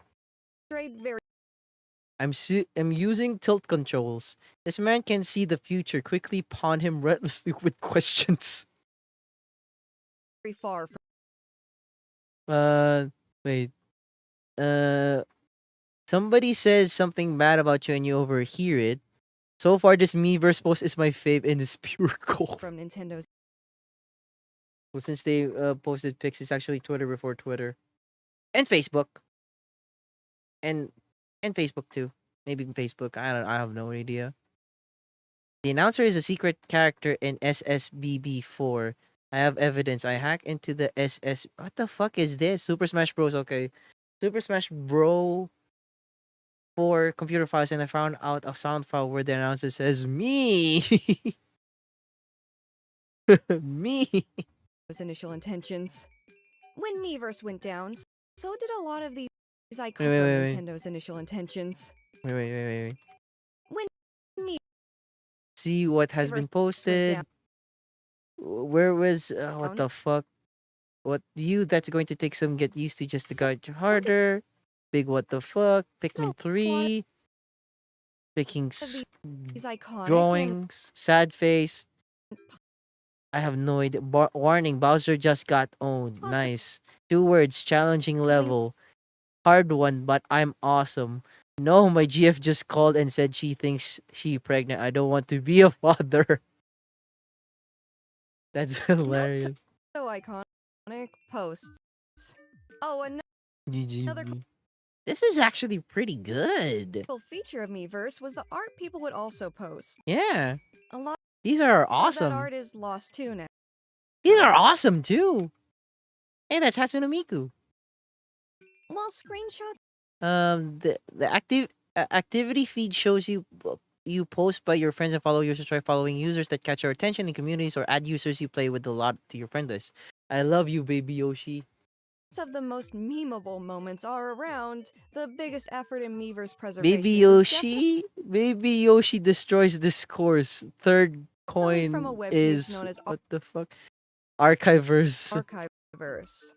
Very. I'm using tilt controls. This man can see the future. Quickly pawn him relentlessly with questions. Very far from. Wait. Somebody says something bad about you and you overhear it. So far, this Miiverse post is my fave and it's pure gold. From Nintendo's. Well, since they posted pics, it's actually Twitter before Twitter. And Facebook. And Facebook too. Maybe Facebook. I have no idea. The announcer is a secret character in SSBB4. I have evidence. I hacked into the SS. What the fuck is this? Super Smash Bros. Okay. Super Smash Bro. For computer files, and I found out a sound file where the announcer says me. Me. Those initial intentions. When Miiverse went down, so did a lot of these icons from wait. Nintendo's initial intentions. Wait. When me See what has been posted. Where was what the fuck? What you? That's going to take some get used to just to guide you harder. Big what the fuck? Pikmin 3. Picking these iconic drawings. Sad face. I have no idea. Warning, Bowser just got owned. Nice. 2 words, challenging level. Hard one, but I'm awesome. No, my GF just called and said she thinks she pregnant. I don't want to be a father. That's hilarious. so iconic posts. Oh, another GG. This is actually pretty good. feature of Miiverse was the art people would also post. Yeah. A lot. These are That awesome. art is lost too now. These are awesome too. Hey, that's Hatsune Miku. Well, screenshots. The activity feed shows you post by your friends and follow users. Try following users that catch your attention in communities or add users you play with a lot to your friend list. I love you, baby Yoshi. Of the most memeable moments are around. The biggest effort in Miiverse preservation. Baby Yoshi destroys discourse. Third coin from a web is known as what the fuck? Archiverse. Archiverse.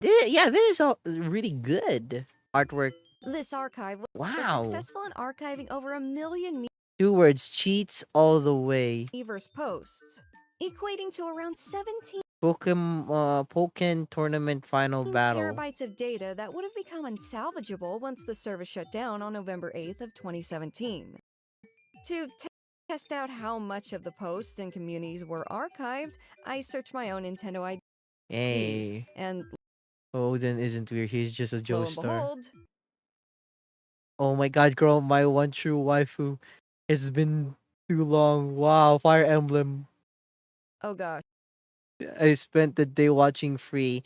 Yeah, this is all really good artwork. This archive Wow. was successful in archiving over 1 million 2 words, cheats all the way. Miiverse posts, equating to around 17 Pokken tournament final battle. terabytes of data that would have become unsalvageable once the service shut down on November 8th of 2017. To test out how much of the posts and communities were archived, I searched my own Nintendo ID. Hey. And Odin isn't weird, he's just a lo and Joestar. behold, Oh my god, girl, my one true waifu. It's been too long. Wow, Fire Emblem. oh gosh. I spent the day watching Free.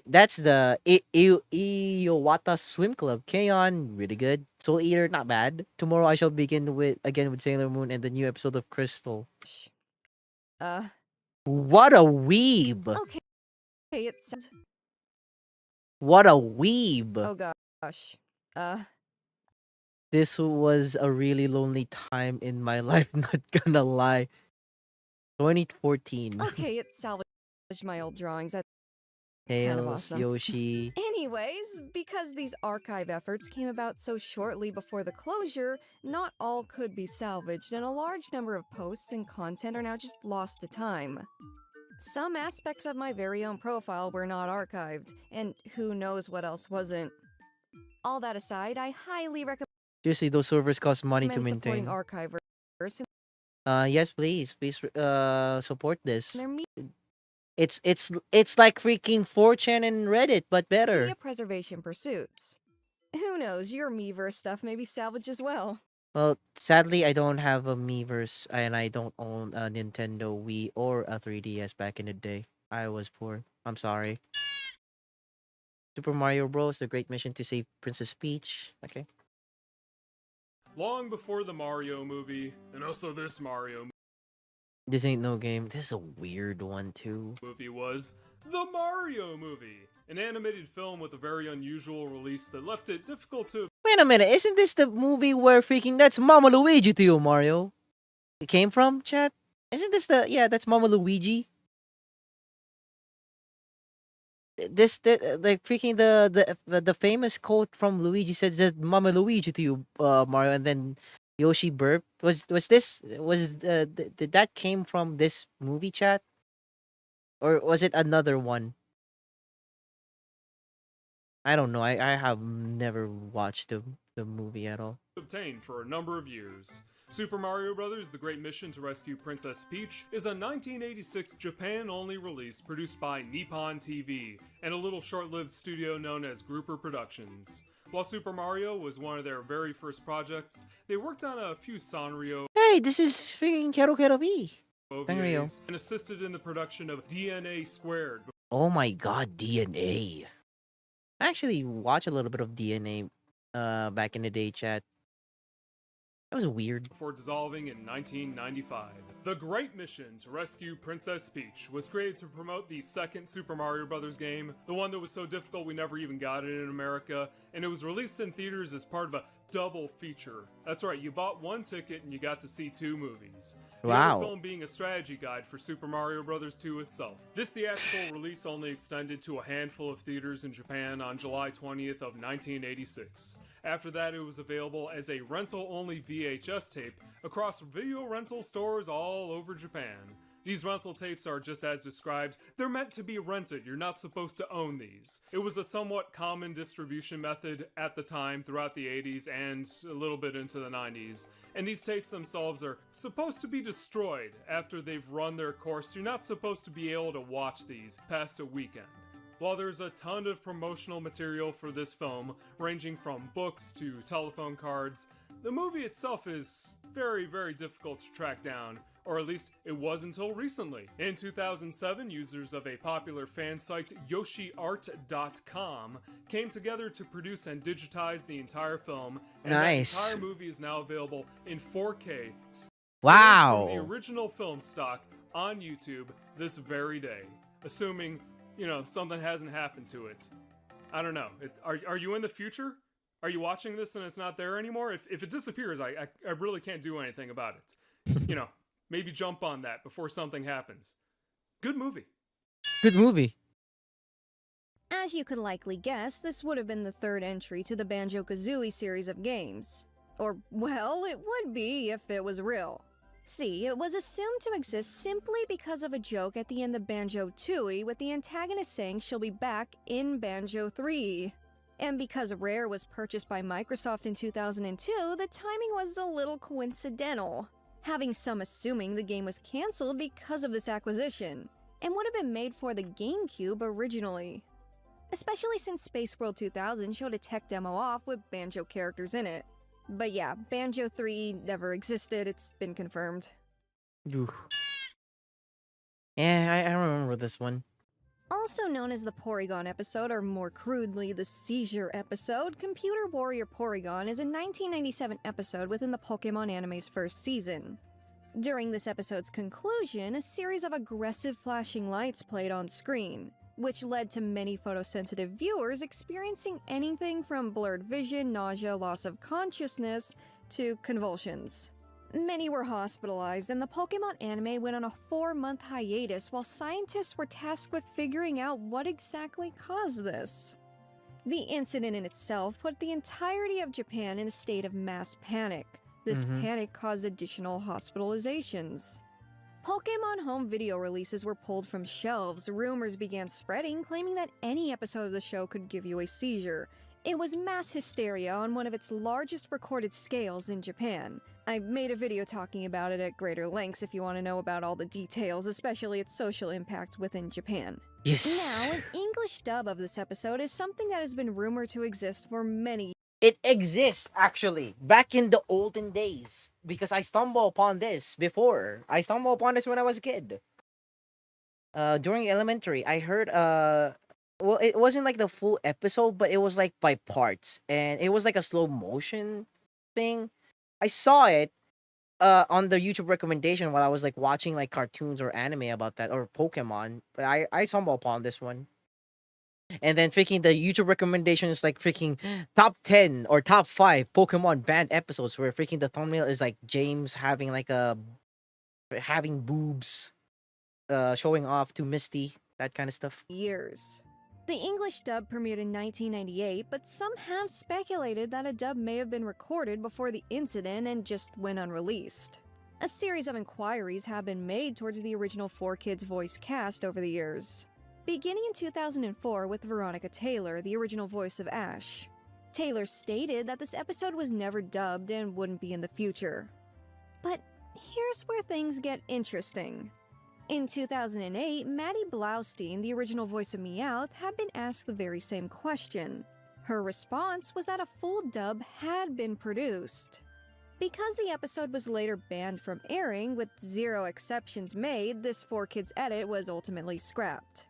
That's the Iowata Swim Club. K-On! Really good. Soul Eater, not bad. Tomorrow I shall begin with Sailor Moon and the new episode of Crystal. What a weeb! Okay, it's What a weeb! oh gosh. This was a really lonely time in my life, not gonna lie. 2014. Okay, it salvaged my old drawings. That's Tails, kind of awesome. Yoshi. Anyways, because these archive efforts came about so shortly before the closure, not all could be salvaged, and a large number of posts and content are now just lost to time. Some aspects of my very own profile were not archived, and who knows what else wasn't. All that aside, I highly recommend Seriously, those servers cost money to supporting maintain. Archivers. Yes, please support this. Their It's like freaking 4chan and Reddit, but better. media preservation pursuits. Who knows, your Miiverse stuff may be salvaged as well. Well, sadly, I don't have a Miiverse, and I don't own a Nintendo Wii or a 3DS back in the day. I was poor. I'm sorry. Super Mario Bros. The Great Mission to Save Princess Peach. Okay. Long before the Mario movie, and also this Mario This ain't no game. This is a weird one, too. movie was the Mario movie, an animated film with a very unusual release that left it difficult to... Wait a minute, isn't this the movie where freaking that's Mama Luigi to you, Mario? It came from, chat? Isn't this the... Yeah, that's Mama Luigi. Like freaking the famous quote from Luigi says that Mama Luigi to you, Mario, and then Yoshi burp. Did that came from this movie, chat? Or was it another one? I don't know. I have never watched the movie at all. obtained for a number of years. Super Mario Bros. The Great Mission to Rescue Princess Peach is a 1986 Japan-only release produced by Nippon TV and a little short-lived studio known as Grouper Productions. While Super Mario was one of their very first projects, they worked on a few Sanrio Hey, this is freaking Kero Kero B. OVAs and assisted in the production of DNA Squared. Oh my god, DNA. I actually watched a little bit of DNA back in the day, chat. That was weird. Before dissolving in 1995. The Great Mission to Rescue Princess Peach was created to promote the second Super Mario Bros. Game, the one that was so difficult we never even got it in America, and it was released in theaters as part of a double feature. That's right, you bought one ticket and you got to see 2 movies. The Wow. other film being a strategy guide for Super Mario Bros. 2 itself. This theatrical release only extended to a handful of theaters in Japan on July 20th of 1986. After that, it was available as a rental-only VHS tape across video rental stores all over Japan. These rental tapes are just as described. They're meant to be rented. You're not supposed to own these. It was a somewhat common distribution method at the time throughout the 80s and a little bit into the 90s. And these tapes themselves are supposed to be destroyed after they've run their course. You're not supposed to be able to watch these past a weekend. While there's a ton of promotional material for this film, ranging from books to telephone cards, the movie itself is very, very difficult to track down, or at least it was until recently. In 2007, users of a popular fan site, YoshiArt.com, came together to produce and digitize the entire film, and Nice. that entire movie is now available in 4K. Wow. From the original film stock on YouTube this very day, assuming, you know, something hasn't happened to it. I don't know. Are you in the future? Are you watching this and it's not there anymore? If it disappears, I really can't do anything about it. You know, maybe jump on that before something happens. Good movie. Good movie. As you could likely guess, this would have been the third entry to the Banjo-Kazooie series of games. Or, well, it would be if it was real. See, it was assumed to exist simply because of a joke at the end of Banjo-Tooie with the antagonist saying she'll be back in Banjo 3. And because Rare was purchased by Microsoft in 2002, the timing was a little coincidental, having some assuming the game was cancelled because of this acquisition, and would have been made for the GameCube originally. Especially since Space World 2000 showed a tech demo off with Banjo characters in it. But yeah, Banjo 3 never existed, it's been confirmed. Oof. Yeah, I remember this one. Also known as the Porygon episode, or more crudely, the Seizure episode, Computer Warrior Porygon is a 1997 episode within the Pokemon anime's first season. During this episode's conclusion, a series of aggressive flashing lights played on screen, which led to many photosensitive viewers experiencing anything from blurred vision, nausea, loss of consciousness, to convulsions. Many were hospitalized, and the Pokemon anime went on a 4-month hiatus while scientists were tasked with figuring out what exactly caused this. The incident in itself put the entirety of Japan in a state of mass panic. This panic caused additional hospitalizations. Pokemon home video releases were pulled from shelves, rumors began spreading claiming that any episode of the show could give you a seizure. It was mass hysteria on one of its largest recorded scales in Japan. I made a video talking about it at greater lengths if you want to know about all the details, especially its social impact within Japan. Yes. Now, an English dub of this episode is something that has been rumored to exist for many years. It exists, actually, back in the olden days, because I stumbled upon this before. I stumbled upon this when I was a kid. During elementary, I heard, well, it wasn't like the full episode, but it was like by parts, and it was like a slow motion thing. I saw it on the YouTube recommendation while I was like watching like cartoons or anime about that, or Pokemon, but I stumbled upon this one. And then freaking the YouTube recommendation is like freaking top 10 or top 5 Pokemon banned episodes, where freaking the thumbnail is like James having like having boobs, showing off to Misty, that kind of stuff. The English dub premiered in 1998, but some have speculated that a dub may have been recorded before the incident and just went unreleased. A series of inquiries have been made towards the original 4Kids voice cast over the years. Beginning in 2004 with Veronica Taylor, the original voice of Ash. Taylor stated that this episode was never dubbed and wouldn't be in the future. But here's where things get interesting. In 2008, Maddie Blaustein, the original voice of Meowth, had been asked the very same question. Her response was that a full dub had been produced. Because the episode was later banned from airing, with 0 exceptions made, this 4Kids edit was ultimately scrapped.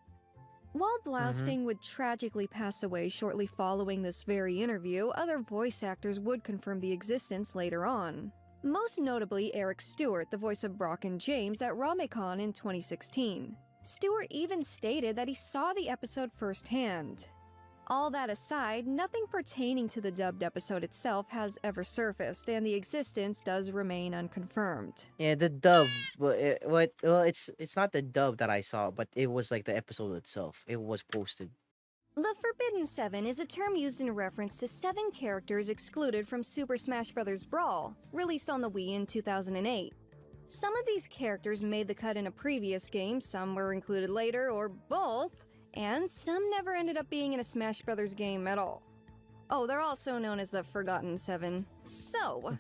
While Blaustein would tragically pass away shortly following this very interview, other voice actors would confirm the existence later on. Most notably Eric Stewart, the voice of Brock and James at RameCon in 2016. Stewart even stated that he saw the episode firsthand. All that aside, nothing pertaining to the dubbed episode itself has ever surfaced, and the existence does remain unconfirmed. Yeah, the dub. Well, it's not the dub that I saw, but it was like the episode itself. It was posted. The Forbidden 7 is a term used in reference to 7 characters excluded from Super Smash Bros. Brawl, released on the Wii in 2008. Some of these characters made the cut in a previous game, some were included later, or both, and some never ended up being in a Smash Bros. Game at all. Oh, they're also known as the Forgotten 7. So,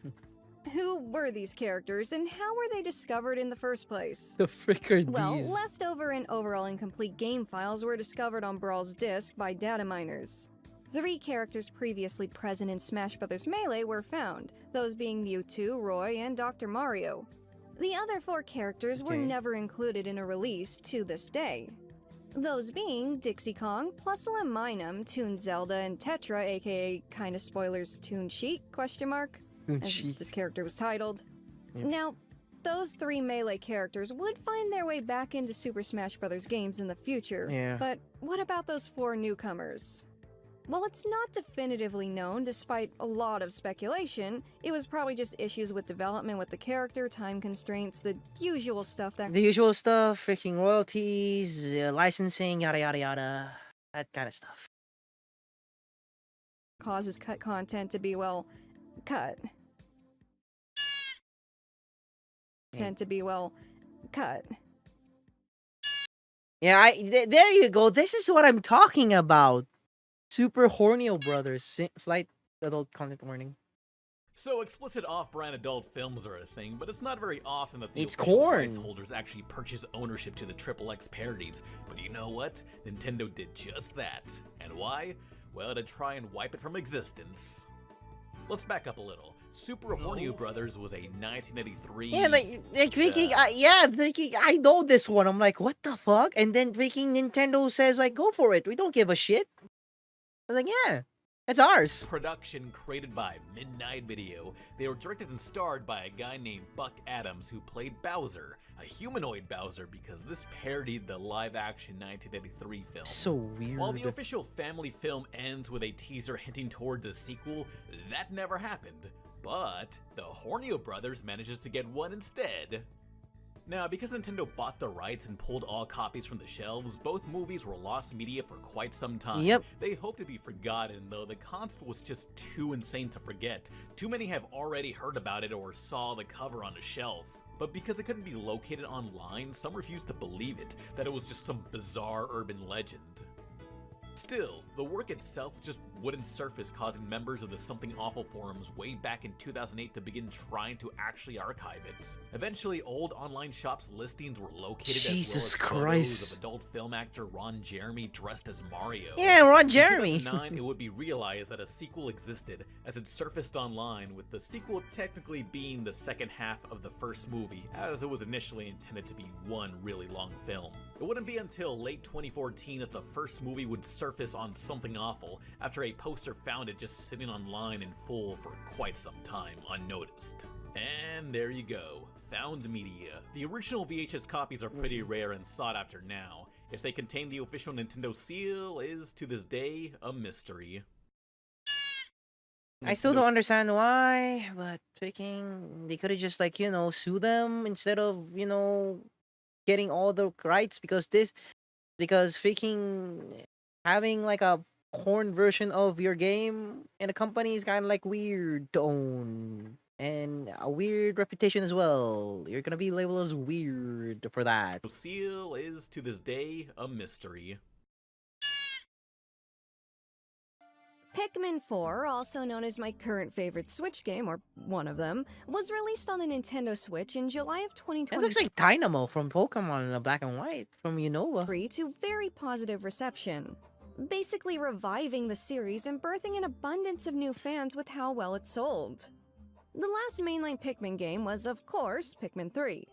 who were these characters, and how were they discovered in the first place? The frick are Well, these? leftover and overall incomplete game files were discovered on Brawl's disk by data miners. 3 characters previously present in Smash Bros. Melee were found, those being Mewtwo, Roy, and Dr. Mario. The other 4 characters were never included in a release to this day. Those being Dixie Kong, Plusle and Minun, Toon Zelda, and Tetra, aka kinda spoilers Toon Sheik, as this character was titled. Yep. Now, those 3 Melee characters would find their way back into Super Smash Bros. Games in the future, but what about those 4 newcomers? While it's not definitively known, despite a lot of speculation, it was probably just issues with development with the character, time constraints, the usual stuff that— The usual stuff, freaking royalties, licensing, yada yada yada, that kind of stuff. causes cut content to be, well, cut. Tend to be, well, cut. Yeah, there you go. This is what I'm talking about. Super Hornio Brothers. Slight adult content warning. So explicit off-brand adult films are a thing, but it's not very often that the It's official corn. rights holders actually purchase ownership to the XXX parodies. But you know what? Nintendo did just that. And why? Well, to try and wipe it from existence. Let's back up a little. Super Hornio Brothers was a 1983. Yeah, like freaking, freaking, I know this one. I'm like, what the fuck? And then freaking Nintendo says, like, go for it. We don't give a shit. I was like, yeah, that's ours. Production created by Midnight Video. They were directed and starred by a guy named Buck Adams who played Bowser, a humanoid Bowser, because this parodied the live-action 1983 film. So weird. While the official family film ends with a teaser hinting towards a sequel, that never happened. But the Hornio Brothers manages to get one instead. Now, because Nintendo bought the rights and pulled all copies from the shelves, both movies were lost media for quite some time. Yep. They hope to be forgotten, though the concept was just too insane to forget. Too many have already heard about it or saw the cover on a shelf. But because it couldn't be located online, some refused to believe it, that it was just some bizarre urban legend. Still, the work itself just wouldn't surface, causing members of the Something Awful forums way back in 2008 to begin trying to actually archive it. Eventually, old online shops listings were located Jesus as well as Christ. photos of adult film actor Ron Jeremy dressed as Mario. Yeah, Ron Jeremy. In 2009, it would be realized that a sequel existed, as it surfaced online, with the sequel technically being the second half of the first movie, as it was initially intended to be one really long film. It wouldn't be until late 2014 that the first movie would surface on Something Awful, after a poster found it just sitting online in full for quite some time, unnoticed. And there you go, found media. The original VHS copies are pretty rare and sought after now. If they contain the official Nintendo seal is, to this day, a mystery. I still don't understand why, but freaking, they could have just, like, you know, sue them instead of, you know, getting all the rights, because freaking having like a corn version of your game in a company is kind of like weird to own, and a weird reputation as well. You're gonna be labeled as weird for that. The seal is, to this day, a mystery. Pikmin 4, also known as my current favorite Switch game, or one of them, was released on the Nintendo Switch in July of 2023. It looks like Dynamo from Pokemon in the black and white from Unova. To very positive reception, basically reviving the series and birthing an abundance of new fans with how well it sold. The last mainline Pikmin game was, of course, Pikmin 3,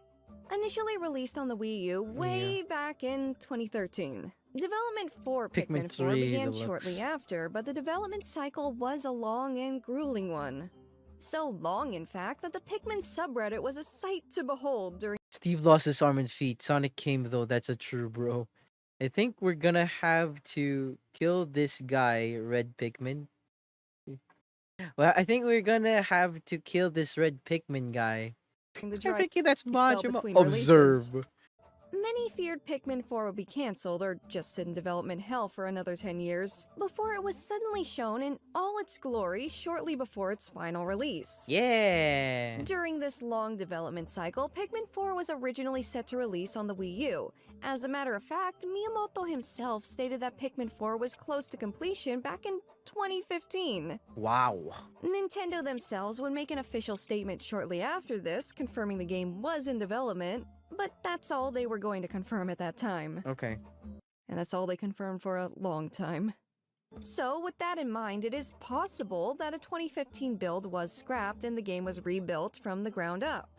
initially released on the Wii U way back in 2013. Development for Pikmin 4 began shortly after, but the development cycle was a long and grueling one. So long, in fact, that the Pikmin subreddit was a sight to behold during— Steve lost his arm and feet. Sonic came though, that's a true bro. I think we're gonna have to kill this guy, Red Pikmin. Well, I think we're gonna have to kill this Red Pikmin guy. the I'm thinking that's spell Majima. between Observe. releases. Many feared Pikmin 4 would be cancelled or just sit in development hell for another 10 years, before it was suddenly shown in all its glory shortly before its final release. Yeah. During this long development cycle, Pikmin 4 was originally set to release on the Wii U. As a matter of fact, Miyamoto himself stated that Pikmin 4 was close to completion back in 2015. Wow. Nintendo themselves would make an official statement shortly after this, confirming the game was in development, but that's all they were going to confirm at that time. Okay. And that's all they confirmed for a long time. So, with that in mind, it is possible that a 2015 build was scrapped and the game was rebuilt from the ground up.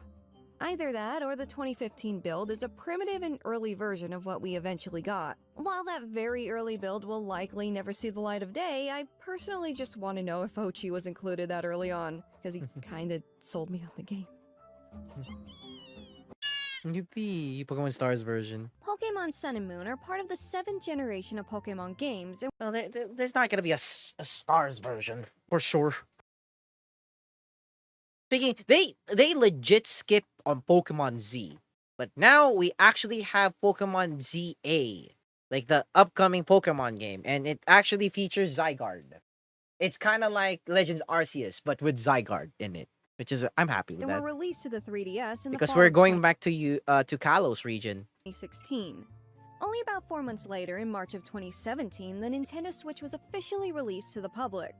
Either that or the 2015 build is a primitive and early version of what we eventually got. While that very early build will likely never see the light of day, I personally just want to know if Ochi was included that early on, because he kinda sold me on the game. Yippee, Pokemon Stars version. Pokemon Sun and Moon are part of the 7th generation of Pokemon games. Well, there's not gonna be a Stars version, for sure. Speaking, they legit skipped on Pokemon Z, but now we actually have Pokemon ZA, like the upcoming Pokemon game, and it actually features Zygarde. It's kind of like Legends Arceus, but with Zygarde in it, which is I'm happy with They that. were released to the 3DS in the Because fall we're of going back to Kalos region. 2016. Only about 4 months later, in March of 2017, the Nintendo Switch was officially released to the public.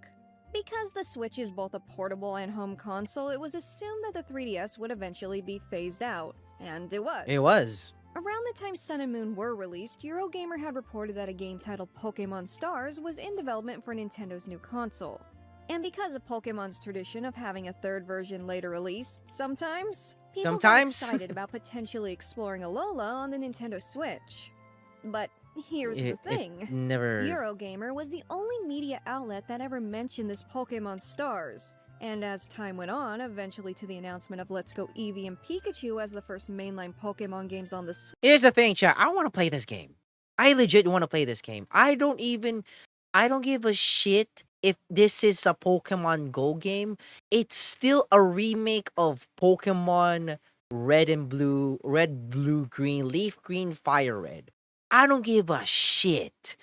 Because the Switch is both a portable and home console, it was assumed that the 3DS would eventually be phased out, and it was. It was. Around the time Sun and Moon were released, Eurogamer had reported that a game titled Pokemon Stars was in development for Nintendo's new console. And because of Pokemon's tradition of having a third version later released, sometimes, people got excited about potentially exploring Alola on the Nintendo Switch. But here's the thing. Eurogamer was the only media outlet that ever mentioned this Pokemon Stars. And as time went on, eventually to the announcement of Let's Go Eevee and Pikachu as the first mainline Pokemon games on the Switch. Here's the thing, chat. I want to play this game. I legit want to play this game. I don't give a shit if this is a Pokemon Go game. It's still a remake of Pokemon Red and Blue, Red, Blue, Green, Leaf Green, Fire Red. I don't give a shit.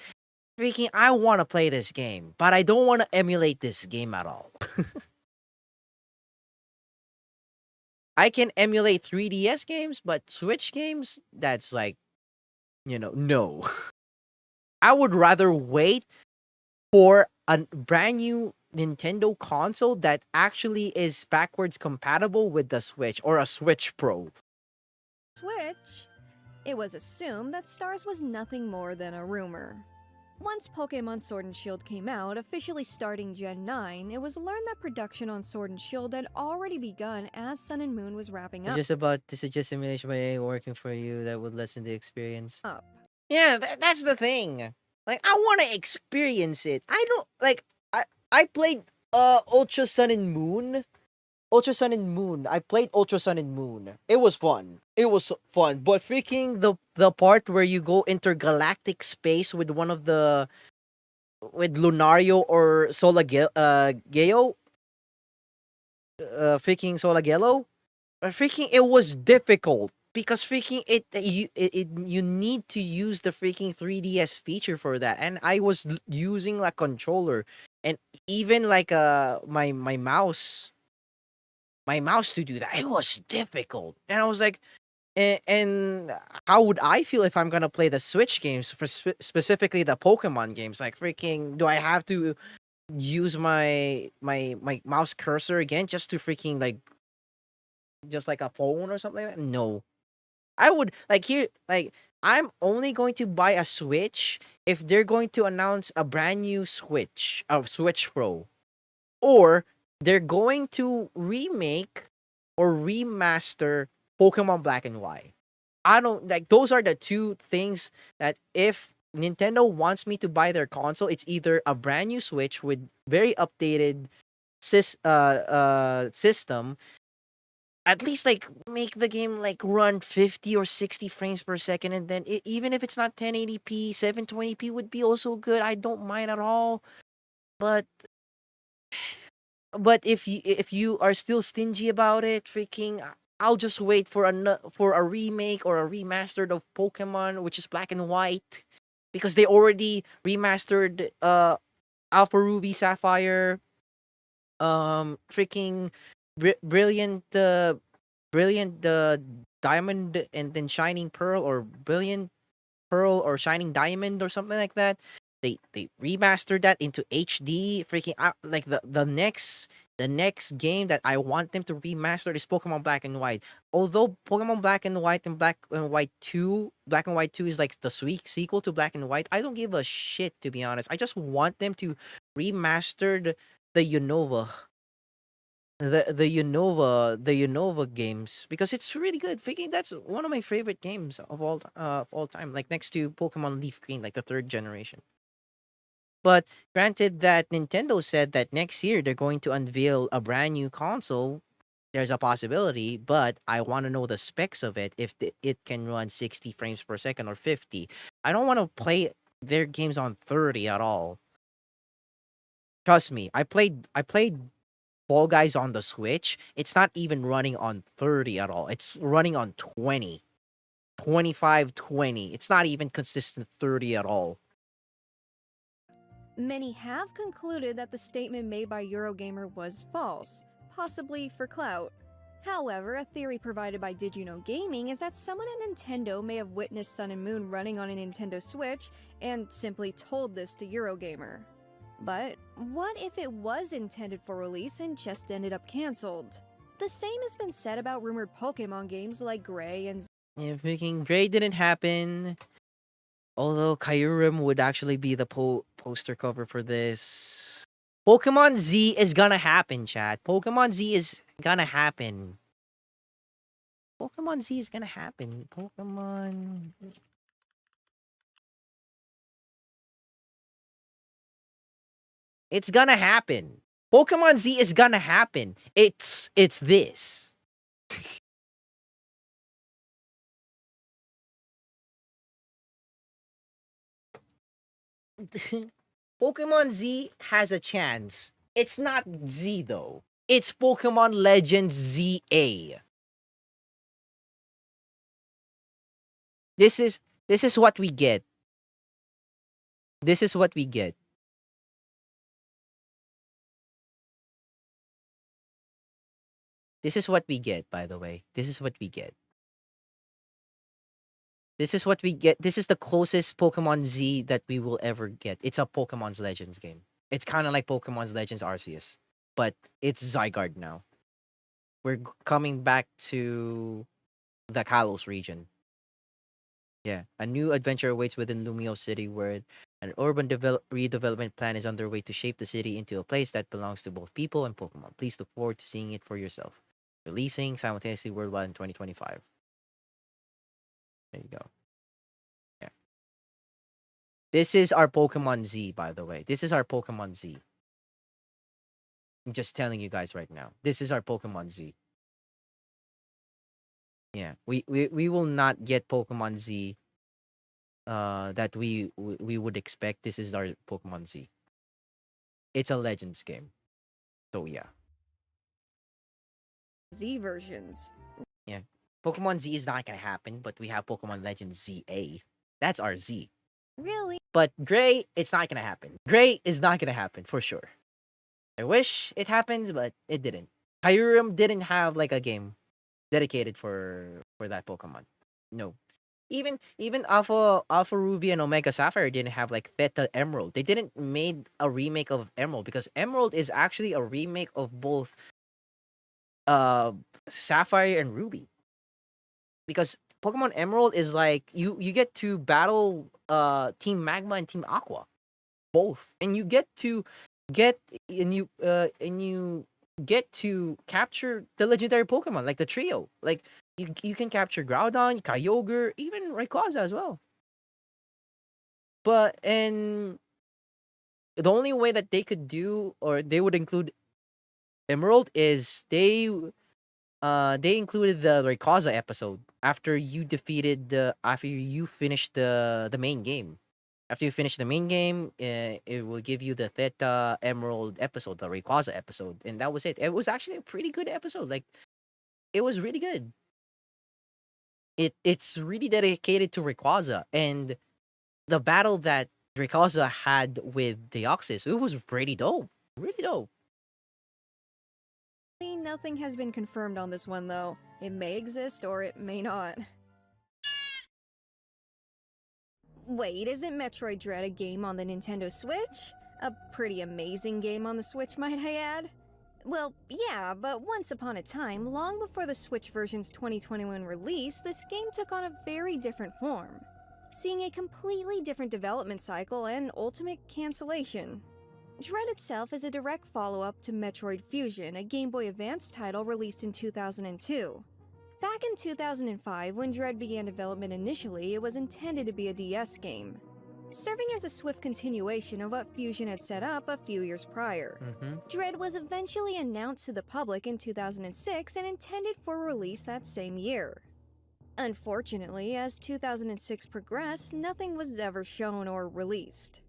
Freaking, I want to play this game, but I don't want to emulate this game at all. I can emulate 3DS games, but Switch games, that's like, no. I would rather wait for a brand new Nintendo console that actually is backwards compatible with the Switch or a Switch Pro. Switch, it was assumed that Stars was nothing more than a rumor. Once Pokemon Sword and Shield came out, officially starting Gen 9, it was learned that production on Sword and Shield had already begun as Sun and Moon was wrapping up. Just about to suggest simulation by AI working for you that would lessen the experience. Yeah, that's the thing. Like, I want to experience it. I don't, like, I played, Ultra Sun and Moon. Ultra Sun and Moon. I played Ultra Sun and Moon. It was fun. But freaking the part where you go intergalactic space with one of the, with Lunario or Solageo, freaking Solagelo, freaking it was difficult. Because freaking you need to use the freaking 3DS feature for that, and I was using like controller, and even like my mouse to do that. It was difficult, and I was like, and how would I feel if I'm gonna play the Switch games for specifically the Pokemon games? Like freaking, do I have to use my mouse cursor again just to freaking like just like a phone or something like that? No. I would like here like I'm only going to buy a Switch if they're going to announce a brand new Switch, a Switch Pro, or they're going to remake or remaster Pokemon Black and White. I don't like those are the two things that if Nintendo wants me to buy their console, it's either a brand new Switch with very updated system, at least like make the game like run 50 or 60 frames per second, and then even if it's not 1080p, 720p would be also good. I don't mind at all. But if you are still stingy about it, freaking I'll just wait for a remake or a remastered of Pokemon, which is Black and White, because they already remastered Alpha Ruby Sapphire, freaking brilliant brilliant diamond and then shining pearl, or brilliant pearl or shining diamond or something like that. They remastered that into HD. Freaking like the next game that I want them to remaster is Pokemon Black and White. Although Pokemon Black and White and Black and White 2 is like the sweet sequel to Black and White, I don't give a shit, to be honest. I just want them to remaster the Unova the Unova games, because it's really good. Freaking that's one of my favorite games of all time. Like next to Pokemon Leaf Green, like the third generation. But granted that Nintendo said that next year they're going to unveil a brand new console, there's a possibility, but I want to know the specs of it, if it can run 60 frames per second or 50. I don't want to play their games on 30 at all. Trust me, I played Fall Guys on the Switch. It's not even running on 30 at all. It's running on 20, 25, 20. It's not even consistent 30 at all. Many have concluded that the statement made by Eurogamer was false, possibly for clout. However, a theory provided by Did You Know Gaming is that someone at Nintendo may have witnessed Sun and Moon running on a Nintendo Switch and simply told this to Eurogamer. But what if it was intended for release and just ended up cancelled? The same has been said about rumored Pokemon games like Gray and Yeah, freaking Gray didn't happen. Although Kyurem would actually be the poster cover for this. Pokemon Z is gonna happen, chat. Pokemon Z is gonna happen. Pokemon Z is gonna happen. Pokemon. It's gonna happen. Pokemon Z is gonna happen. It's this. Pokemon Z has a chance. It's not Z though. It's Pokemon Legends ZA. This is what we get. This is what we get. This is what we get, by the way. This is what we get. This is what we get. This is the closest Pokemon Z that we will ever get. It's a Pokemon's Legends game. It's kind of like Pokemon's Legends Arceus, but it's Zygarde now. We're coming back to the Kalos region. Yeah, a new adventure awaits within Lumio City, where an urban redevelopment plan is underway to shape the city into a place that belongs to both people and Pokemon. Please look forward to seeing it for yourself. Releasing simultaneously worldwide in 2025. There you go. Yeah. This is our Pokemon Z, by the way. This is our Pokemon Z. I'm just telling you guys right now. This is our Pokemon Z. Yeah, we will not get Pokemon Z that we would expect. This is our Pokemon Z. It's a Legends game. So yeah. Z versions. Yeah. Pokemon Z is not gonna happen, but we have Pokemon Legends ZA. That's our Z. Really? But Gray, it's not gonna happen. Gray is not gonna happen for sure. I wish it happens, but it didn't. Kyurem didn't have like a game dedicated for that Pokemon. No. Even Alpha Ruby and Omega Sapphire didn't have like Theta Emerald. They didn't made a remake of Emerald because Emerald is actually a remake of both uh Sapphire and Ruby. Because Pokemon Emerald is like you get to battle Team Magma and Team Aqua both, and you get to get and you get to capture the legendary Pokemon like the trio. Like you can capture Groudon, Kyogre, even Rayquaza as well. But and the only way that they could do or they would include Emerald is they included the Rayquaza episode after you defeated the after you finished the main game. After you finish the main game, it will give you the Theta Emerald episode, the Rayquaza episode, and that was it. It was actually a pretty good episode. Like it was really good. It's really dedicated to Rayquaza and the battle that Rayquaza had with Deoxys. It was pretty dope. Really dope. Nothing has been confirmed on this one, though. It may exist or it may not. Wait, isn't Metroid Dread a game on the Nintendo Switch? A pretty amazing game on the Switch, might I add? Well, yeah, but once upon a time, long before the Switch version's 2021 release, this game took on a very different form, seeing a completely different development cycle and ultimate cancellation. Dread itself is a direct follow-up to Metroid Fusion, a Game Boy Advance title released in 2002. Back in 2005, when Dread began development initially, it was intended to be a DS game, serving as a swift continuation of what Fusion had set up a few years prior. Dread was eventually announced to the public in 2006 and intended for release that same year. Unfortunately, as 2006 progressed, nothing was ever shown or released.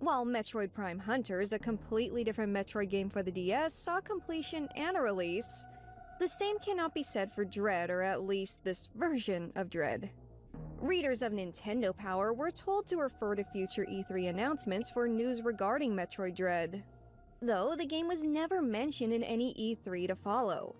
While Metroid Prime Hunters, a completely different Metroid game for the DS, saw completion and a release, the same cannot be said for Dread, or at least this version of Dread. Readers of Nintendo Power were told to refer to future E3 announcements for news regarding Metroid Dread, though the game was never mentioned in any E3 to follow.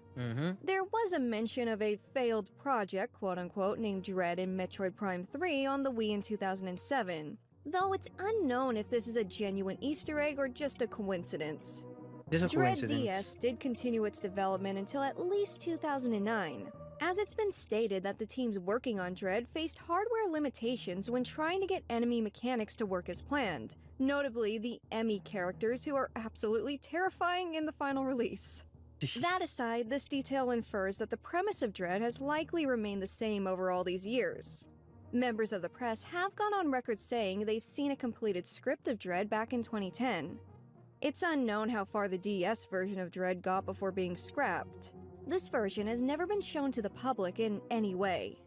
There was a mention of a failed project, quote-unquote, named Dread in Metroid Prime 3 on the Wii in 2007, though it's unknown if this is a genuine Easter egg or just a coincidence. Just a Dread coincidence. DS did continue its development until at least 2009, as it's been stated that the teams working on Dread faced hardware limitations when trying to get enemy mechanics to work as planned, notably the Emmy characters who are absolutely terrifying in the final release. That aside, this detail infers that the premise of Dread has likely remained the same over all these years. Members of the press have gone on record saying they've seen a completed script of Dread back in 2010. It's unknown how far the DS version of Dread got before being scrapped. This version has never been shown to the public in any way.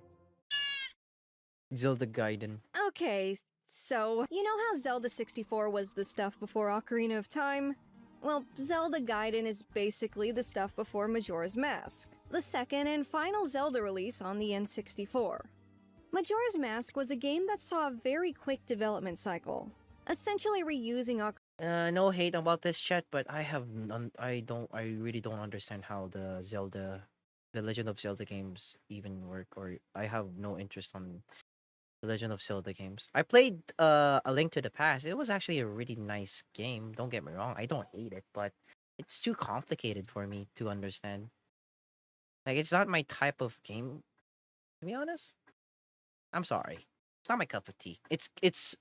Zelda Gaiden. Okay, so, you know how Zelda 64 was the stuff before Ocarina of Time? Well, Zelda Gaiden is basically the stuff before Majora's Mask, the second and final Zelda release on the N64. Majora's Mask was a game that saw a very quick development cycle, essentially reusing No hate about this chat, but I really don't understand how the Legend of Zelda games even work, or I have no interest on the Legend of Zelda games. I played A Link to the Past. It was actually a really nice game. Don't get me wrong. I don't hate it, but it's too complicated for me to understand. Like it's not my type of game, to be honest. I'm sorry. It's not my cup of tea. It's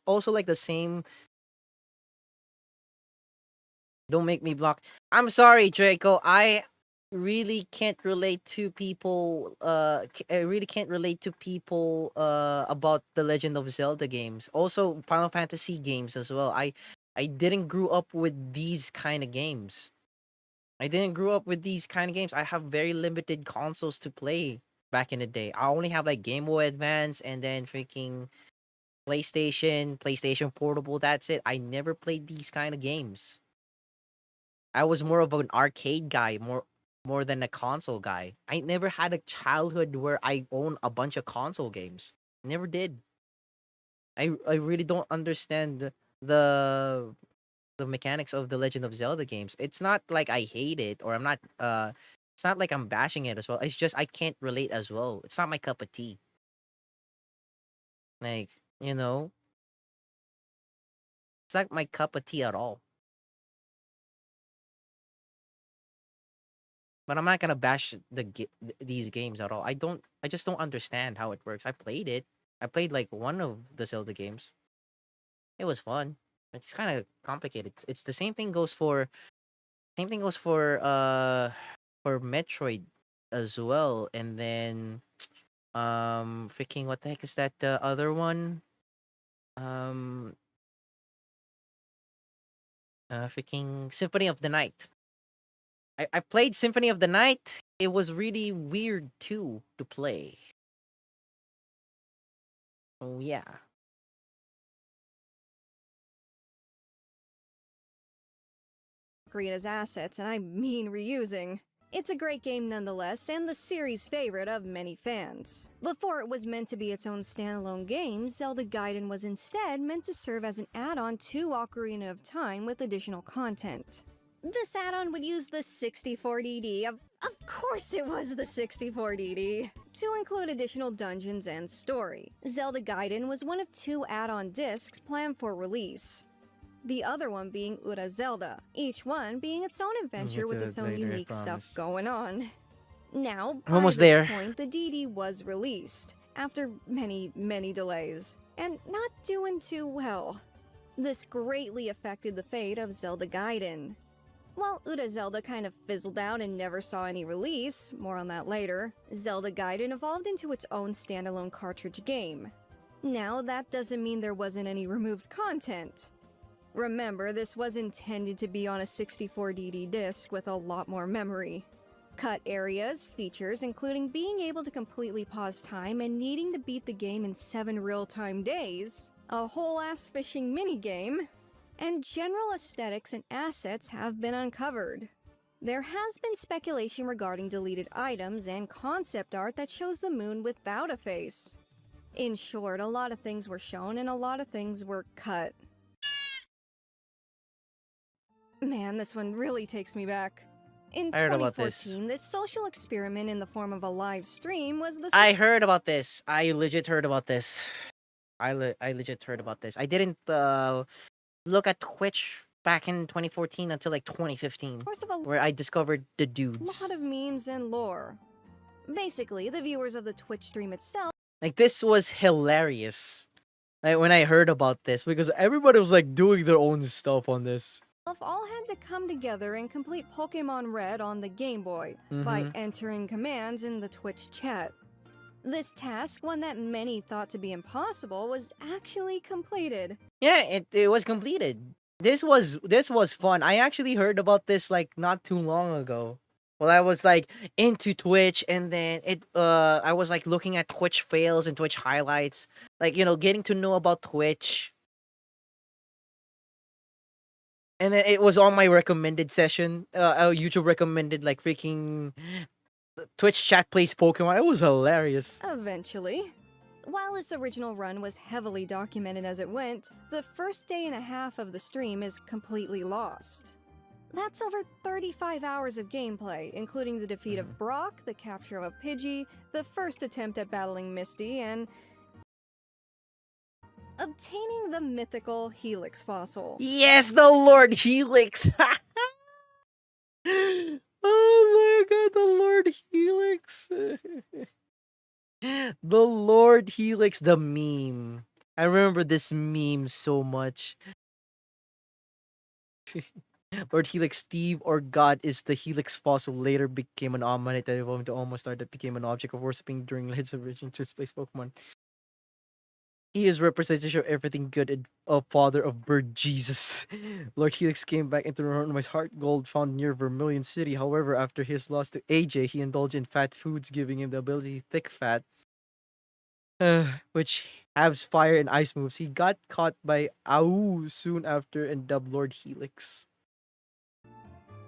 also like the same. Don't make me block. I'm sorry, Draco. I really can't relate to people. I really can't relate to people. About the Legend of Zelda games. Also, Final Fantasy games as well. I didn't grow up with these kind of games. I didn't grow up with these kind of games. I have very limited consoles to play back in the day. I only have like Game Boy Advance and then freaking PlayStation Portable. That's it. I never played these kind of games. I was more of an arcade guy, more than a console guy. I never had a childhood where I own a bunch of console games. Never did. I really don't understand the the mechanics of the Legend of Zelda games. It's not like I hate it or I'm not it's not like I'm bashing it as well. It's just I can't relate as well. It's not my cup of tea. Like, you know, it's not my cup of tea at all. But I'm not gonna bash these games at all. I just don't understand how it works. I played it. I played like one of the Zelda games. It was fun. It's kind of complicated. It's the same thing goes for Metroid as well. And then freaking what the heck is that other one? Um freaking Symphony of the Night. I played Symphony of the Night. It was really weird too to play. Oh yeah. Ocarina's assets, and I mean reusing. It's a great game nonetheless, and the series' favorite of many fans. Before it was meant to be its own standalone game, Zelda Gaiden was instead meant to serve as an add-on to Ocarina of Time with additional content. This add-on would use the 64DD, of course it was the 64DD, to include additional dungeons and story. Zelda Gaiden was one of 2 add-on discs planned for release. The other one being Ura Zelda, each one being its own adventure with its own unique stuff going on. Now, I'm almost by this there. point, the DD was released, after many, many delays, and not doing too well. This greatly affected the fate of Zelda Gaiden. While Ura Zelda kind of fizzled out and never saw any release, more on that later, Zelda Gaiden evolved into its own standalone cartridge game. Now, that doesn't mean there wasn't any removed content. Remember, this was intended to be on a 64DD disc with a lot more memory. Cut areas, features including being able to completely pause time and needing to beat the game in 7 real-time days, a whole-ass fishing minigame, and general aesthetics and assets have been uncovered. There has been speculation regarding deleted items and concept art that shows the moon without a face. In short, a lot of things were shown and a lot of things were cut. Man, this one really takes me back. In I heard about this. 2014, this social experiment in the form of a live stream was the... I heard about this. I legit heard about this. I legit heard about this. I didn't look at Twitch back in 2014 until like 2015, where I discovered the dudes. lot of memes and lore. Basically, the viewers of the Twitch stream itself... Like, this was hilarious. Like, when I heard about this, because everybody was like doing their own stuff on this. all had to come together and complete Pokemon Red on the Game Boy by entering commands in the Twitch chat. This task, one that many thought to be impossible, was actually completed. Yeah, it was completed. This was fun. I actually heard about this like not too long ago. Well, I was like into Twitch, and then I was like looking at Twitch fails and Twitch highlights, like, you know, getting to know about Twitch. And then it was on my recommended session. YouTube recommended like freaking Twitch chat plays Pokemon. It was hilarious. Eventually. While this original run was heavily documented as it went, the first day and a half of the stream is completely lost. That's over 35 hours of gameplay, including the defeat of Brock, the capture of a Pidgey, the first attempt at battling Misty, and obtaining the mythical Helix fossil. Yes, the Lord Helix! Oh my god, the Lord Helix! The Lord Helix, the meme. I remember this meme so much. Lord Helix, Steve, or God is the Helix fossil, later became an Omanyte that evolved into Almost Star that became an object of worshipping during his origin to displace Pokemon. He is representation of everything good and a father of bird Jesus. Lord Helix came back into Randomized Heart Gold found near Vermilion City. However, after his loss to AJ, he indulged in fat foods, giving him the ability Thick Fat, which has fire and ice moves. He got caught by Au soon after and dubbed Lord Helix.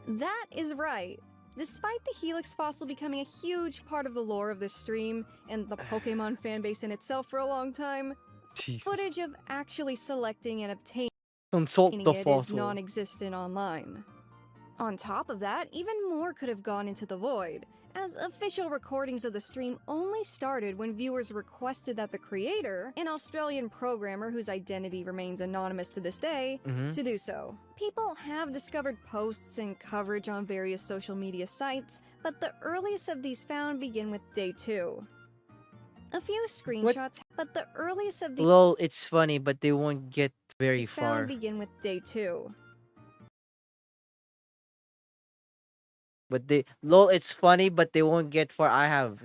That is right. Despite the Helix fossil becoming a huge part of the lore of this stream and the Pokemon fanbase in itself for a long time, footage of actually selecting and obtaining it is non-existent online. On top of that, even more could have gone into the void, as official recordings of the stream only started when viewers requested that the creator, an Australian programmer whose identity remains anonymous to this day, to do so. People have discovered posts and coverage on various social media sites, but the earliest of these found begin with day 2. A few screenshots, but the earliest of these Lol, it's funny, but they won't get very far. found begin with day 2. But they lol, it's funny, but they won't get far. I have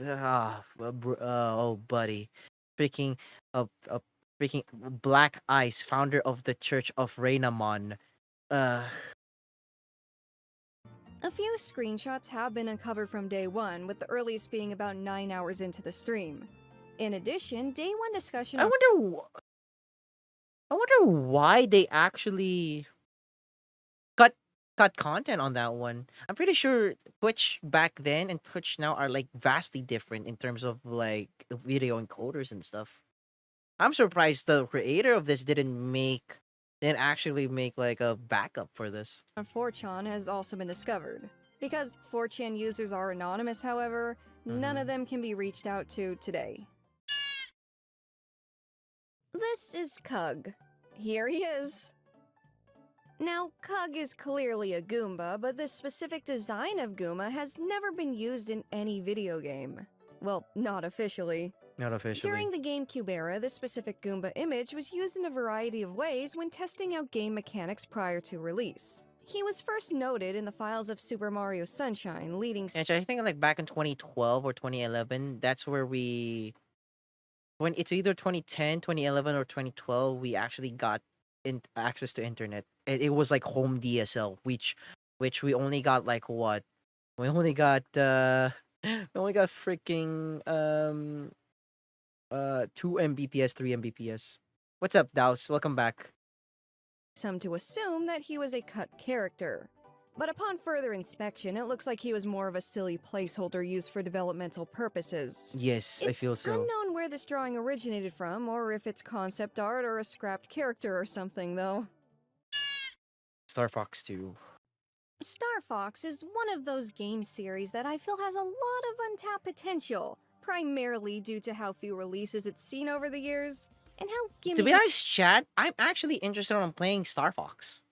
oh buddy, freaking freaking Black Ice, founder of the Church of Rainamon. A few screenshots have been uncovered from day 1, with the earliest being about 9 hours into the stream. In addition, day 1 discussion. I wonder why they actually cut content on that one. I'm pretty sure Twitch back then and Twitch now are like vastly different in terms of like video encoders and stuff. I'm surprised the creator of this didn't actually make like a backup for this. 4chan has also been discovered. Because 4chan users are anonymous, however, none of them can be reached out to today. This is Cug. Here he is. Now, Cug is clearly a Goomba, but the specific design of Goomba has never been used in any video game. Well, not officially. Not officially. During the GameCube era, this specific Goomba image was used in a variety of ways when testing out game mechanics prior to release. He was first noted in the files of Super Mario Sunshine, leading... And I think like back in 2012 or 2011, that's where when it's either 2010, 2011, or 2012, we actually got access to internet. It was like home DSL, which we only got like what? We only got freaking 2 Mbps, 3 Mbps. What's up, Douse? Welcome back. Some to assume that he was a cut character. But upon further inspection, it looks like he was more of a silly placeholder used for developmental purposes. Yes, I feel so. It's unknown where this drawing originated from, or if it's concept art or a scrapped character or something, though. Star Fox 2. Star Fox is one of those game series that I feel has a lot of untapped potential, primarily due to how few releases it's seen over the years, and how gimmicky... To be honest, chat, I'm actually interested in playing Star Fox.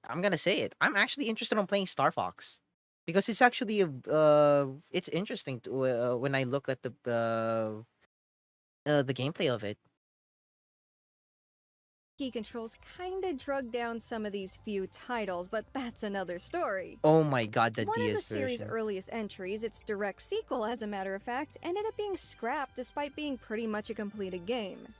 I'm gonna say it. I'm actually interested in playing Star Fox because it's actually it's interesting to, when I look at the gameplay of it. Key controls kinda drug down some of these few titles, but that's another story. Oh my god, the One DS of the series' version. earliest entries, its direct sequel as a matter of fact, ended up being scrapped despite being pretty much a completed game.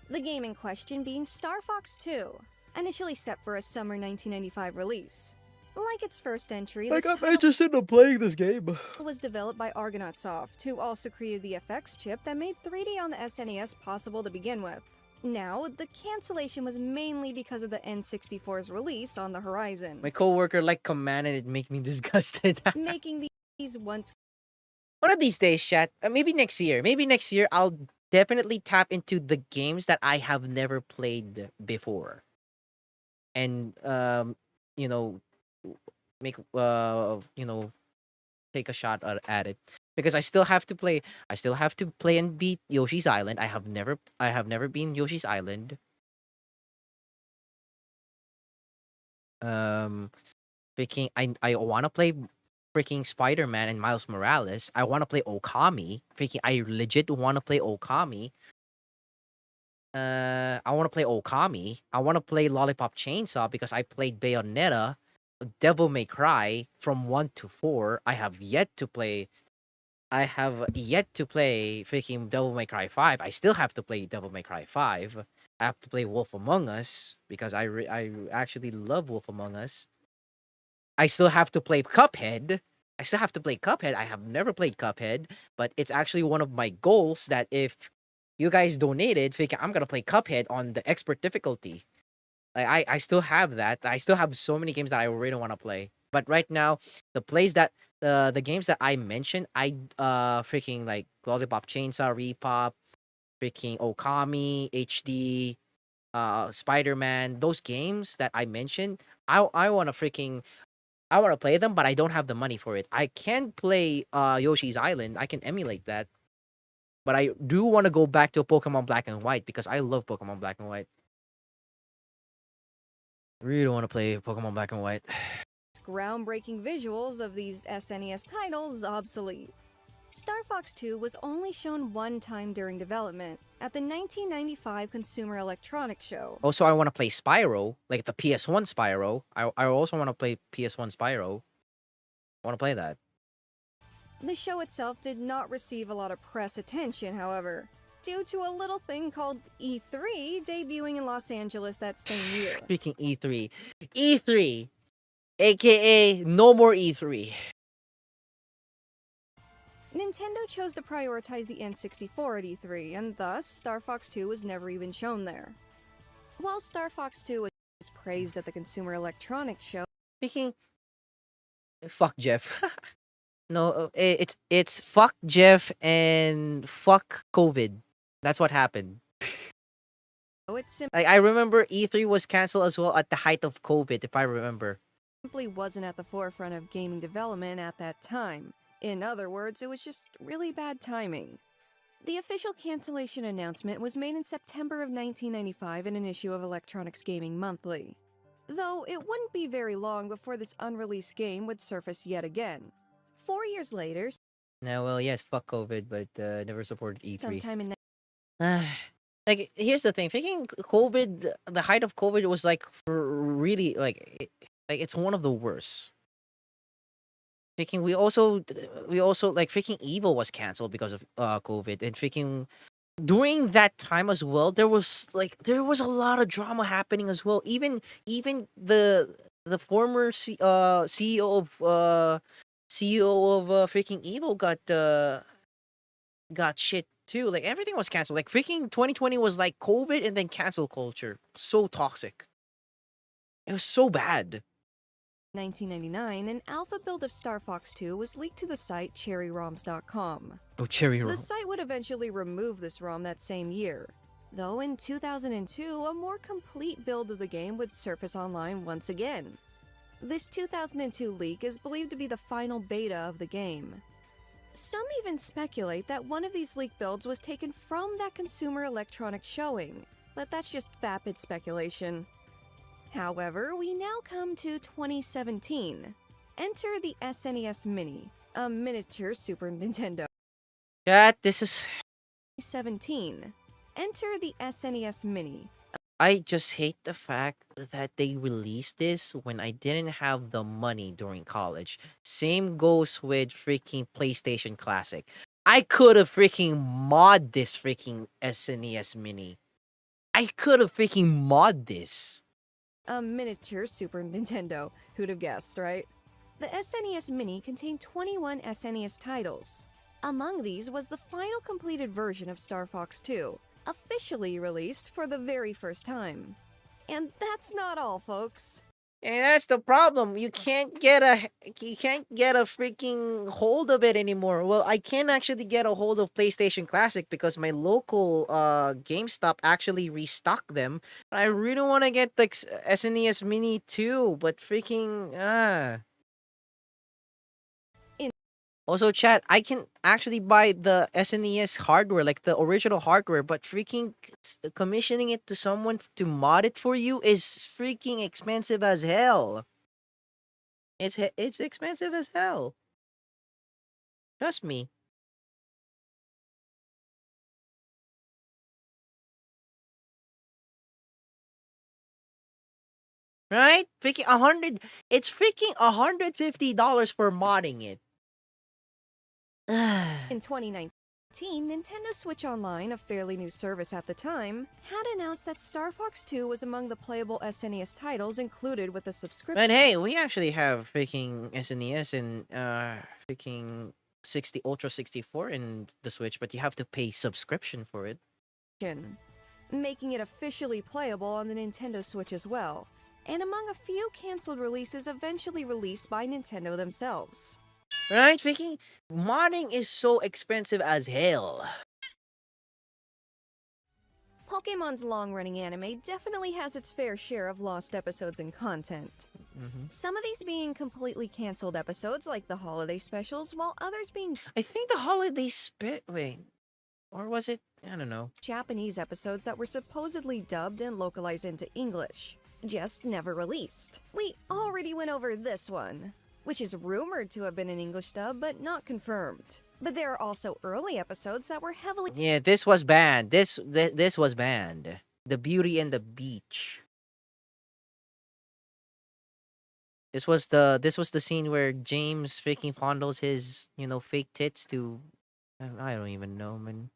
The game in question being Star Fox 2. Initially set for a summer 1995 release. Like its first entry, Like, I'm interested in playing this game. was developed by Argonaut Soft, who also created the FX chip that made 3D on the SNES possible to begin with. Now, the cancellation was mainly because of the N64's release on the horizon. My coworker like commanded it make me disgusted. Making these once... One of these days, chat, maybe next year. Maybe next year I'll definitely tap into the games that I have never played before. And you know, make take a shot at it because I still have to play and beat Yoshi's Island. I have never been Yoshi's Island. Freaking I want to play freaking Spider-Man and Miles Morales. I want to play Okami. Freaking I legit want to play Okami. I want to play Okami. I want to play Lollipop Chainsaw because I played Bayonetta, Devil May Cry from 1 to 4. I have yet to play freaking Devil May Cry 5. I still have to play Devil May Cry 5. I have to play Wolf Among Us because I actually love Wolf Among Us. I still have to play Cuphead. I have never played Cuphead, but it's actually one of my goals that if you guys donated, I'm gonna play Cuphead on the expert difficulty. I still have that. I still have so many games that I really want to play. But right now, the games that I mentioned, I freaking like Lollipop Chainsaw, Repop, freaking Okami, HD, Spider-Man, those games that I mentioned, I want to freaking I want to play them, but I don't have the money for it. I can play Yoshi's Island. I can emulate that. But I do want to go back to Pokemon Black and White because I love Pokemon Black and White. I really want to play Pokemon Black and White. Groundbreaking visuals of these SNES titles obsolete. Star Fox 2 was only shown one time during development, at the 1995 Consumer Electronics Show. Also, I want to play Spyro, like the PS1 Spyro. I also want to play PS1 Spyro. I want to play that. The show itself did not receive a lot of press attention, however, due to a little thing called E3 debuting in Los Angeles that same year. Speaking E3. E3! AKA no more E3. Nintendo chose to prioritize the N64 at E3, and thus, Star Fox 2 was never even shown there. While Star Fox 2 was praised at the Consumer Electronics Show... Speaking... Fuck Jeff. No, it's fuck Jeff and fuck COVID. That's what happened. Like, I remember E3 was canceled as well at the height of COVID, if I remember. Simply wasn't at the forefront of gaming development at that time. In other words, it was just really bad timing. The official cancellation announcement was made in September of 1995 in an issue of Electronics Gaming Monthly. Though it wouldn't be very long before this unreleased game would surface yet again. 4 years later... No, well, yes, fuck COVID, but never supported E3. Sometime in... Like, here's the thing. Thinking COVID, the height of COVID was like, for really, like it's one of the worst. Freaking, we also like freaking Evil was canceled because of COVID, and freaking during that time as well, there was a lot of drama happening as well. Even the former CEO of freaking Evil got shit too. Like, everything was canceled. Like, freaking 2020 was like COVID and then cancel culture. So toxic. It was so bad. 1999, an alpha build of Star Fox 2 was leaked to the site cherryroms.com. Oh, Cherry ROM. The site would eventually remove this ROM that same year. Though in 2002, a more complete build of the game would surface online once again. This 2002 leak is believed to be the final beta of the game. Some even speculate that one of these leaked builds was taken from that Consumer Electronics showing, but that's just vapid speculation. However, we now come to 2017. Enter the SNES Mini, a miniature Super Nintendo. Chat, this is... 17. Enter the SNES Mini. I just hate the fact that they released this when I didn't have the money during college. Same goes with freaking PlayStation Classic. I could have freaking mod this freaking SNES Mini. I could have freaking mod this. A miniature Super Nintendo. Who'd have guessed, right? The SNES Mini contained 21 SNES titles. Among these was the final completed version of Star Fox 2, officially released for the very first time. And that's not all, folks. And that's the problem. You can't get a freaking hold of it anymore. Well, I can actually get a hold of PlayStation Classic because my local GameStop actually restocked them. I really want to get the SNES Mini too, but freaking Also, chat, I can actually buy the SNES hardware, like the original hardware, but freaking commissioning it to someone to mod it for you is freaking expensive as hell. It's expensive as hell. Trust me. Right? Freaking it's freaking $150 for modding it. In 2019, Nintendo Switch Online, a fairly new service at the time, had announced that Star Fox 2 was among the playable SNES titles included with the subscription. But hey, we actually have freaking SNES and freaking Ultra 64 in the Switch, but you have to pay subscription for it. Making it officially playable on the Nintendo Switch as well, and among a few cancelled releases eventually released by Nintendo themselves. Right, Vicky? Modding is so expensive as hell. Pokemon's long-running anime definitely has its fair share of lost episodes and content. Some of these being completely cancelled episodes like the holiday specials, while others being I think the holiday wait, or was it? I don't know. Japanese episodes that were supposedly dubbed and localized into English, just never released. We already went over this one, which is rumored to have been an English dub but not confirmed. But there are also early episodes that were heavily Yeah, this was banned. This was banned. The Beauty and the Beach. This was the scene where James freaking fondles his, fake tits to I don't even know, man.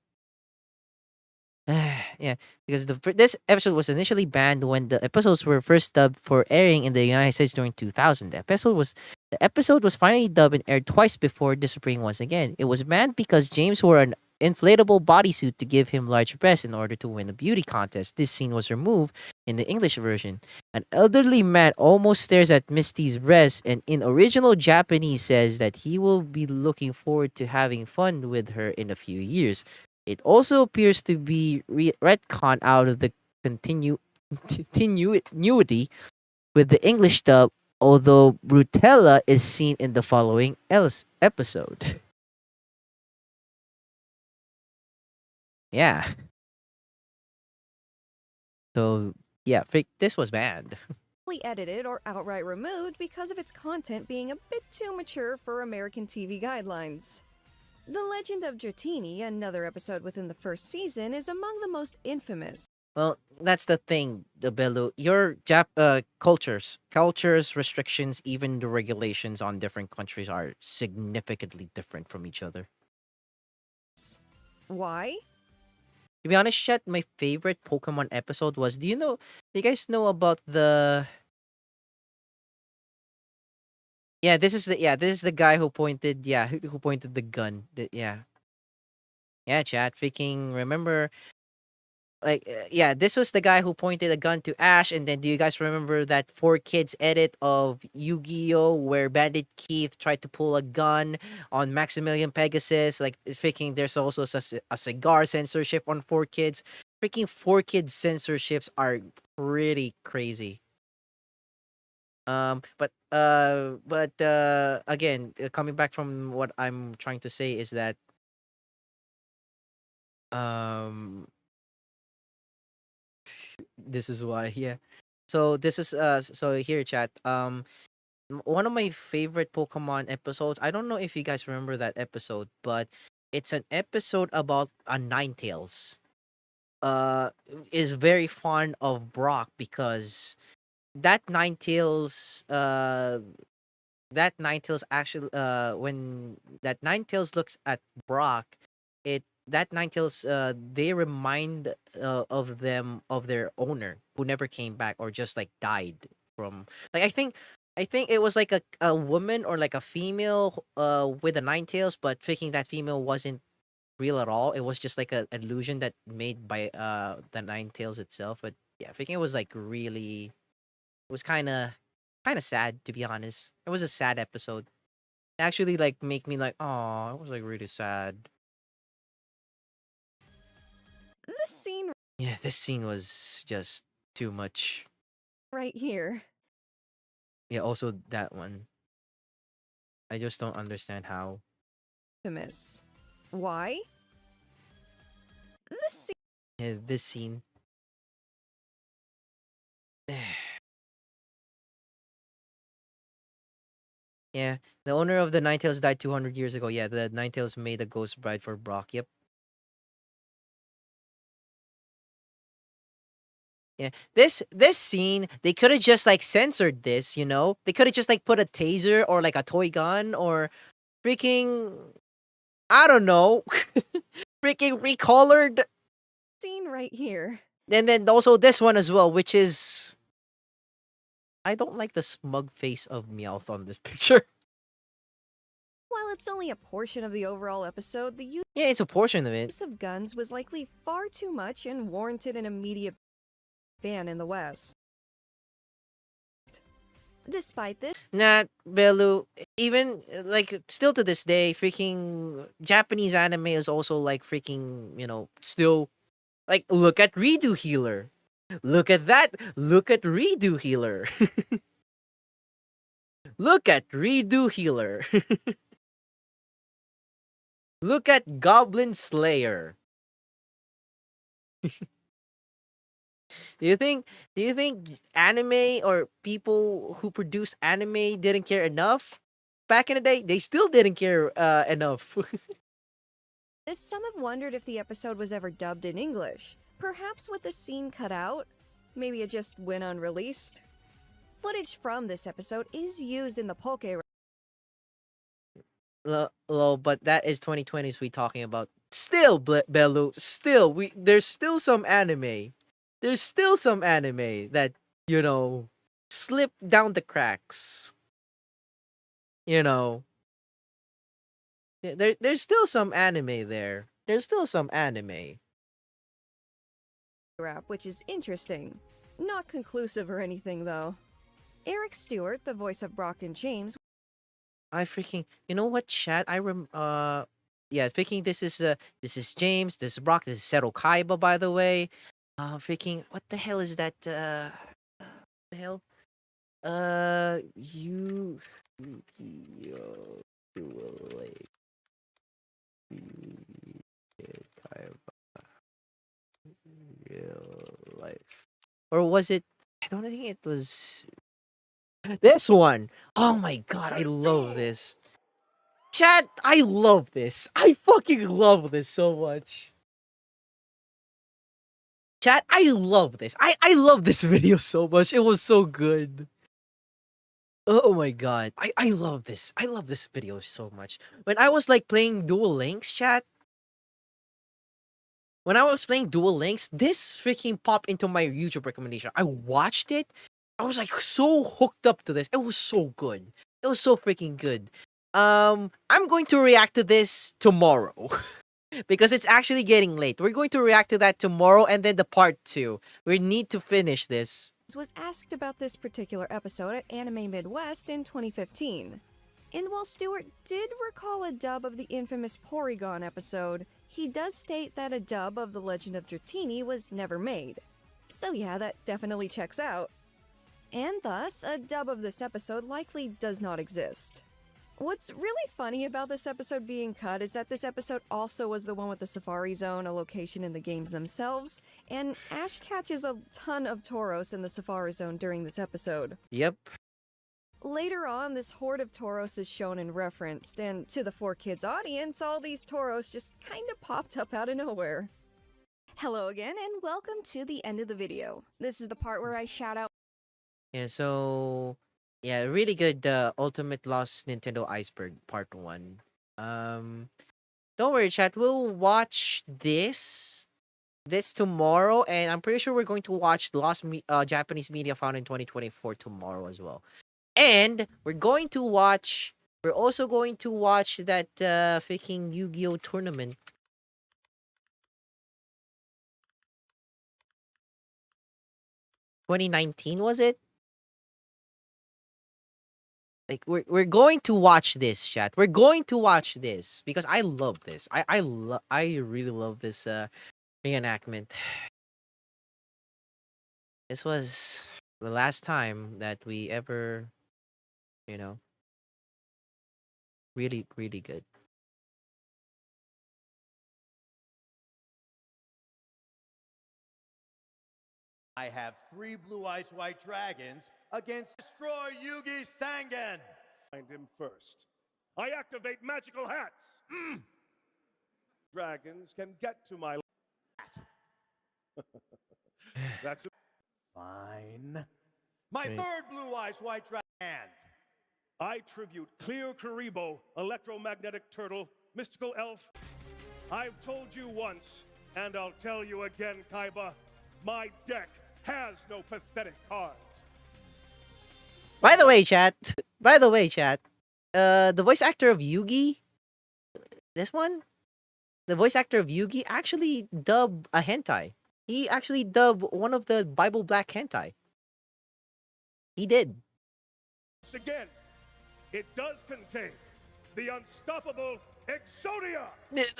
Yeah, because this episode was initially banned when the episodes were first dubbed for airing in the United States during 2000. The episode was finally dubbed and aired twice before disappearing once again. It was banned because James wore an inflatable bodysuit to give him large breasts in order to win a beauty contest. This scene was removed in the English version. An elderly man almost stares at Misty's breasts and in original Japanese says that he will be looking forward to having fun with her in a few years. It also appears to be retcon out of the continuity with the English dub, although Brutella is seen in the following episode. Yeah. So, yeah, this was banned. edited or outright removed because of its content being a bit too mature for American TV guidelines. The Legend of Dratini, another episode within the first season, is among the most infamous. Well, that's the thing, Belu. Your cultures, restrictions, even the regulations on different countries are significantly different from each other. Why? To be honest, Chet, my favorite Pokemon episode was, do you guys know about the... this is the guy who pointed, who pointed the gun. Yeah, chat, freaking remember, this was the guy who pointed a gun to Ash, and then do you guys remember that 4Kids edit of Yu-Gi-Oh where Bandit Keith tried to pull a gun on Maximilian Pegasus? Like, freaking, there's also a cigar censorship on 4Kids. Freaking 4Kids censorships are pretty crazy. But again, coming back from what I'm trying to say is that this is why, so this is so here, chat, one of my favorite Pokemon episodes, I don't know if you guys remember that episode, but it's an episode about a Ninetales is very fond of Brock because that Ninetales actually when that Ninetales looks at Brock, that Ninetales they remind of them of their owner who never came back or just like died from, like, I think it was like a woman or like a female with a Ninetales, but thinking that female wasn't real at all. It was just like an illusion that made by the Ninetales itself. But yeah, thinking it was like really, it was kind of sad, to be honest. It was a sad episode. It actually like make me like, oh, it was like really sad. This scene Yeah, this scene was just too much. right here. Yeah, also that one. I just don't understand how. Infamous. Why? This scene. Yeah, this scene. Yeah, the owner of the Ninetales died 200 years ago. Yeah, the Ninetales made a ghost bride for Brock. Yep. Yeah, this scene, they could have just like censored this, you know? They could have just like put a taser or like a toy gun or freaking, I don't know, freaking recolored. Scene right here. And then also this one as well, which is, I don't like the smug face of Meowth on this picture. While it's only a portion of the overall episode, the use it's a portion of it. of guns was likely far too much and warranted an immediate ban in the West. Despite this, Belu, even like still to this day, freaking Japanese anime is also like freaking, still Like, look at Redo Healer. Look at that. Look at Redo Healer. Look at Redo Healer. Look at Goblin Slayer. Do you think anime or people who produce anime didn't care enough? Back in the day, they still didn't care enough. Some have wondered if the episode was ever dubbed in English, perhaps with the scene cut out. Maybe it just went unreleased. Footage from this episode is used in the Poke. But that is 2020s we talking about. Still, Belu, still, there's still some anime. There's still some anime that, slip down the cracks. There's still some anime there. There's still some anime. Rap, which is interesting. Not conclusive or anything, though. Eric Stewart, the voice of Brock and James. I freaking, you know what, chat? Freaking this is James, this is Brock, this is Seto Kaiba, by the way. Freaking, what the hell is that? What the hell? Real life, or was it? I don't think it was this one. Oh my god, I love this. Chat, I love this. I fucking love this so much. Chat, I love this. I love this video so much. It was so good. Oh my god. I love this. I love this video so much. When I was like playing Duel Links, chat. When I was playing Duel Links, this freaking popped into my YouTube recommendation. I watched it. I was like so hooked up to this. It was so good. It was so freaking good. I'm going to react to this tomorrow. Because it's actually getting late. We're going to react to that tomorrow and then the part 2. We need to finish this. Was asked about this particular episode at Anime Midwest in 2015. And while Stewart did recall a dub of the infamous Porygon episode, he does state that a dub of The Legend of Dratini was never made. So yeah, that definitely checks out. And thus, a dub of this episode likely does not exist. What's really funny about this episode being cut is that this episode also was the one with the Safari Zone, a location in the games themselves, and Ash catches a ton of Tauros in the Safari Zone during this episode. Yep. Later on, this horde of Tauros is shown and referenced, and to the 4Kids audience, all these Tauros just kinda popped up out of nowhere. Hello again, and welcome to the end of the video. This is the part where I shout out. Yeah, so yeah, really good Ultimate Lost Nintendo Iceberg Part 1. Don't worry, chat. We'll watch this tomorrow, and I'm pretty sure we're going to watch Japanese Media Found in 2024 tomorrow as well. And we're also going to watch that freaking Yu-Gi-Oh tournament. (2019) was it? Like we're going to watch this, chat. We're going to watch this because I love this. I really love this reenactment. This was the last time that we ever, really, really good. I have 3 blue ice white dragons against Destroy Yugi Sangan. Find him first. I activate magical hats. Dragons can get to my That's fine. My 3rd blue ice white dragon. I tribute Clear Karibo, electromagnetic turtle, mystical elf. I've told you once, and I'll tell you again, Kaiba. My deck has no pathetic cards. By the way, chat. The voice actor of Yugi, this one, the voice actor of Yugi actually dubbed a hentai. He actually dubbed one of the Bible Black hentai. He did. Once again, it does contain the unstoppable Exodia.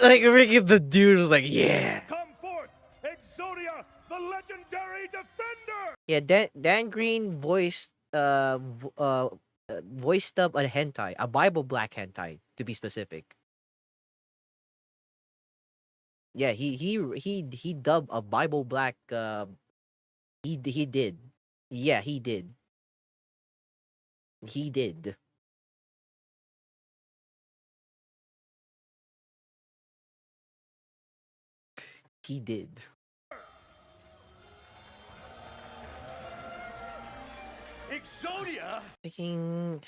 Like the dude was like, yeah. Come forth, Exodia. Yeah, Dan Green voiced voice dub a hentai, a Bible Black hentai to be specific. Yeah, he dubbed a Bible Black. He did. Yeah, he did. He did. He did. Exodia? Thinking,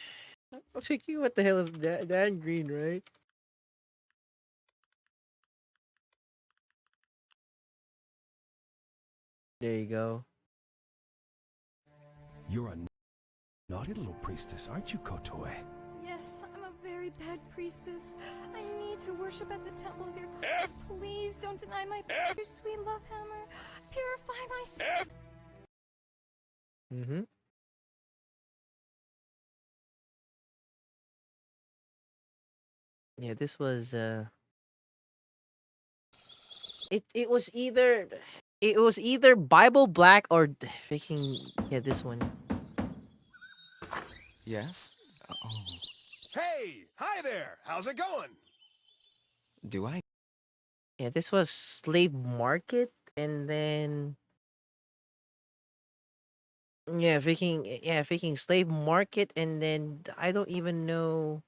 what the hell is Dan Green, right? There you go. You're a naughty little priestess, aren't you, Kotoe? Yes, I'm a very bad priestess. I need to worship at the temple of your gods. Please don't deny my your sweet love hammer. Purify my soul. Mm-hmm. Yeah, this was it was either Bible Black or freaking yeah, this one. Yes? Oh. Hey! Hi there! How's it going? Do I? Yeah, this was Slave Market, and then freaking Slave Market, and then I don't even know.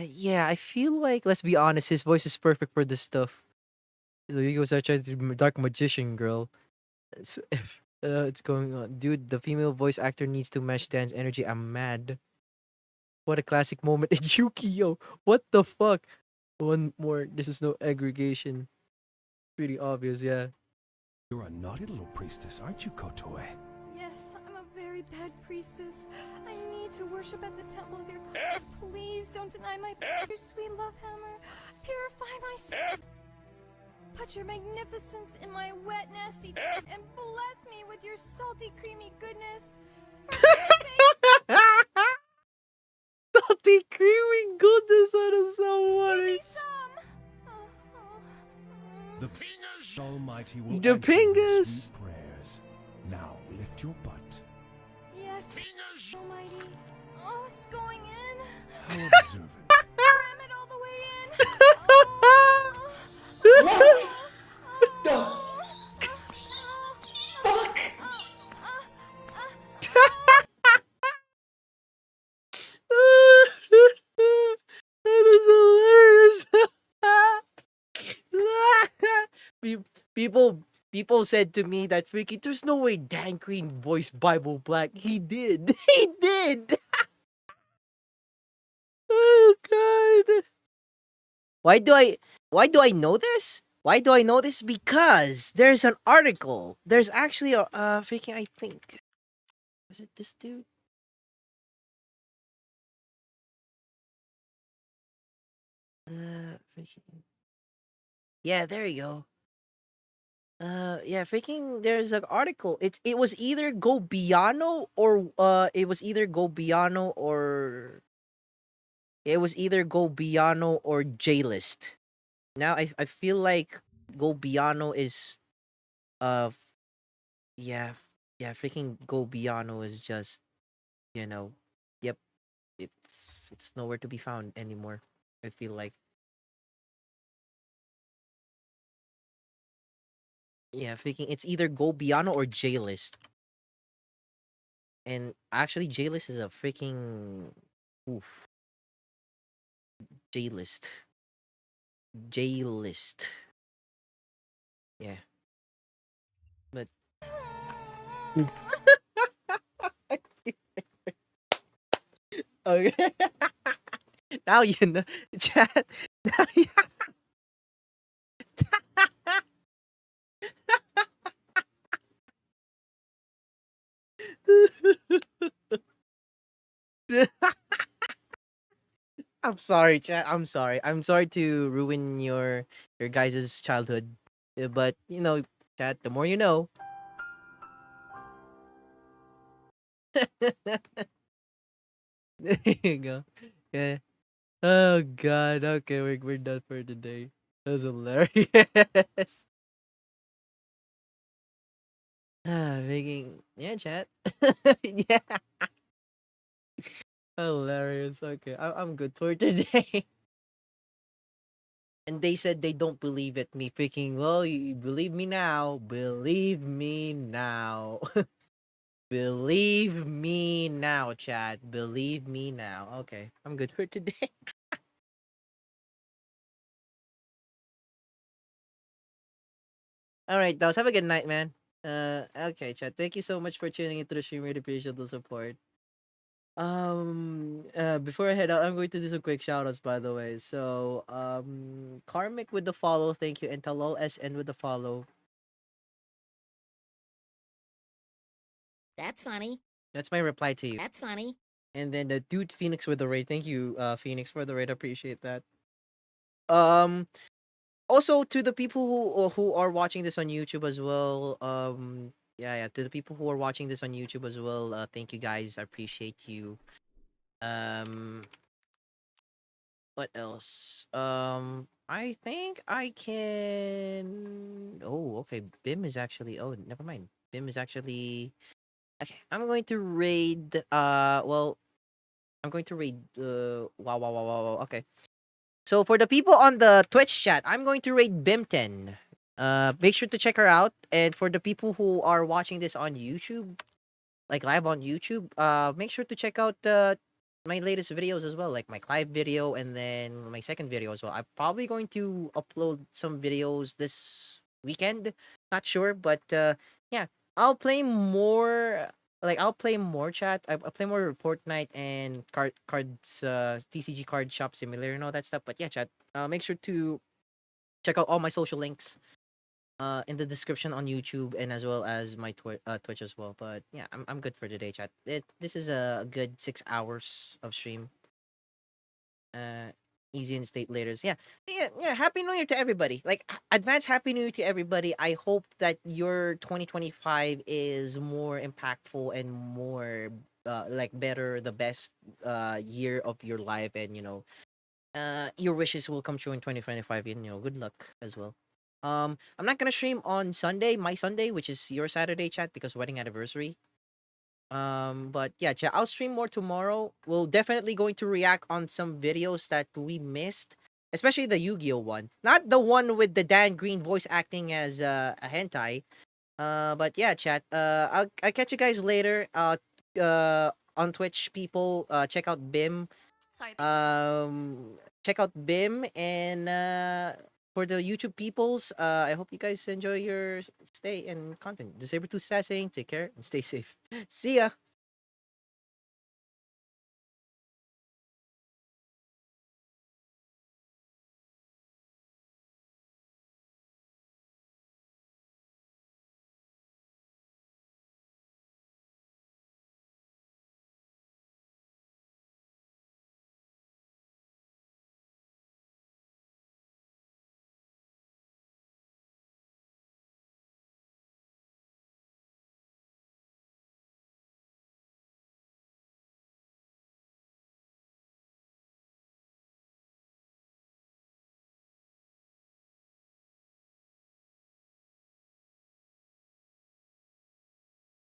Yeah, I feel like, let's be honest, his voice is perfect for this stuff. He was actually the Dark Magician girl. It's going on, dude. The female voice actor needs to match Dan's energy. I'm mad. What a classic moment in Yu-Gi-Oh! What the fuck? One more. This is no aggregation. Pretty obvious, yeah. You're a naughty little priestess, aren't you, Kotoe? Yes, I'm a very bad priestess. I need to worship at the temple of your gods. Please don't deny my your sweet love hammer. Purify my soul. Put your magnificence in my wet, nasty and bless me with your salty, creamy goodness. Salty, creamy goodness. That is so funny. The Almighty will The answer your Pingus. sweet prayers. Now lift your butt. Yes, Almighty. Oh, it's going in. How observant. Ram it all the way in. What? The fuck? That is hilarious. People said to me that freaking there's no way Dan Green voiced Bible Black. He did. He did. Oh god. Why do I know this? Why do I know this? Because there's an article. There's actually a freaking, I think. Was it this dude? Freaking. Yeah, there you go. Yeah, freaking. There's an article. It was either Go Biano or it was either Go Biano or J-List. Now I feel like Go Biano is yeah, freaking Go Biano is just, yep, it's nowhere to be found anymore. I feel like. Yeah, freaking, it's either Go Biano or J-List. And actually, J-List is a freaking oof. J-List. J-List. Yeah. But okay. Now you know, chat. Now you... I'm sorry, chat. I'm sorry. I'm sorry to ruin your guys' childhood. But chat, the more you know. There you go. Yeah. Oh god. Okay, we're done for today. That was hilarious. Making yeah, chat. Yeah. Hilarious. Okay, I'm good for today. And they said they don't believe it. Me freaking well, you believe me now. Believe me now. Believe me now, chat. Believe me now. Okay, I'm good for today. All right, Dos. Have a good night, man. Okay, chat. Thank you so much for tuning into the stream. Really appreciate the support. Before I head out, I'm going to do some quick shoutouts, by the way. So, Karmic with the follow, thank you, and Talol SN with the follow. That's funny. That's my reply to you. That's funny. And then the dude Phoenix with the raid. Thank you, Phoenix, for the raid. Appreciate that. Um, Also to the people who are watching this on YouTube as well. Yeah, to the people who are watching this on YouTube as well. Thank you guys. I appreciate you. Um, what else? I think I can. Oh, okay. Bim is actually. Oh, never mind. Bim is actually. Okay, I'm going to raid. Well, I'm going to raid. Wow, wow, wow, wow, wow. Okay. So for the people on the Twitch chat, I'm going to rate Bimten. Make sure to check her out. And for the people who are watching this on YouTube, like live on YouTube, make sure to check out my latest videos as well, like my live video and then my second video as well. I'm probably going to upload some videos this weekend. Not sure, but yeah, I'll play more. Like I'll play more chat. I'll play more Fortnite and cards, TCG card shop simulator and all that stuff. But yeah, chat. Make sure to check out all my social links in the description on YouTube and as well as my Twitch as well. But yeah, I'm good for today, chat. This is a good 6 hours of stream. Easy and state later. Yeah, yeah. Happy New Year to everybody. Like advance Happy New Year to everybody. I hope that your 2025 is more impactful and more like better, the best year of your life, and your wishes will come true in 2025. And good luck as well. I'm not gonna stream on Sunday, my Sunday, which is your Saturday, chat, because wedding anniversary. But yeah, chat, I'll stream more tomorrow. We'll definitely going to react on some videos that we missed, especially the Yu-Gi-Oh one, not the one with the Dan Green voice acting as a hentai. But yeah, chat. I'll catch you guys later. On Twitch, people. Check out Bim. Check out Bim and for the YouTube peoples. I hope you guys enjoy your stay and content. The Sabertooth saying, take care and stay safe. See ya.